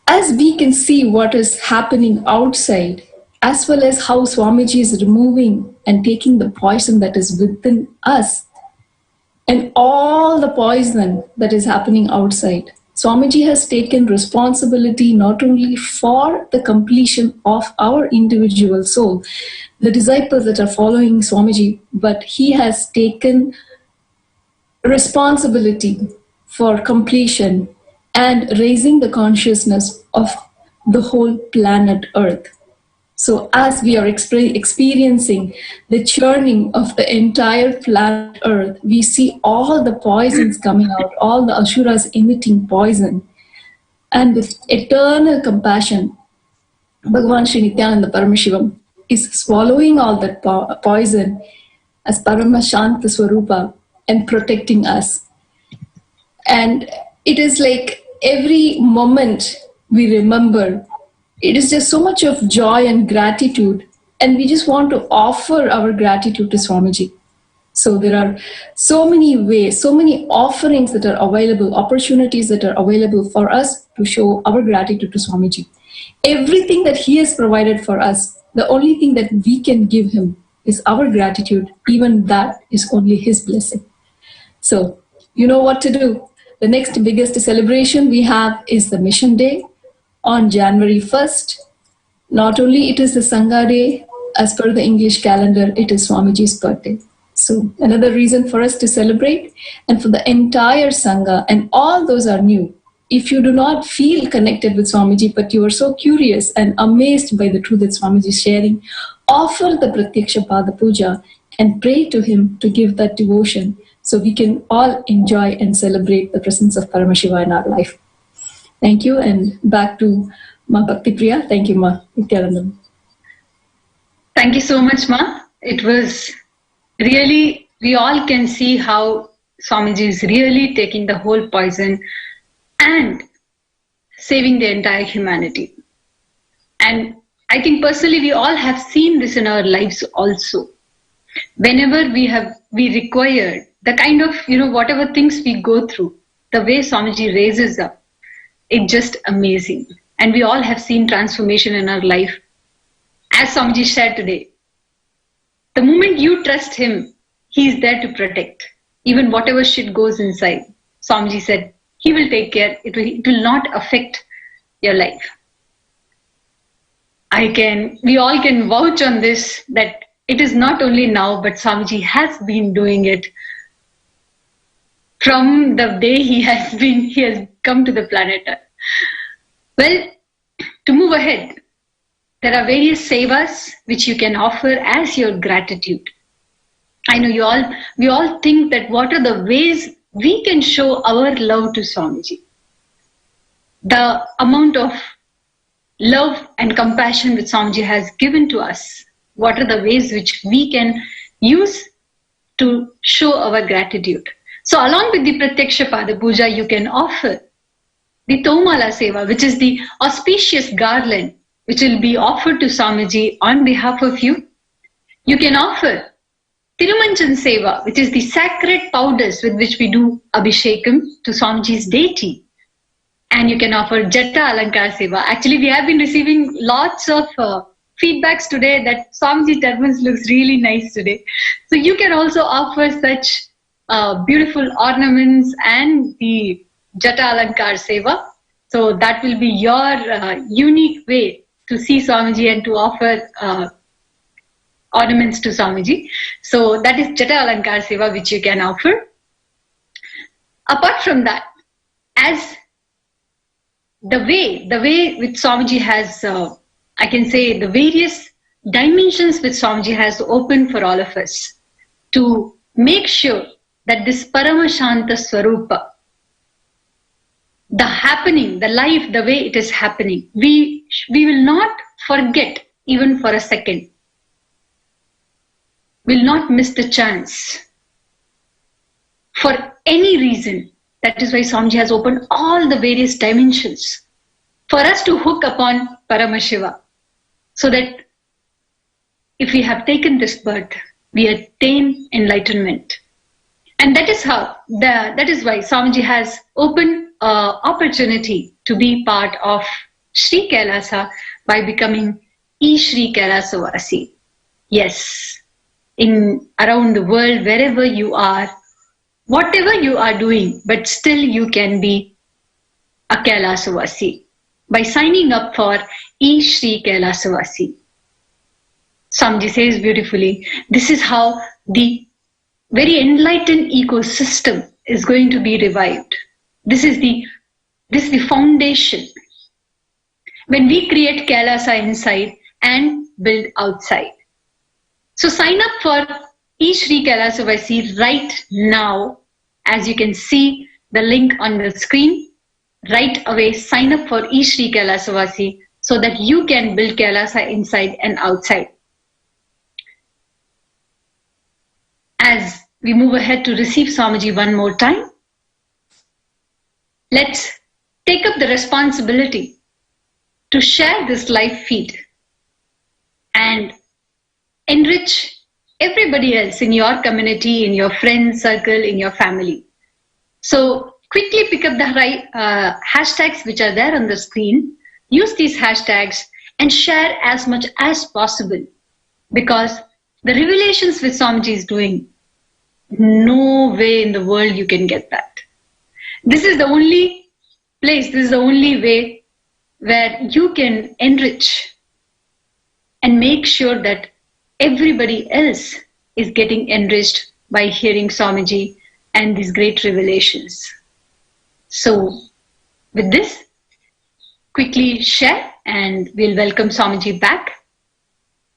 As we can see what is happening outside, as well as how Swamiji is removing and taking the poison that is within us, and all the poison that is happening outside. Swamiji has taken responsibility not only for the completion of our individual soul, the disciples that are following Swamiji, but he has taken responsibility for completion and raising the consciousness of the whole planet Earth. So as we are experiencing the churning of the entire planet Earth, we see all the poisons coming out, all the Asuras emitting poison. And with eternal compassion, Bhagavan Sri Nithyananda Paramashivam is swallowing all that poison as Paramashantha Swarupa and protecting us. And it is every moment we remember, it is just so much of joy and gratitude, and we just want to offer our gratitude to Swamiji. So there are so many ways, so many offerings that are available, opportunities that are available for us to show our gratitude to Swamiji. Everything that he has provided for us, the only thing that we can give him is our gratitude. Even that is only his blessing. So, you know what to do. The next biggest celebration we have is the Mission Day on January 1st. Not only it is the Sangha Day, as per the English calendar, it is Swamiji's birthday. So another reason for us to celebrate, and for the entire Sangha, and all those are new. If you do not feel connected with Swamiji, but you are so curious and amazed by the truth that Swamiji is sharing, offer the Pratyaksha Pada Puja and pray to him to give that devotion, so we can all enjoy and celebrate the presence of Paramashiva in our life. Thank you, and back to Ma Bhakti Priya. Thank you, Ma Nithyananda. Thank you so much, Ma. It was really, we all can see how Swamiji is really taking the whole poison and saving the entire humanity. And I think personally we all have seen this in our lives also. Whenever we require the kind of, whatever things we go through, the way Swamiji raises up, it's just amazing. And we all have seen transformation in our life. As Swamiji shared today, the moment you trust him, he is there to protect. Even whatever shit goes inside, Swamiji said, he will take care. It will not affect your life. We all can vouch on this, that it is not only now, but Swamiji has been doing it from the day he has come to the planet Earth. Well, to move ahead, there are various sevas which you can offer as your gratitude. I know we all think that what are the ways we can show our love to Swamiji. The amount of love and compassion which Swamiji has given to us, what are the ways which we can use to show our gratitude. So along with the Pratyaksha Pada Puja, you can offer the Tomala Seva, which is the auspicious garland which will be offered to Swamiji on behalf of you. You can offer Tirumanchan Seva, which is the sacred powders with which we do Abhishekam to Swamiji's deity. And you can offer Jata Alankar Seva. Actually, we have been receiving lots of feedbacks today that Swamiji turbans looks really nice today. So you can also offer such beautiful ornaments and the Jata Alankar Seva. So that will be your unique way to see Swamiji and to offer ornaments to Swamiji. So that is Jata Alankar Seva which you can offer. Apart from that, as the way which Swamiji has, I can say the various dimensions which Swamiji has opened for all of us to make sure that this Paramashantha Swarupa, the happening, the life, the way it is happening, we will not forget even for a second. Will not miss the chance for any reason. That is why Swamiji has opened all the various dimensions for us to hook upon Paramashiva, so that if we have taken this birth, we attain enlightenment. And that is why Swamiji has opened opportunity to be part of Sri Kailasa by becoming Sri Kailasa Vasi. Yes, in around the world, wherever you are, whatever you are doing, but still you can be a Kailasa Vasi by signing up for Sri Kailasa Vasi. Swamiji says beautifully, this is how the very enlightened ecosystem is going to be revived. This is the foundation. When we create Kailasa inside and build outside. So sign up for Sri Kailasa Vasi right now. As you can see the link on the screen, right away sign up for Sri Kailasa Vasi so that you can build Kailasa inside and outside. As we move ahead to receive Swamiji one more time, let's take up the responsibility to share this live feed and enrich everybody else in your community, in your friend circle, in your family. So quickly pick up the hashtags which are there on the screen. Use these hashtags and share as much as possible, because the revelations which Swamiji is doing, no way in the world you can get that. This is the only place, this is the only way where you can enrich and make sure that everybody else is getting enriched by hearing Swamiji and these great revelations. So, with this, quickly share and we'll welcome Swamiji back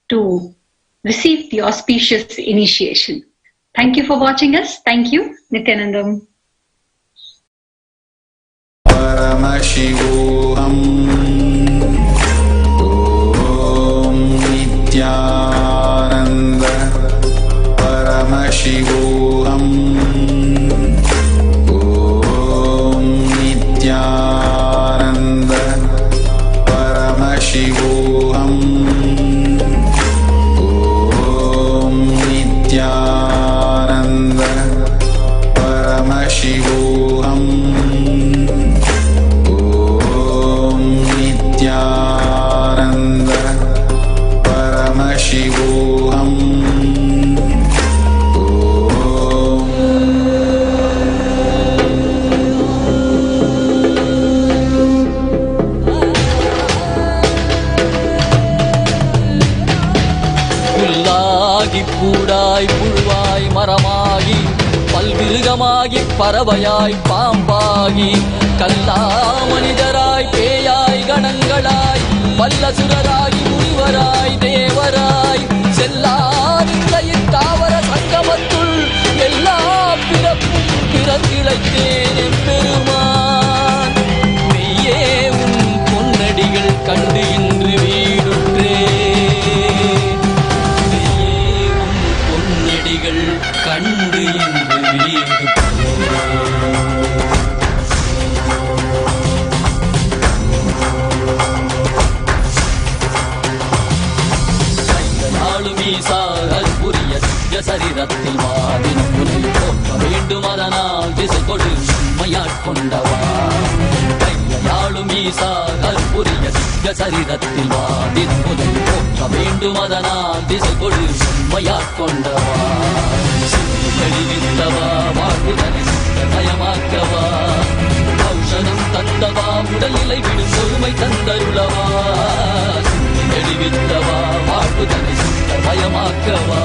to receive the auspicious initiation. Thank you for watching us. Thank you, Nithyanandam. Paramashivoham Om Nithyananda Paramashivoham Om Nithyananda Paramashivoham Om Nithyananda Paramashivoham Nithyananda Paramashivoham புல்லாகி பூடாய் புழுவாய் மரமாகி பல்விருகமாகி பறவையாய் பாம்பாகி கல்லா மனிதராய் பேயாய் கணங்களாய் வல்லசுரராகி முனிவராய் தேவராய் செல்லாதிந்த இத்தாவர சங்கமத்துள் எல்லா பிறப்பும் பிறந்திழைத்தேன் எம்பெருமான் மெய்யே உன் பொன்னடிகள் கண்டு இன்று வீடுற்றேன் மெய்யே உன் பொன்னடிகள் கண்டு இன்று வீடுற்றேன் சரீரத்தில் வாதின் புனை போற்ற வேண்டும் அதனால் திசை கொடு உண்மையாட்கொண்டவா கையாளும் ஈசா கற்புரிய சிங்க சரீரத்தில் வாதின் புனை போற்ற வேண்டும் அதனால் திசை கொடு உண்மையாட்கொண்டவா வெளிவித்தவா வாழ்வுதனை நயமாக்கவா ஔஷதம் தந்தவா உடல்நிலை விடும் பொறுமை தந்தருளவா வெளிவித்தவா வாழ்வுதனை பயமாக்கவா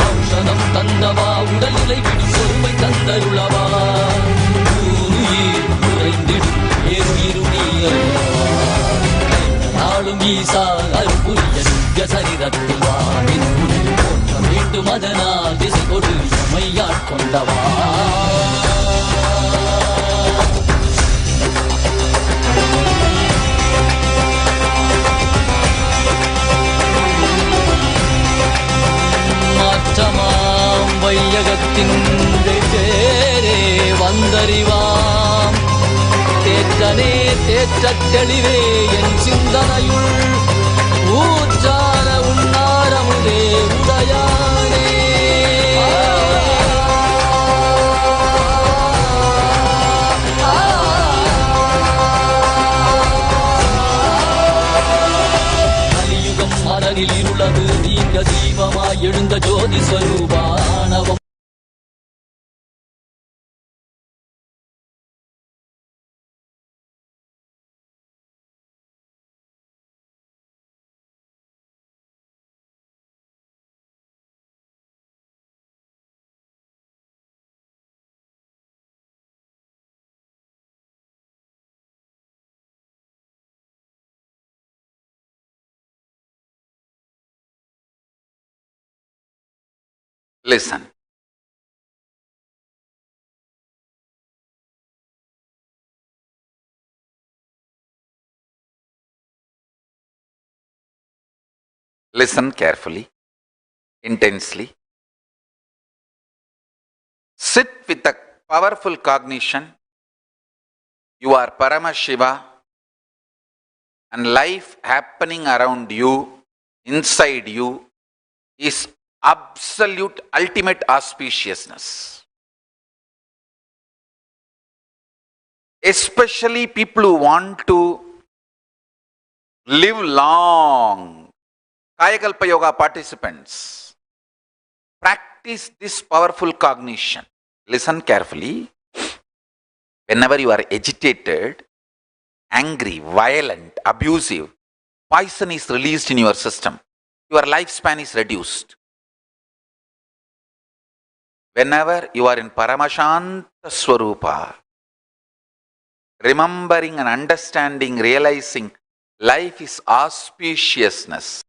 ஔஷதம் தந்தவா உடல்நிலை விடும் பொறுமை தந்தருளவா ஊருயிர் குறைந்திடும் ஏறுயிரும் நீ நாளும் ஈசா அற்புரிய நித்ய சரீரத்தில் வானின் புனை போற்ற வேண்டும் அதனால் திசை கொடு எமையாட்கொண்டவா மாற்றமாம் வையகத்தின் பேரே வந்தறிவாம் தேற்றனே தேற்றத் தெளிவே என் சிந்தனையுள் ஊற்றார உன்னாரமுதே உடையானே கலியுகம் மரணில் இருளது நீங்க தீபமாய் எழுந்த ஜோதி ஸ்வரூபானவம் Listen. Listen carefully, intensely. Sit with a powerful cognition. You are Paramashiva, and life happening around you, inside you, is absolute ultimate auspiciousness. Especially people who want to live long. Kayakalpa Yoga participants, practice this powerful cognition. Listen carefully. Whenever you are agitated, angry, violent, abusive, poison is released in your system. Your lifespan is reduced. Whenever you are in Paramashantha Swarupa, remembering and understanding, realizing life is auspiciousness.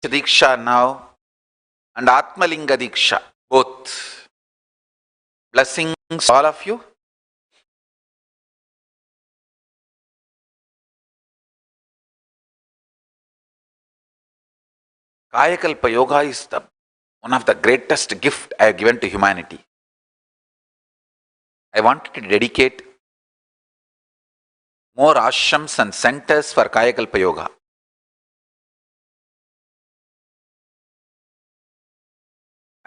Diksha now and Atmalinga Diksha, both. Blessings all of you. Kayakalpa Yoga is one of the greatest gift I have given to humanity. I wanted to dedicate more ashrams and centers for Kayakalpa Yoga.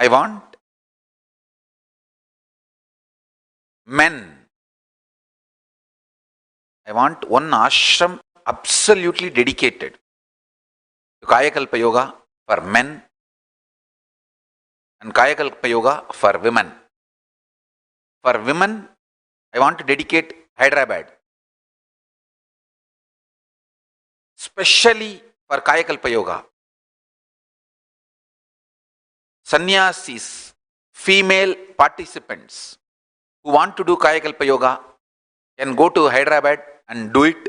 I want men. I want one ashram absolutely dedicated to Kayakalpa Yoga for men and Kayakalpa Yoga for women. For women, I want to dedicate Hyderabad, especially for Kayakalpa Yoga. Sannyasis, female participants who want to do Kayakalpa Yoga can go to Hyderabad and do it.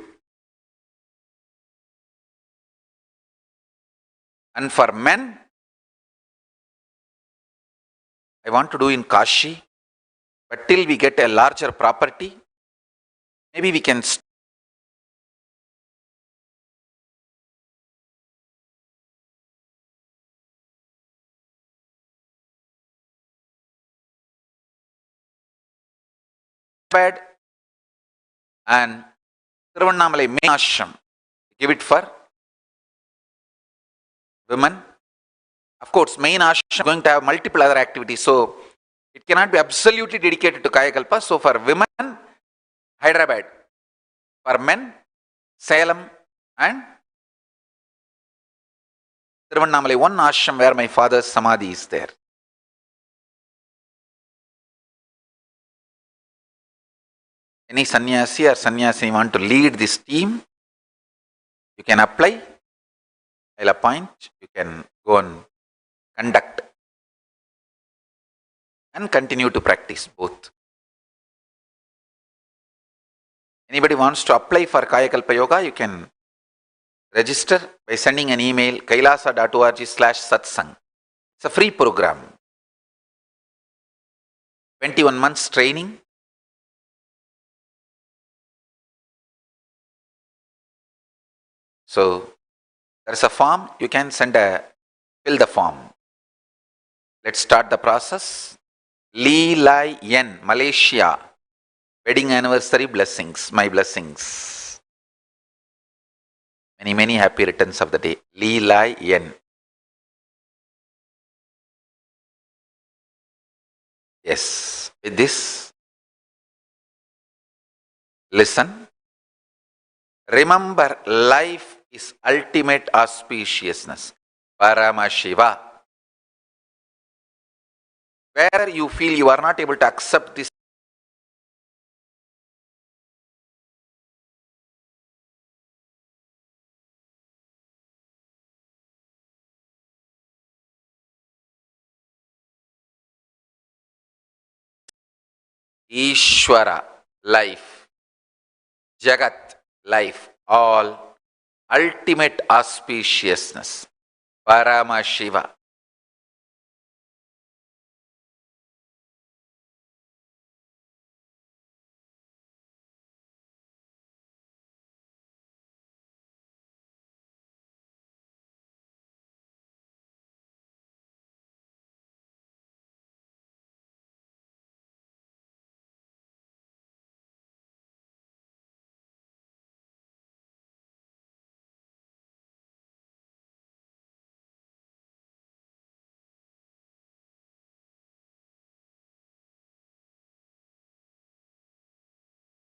And for men, I want to do in Kashi, but till we get a larger property, maybe we can Hyderabad and Tiruvannamalai main ashram, give it for women. Of course, main ashram is going to have multiple other activities, so it cannot be absolutely dedicated to Kayakalpa. So for women, Hyderabad. For men, Salem and Tiruvannamalai, one ashram where my father's samadhi is there. Any sannyasi or sannyasini want to lead this team, you can apply. I'll appoint. You can go and conduct and continue to practice both. Anybody wants to apply for Kayakalpa Yoga, you can register by sending an email kailasa.org/satsang. It's a free program. 21 months training. So there's a form, you can fill the form. Let's start the process. Lee Lai Yen, Malaysia. Wedding anniversary blessings, my blessings. Many, many happy returns of the day. Lee Lai Yen. Yes, with this, listen. Remember, life is ultimate auspiciousness. Paramashiva. Where you feel you are not able to accept this, Eshwara, life, Jagat, life, all ultimate auspiciousness. Paramashiva.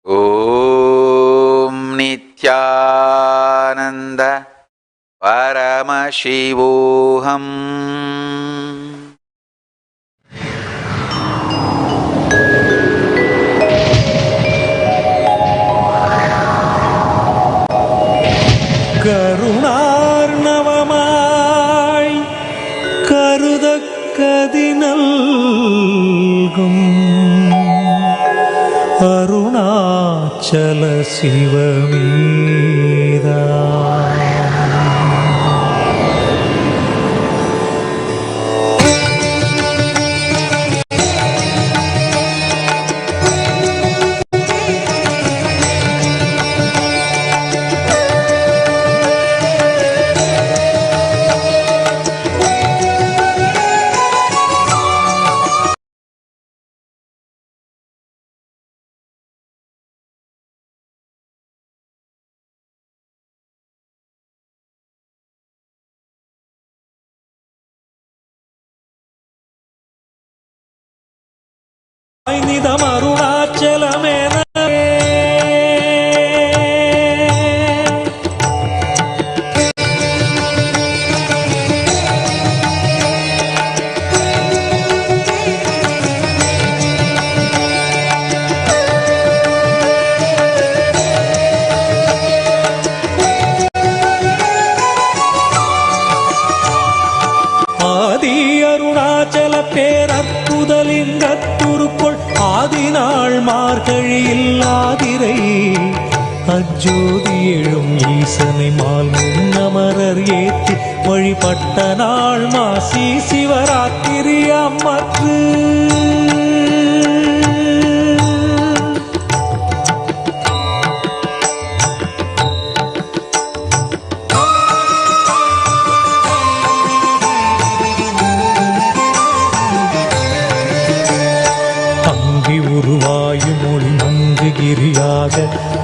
ஓம் நித்யானந்த பரமசிவோஹம். கருணார்ணவமாய் கருதக்கதினல்கும் அருணாச்சல சிவமீதா. நிதம் அருணாச்சலமேன ஆதி அருணாச்சல பேரற்புதலிங்கத்துருக்குள் ஆதினாள் மார்கழியில் ஆதிரை அஜோதி எழும் ஈசனை mall முன்னமரர் ஏற்றி வழிபட்ட நாள் மாசி சிவராத்திரி அம்மற்று. உருவாயும் மொழி மங்குகிரியாக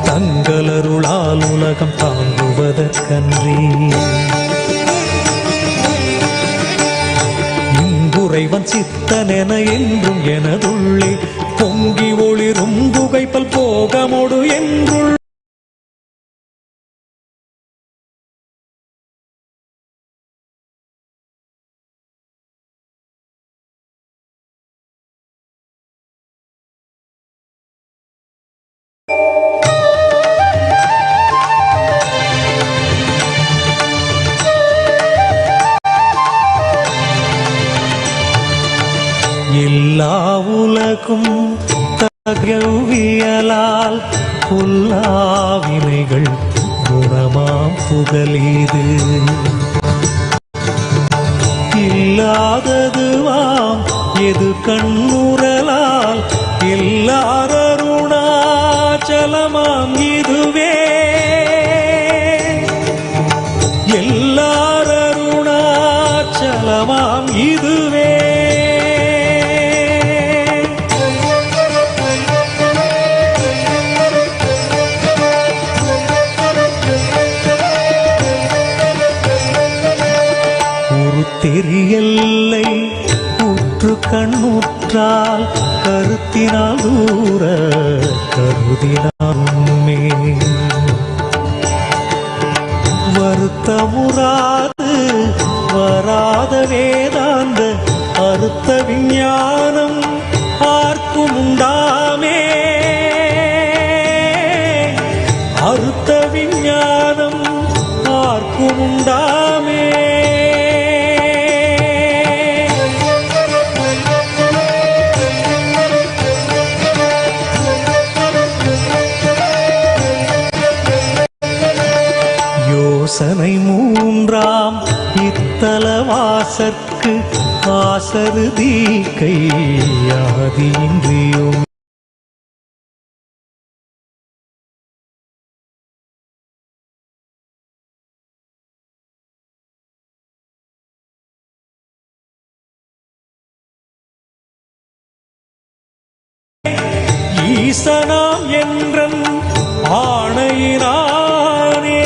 தங்களருளால் உலகம் தாங்குவதற்கன்றி இங்குறைவன் சித்தனென என்றும் எனதுள்ளே பொங்கி ஒளிரும் புகைப்பல் போகமொடு என்றுள் எல்லா உலகும் தகவியலால் புல்லாவினைகள் குணமாம் புகலீது இல்லாததுவாம் எது கண்ணுறலால் எல்லாரருணாச்சலமாம் இதுவே எல்லாரருணாச்சலமாம் இதுவே. தெரியல்லை உற்று கண்ணுற்றால் கருத்தினால் தூர கருதினாலுமே வருத்தமுறாது வராத வேதாந்த அறுத்த விஞ்ஞானம் ஆர்க்கும் உண்டாமே அறுத்த விஞ்ஞானம் ஆர்க்கும் உண்டாமே. யோசனை மூன்றாம் இத்தலவாசற்கு ஆசருதி கையாதின்றியும் ஈசனாம் என்றன் ஆணையினானே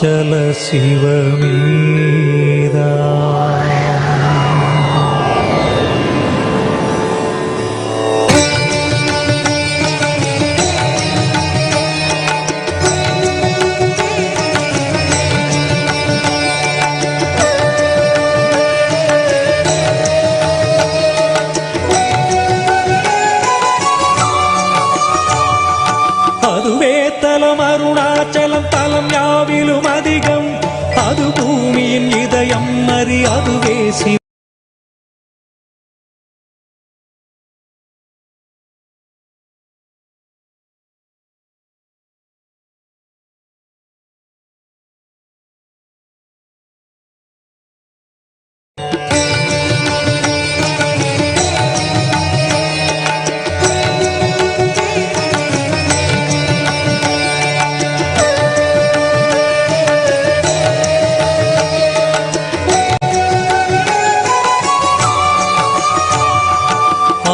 அருணாச்சல சிவமேதா. அதுவே தலம் அருணாச்சலம் தலம் யாவிலும் அதிகம், அது பூமியின் இதயம் அறி அதுவே சிவ.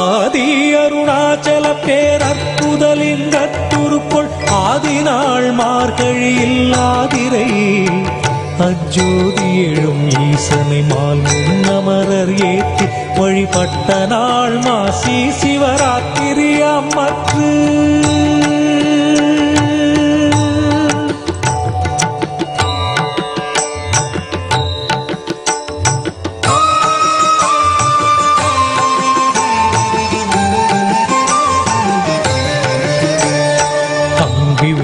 ஆதி அருணாச்சல பேரற்புதலிங்கத்துருக்குள் ஆதிநாள் மார்கழியில் ஆதிரை அஜோதி எழும் ஈசனை மால் முன்னமரர் ஏற்றி வழிபட்ட நாள் மாசி சிவராத்திரி அம்மற்று.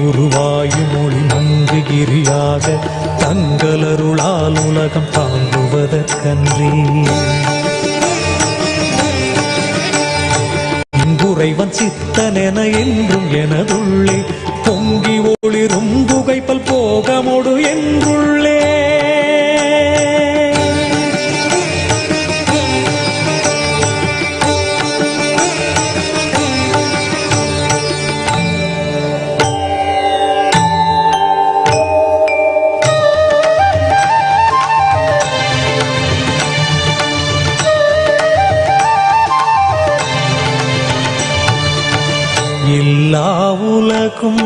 உருவாயும் மொழி மங்குகிரியாக தங்களருளால் உலகம் தாங்குவதற்கன்றி இங்குறைவன் சித்தனென என்றும் எனதுள்ளே பொங்கி ஒளிரும் புகைப்பல் போகமொடு என்றுள்ளே. எல்லா உலகும்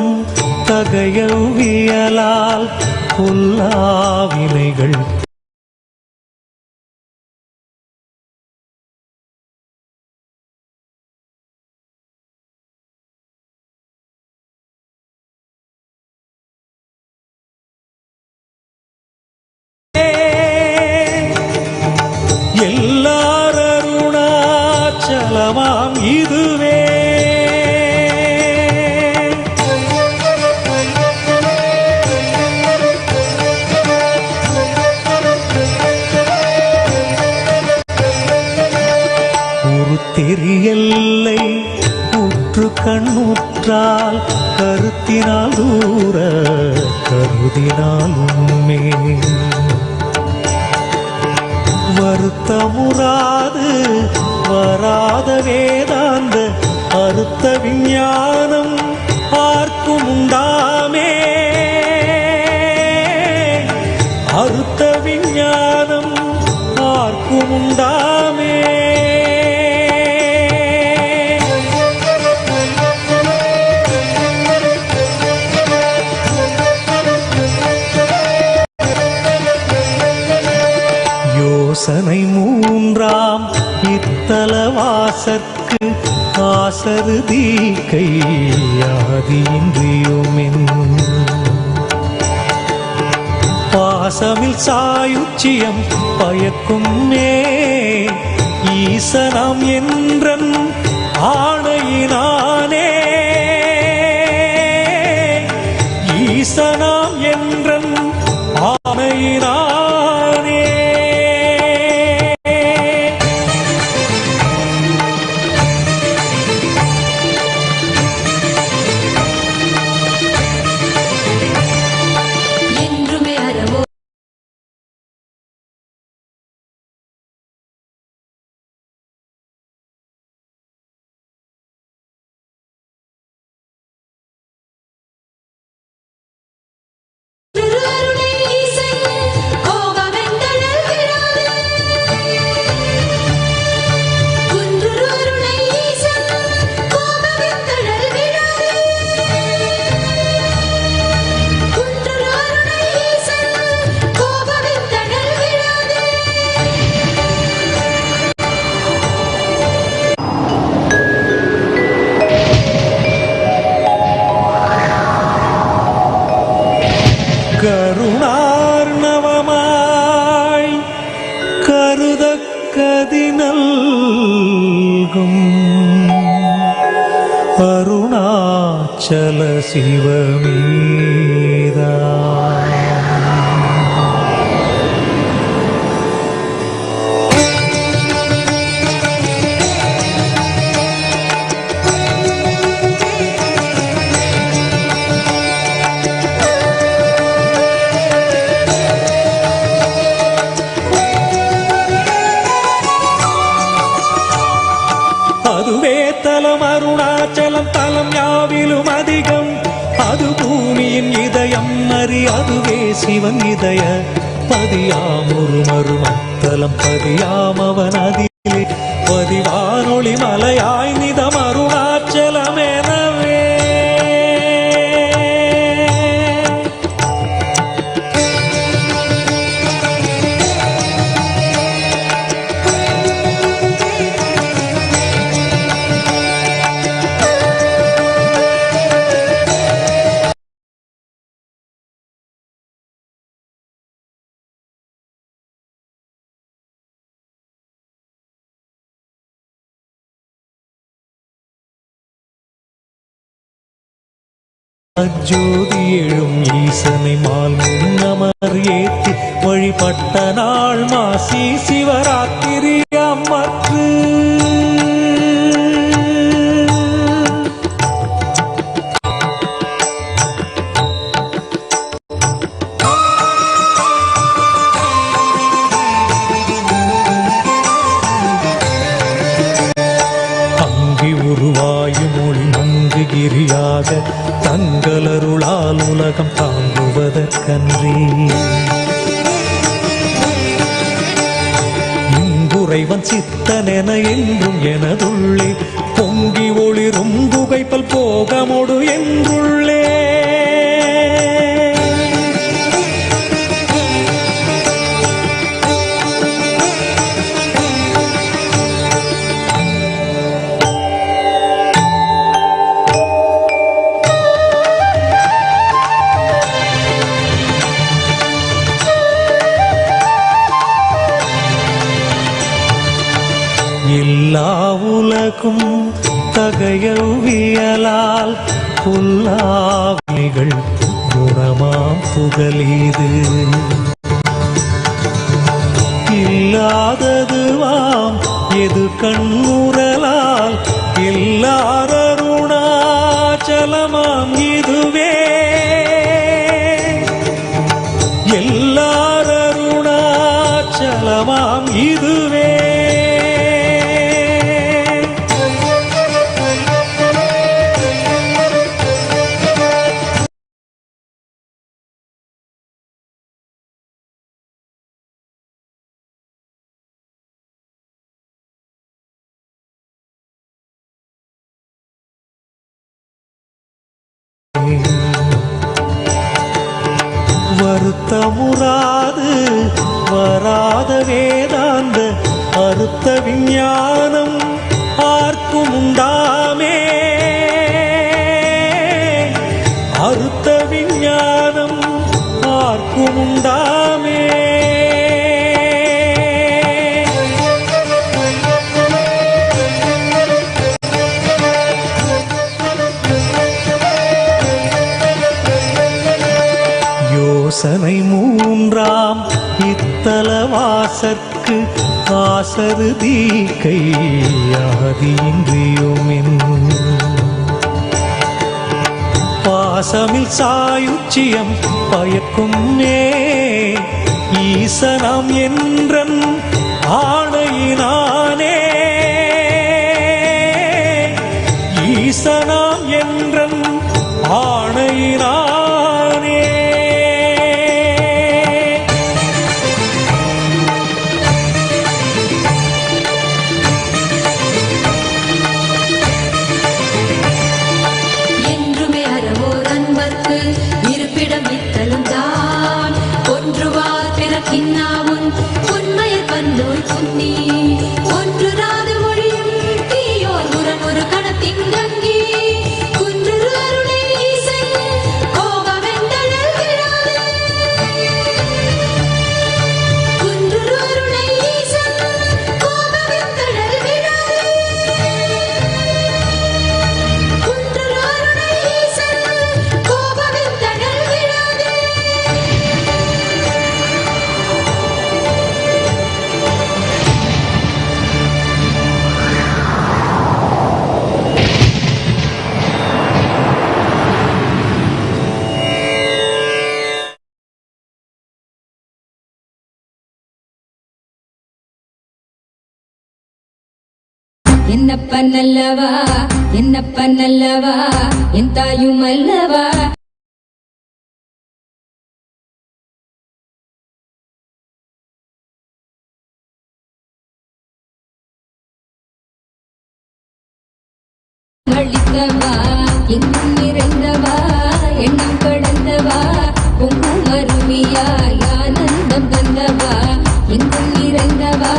தகையவியலால் பொல்லாவினைகள் எல்லார் அருணாச்சலமாம் இதுவே. தெரியல்லை உற்று கண்ணுற்றால் கருத்தினால் தூர கருதினால் உண்மை வருத்தமுறாது வராத வேதாந்த அறுத்த விஞ்ஞானம் பார்க்கும் உண்டாமே. அறுத்த விஞ்ஞானம் பார்க்கும் உண்டாமே. யோசனை மூன்றாம் இத்தலவாசற்கு ஆசருதி கையாதியின்றியுமென் பாசமில் சாயுச்சியம் பயக்கும் மே ஈசனம் என்றன் ஆணையினானே. ஈசனாம் என்றன் ஆணையினானே. அருணாச்சல சிவமீதா. அதுவே தலம் அருணாச்சலம் தலம் யாவிலும் அதிகம். அது பூமியின் இதயம் அறி அதுவே சிவன் இதய பதியாமொரு மருமத்தலம் பதியாமவன் அதிலே பதிவானொளி மலையாய் நிதம் அருணாச்சலம் எனவே. அஜோதி எழும் ஈசனை மால் முன்னமர் ஏத்தி வழிபட்ட நாள் மாசி சிவராத்திரி அம்மற்று. அங்கி உருவாயும் மொழி மங்குகிரியாக தங்களருளால் உலகம் தாங்குவதற்கன்றி இங்குறைவன் சித்தனென என்றும் எனதுள்ளே பொங்கி ஒளிரும் புகைப்பல் போகமொடு என்றுள்ளே. எல்லா உலகும் தகையவியலால் புல்லாவிகள் குணமாம் புகழீது இல்லாததுவாம் எது கண்முறலால் எல்லாரருணாச்சலமாம் இதுவே எல்லாரருணாச்சலமாம் இதுவே. வருத்தமுறாது வராத வேதாந்த அறுத்த விஞ்ஞானம் ஆர்க்கும் உண்டாமே. அறுத்த விஞ்ஞானம் ஆர்க்கும் உண்டாமே. யோசனை மூன்றாம் இத்தலவாசற்கு ஆசரு தீக்கை ஆதியின்றியுமின் பாசமில் சாயுச்சியம் பயக்கும் ஈசனாம் என்றன் ஆணையினானே. ஈசனாம் என்றன் ஆணையினானே. உண்மையில் வந்தோர் புன்னி ஒன்று ராது மொழியும் தீயோர் உரன் ஒரு கணத்தின் கங்கி குன்று அருளை ஈசை என்னப்ப நல்லவா என்னப்ப நல்லவா என் தாயும் அல்லவா அளித்தவா எங்கும் நிறைந்தவா எண்ணம் கடந்தவா பொங்கும் அருவியாய் ஆனந்தம் தந்தவா எங்கும் நிறைந்தவா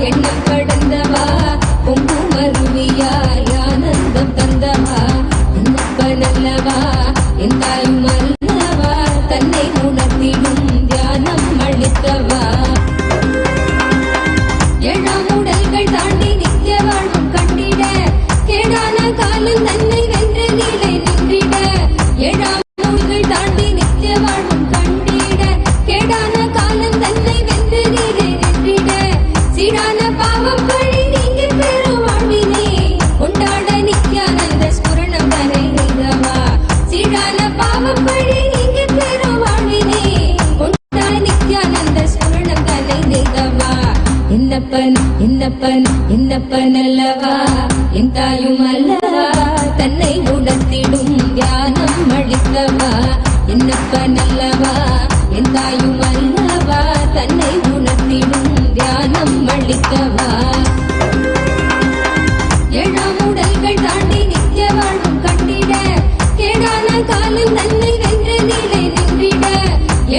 எண்ணம் கடந்தவா பொங்கும் அருவியாய் ஆனந்தம் தந்தவா என்னப்ப நல்லவா என் தாயும் அல்லவா தன்னை உணர்த்திடும் தியானம் அளித்தவா ஏழாம் உடல்கள் தாண்டி நித்திய வாழ்வும் கண்டிட கேடான காலம் தன்னை வென்று நிலை நின்றிட ஏழாம் உடல்கள் தாண்டி நித்திய வாழ்வும் கண்டிட கேடான காலம் தன்னை வென்று நிலை நின்றிட சீரான பாவம் பழி நீங்கி பெறும் வாழ்வினே கொண்டாட நித்யானந்த ஸ்புரணம் தனை நிதவா சீரான பாவம் பழி நீங்கி பெறும் வாழ்வினே கொண்டாட நித்யானந்த ஸ்புரணம் தனை நிதவா என்னப்பன் என்னப்பன் என்னப்பன் அல்லவா என் தாயும் அல்லவா தன்னை உணர்த்திடும் தியானம் அளித்தவா என்னப்பன் அல்லவா என் தாயும் அல்லவா தன்னை உணர்த்திடும் தியானம் அளித்தவா ஏழாம் உடல்கள் தாண்டி நித்திய வாழ்வும் கண்டிட கேடான காலம் தன்னை வென்று நிலை நின்றிட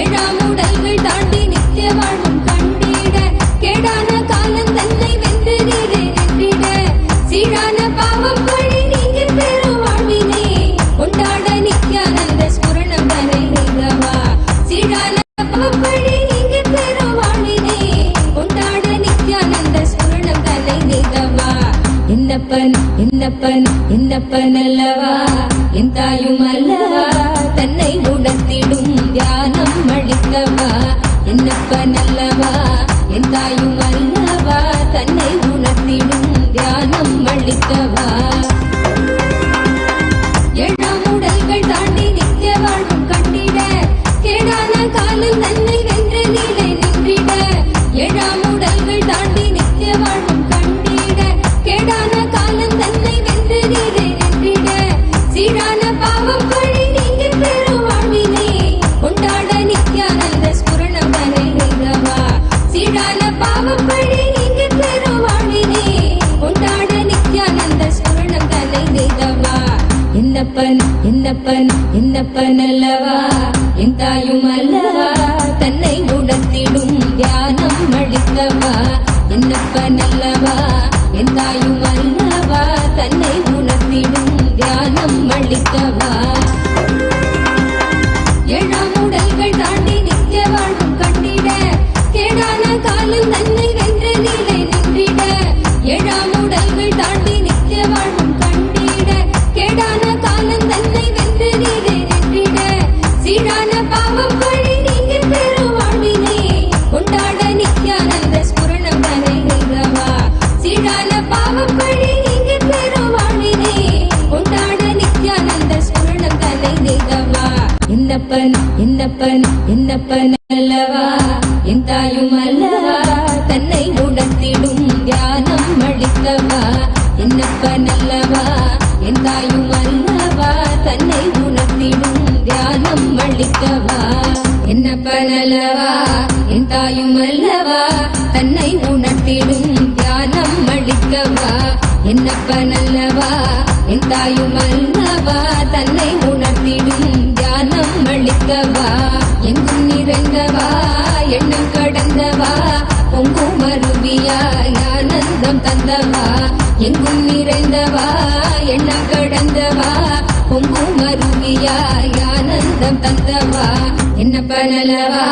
ஏழாம் உடல்கள் தாண்டி நித்திய வாழ்வும் கண்டிட கேடான காலம் தன்னை வென்று நிலை நின்றிட சீரான பாவம் பழி நீங்கி பெறும் வாழ்வினே கொண்டாட நித்யானந்த ஸ்புரணம் தனை நிதவா சீரான பாவம் பழி நீங்கி பெறும் வாழ்வினே கொண்டாட நித்யானந்த ஸ்புரணம் தனை நிதவா என்னப்பன் என்னப்பன் என்னப்பன் அல்லவா என் தாயும் அல்லவா தன்னை உணர்த்திடும் தியானம் அளித்தவா என்னப்பன் அல்லவா என் தாயும் அல்லவா தன்னை உணர்த்திடும் தியானம் அளித்தவா ஏழாம் உடல்கள் தாண்டி நித்திய வாழ்வும் கண்டிட கேடான காலம் தன்னை வென்று நிலை நின்றிட ஏழாம் உடல்கள் தாண்டி நித்திய வாழ்வும் கண்டிட கேடான காலம் தன்னை வென்று நிலை நின்றிட சீரான பாவம் பழி நீங்கி பெறும் வாழ்வினே கொண்டாட நித்யானந்த ஸ்புரணம் தனை நிதவா சீரான பாவம் பழி நீங்கி பெறும் வாழ்வினே கொண்டாட நித்யானந்த ஸ்புரணம் தனை நிதவா என்னப்பன் என்னப்பன் என்னப்பன் அல்லவா என் தாயும் அல்லவா தன்னை உணர்த்திடும் தியானம் அளித்தவா என்னப்பன் அல்லவா என் தாயும் அல்லவா தன்னை உணர்த்திடும் தியானம் அளித்தவா ஏழாம் உடல்கள் தாண்டி நித்திய வாழ்வும் கண்டிட கேடான காலம் தன்னை வென்று நிலை நின்றிட ஏழாம் உடல்கள் தாண்டி நித்திய வாழ்வும் கண்டிட கேடான காலம் தன்னை வென்று நிலை நின்றிட சீரான பாவம் பழி நீங்கி பெறும் வாழ்வினே கொண்டாட நித்யானந்த ஸ்புரணம் தனை நிதவா சீரான பாவம் பழி நீங்கி பெறும் வாழ்வினே கொண்டாட நித்யானந்த ஸ்புரணம் தனை நிதவா என்னப்பன் என்னப்பன் என்னப்பன் அல்லவா என் தாயும் அல்லவா தன்னை உணர்த்திடும் தியானம் அளித்தவா என்னப்பன் அல்லவா என் தாயும் அல்லவா தன்னை உணர்த்திடும் தியானம் அளித்தவா என்னப்பன் அல்லவா என் தாயும் அல்லவா தன்னை உணர்த்திடும் தியானம் அளித்தவா என்னப்பன் அல்லவா என் தாயும் அல்லவா தன்னை உணர்த்திடும் தியானம் அளித்தவா எங்கும் நிறைந்தவா எண்ணம் கடந்தவா பொங்கும் அருவியாய் ஆனந்தம் தந்தவா எங்கும் நிறைந்தவா எண்ணம் கடந்தவா பொங்கும் அருவியாய் ஆனந்தம் தந்தவா என்னப்பன் அல்லவா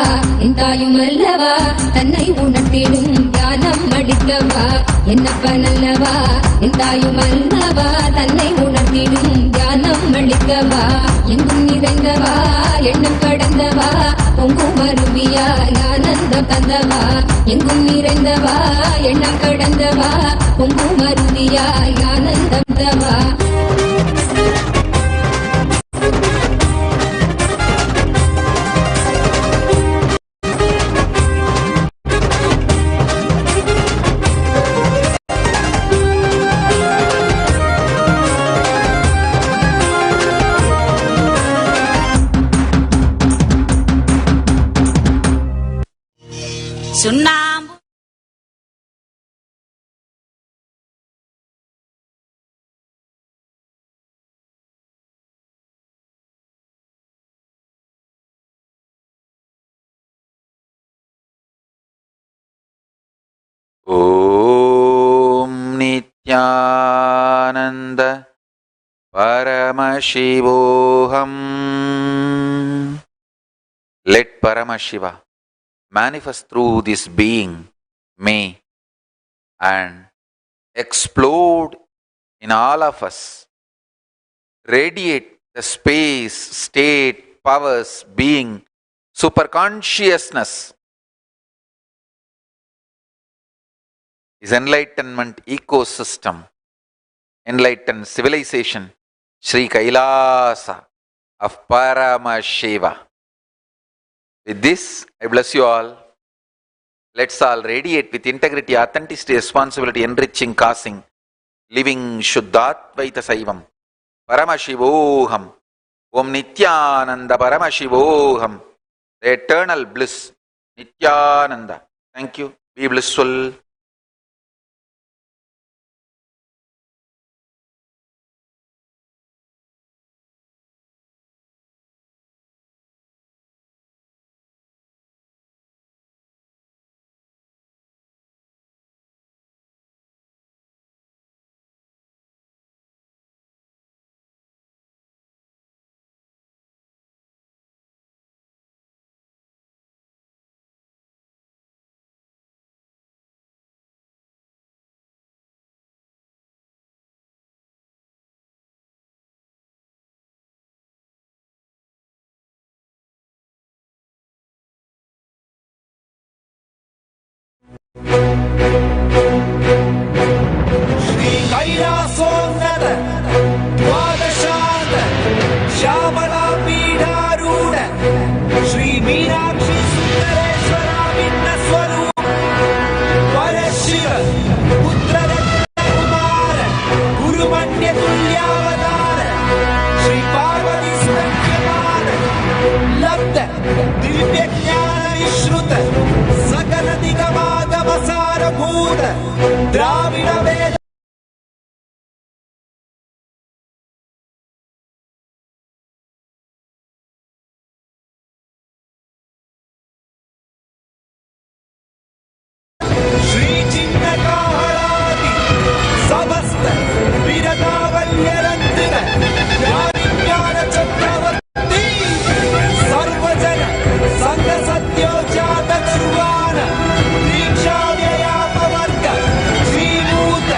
என் தாயும் அல்லவா தன்னை உணர்த்திடும் தியானம் அளித்தவா என்னப்பன் அல்லவா என் தாயும் அல்லவா தன்னை உணர்த்திடும் தியானம் அளித்தவா எங்கும் நிறைந்தவா எண்ணம் கடந்தவா பொங்கும் அருவியாய் ஆனந்தம் தந்தவா எங்கும் நிறைந்தவா எண்ணம் கடந்தவா பொங்கும் அருவியாய் ஆனந்தம் தந்தவா సున్నాంబు Om Nithyananda Paramashivoham. Let Paramashiva manifest through this being, me, and explode in all of us. Radiate the space, state, powers, being, superconsciousness. Is enlightenment ecosystem, enlightened civilization, Sri Kailasa of Paramashiva. With this, I bless you all. Let's all radiate with integrity, authenticity, responsibility, enriching, causing, living Shuddhatvaita Saivam. Paramashivoham. Om Nithyananda Paramashivoham. The eternal bliss. Nithyananda. Thank you. Be blissful. Shri कैलासोन्नत द्वादशान्त Shyamala पीठारूढ Shri Meenakshi सुन्दरेश्वरा विघ्नस्वरूप परशिव पुत्ररत्नकुमार गुरुमण्यतुल्यावतार Shri Parvati स्तन्यमान लब्ध दिव्यज्ञान विश्रुत सकल निगमागमसारभूत द्राविड वेद श्री चिन्नकाहरादि समस्त विरतावल्यरन्दित ज्ञानिज्ञान चक्रवर्ती सर्वजन संघ सत्योजात कुर्वाण दीक्षा व्ययापवर्ग श्रीभूत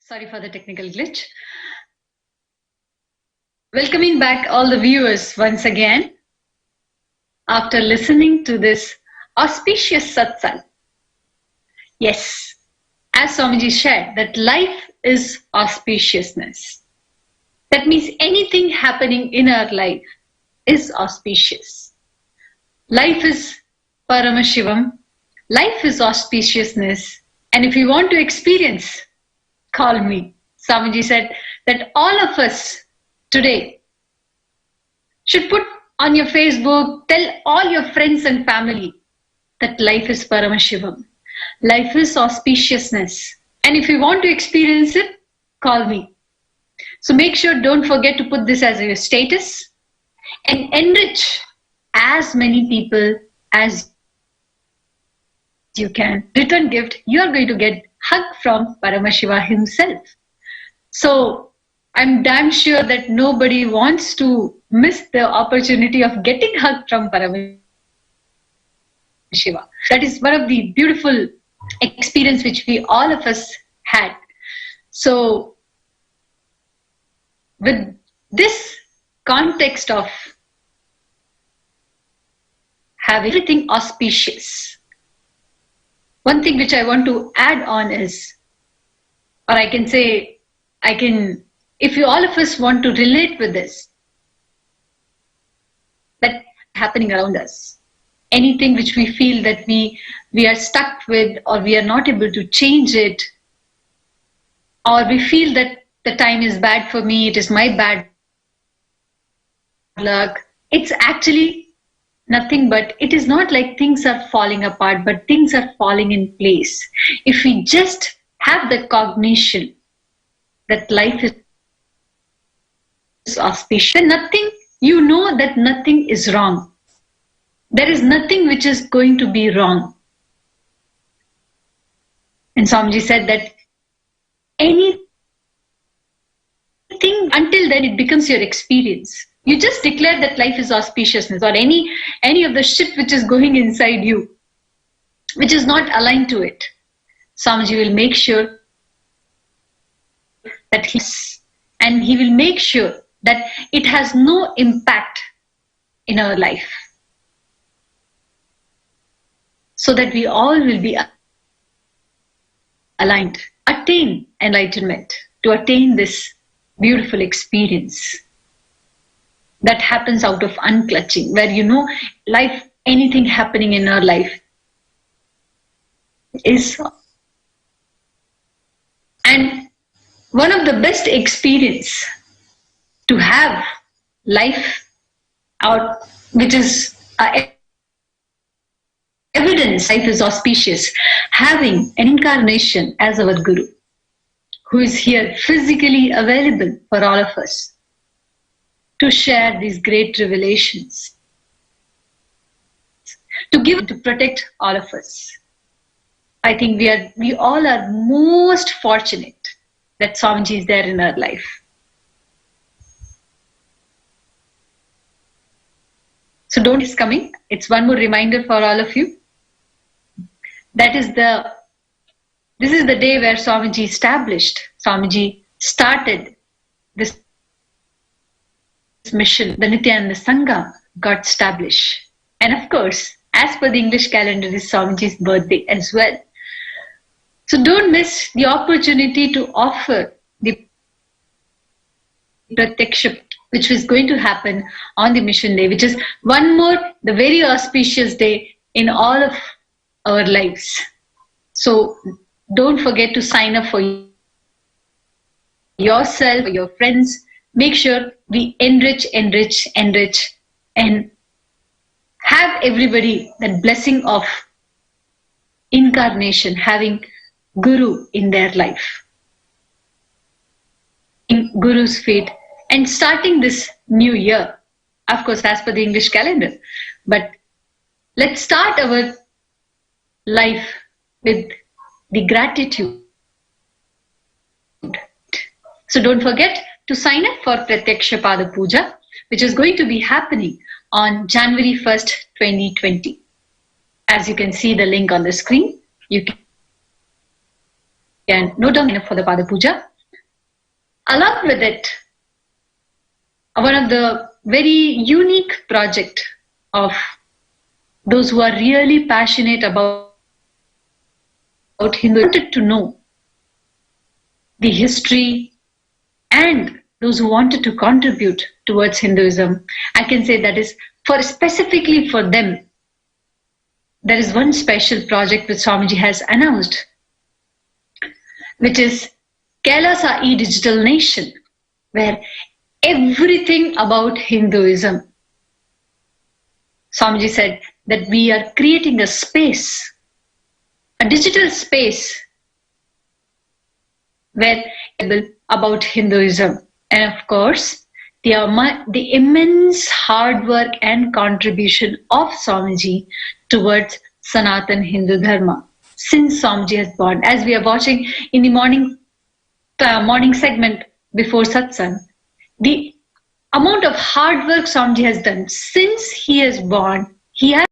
Sorry for the technical glitch. Welcoming back all the viewers once again after listening to this auspicious satsang. Yes, as Swamiji shared, that life is auspiciousness. That means anything happening in our life is auspicious. Life is Paramashivam. Life is auspiciousness. And if you want to experience, call me. Swamiji said that all of us today should put on your Facebook, tell all your friends and family that life is Paramashivam. Life is auspiciousness. And if you want to experience it, call me. So make sure, don't forget to put this as your status and enrich as many people as you can. Return gift, you are going to get hug from Paramashiva himself. So I'm damn sure that nobody wants to miss the opportunity of getting hug from Paramashiva. That is one of the beautiful experience which we all of us had. So with this context of having everything auspicious, one thing which I want to add on is, or I can say, if you all of us want to relate with this, that happening around us, anything which we feel that we are stuck with, or we are not able to change it, or we feel that the time is bad for me, it is my bad luck. It's actually nothing but, it is not like things are falling apart, but things are falling in place. If we just have the cognition that life is auspicious, nothing, you know that nothing is wrong. There is nothing which is going to be wrong. And Swamiji said that anything, until then it becomes your experience. You just declare that life is auspiciousness, or any of the shit which is going inside you, which is not aligned to it. Swamiji will make sure that he will make sure that it has no impact in our life, so that we all will be aligned, attain enlightenment, to attain this beautiful experience that happens out of unclutching, where you know life, anything happening in our life is. And one of the best experience to have life out, which is evidence life is auspicious, having an incarnation as our Guru, who is here physically available for all of us to share these great revelations, to give, to protect all of us. I think we all are most fortunate that Swamiji is there in our life. So don't is coming. It's one more reminder for all of you. This is the day where Swamiji started this mission. The Nithyananda Sangha got established. And of course, as per the English calendar, is Swamiji's birthday as well. So don't miss the opportunity to offer the Pratyaksha, which is going to happen on the mission day, which is one more, the very auspicious day in all of our lives. So don't forget to sign up for yourself, for your friends. Make sure we enrich, and have everybody that blessing of incarnation, having Guru in their life, in Guru's feet, and starting this new year, of course, as per the English calendar. But let's start our life with the gratitude. So don't forget to sign up for Pratyaksha Pada Puja, which is going to be happening on January 1st, 2020. As you can see the link on the screen, you can note down for the Pada Puja. Along with it, one of the very unique project of those who are really passionate about Hindu wanted to know the history and those who wanted to contribute towards Hinduism. I can say that is specifically for them. There is one special project which Swamiji has announced, which is Kailasa e-Digital Nation, where everything about Hinduism, Swamiji said that we are creating a space, a digital space where about Hinduism. And of course, the immense hard work and contribution of Swamiji towards Sanatan Hindu Dharma since Swamiji has born. As we are watching in the morning segment before Satsang, the amount of hard work Swamiji has done since he is born, he has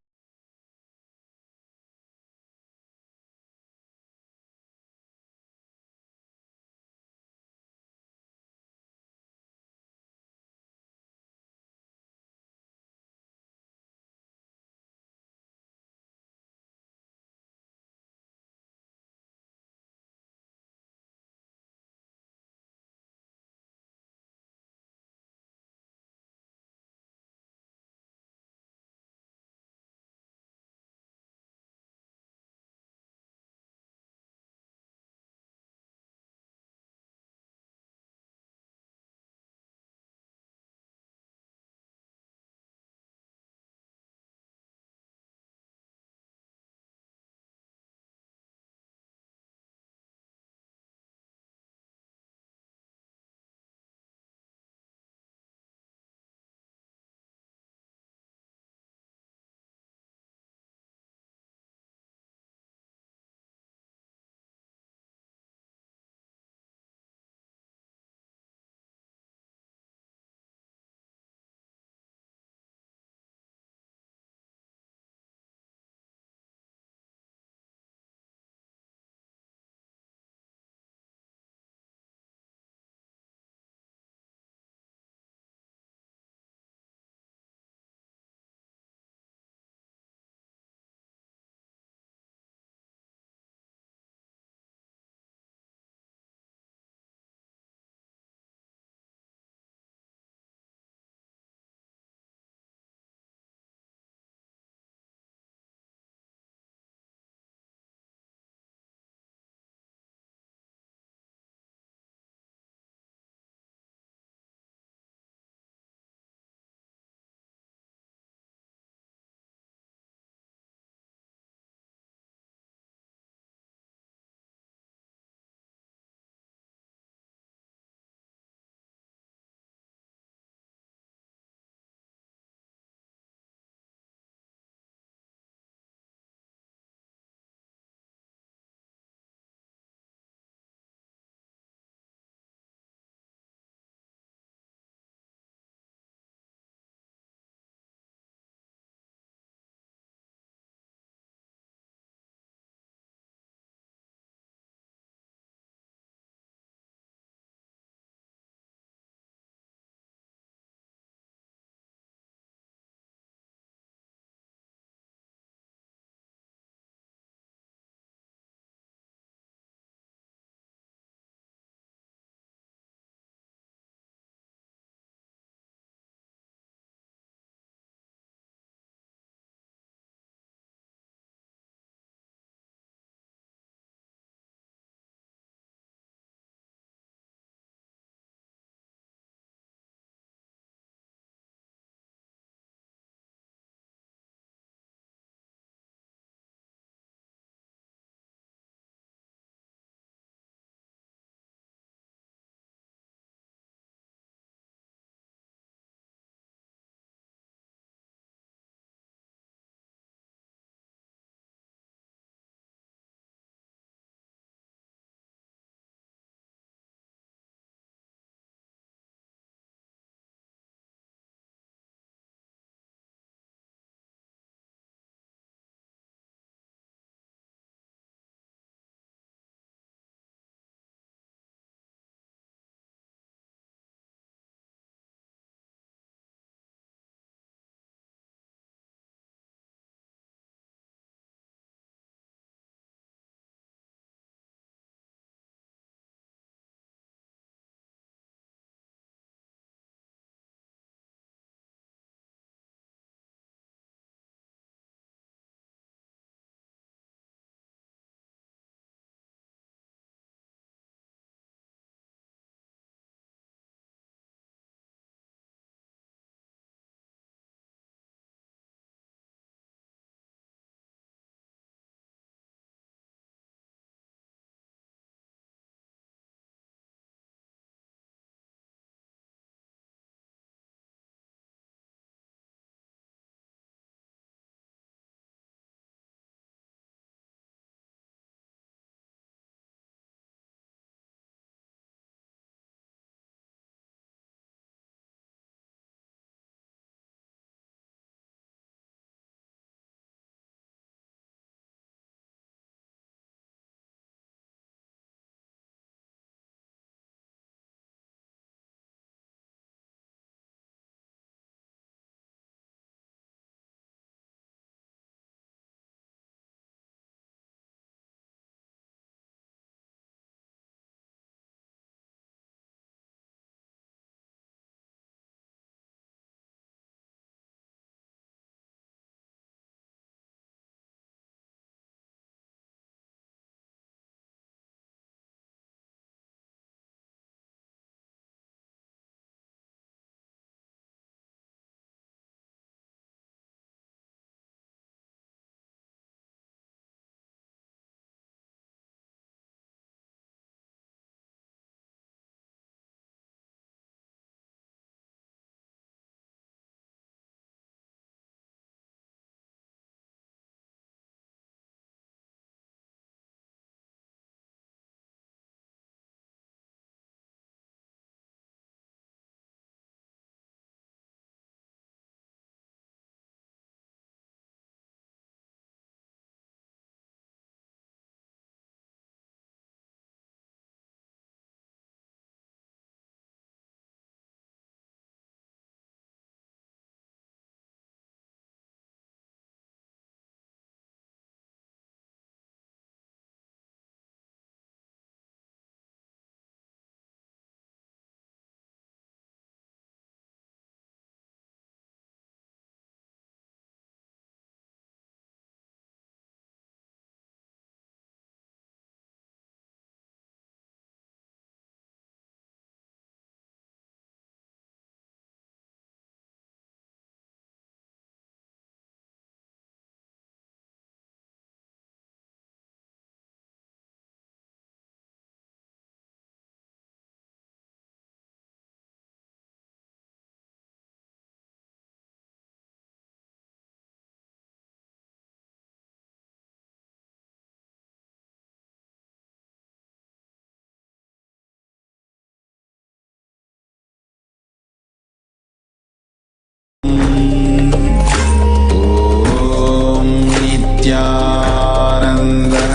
Om Nithyananda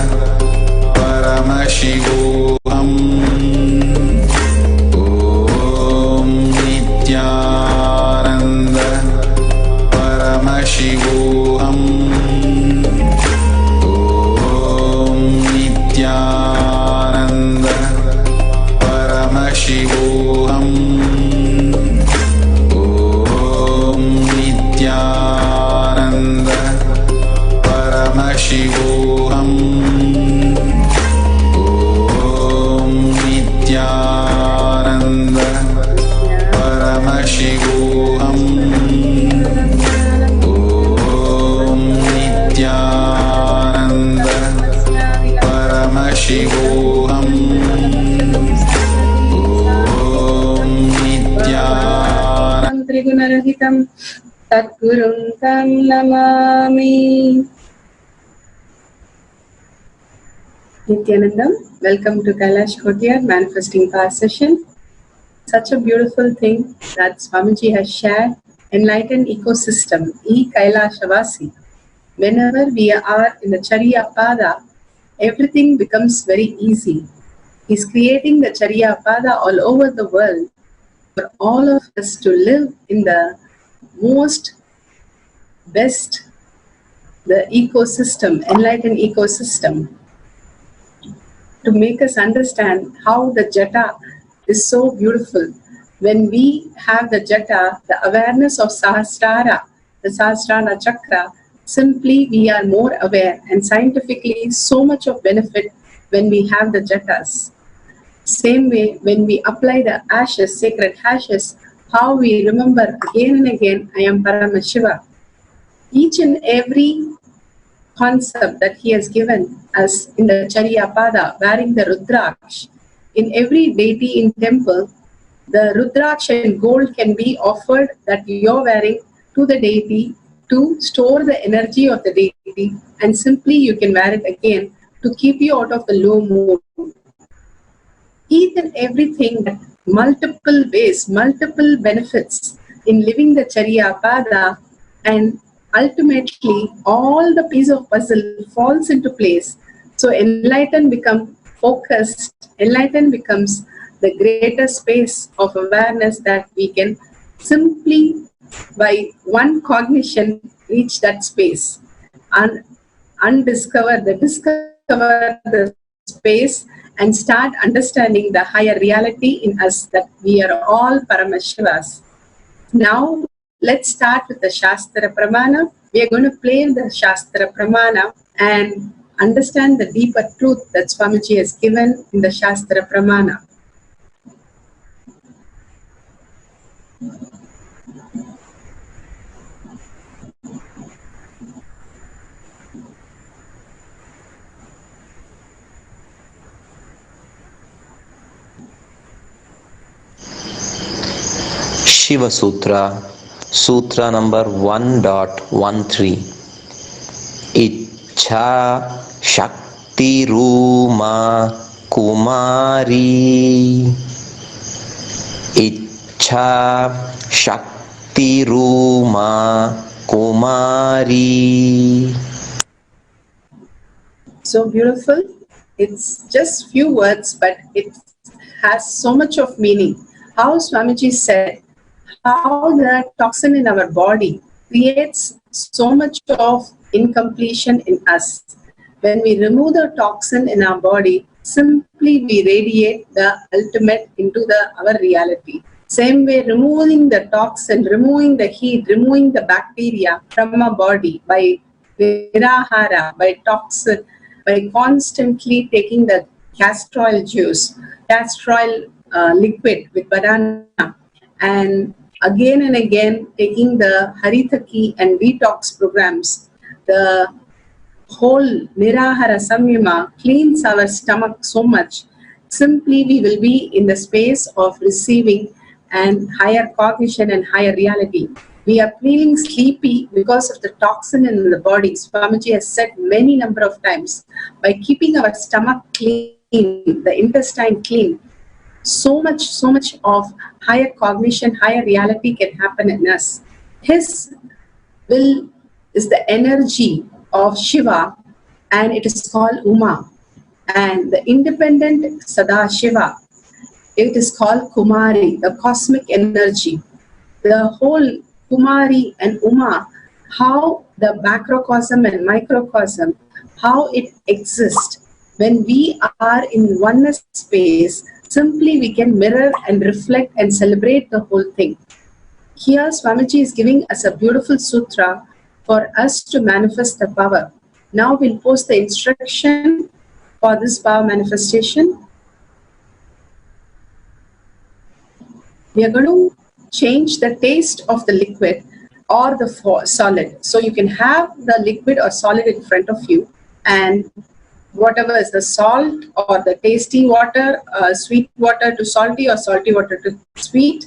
Paramashivoham. Om Nithyananda Paramashivoham. Om Nithyananda Paramashivoham. Om Nithyananda Paramashivoham. Om Nithyananda Paramashivoham. Om Nithyananda Paramashivoham. Om Nithyananda Trigunarahitam Tatgurum Tam Namami. Nithyananda, welcome to Kailash Courtyard Manifesting Power Session. Such a beautiful thing that Swamiji has shared. Enlightened ecosystem, Kailashavasi. Whenever we are in the Charya Pada, everything becomes very easy. He's creating the Charya Pada all over the world for all of us to live in the most best, the ecosystem, enlightened ecosystem, to make us understand how the Jata is so beautiful. When we have the Jata, the awareness of Sahasrara, the Sahasrara Chakra, simply we are more aware, and scientifically so much of benefit when we have the Jatas. Same way, when we apply the ashes, sacred ashes, how we remember again and again, I am Paramashiva. Each and every concept that he has given us in the Charya Pada, wearing the Rudraksh. In every deity in temple, the Rudraksh and gold can be offered that you're wearing to the deity to store the energy of the deity, and simply you can wear it again to keep you out of the low mood. Each and everything, that multiple ways, multiple benefits in living the Charya Pada, and ultimately all the piece of puzzle falls into place. So enlightened become focused, enlightened becomes the greater space of awareness that we can simply by one cognition reach that space and discover the space and start understanding the higher reality in us, that we are all Paramashivas. Now let's start with the Shastra Pramana. We are going to play the Shastra Pramana and understand the deeper truth that Swamiji has given in the Shastra Pramana. Shiva Sutra, Sutra number 1.13. Ichha Shakti Ruma Kumari. Ichha Shakti Ruma Kumari. So beautiful. It's just few words, but it has so much of meaning. How Swamiji said, how the toxin in our body creates so much of incompletion in us. When we remove the toxin in our body, simply we radiate the ultimate into our reality. Same way, removing the toxin, removing the heat, removing the bacteria from our body by virahara, by toxin, by constantly taking the castor oil juice, castor oil liquid with banana, and again and again taking the Haritaki and detox programs, the whole Nirahara Samyama cleans our stomach so much. Simply we will be in the space of receiving and higher cognition and higher reality. We are feeling sleepy because of the toxin in the body. Swamiji has said many number of times, by keeping our stomach clean, the intestine clean, so much of higher cognition, higher reality can happen in us. His will is the energy of Shiva, and it is called Uma. And the independent Sadashiva, it is called Kumari, the cosmic energy. The whole Kumari and Uma, how the macrocosm and microcosm, how it exists. When we are in oneness space, simply we can mirror and reflect and celebrate the whole thing. Here Swamiji is giving us a beautiful sutra for us to manifest the power. Now we'll post the instruction for this power manifestation. We are going to change the taste of the liquid or the solid. So you can have the liquid or solid in front of you, and whatever is the salt or the tasty water, sweet water to salty or salty water to sweet,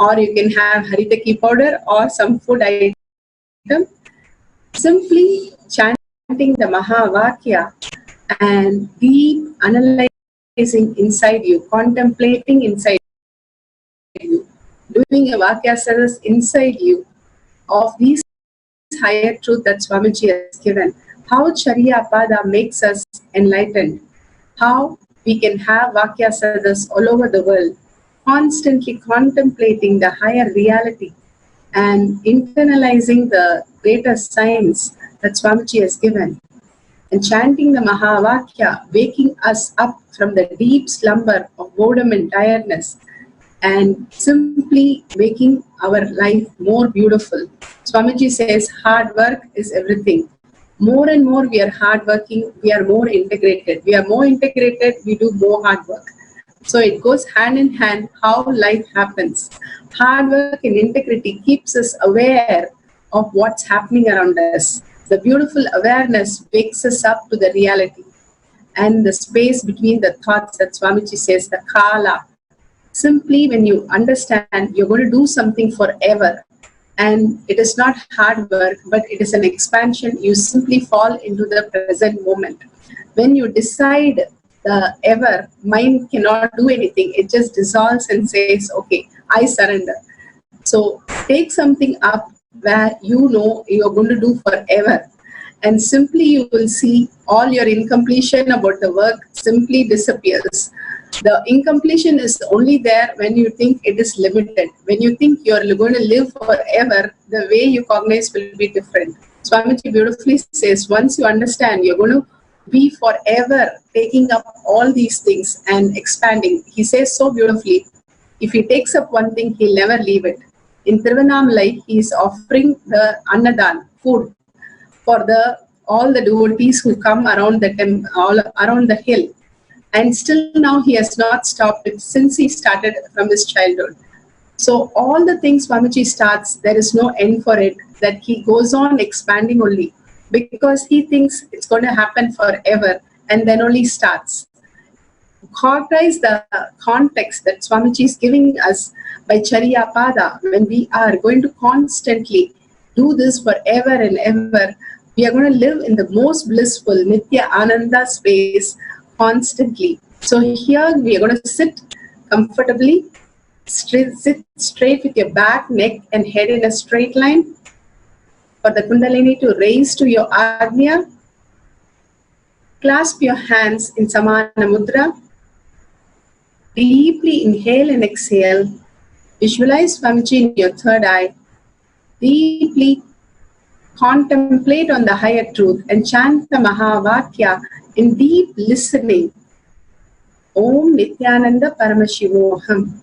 or you can have haritaki powder or some food item. Simply chanting the Mahavakya and deep analyzing inside you, contemplating inside you, doing a Vakya service inside you of these higher truth that Swamiji has given. How Charya Pada makes us enlightened. How we can have Vakya service all over the world, constantly contemplating the higher reality and internalizing the greater science that Swamiji has given. And chanting the Mahavakya, waking us up from the deep slumber of boredom and tiredness, and simply making our life more beautiful. Swamiji says hard work is everything. More and more we are hardworking, we are more integrated. We are more integrated, we do more hard work. So it goes hand in hand how life happens. Hard work and integrity keeps us aware of what's happening around us. The beautiful awareness wakes us up to the reality. And the space between the thoughts that Swamiji says, the Kala. Simply when you understand you're going to do something forever, and it is not hard work, but it is an expansion, you simply fall into the present moment. When you decide the ever, mind cannot do anything. It just dissolves and says, okay, I surrender. So take something up where you know you're going to do forever. And simply you will see all your incompletion about the work simply disappears. The incompletion is only there when you think it is limited. When you think you're going to live forever, the way you cognize will be different. Swamiji beautifully says, once you understand you're going to be forever taking up all these things and expanding. He says so beautifully, if he takes up one thing, he'll never leave it. In Tiruvannamalai, he is offering the Annadan, food, for all the devotees who come around the all around the hill. And still now he has not stopped it since he started from his childhood. So all the things Swamiji starts, there is no end for it, that he goes on expanding only because he thinks it's going to happen forever and then only starts. Cognize the context that Swamiji is giving us by Charya Pada. When we are going to constantly do this forever and ever, we are going to live in the most blissful Nithya Ananda space constantly. So here we are going to sit comfortably, sit straight with your back, neck and head in a straight line. For the Kundalini to raise to your Agnya, clasp your hands in Samana Mudra. Deeply inhale and exhale. Visualize Swamiji in your third eye. Deeply contemplate on the higher truth and chant the Mahavakya in deep listening. Om Nithyananda Paramashivoham.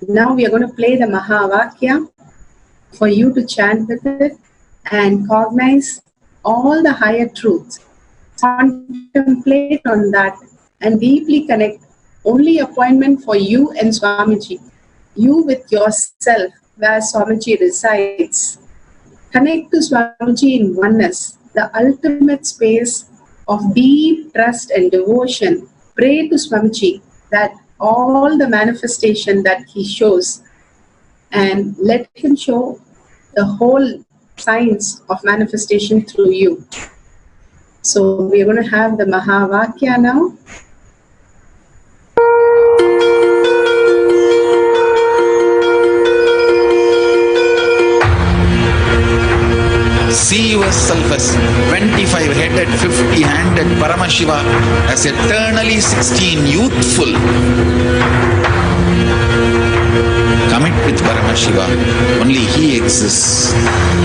Now we are going to play the Mahavakya for you to chant with it and cognize all the higher truths. Contemplate on that and deeply connect. Only appointment for you and Swamiji. You with yourself, where Swamiji resides. Connect to Swamiji in oneness, the ultimate space of deep trust and devotion. Pray to Swamiji that all the manifestation that he shows, and let him show the whole science of manifestation through you. So we are going to have the Mahavakya now. 50-handed Paramashiva as eternally 16, youthful. Commit with Paramashiva. Only he exists.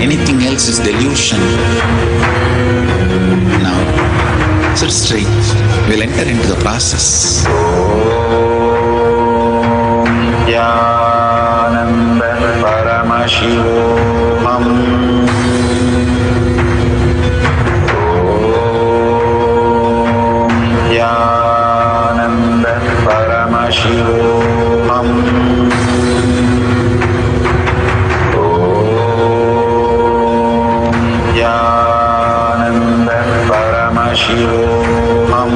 Anything else is delusion. Now, sit straight. We'll enter into the process. Nithyananda Paramashivoham. Nithyananda Paramashivoham. Nithyananda Paramashivoham.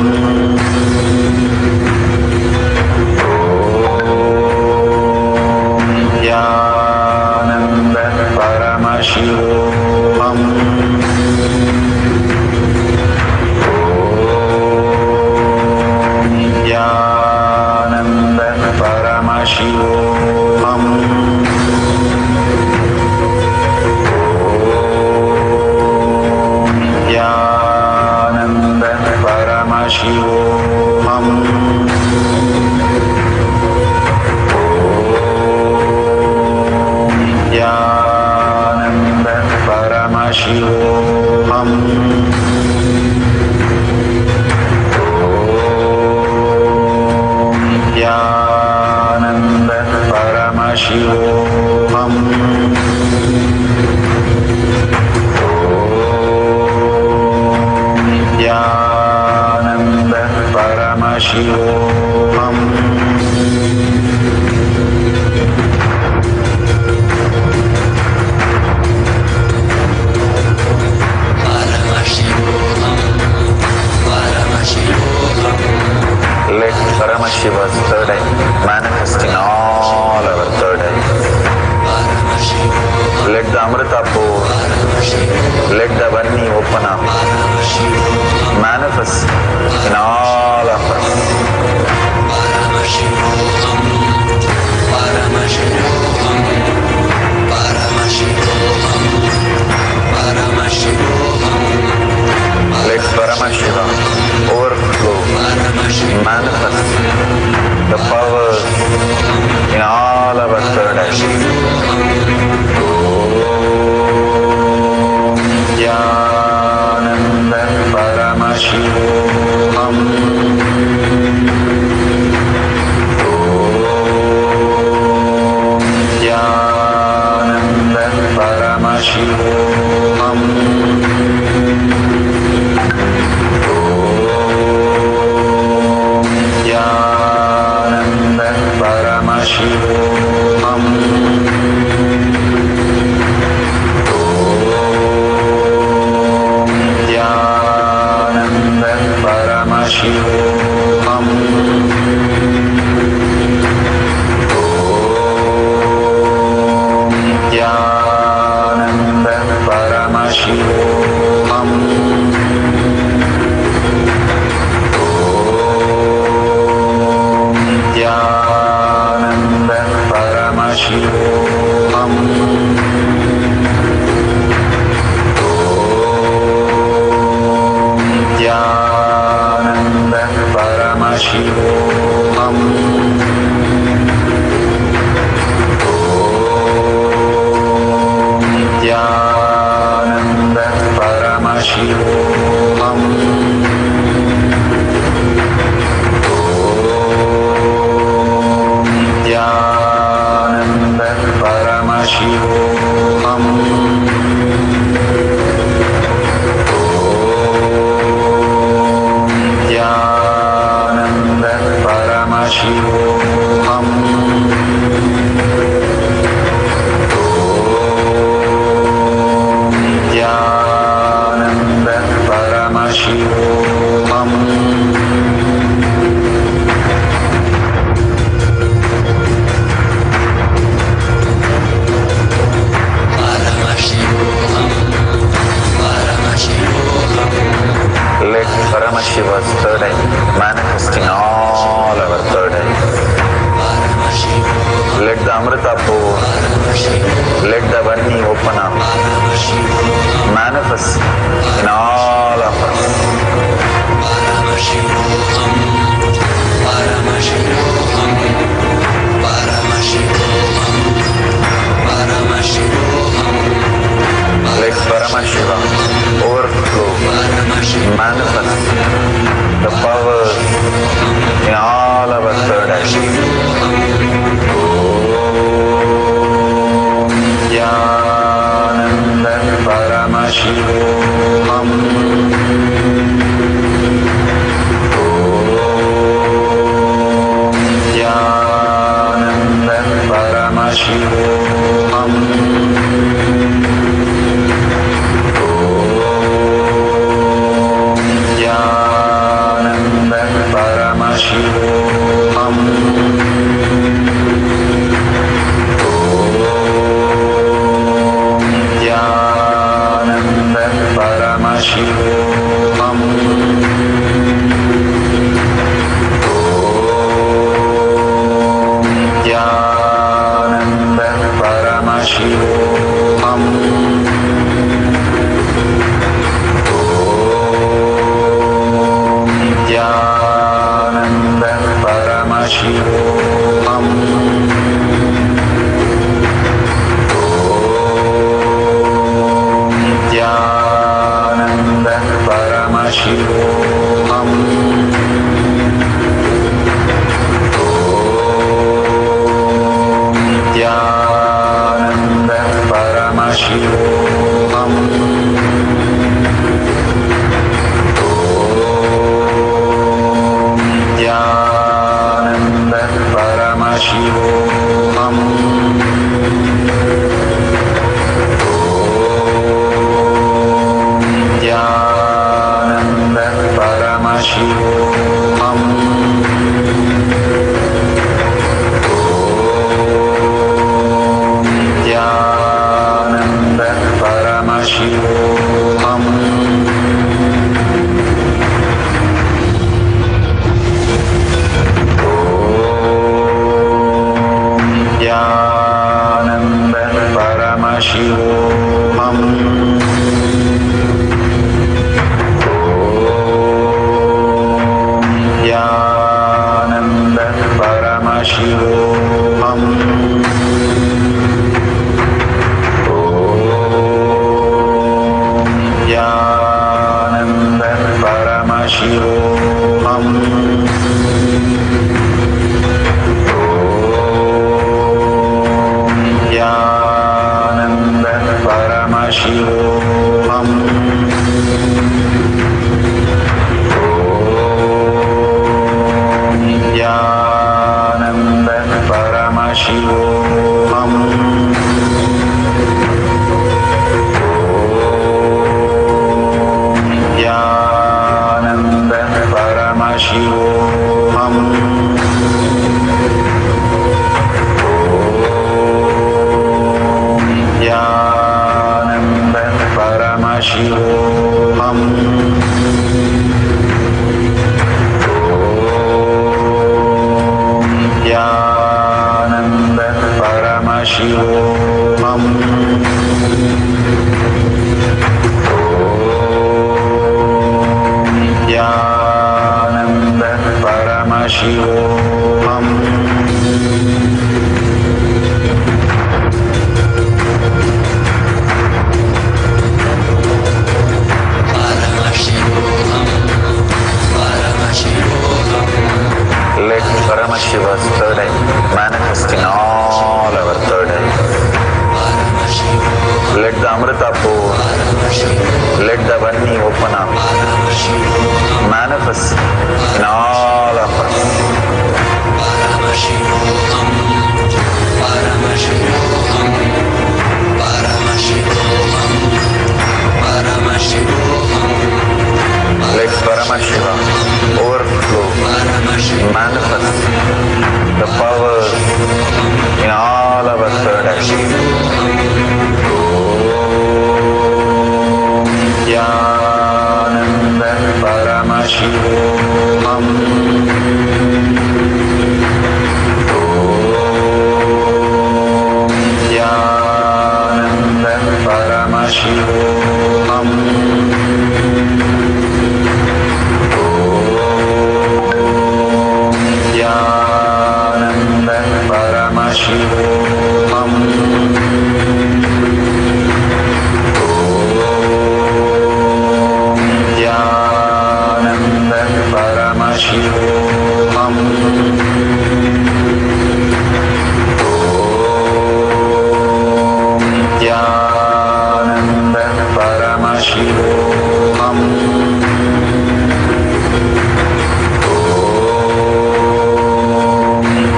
Nithyananda Paramashivoham. Nithyananda Paramashivoham. Nithyananda Paramashivoham. Nithyananda Paramashivoham. Nithyananda Paramashivoham. Nithyananda Paramashivoham. Let Paramashiva's third eye manifest in all our third eyes. Let the Amrita pour, let the Vanni open up, manifest in all of us. Let Paramashiva overflow, manifest the powers in all our third eyes. Nithyananda Paramashivoham. Nithyananda Paramashivoham. Nithyananda Paramashivoham. Nithyananda Paramashivoham. Nithyananda Paramashivoham. Nithyananda Paramashivoham. Nithyananda Paramashivoham. Nithyananda Paramashivoham. Nithyananda Paramashivoham. Nithyananda Paramashivoham. Nithyananda Paramashivoham. Let Paramashiva's third eye manifest in all our third eyes. Let the Amrita pour, let the Vanni open up, manifest in all of us. Paramashivoham, Paramashivoham, Paramashivoham, Paramashivoham. Let Paramashivam overflow, manifest the powers in all our third eye. Om Yananda Paramashivoham. Om Yananda Paramashivoham. Paramashivoham. Om Yananda Paramashivoham. Om Yananda Paramashivoham. Paramashivoham. Om Yananda Paramashivoham. Om Yananda Paramashivoham. Paramashivoham. Om Yananda Paramashivoham. Om Yananda Paramashivoham. Yananda Paramashivoham. Om Yananda Paramashivoham. Om Yananda Paramashivoham. Yananda Paramashivoham. Om Yananda Paramashivoham. Om Yananda Paramashivoham. Yananda Paramashivoham. Om Yananda Paramashivoham. Om Yananda Paramashivoham. Let Paramashiva's third eye manifest in all our third eyes. Let the Amrita pour, let the Vani open up, manifest in all of us. Paramashivoham, Paramashivoham, Paramashivoham, Paramashivoham. Let Paramashiva overflow, manifest the powers in all our third eye. Om Yananda Paramashivoham. Om Yananda Paramashivoham. Om Paramashivoham. Nithyananda Paramashivoham. Nithyananda Paramashivoham.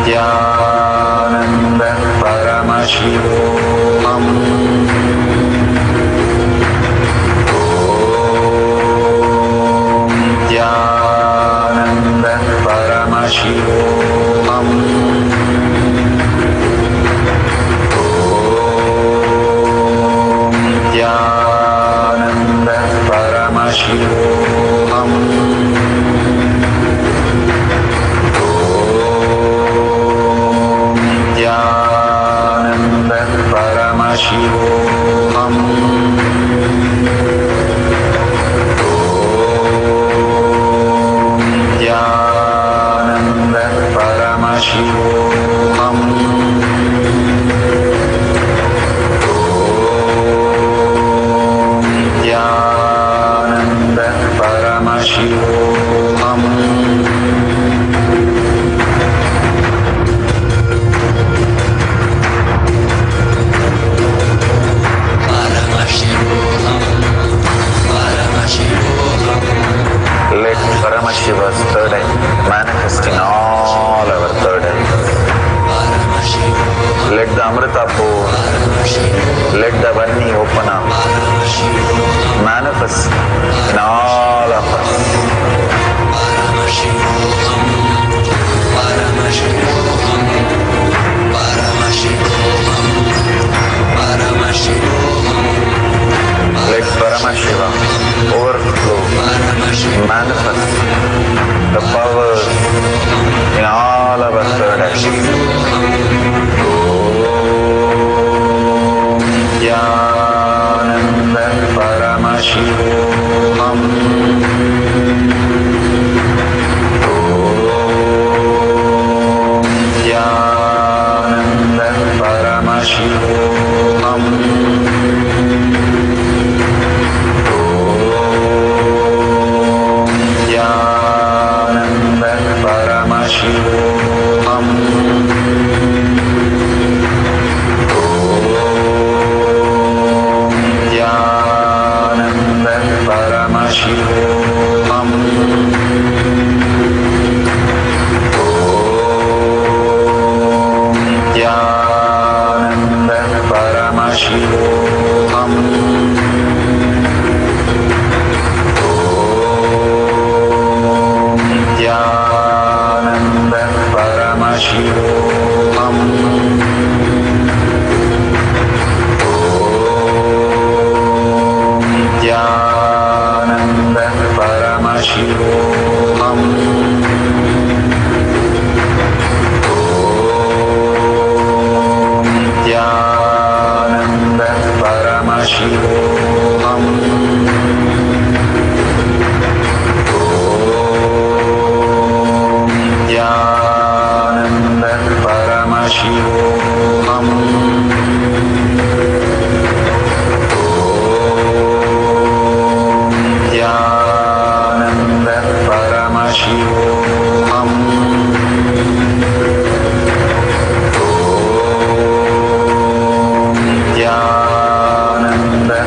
Nithyananda Paramashivoham. Nithyananda Paramashivoham. Nithyananda Paramashivoham. Nithyananda Paramashivoham. Nithyananda Paramashivoham. Nithyananda Paramashivoham. Let Paramashiva's third eye manifest in all our third eyes. Let the Amrita pour, let the Vani open up, manifest in all of us. Let Paramashivam overflow, manifest the powers in all our third eyes. Nithyananda Paramashivoham. Nithyananda Paramashivoham. Nithyananda Paramashivoham. Nithyananda Paramashivoham. Nithyananda Paramashivoham. Nithyananda Paramashivoham. Nithyananda Paramashivoham. Nithyananda Paramashivoham. Nithyananda Paramashivoham. Nithyananda Paramashivoham. Nithyananda Paramashivoham. Nithyananda Paramashivoham. Nithyananda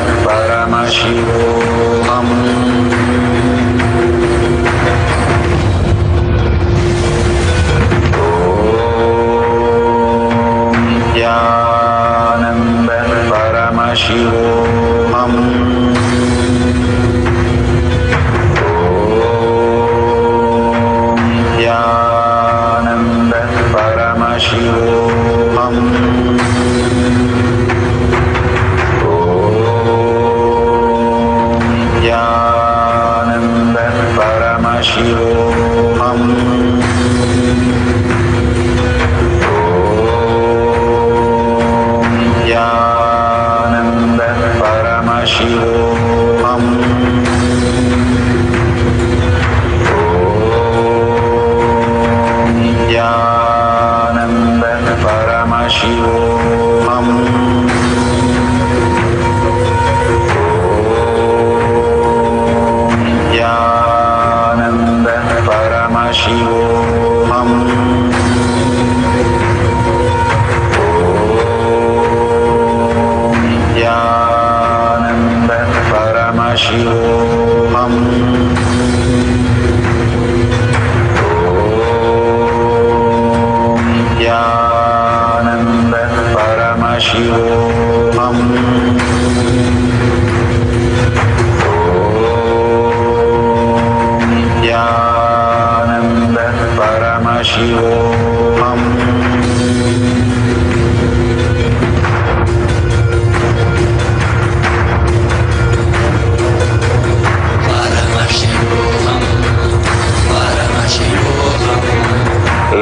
Paramashivoham. Nithyananda Paramashivoham. Nithyananda Paramashivoham. Nithyananda Paramashivoham. Paramashivoham. Nithyananda Paramashivoham. Nithyananda Paramashivoham. Nithyananda Paramashivoham. Nithyananda Paramashivoham.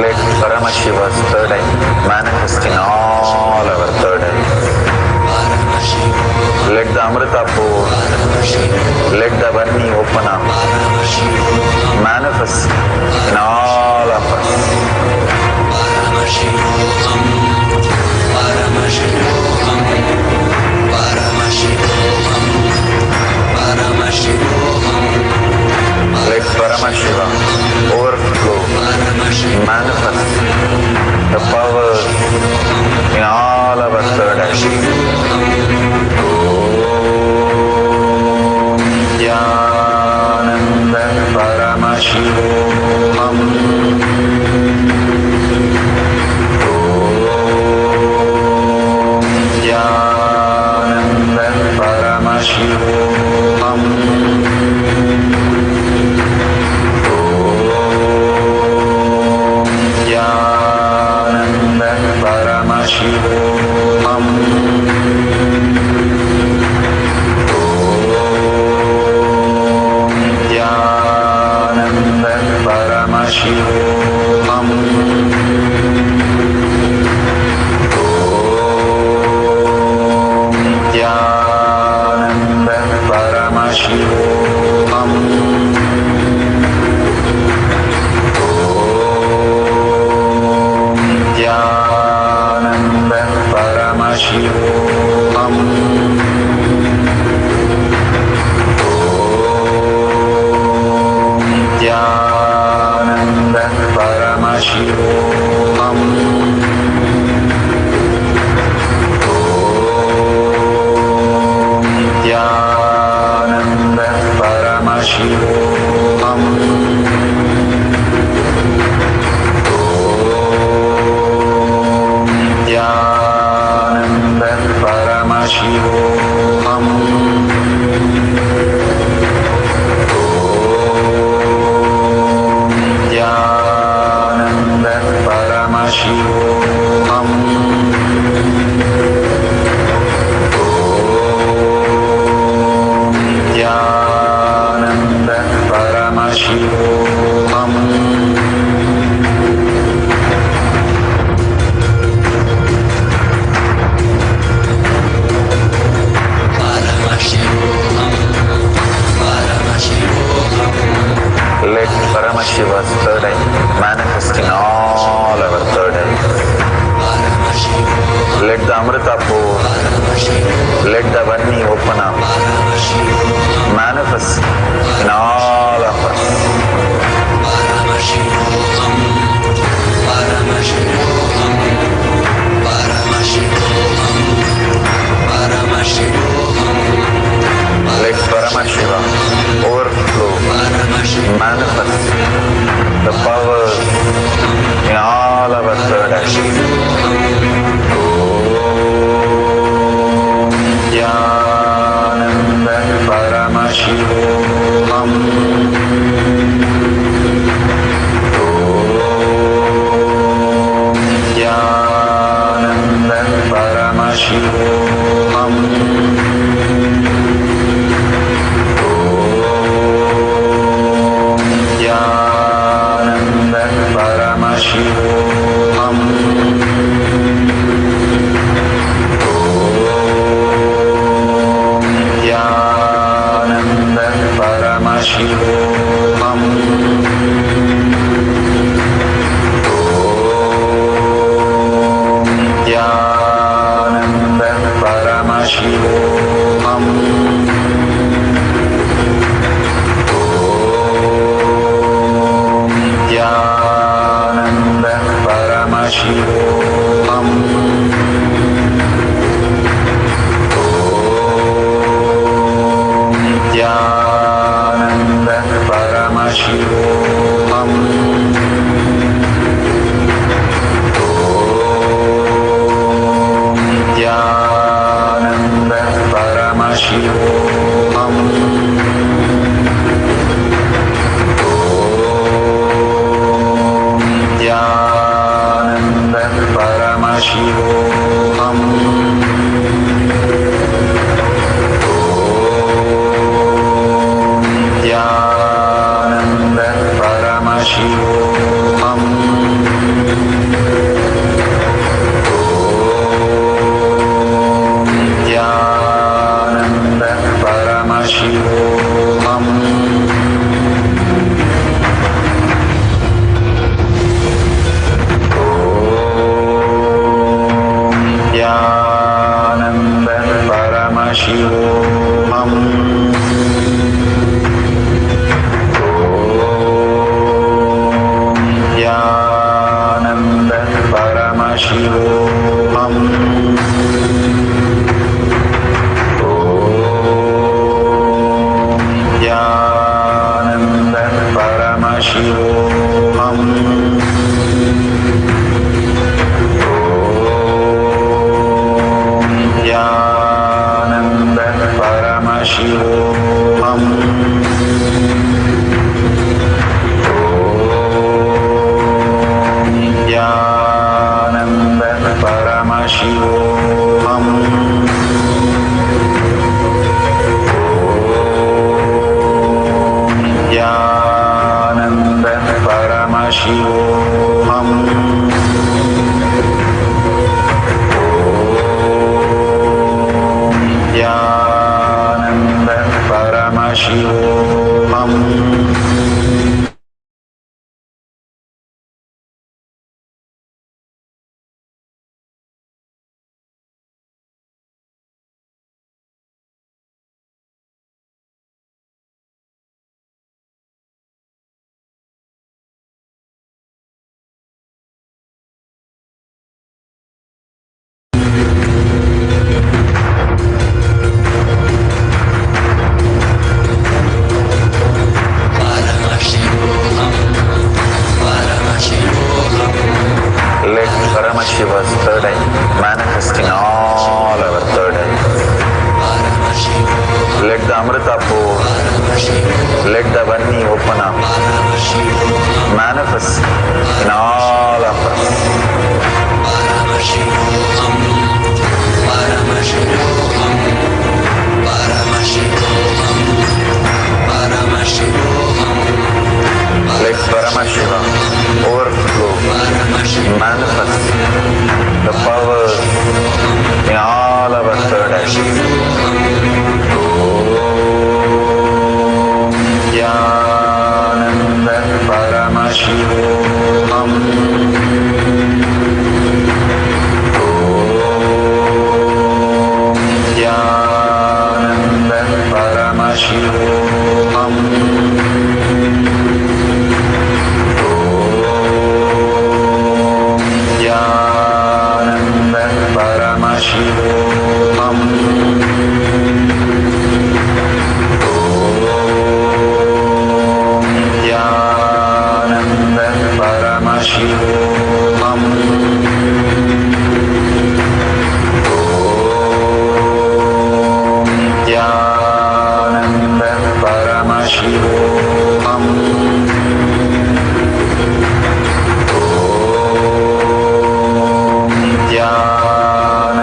Let Paramashiva's third eye manifest in all our third eyes. Let the Amrita pour, let the Varni open up, manifest in all of us. Let Paramashiva overflow, manifest the power in all our third eyes. Nithyananda Paramashivoham. Nithyananda Paramashivoham. Nithyananda Paramashivoham. Nithyananda Paramashivoham. Nithyananda Paramashivoham. Nithyananda Paramashivoham. Nithyananda Paramashivoham. Nithyananda Paramashivoham. Nithyananda Paramashivoham. Nithyananda Paramashivoham. Nithyananda Paramashivoham. Let Paramashiva's third eye manifest in all our third eyes. Let the Amrita pour, let the Varni open up, manifest in all of us. Let Paramashiva overflow, manifest the power in all our third eyes. Nithyananda Paramashivoham. Nithyananda Paramashivoham. Nithyananda Paramashivoham. Nithyananda Paramashivoham. Nithyananda Paramashivoham. Nithyananda Paramashivoham. Nithyananda Paramashivoham. Nithyananda Paramashivoham. Nithyananda Paramashivoham. Nithyananda Paramashivoham. Nithyananda Paramashivoham. Let Paramashiva's third eye manifesting all our third eyes. Let the Amrita pour, let the Vani open up, manifest in all of us. Let Paramashiva overflow, manifest the power in all our third eyes. Nithyananda Paramashivoham. Nithyananda Paramashivoham. Nithyananda Paramashivoham. Nithyananda Paramashivoham. Nithyananda Paramashivoham.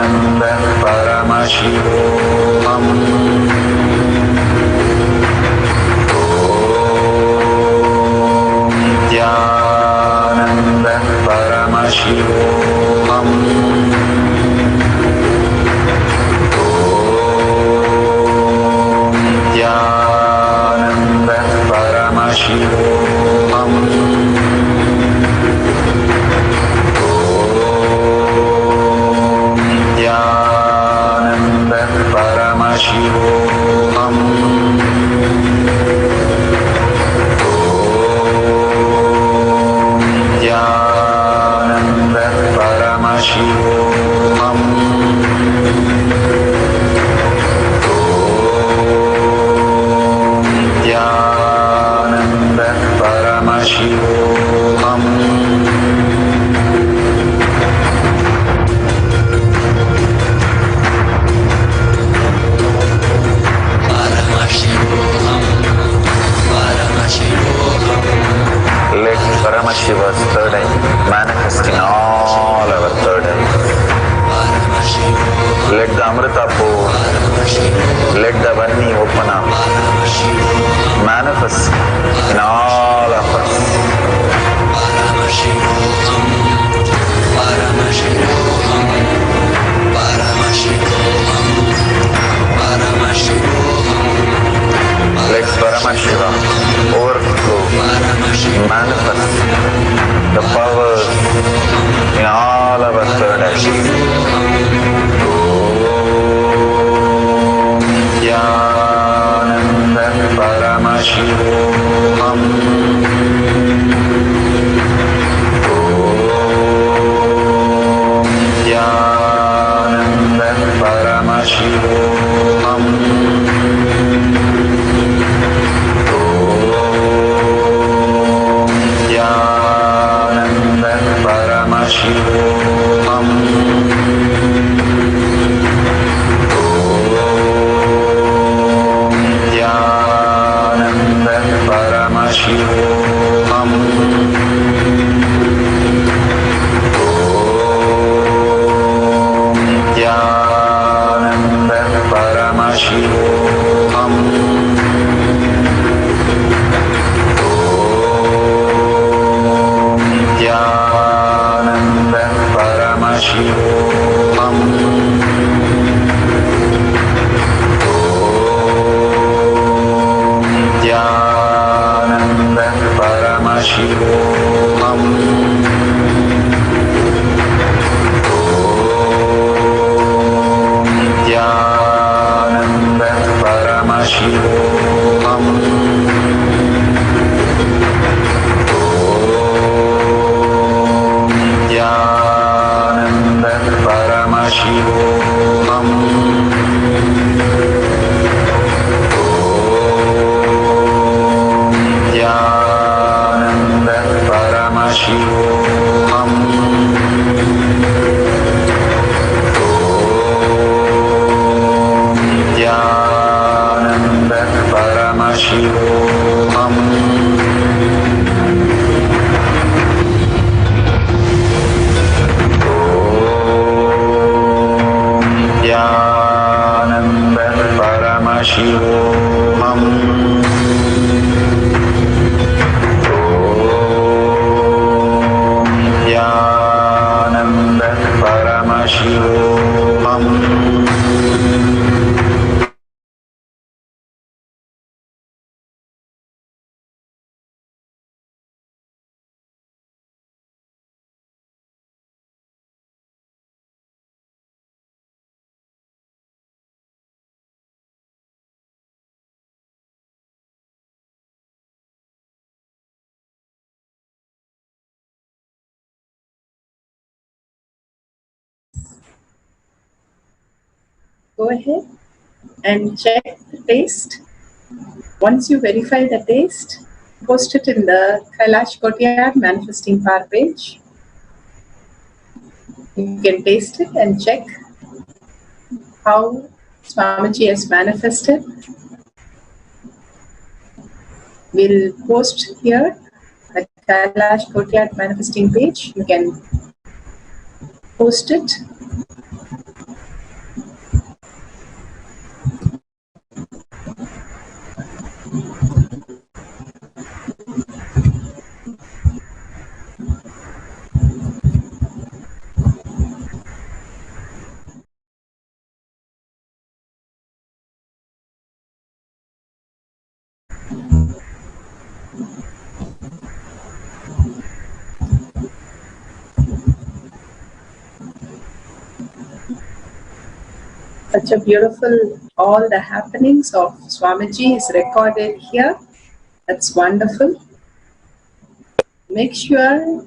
Nithyananda Paramashivoham. Paramashivoham. Om Nithyananda Paramashivoham. Om Nithyananda Paramashivoham. Nithyananda Paramashivoham. Om Nithyananda Paramashivoham. Go ahead and check the taste. Once you verify the taste, post it in the Kailash Courtyard Manifesting Power page. You can taste it and check how Swamiji has manifested. We'll post here the Kailash Courtyard Manifesting page. You can post it. Such a beautiful, all the happenings of Swamiji is recorded here. That's wonderful. Make sure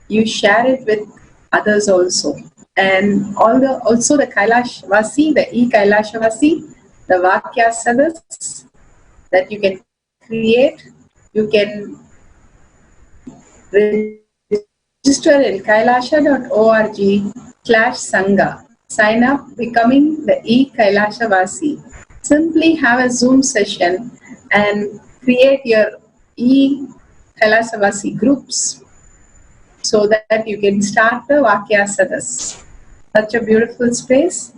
you share it with others also. And also the Kailash Vasi, the e-Kailash Vasi, the Vakyasadas that you can create. You can register in kailasha.org/Sangha. Sign up becoming the e-Kailasha Vasi. Simply have a Zoom session and create your e-Kailasha Vasi groups so that you can start the Vakyasadas. Such a beautiful space.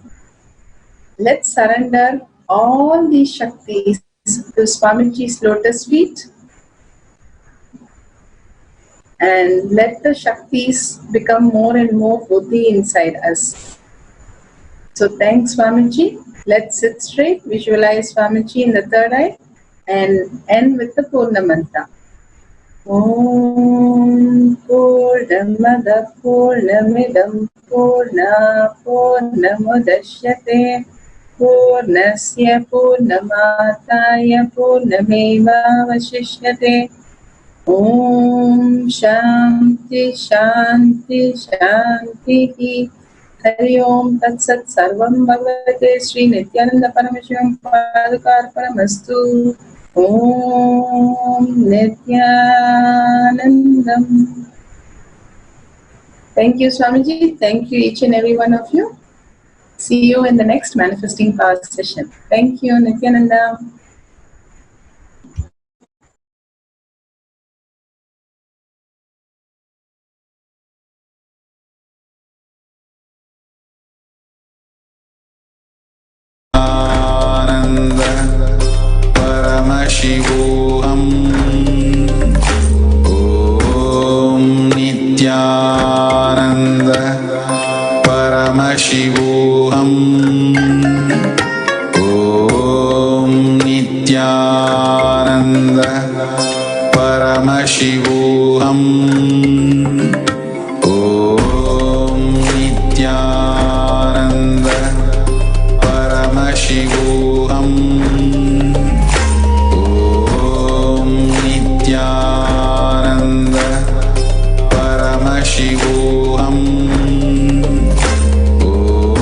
Let's surrender all these Shaktis to Swamiji's lotus feet and let the Shaktis become more and more Buddhi inside us. So thanks Swamiji. Let's sit straight, visualize Swamiji in the third eye and end with the Purna Mantra. Om Purnamada Purnamidam Purna Purnamudashyate Purnasya Purnamataya Purnameva Vashishyate. Om Shanti Shanti Shanti. Hari Om Tat Sat Sarvam Bhavate Sri Nithyananda Paramashivam Padukarpanamastu. Om Nithyanandam. Thank you, Swamiji. Thank you, each and every one of you. See you in the next Manifesting Power session. Thank you, Nithyananda. Paramashivoham. Om Nithyananda Paramashivoham. Om Nithyananda Paramashivoham. Om Nithyananda Paramashivoham. Nithyananda Paramashivoham. Om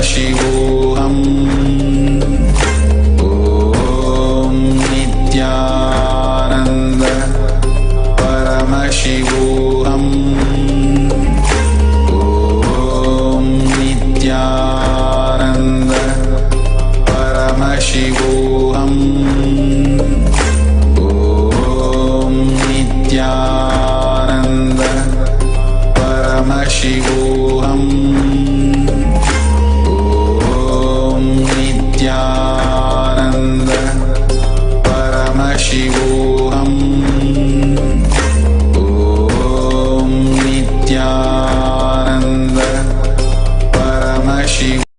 Paramashivoham. Om Nithyananda Paramashivoham. Om Nithyananda Paramashivoham. Om Nithyananda Paramashivoham. Om Nithyananda Paramashivoham. Om Nithyananda Paramashivoham.